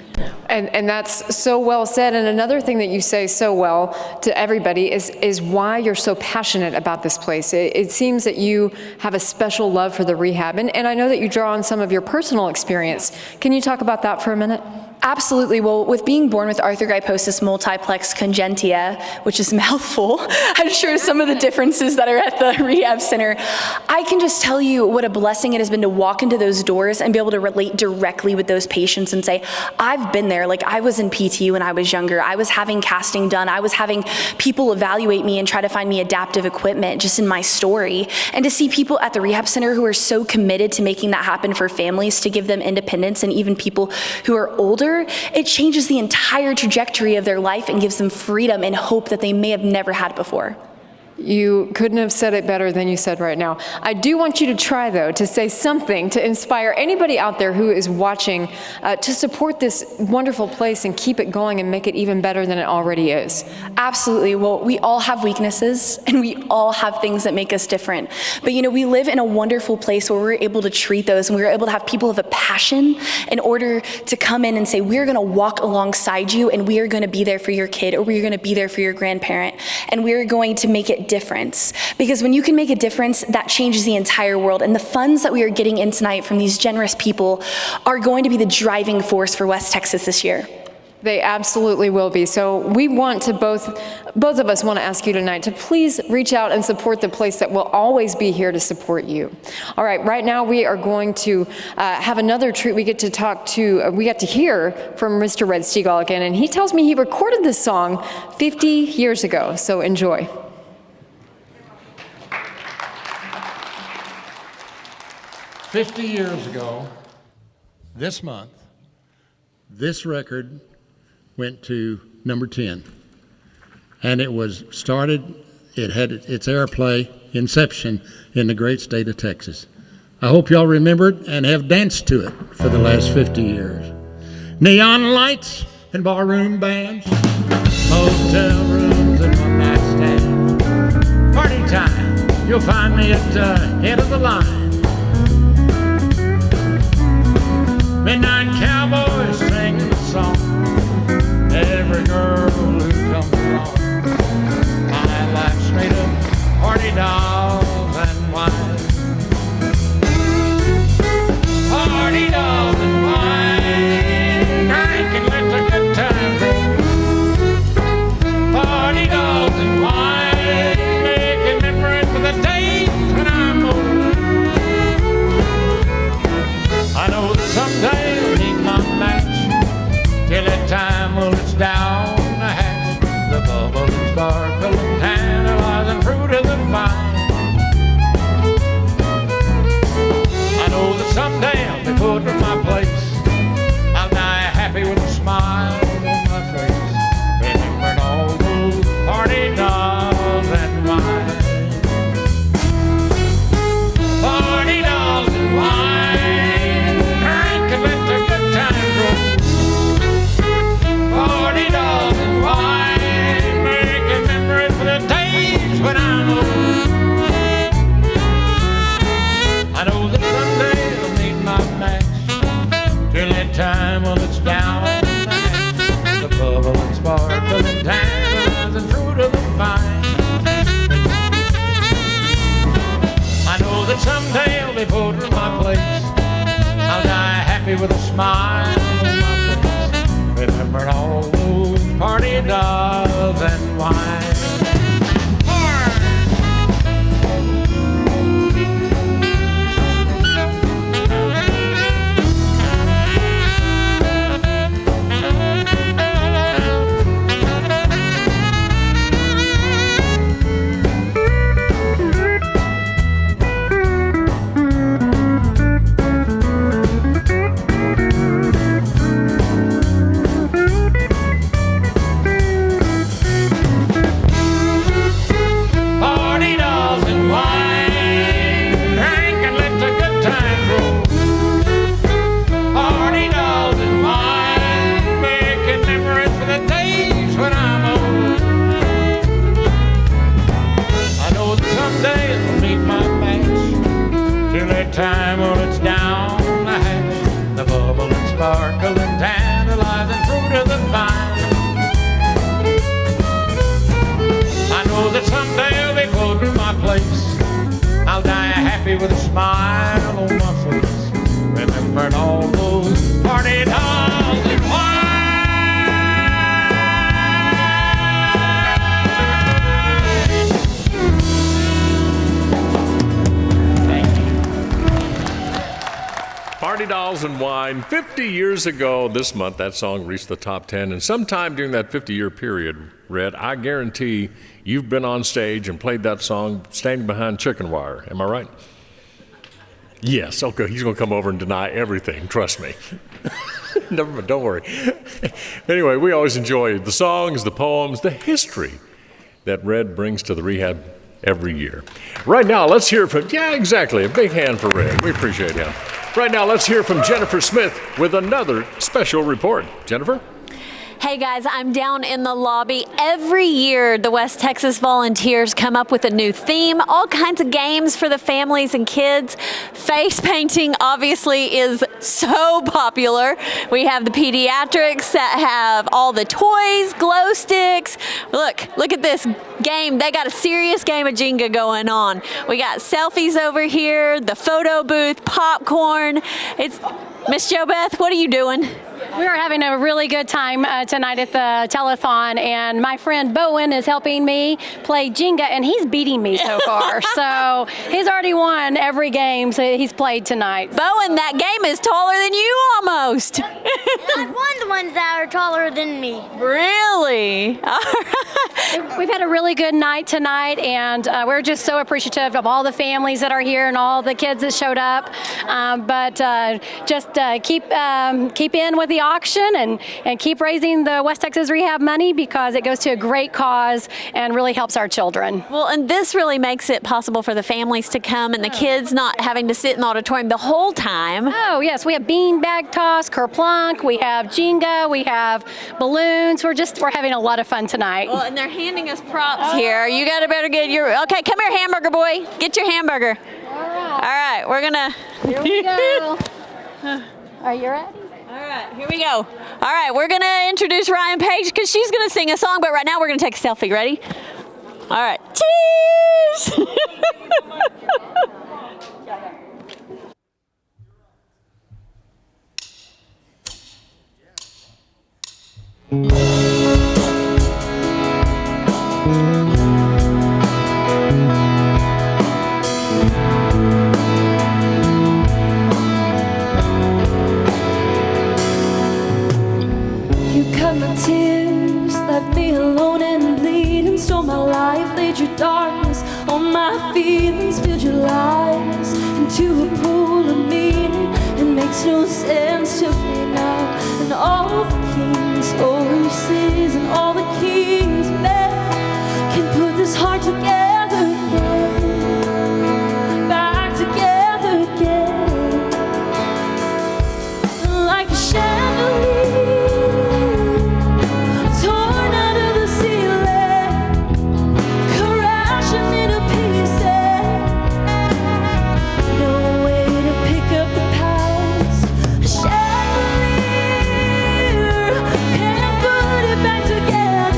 And that's so well said. And another thing that you say so well to everybody is why you're so passionate about this place. It seems that you have a special love for the rehab. And I know that you draw on some of your personal experience. Can you talk about that for a minute? Absolutely. Well, with being born with arthrogryposis multiplex congenitia, which is a mouthful, I'm sure some of the differences that are at the rehab center, I can just tell you what a blessing it has been to walk into those doors and be able to relate directly with those patients and say, I've been there. Like, I was in PT when I was younger. I was having casting done. I was having people evaluate me and try to find me adaptive equipment just in my story. And to see people at the rehab center who are so committed to making that happen for families, to give them independence, and even people who are older, it changes the entire trajectory of their life and gives them freedom and hope that they may have never had before. You couldn't have said it better than you said right now. I do want you to try, though, to say something to inspire anybody out there who is watching to support this wonderful place and keep it going and make it even better than it already is. Absolutely. Well, we all have weaknesses and we all have things that make us different. But you know, we live in a wonderful place where we're able to treat those, and we're able to have people of a passion in order to come in and say, we're going to walk alongside you and we are going to be there for your kid, or we're going to be there for your grandparent, and we're going to make it difference. Because when you can make a difference, that changes the entire world. And the funds that we are getting in tonight from these generous people are going to be the driving force for West Texas this year. They absolutely will be. So we want to both of us want to ask you tonight to please reach out and support the place that will always be here to support you. All right, right now we are going to have another treat. We get to hear from Mr. Red Steagall again, and he tells me he recorded this song 50 years ago. So enjoy. 50 years ago, this month, this record went to number 10. And it was started, it had its airplay inception in the great state of Texas. I hope y'all remember it and have danced to it for the last 50 years. Neon lights and barroom bands, motel rooms and one-night stands. Party time, you'll find me at the head of the line. Midnight cowboys singing the song. Every girl who comes along. My life's made of party dolls and wine. Party dolls and wine. I can let the good times roll. Party dolls and wine. Making memories for the days when I'm old. I know that someday I'll need my match. Till that time, well, it's down the hatch. The bubble and sparkle and tantalizing fruit of the vine. I know that someday I'll be put in my place. I'll die happy with a smile on my face, remembering all those party dolls and wine. Party dolls and wine. I can let the good times roll. Party dolls and wine, making memories for the days when I'm old. I know that someday I'll need my match. Till that time, well, it's down the hatch. The bubble and sparkle and tantalizing fruit of the vine. I know that someday I'll be put in my place. I'll die happy with a smile on my face, remembering all those party dolls and wine. with a smile on my face, remembering all those party dolls and wine. Party Dolls and Wine. 50 years ago this month, that song reached the top 10. And sometime during that 50-year period, Red, I guarantee you've been on stage and played that song standing behind chicken wire. Am I right? Yes. Okay. He's going to come over and deny everything. Trust me. Never mind. Don't worry. Anyway, we always enjoy the songs, the poems, the history that Red brings to the Rehab every year. Right now, let's hear from, yeah, exactly, a big hand for Red. We appreciate him. Right now, let's hear from Jennifer Smith with another special report. Jennifer? Hey guys, I'm down in the lobby. Every year, the West Texas volunteers come up with a new theme, all kinds of games for the families and kids. Face painting obviously is so popular. We have the pediatrics that have all the toys, glow sticks. Look at this game. They got a serious game of Jenga going on. We got selfies over here, the photo booth, popcorn. It's Miss Jo Beth, what are you doing? We are having a really good time tonight at the Telethon, and my friend Bowen is helping me play Jenga, and he's beating me so far. So he's already won every game he's played tonight. Bowen, that game is taller than you almost. I've won the ones that are taller than me. Really? We've had a really good night tonight, and we're just so appreciative of all the families that are here and all the kids that showed up. Keep in with the auction and keep raising the West Texas Rehab money, because it goes to a great cause and really helps our children. Well, and this really makes it possible for the families to come and the kids not having to sit in the auditorium the whole time. Oh, yes. We have beanbag toss, kerplunk, we have Jenga, we have balloons. We're having a lot of fun tonight. Well, and they're handing us props here. You better get your, okay, come here, hamburger boy. Get your hamburger. All right, we're gonna. Here we go. Are you ready? All right, here we go. All right, we're going to introduce Rion Paige because she's going to sing a song, but right now we're going to take a selfie. Ready? All right. Cheers! Tears left me alone and bleeding, stole my life, laid your darkness on my feelings, filled your lies into a pool of meaning. It makes no sense to me now. And all the kings over cities and all the kings men can put this heart together again, back together again, like a chandelier. Together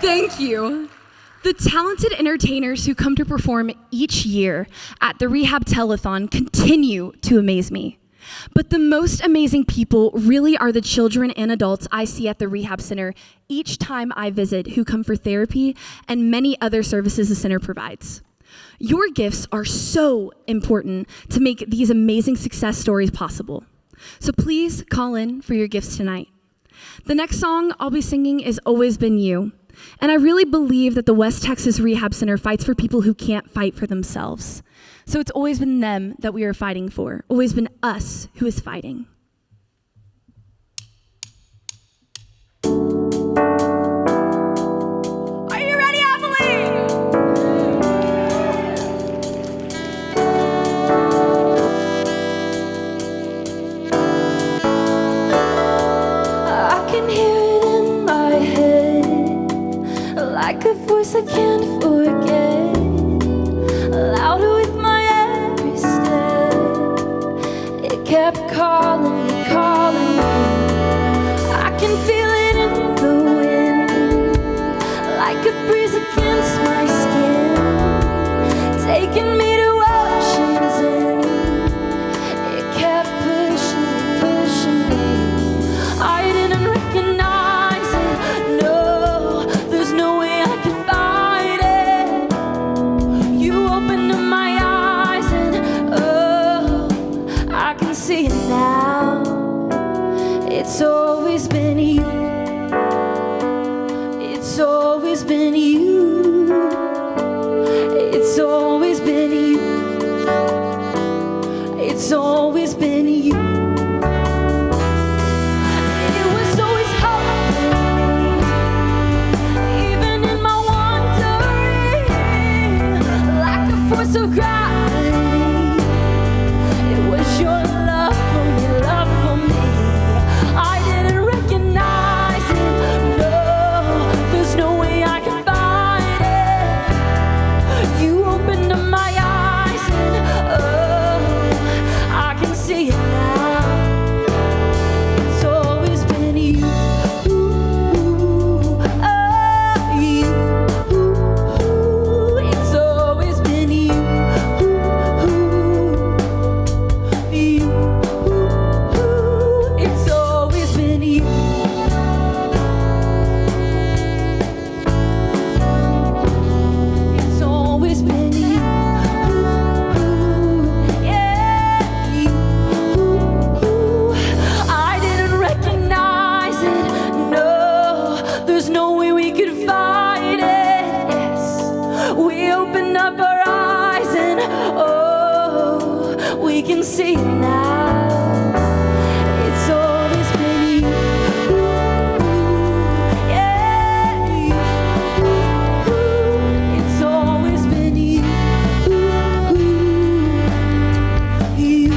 Thank you. The talented entertainers who come to perform each year at the Rehab Telethon continue to amaze me. But the most amazing people really are the children and adults I see at the Rehab Center each time I visit, who come for therapy and many other services the center provides. Your gifts are so important to make these amazing success stories possible. So please call in for your gifts tonight. The next song I'll be singing is Always Been You. And I really believe that the West Texas Rehab Center fights for people who can't fight for themselves. So it's always been them that we are fighting for, always been us who is fighting. Are you ready, Abilene? I can hear it in my head, like a voice I can't forget, louder with my every step. It kept calling me, calling me. I can feel it in the wind, like a breeze against my skin, taking me to ocean's end. It kept pushing me, pushing me. I didn't recognize it. No, there's no way I could fight it. You opened up my eyes and oh, I can see it now. It's always been you. It's always been you. It's always been you. It's always been you. It was always helping me, even in my wandering, like a force of gravity. It was your love for me, love for me. I didn't recognize it. No, there's no way I can fight it. You opened up my eyes and oh, I can see it now. It's always been you. Ooh, oh, you. Ooh, it's always been you. You. It's always been you. It's always been you. Yeah, you. I didn't recognize it. No, there's no way we could fight it. Yes, we opened up our eyes and oh, we can see it now. It's always been you. Yeah, you. It's always been you. You.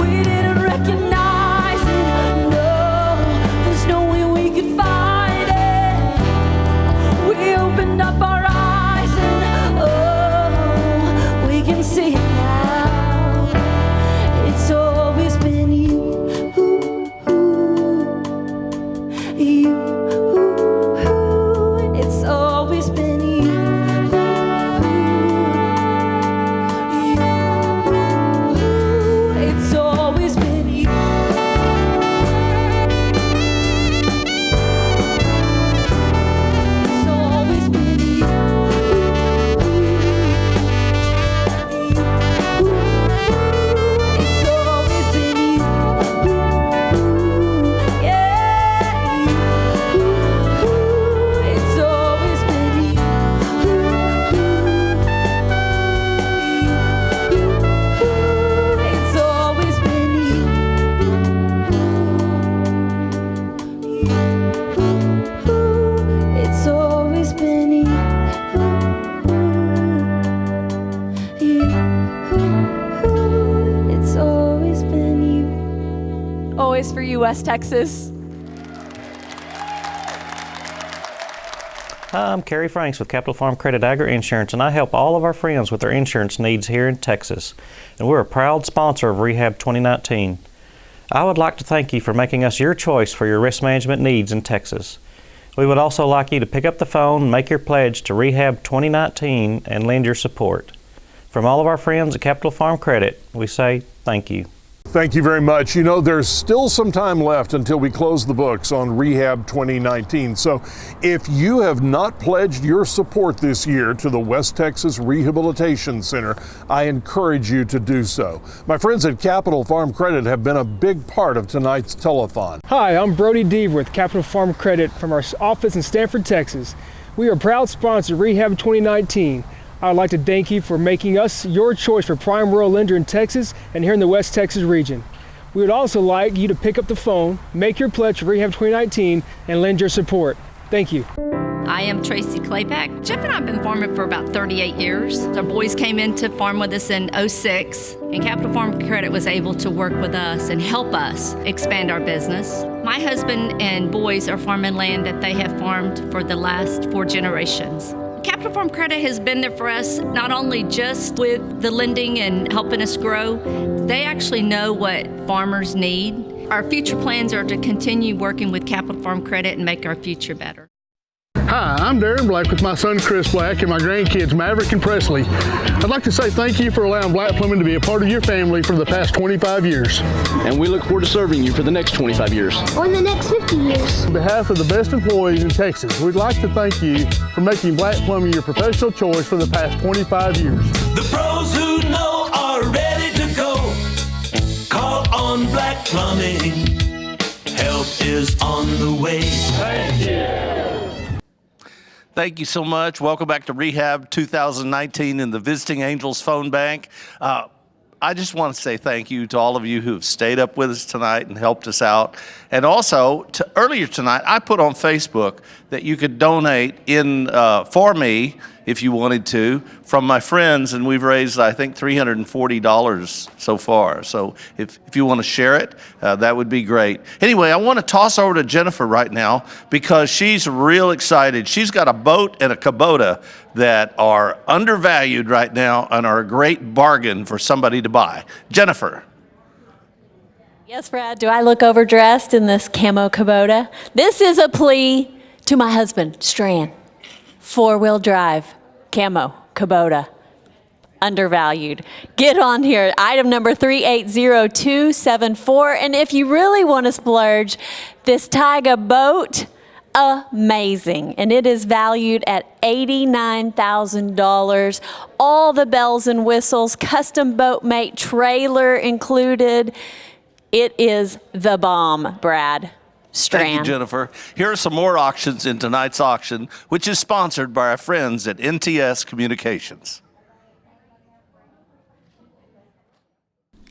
We didn't recognize it. No, there's no way we could fight it. We opened up our eyes and oh, we can see it now. It's always been you. You. It's always been you. It's always been you. It's always been you. It's always been you. Yeah, you. It's always been you. It's always been you. It's always been you. It's always been you. Always for you, West Texas. Hi, I'm Kerry Franks with Capital Farm Credit Agri Insurance, and I help all of our friends with their insurance needs here in Texas. And we're a proud sponsor of Rehab 2019. I would like to thank you for making us your choice for your risk management needs in Texas. We would also like you to pick up the phone, make your pledge to Rehab 2019, and lend your support. From all of our friends at Capital Farm Credit, we say thank you. Thank you very much. You know, there's still some time left until we close the books on Rehab 2019. So if you have not pledged your support this year to the West Texas Rehabilitation Center, I encourage you to do so. My friends at Capital Farm Credit have been a big part of tonight's telethon. Hi, I'm Brody Deaver with Capital Farm Credit from our office in Stanford, Texas. We are proud sponsors of Rehab 2019. I would like to thank you for making us your choice for prime rural lender in Texas and here in the West Texas region. We would also like you to pick up the phone, make your pledge for Rehab 2019, and lend your support. Thank you. I am Tracy Claypack. Jeff and I have been farming for about 38 years. Our boys came in to farm with us in '06, and Capital Farm Credit was able to work with us and help us expand our business. My husband and boys are farming land that they have farmed for the last 4 generations. Capital Farm Credit has been there for us, not only just with the lending and helping us grow, they actually know what farmers need. Our future plans are to continue working with Capital Farm Credit and make our future better. Hi, I'm Darren Black with my son Chris Black and my grandkids Maverick and Presley. I'd like to say thank you for allowing Black Plumbing to be a part of your family for the past 25 years. And we look forward to serving you for the next 25 years. Or in the next 50 years. On behalf of the best employees in Texas, we'd like to thank you for making Black Plumbing your professional choice for the past 25 years. The pros who know are ready to go. Call on Black Plumbing. Help is on the way. Thank you. Thank you so much. Welcome back to Rehab 2019 in the Visiting Angels phone bank. I just want to say thank you to all of you who have stayed up with us tonight and helped us out. And also, earlier tonight, I put on Facebook that you could donate for me, if you wanted to, from my friends, and we've raised, I think, $340 so far. So if you want to share it, that would be great. Anyway, I want to toss over to Jennifer right now because she's real excited. She's got a boat and a Kubota that are undervalued right now and are a great bargain for somebody to buy. Jennifer. Yes, Brad, do I look overdressed in this camo Kubota? This is a plea to my husband, Strand. 4-wheel drive, camo, Kubota, undervalued. Get on here, item number 380274. And if you really want to splurge, this Taiga boat, amazing. And it is valued at $89,000. All the bells and whistles, custom boat mate trailer included. It is the bomb, Brad. Strand. Thank you, Jennifer. Here are some more auctions in tonight's auction, which is sponsored by our friends at NTS Communications.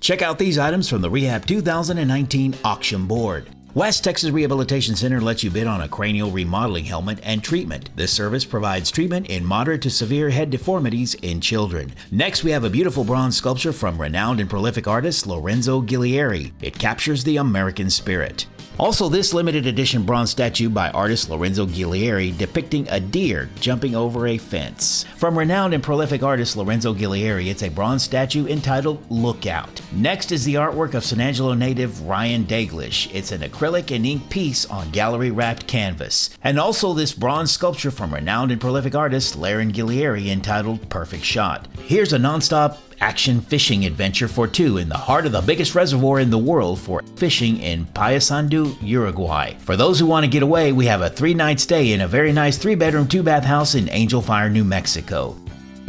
Check out these items from the Rehab 2019 auction board. West Texas Rehabilitation Center lets you bid on a cranial remodeling helmet and treatment. This service provides treatment in moderate to severe head deformities in children. Next, we have a beautiful bronze sculpture from renowned and prolific artist Lorenzo Guillieri. It captures the American spirit. Also, this limited edition bronze statue by artist Lorenzo Guillieri depicting a deer jumping over a fence. From renowned and prolific artist Lorenzo Guillieri, it's a bronze statue entitled Lookout. Next is the artwork of San Angelo native Ryan Daglish. It's an acrylic and ink piece on gallery-wrapped canvas. And also this bronze sculpture from renowned and prolific artist Laren Guillieri entitled Perfect Shot. Here's a non-stop action fishing adventure for two in the heart of the biggest reservoir in the world for fishing in Paysandú, Uruguay. For those who want to get away, we have a 3-night stay in a very nice 3-bedroom, 2-bath house in Angel Fire, New Mexico.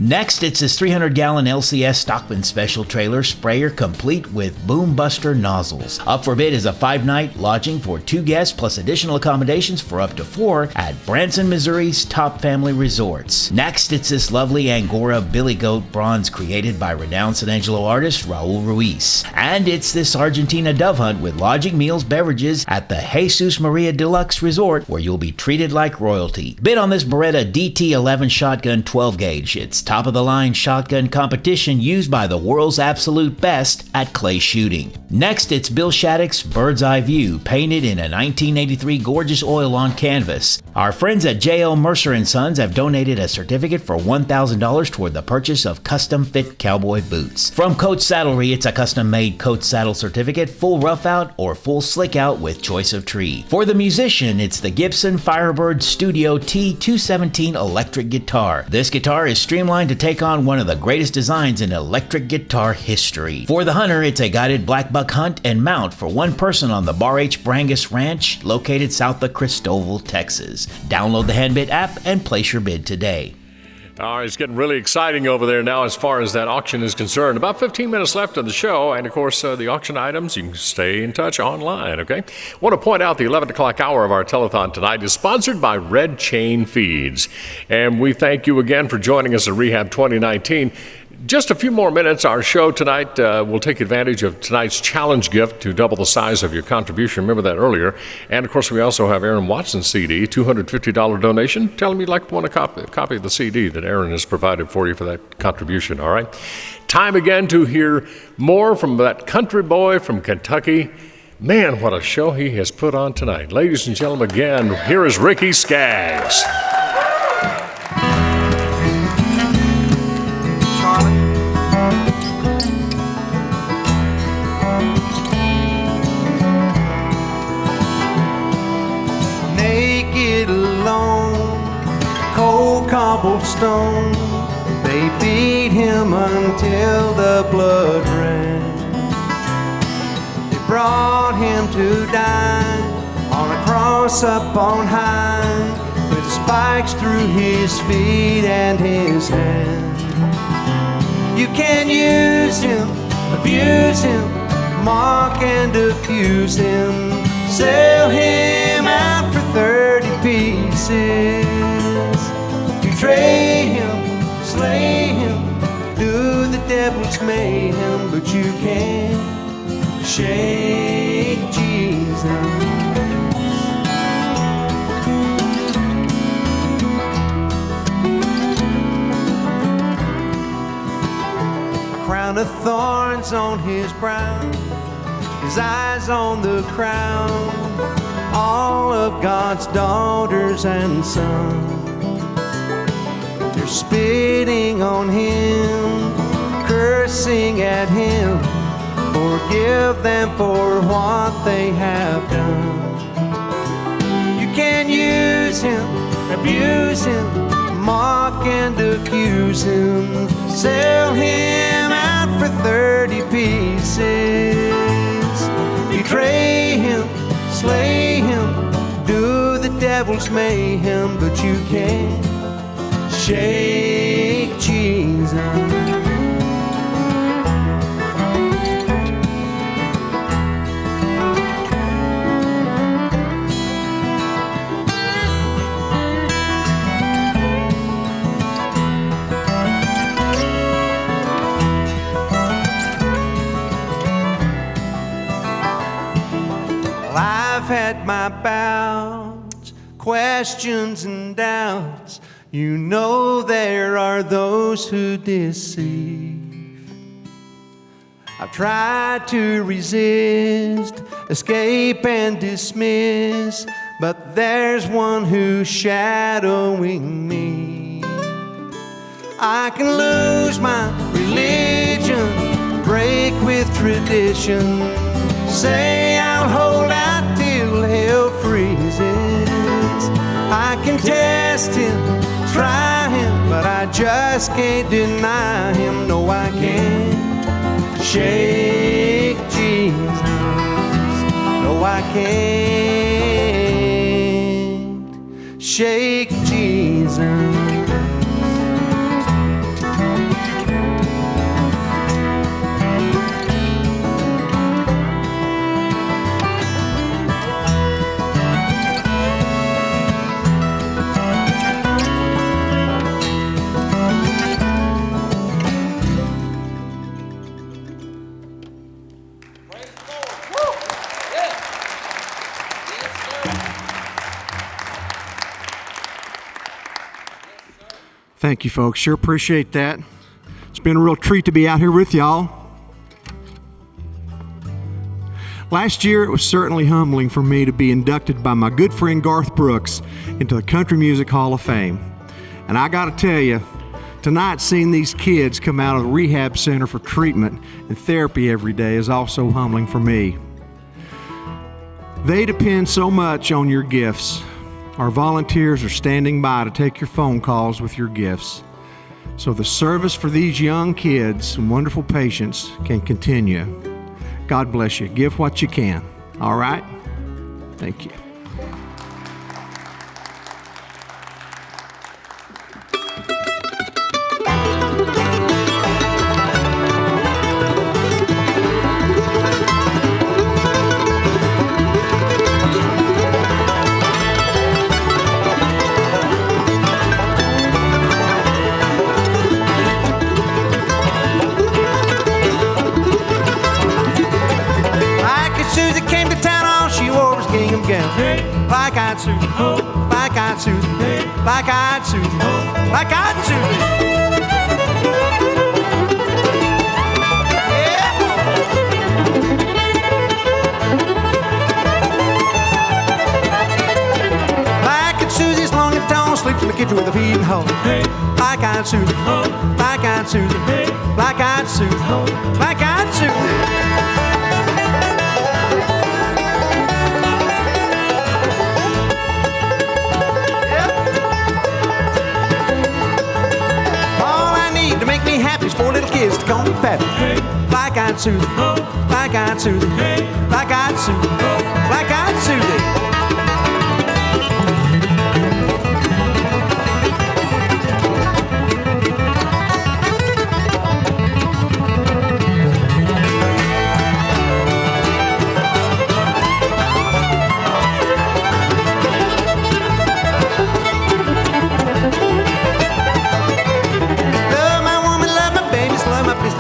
Next, it's this 300-gallon LCS Stockman Special Trailer Sprayer complete with Boom Buster nozzles. Up for bid is a 5-night lodging for 2 guests plus additional accommodations for up to 4 at Branson, Missouri's top family resorts. Next, it's this lovely Angora Billy Goat bronze created by renowned San Angelo artist Raul Ruiz. And it's this Argentina dove hunt with lodging, meals, beverages at the Jesus Maria Deluxe Resort where you'll be treated like royalty. Bid on this Beretta DT11 shotgun 12 gauge. It's top-of-the-line shotgun competition used by the world's absolute best at clay shooting. Next, it's Bill Shattuck's Bird's Eye View, painted in a 1983 gorgeous oil on canvas. Our friends at J.L. Mercer & Sons have donated a certificate for $1,000 toward the purchase of custom-fit cowboy boots. From Coach Saddlery, it's a custom-made Coach Saddle certificate, full rough out or full slick out with choice of tree. For the musician, it's the Gibson Firebird Studio T217 electric guitar. This guitar is streamlined to take on one of the greatest designs in electric guitar history. For the hunter, it's a guided black buck hunt and mount for one person on the Bar H Brangus Ranch, located south of Christoval, Texas. Download the Handbid app and place your bid today. All right, it's getting really exciting over there now as far as that auction is concerned. About 15 minutes left of the show, and of course, the auction items, you can stay in touch online, okay? Want to point out the 11 o'clock hour of our telethon tonight is sponsored by Red Chain Feeds. And we thank you again for joining us at Rehab 2019. Just a few more minutes. Our show tonight will take advantage of tonight's challenge gift to double the size of your contribution. Remember that earlier. And, of course, we also have Aaron Watson's CD, $250 donation. Tell him you'd like to want a copy of the CD that Aaron has provided for you for that contribution, all right? Time again to hear more from that country boy from Kentucky. Man, what a show he has put on tonight. Ladies and gentlemen, again, here is Ricky Skaggs. Naked alone, cold cobblestone, they beat him until the blood ran. They brought him to die on a cross up on high, with spikes through his feet and his hands. You can use him, abuse him, mock and accuse him, sell him out for 30 pieces. Betray him, slay him, do the devil's mayhem, but you can't shake Jesus. Crown of thorns on his brow, his eyes on the crowd, all of God's daughters and sons. They're spitting on him, cursing at him, forgive them for what they have done. You can use him, abuse him, mock and accuse him, sell him out for 30 pieces. Betray him, slay him, do the devil's mayhem, but you can't shake Jesus. I've had my bouts, questions and doubts. You know there are those who deceive. I've tried to resist, escape and dismiss, but there's one who's shadowing me. I can lose my religion, break with tradition, say I'll hold out till hell freezes. I can test him, try him, but I just can't deny him. No, I can't shake Jesus. No, I can't shake Jesus. Thank you, folks. Sure appreciate that. It's been a real treat to be out here with y'all. Last year, it was certainly humbling for me to be inducted by my good friend Garth Brooks into the Country Music Hall of Fame. And I gotta tell you, tonight seeing these kids come out of the rehab center for treatment and therapy every day is also humbling for me. They depend so much on your gifts. Our volunteers are standing by to take your phone calls with your gifts. So the service for these young kids and wonderful patients can continue. God bless you. Give what you can. All right? Thank you. Black-eyed Susan, black-eyed Susan, black-eyed Susan, black-eyed Susan. Black-eyed Susie's long and tall, sleeps in the kitchen with a feeding hole. Black-eyed Susan, black-eyed Susan, black-eyed Susan, black-eyed Susan. Four little kids to call me Pappy. Black-eyed Susie, black-eyed Susie, black-eyed Susie, black-eyed Susie.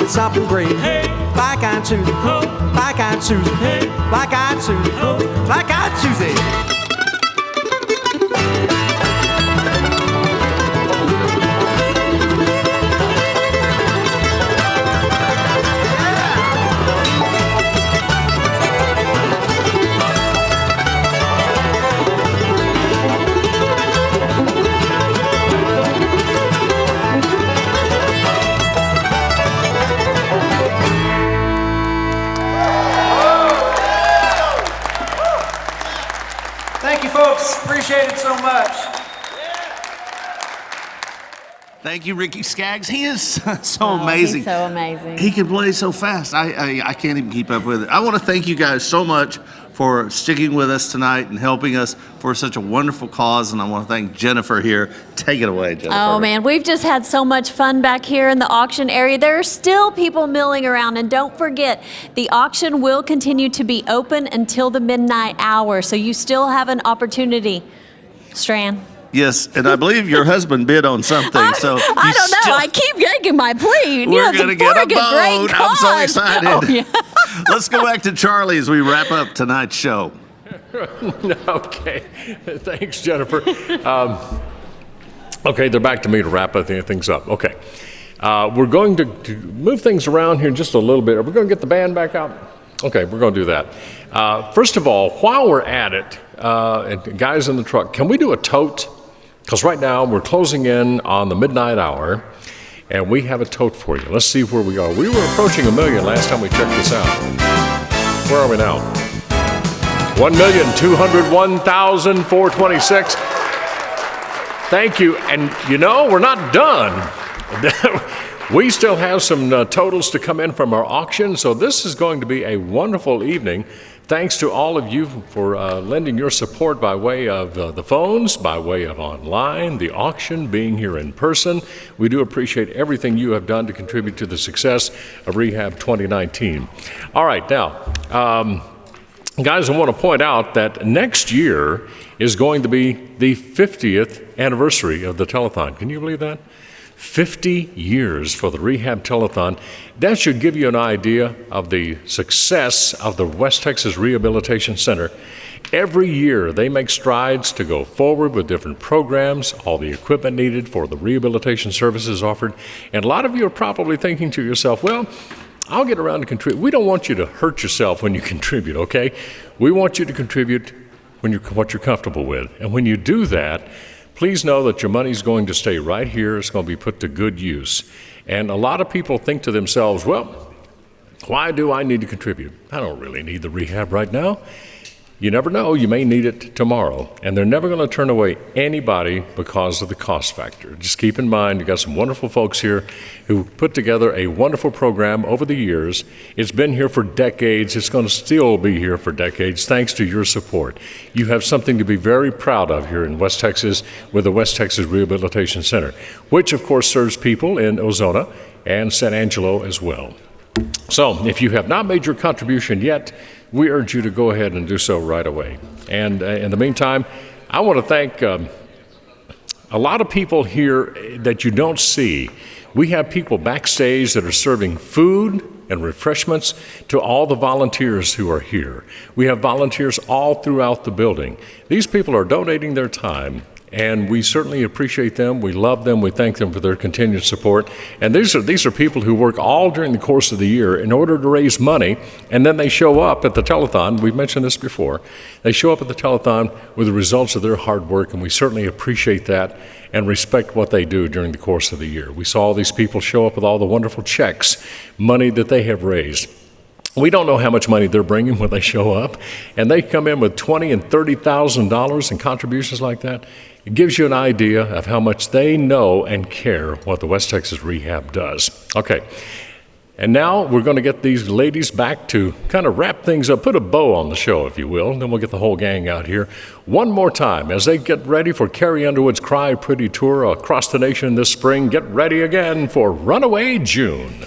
Something great. Black-eyed Susie, black-eyed Susie, black-eyed Susie, black-eyed Susie. Appreciate it so much. Thank you, Ricky Skaggs. He is so amazing. He's so amazing. He can play so fast. I can't even keep up with it. I want to thank you guys so much for sticking with us tonight and helping us for such a wonderful cause. And I want to thank Jennifer here. Take it away, Jennifer. Oh man, we've just had so much fun back here in the auction area. There are still people milling around, and don't forget, the auction will continue to be open until the midnight hour, so you still have an opportunity. Strand. Yes, and I believe your husband bid on something. I don't know. I keep yanking my plea. We're going to get a boat. I'm so excited. Oh, yeah. Let's go back to Charlie as we wrap up tonight's show. Okay. Thanks, Jennifer. Okay, they're back to me to wrap things up. Okay. We're going to move things around here just a little bit. Are we going to get the band back out? Okay, we're going to do that. First of all, while we're at it, guys in the truck, can we do a tote? Because right now we're closing in on the midnight hour, and we have a tote for you. Let's see where we are. We were approaching 1 million last time we checked this out. Where are we now? 1,201,426. Thank you. And you know, we're not done. We still have some totals to come in from our auction, so this is going to be a wonderful evening. Thanks to all of you for lending your support by way of the phones, by way of online, the auction, being here in person. We do appreciate everything you have done to contribute to the success of Rehab 2019. All right, now, guys, I want to point out that next year is going to be the 50th anniversary of the Telethon. Can you believe that? 50 years for the Rehab Telethon. That should give you an idea of the success of the West Texas Rehabilitation Center. Every year they make strides to go forward with different programs, all the equipment needed for the rehabilitation services offered. And a lot of you are probably thinking to yourself, well, I'll get around to contribute. We don't want you to hurt yourself when you contribute, okay? We want you to contribute when what you're comfortable with. And when you do that, please know that your money's going to stay right here. It's going to be put to good use. And a lot of people think to themselves, well, why do I need to contribute? I don't really need the rehab right now. You never know, you may need it tomorrow. And they're never going to turn away anybody because of the cost factor. Just keep in mind, you've got some wonderful folks here who put together a wonderful program over the years. It's been here for decades. It's going to still be here for decades, thanks to your support. You have something to be very proud of here in West Texas with the West Texas Rehabilitation Center, which of course serves people in Ozona and San Angelo as well. So if you have not made your contribution yet, we urge you to go ahead and do so right away. And in the meantime, I want to thank a lot of people here that you don't see. We have people backstage that are serving food and refreshments to all the volunteers who are here. We have volunteers all throughout the building. These people are donating their time, and we certainly appreciate them. We love them. We thank them for their continued support. And these are people who work all during the course of the year in order to raise money, and then they show up at the telethon. We've mentioned this before. They show up at the telethon with the results of their hard work, and we certainly appreciate that and respect what they do during the course of the year. We saw these people show up with all the wonderful checks, money that they have raised. We don't know how much money they're bringing when they show up, and they come in with $20,000 and $30,000 in contributions like that. It gives you an idea of how much they know and care what the West Texas Rehab does. Okay, and now we're going to get these ladies back to kind of wrap things up, put a bow on the show, if you will, and then we'll get the whole gang out here one more time as they get ready for Carrie Underwood's Cry Pretty Tour across the nation this spring. Get ready again for Runaway June.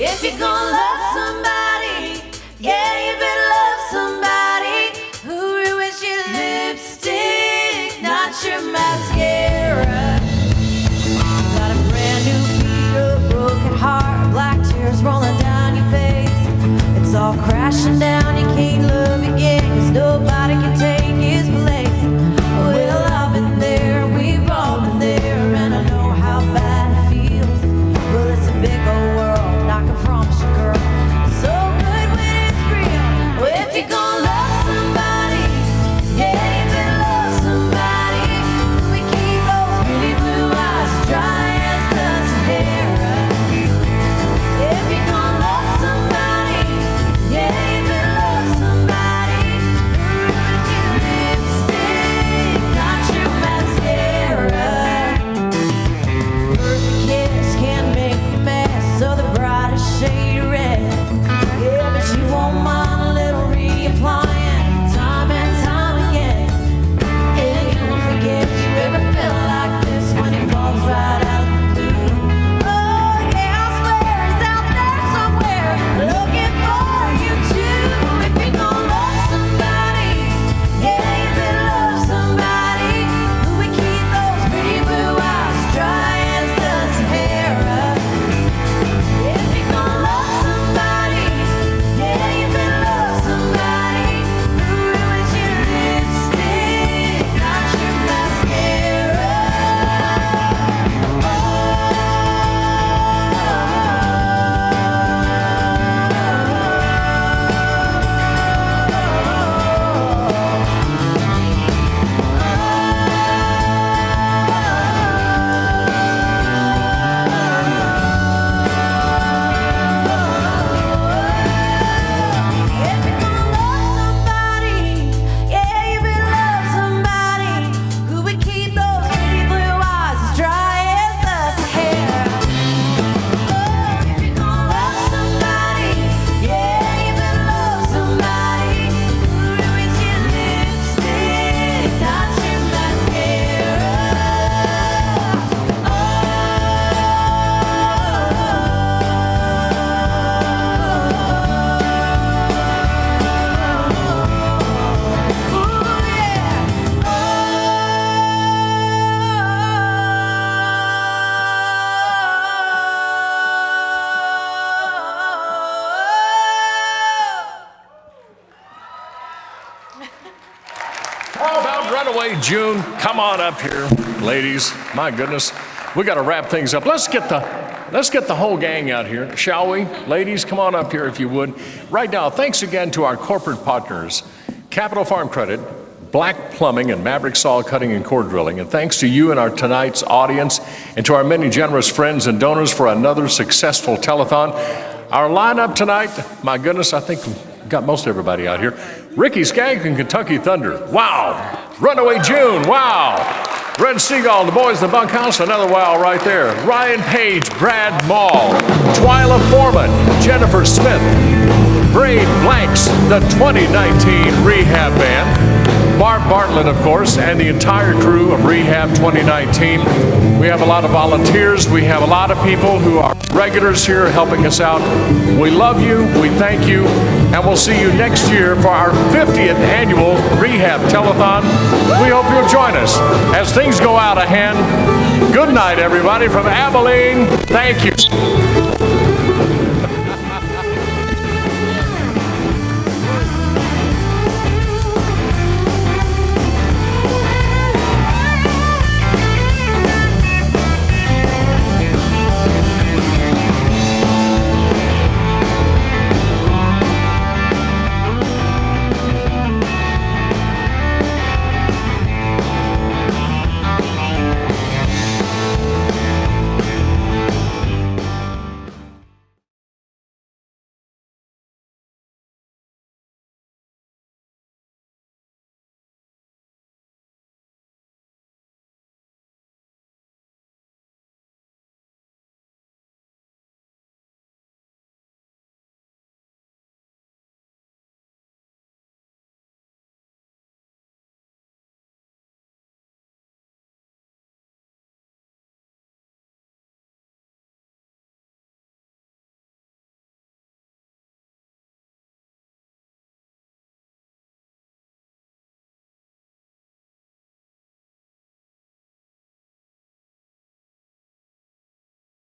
If you're gonna love somebody, yeah, you better love somebody who ruins your lipstick, not your mascara. Got a brand new beat up, broken heart, black tears rolling down your face. It's all crashing down, you can't love again, 'cause nobody can take his place. Well, I've been there, we've all been there, and I know how bad it feels. Well, it's a big old world, I can promise you, girl, it's so good when it's real. Runaway June, come on up here, ladies. My goodness, we got to wrap things up. Let's get the whole gang out here, shall we? Ladies, come on up here if you would. Right now, thanks again to our corporate partners, Capital Farm Credit, Black Plumbing, and Maverick Saw Cutting and Core Drilling. And thanks to you and our tonight's audience, and to our many generous friends and donors for another successful telethon. Our lineup tonight, my goodness, I think we've got most everybody out here. Ricky Skaggs and Kentucky Thunder, wow. Runaway June, wow. Red Steagall, the boys in the bunkhouse, another wow right there. Rion Paige, Brad Mall, Twyla Foreman, Jennifer Smith, Braid Blanks, the 2019 Rehab Band, Barb Bartlett, of course, and the entire crew of Rehab 2019. We have a lot of volunteers. We have a lot of people who are regulars here helping us out. We love you. We thank you. And we'll see you next year for our 50th annual Rehab Telethon. We hope you'll join us as things go out of hand. Good night, everybody, from Abilene. Thank you.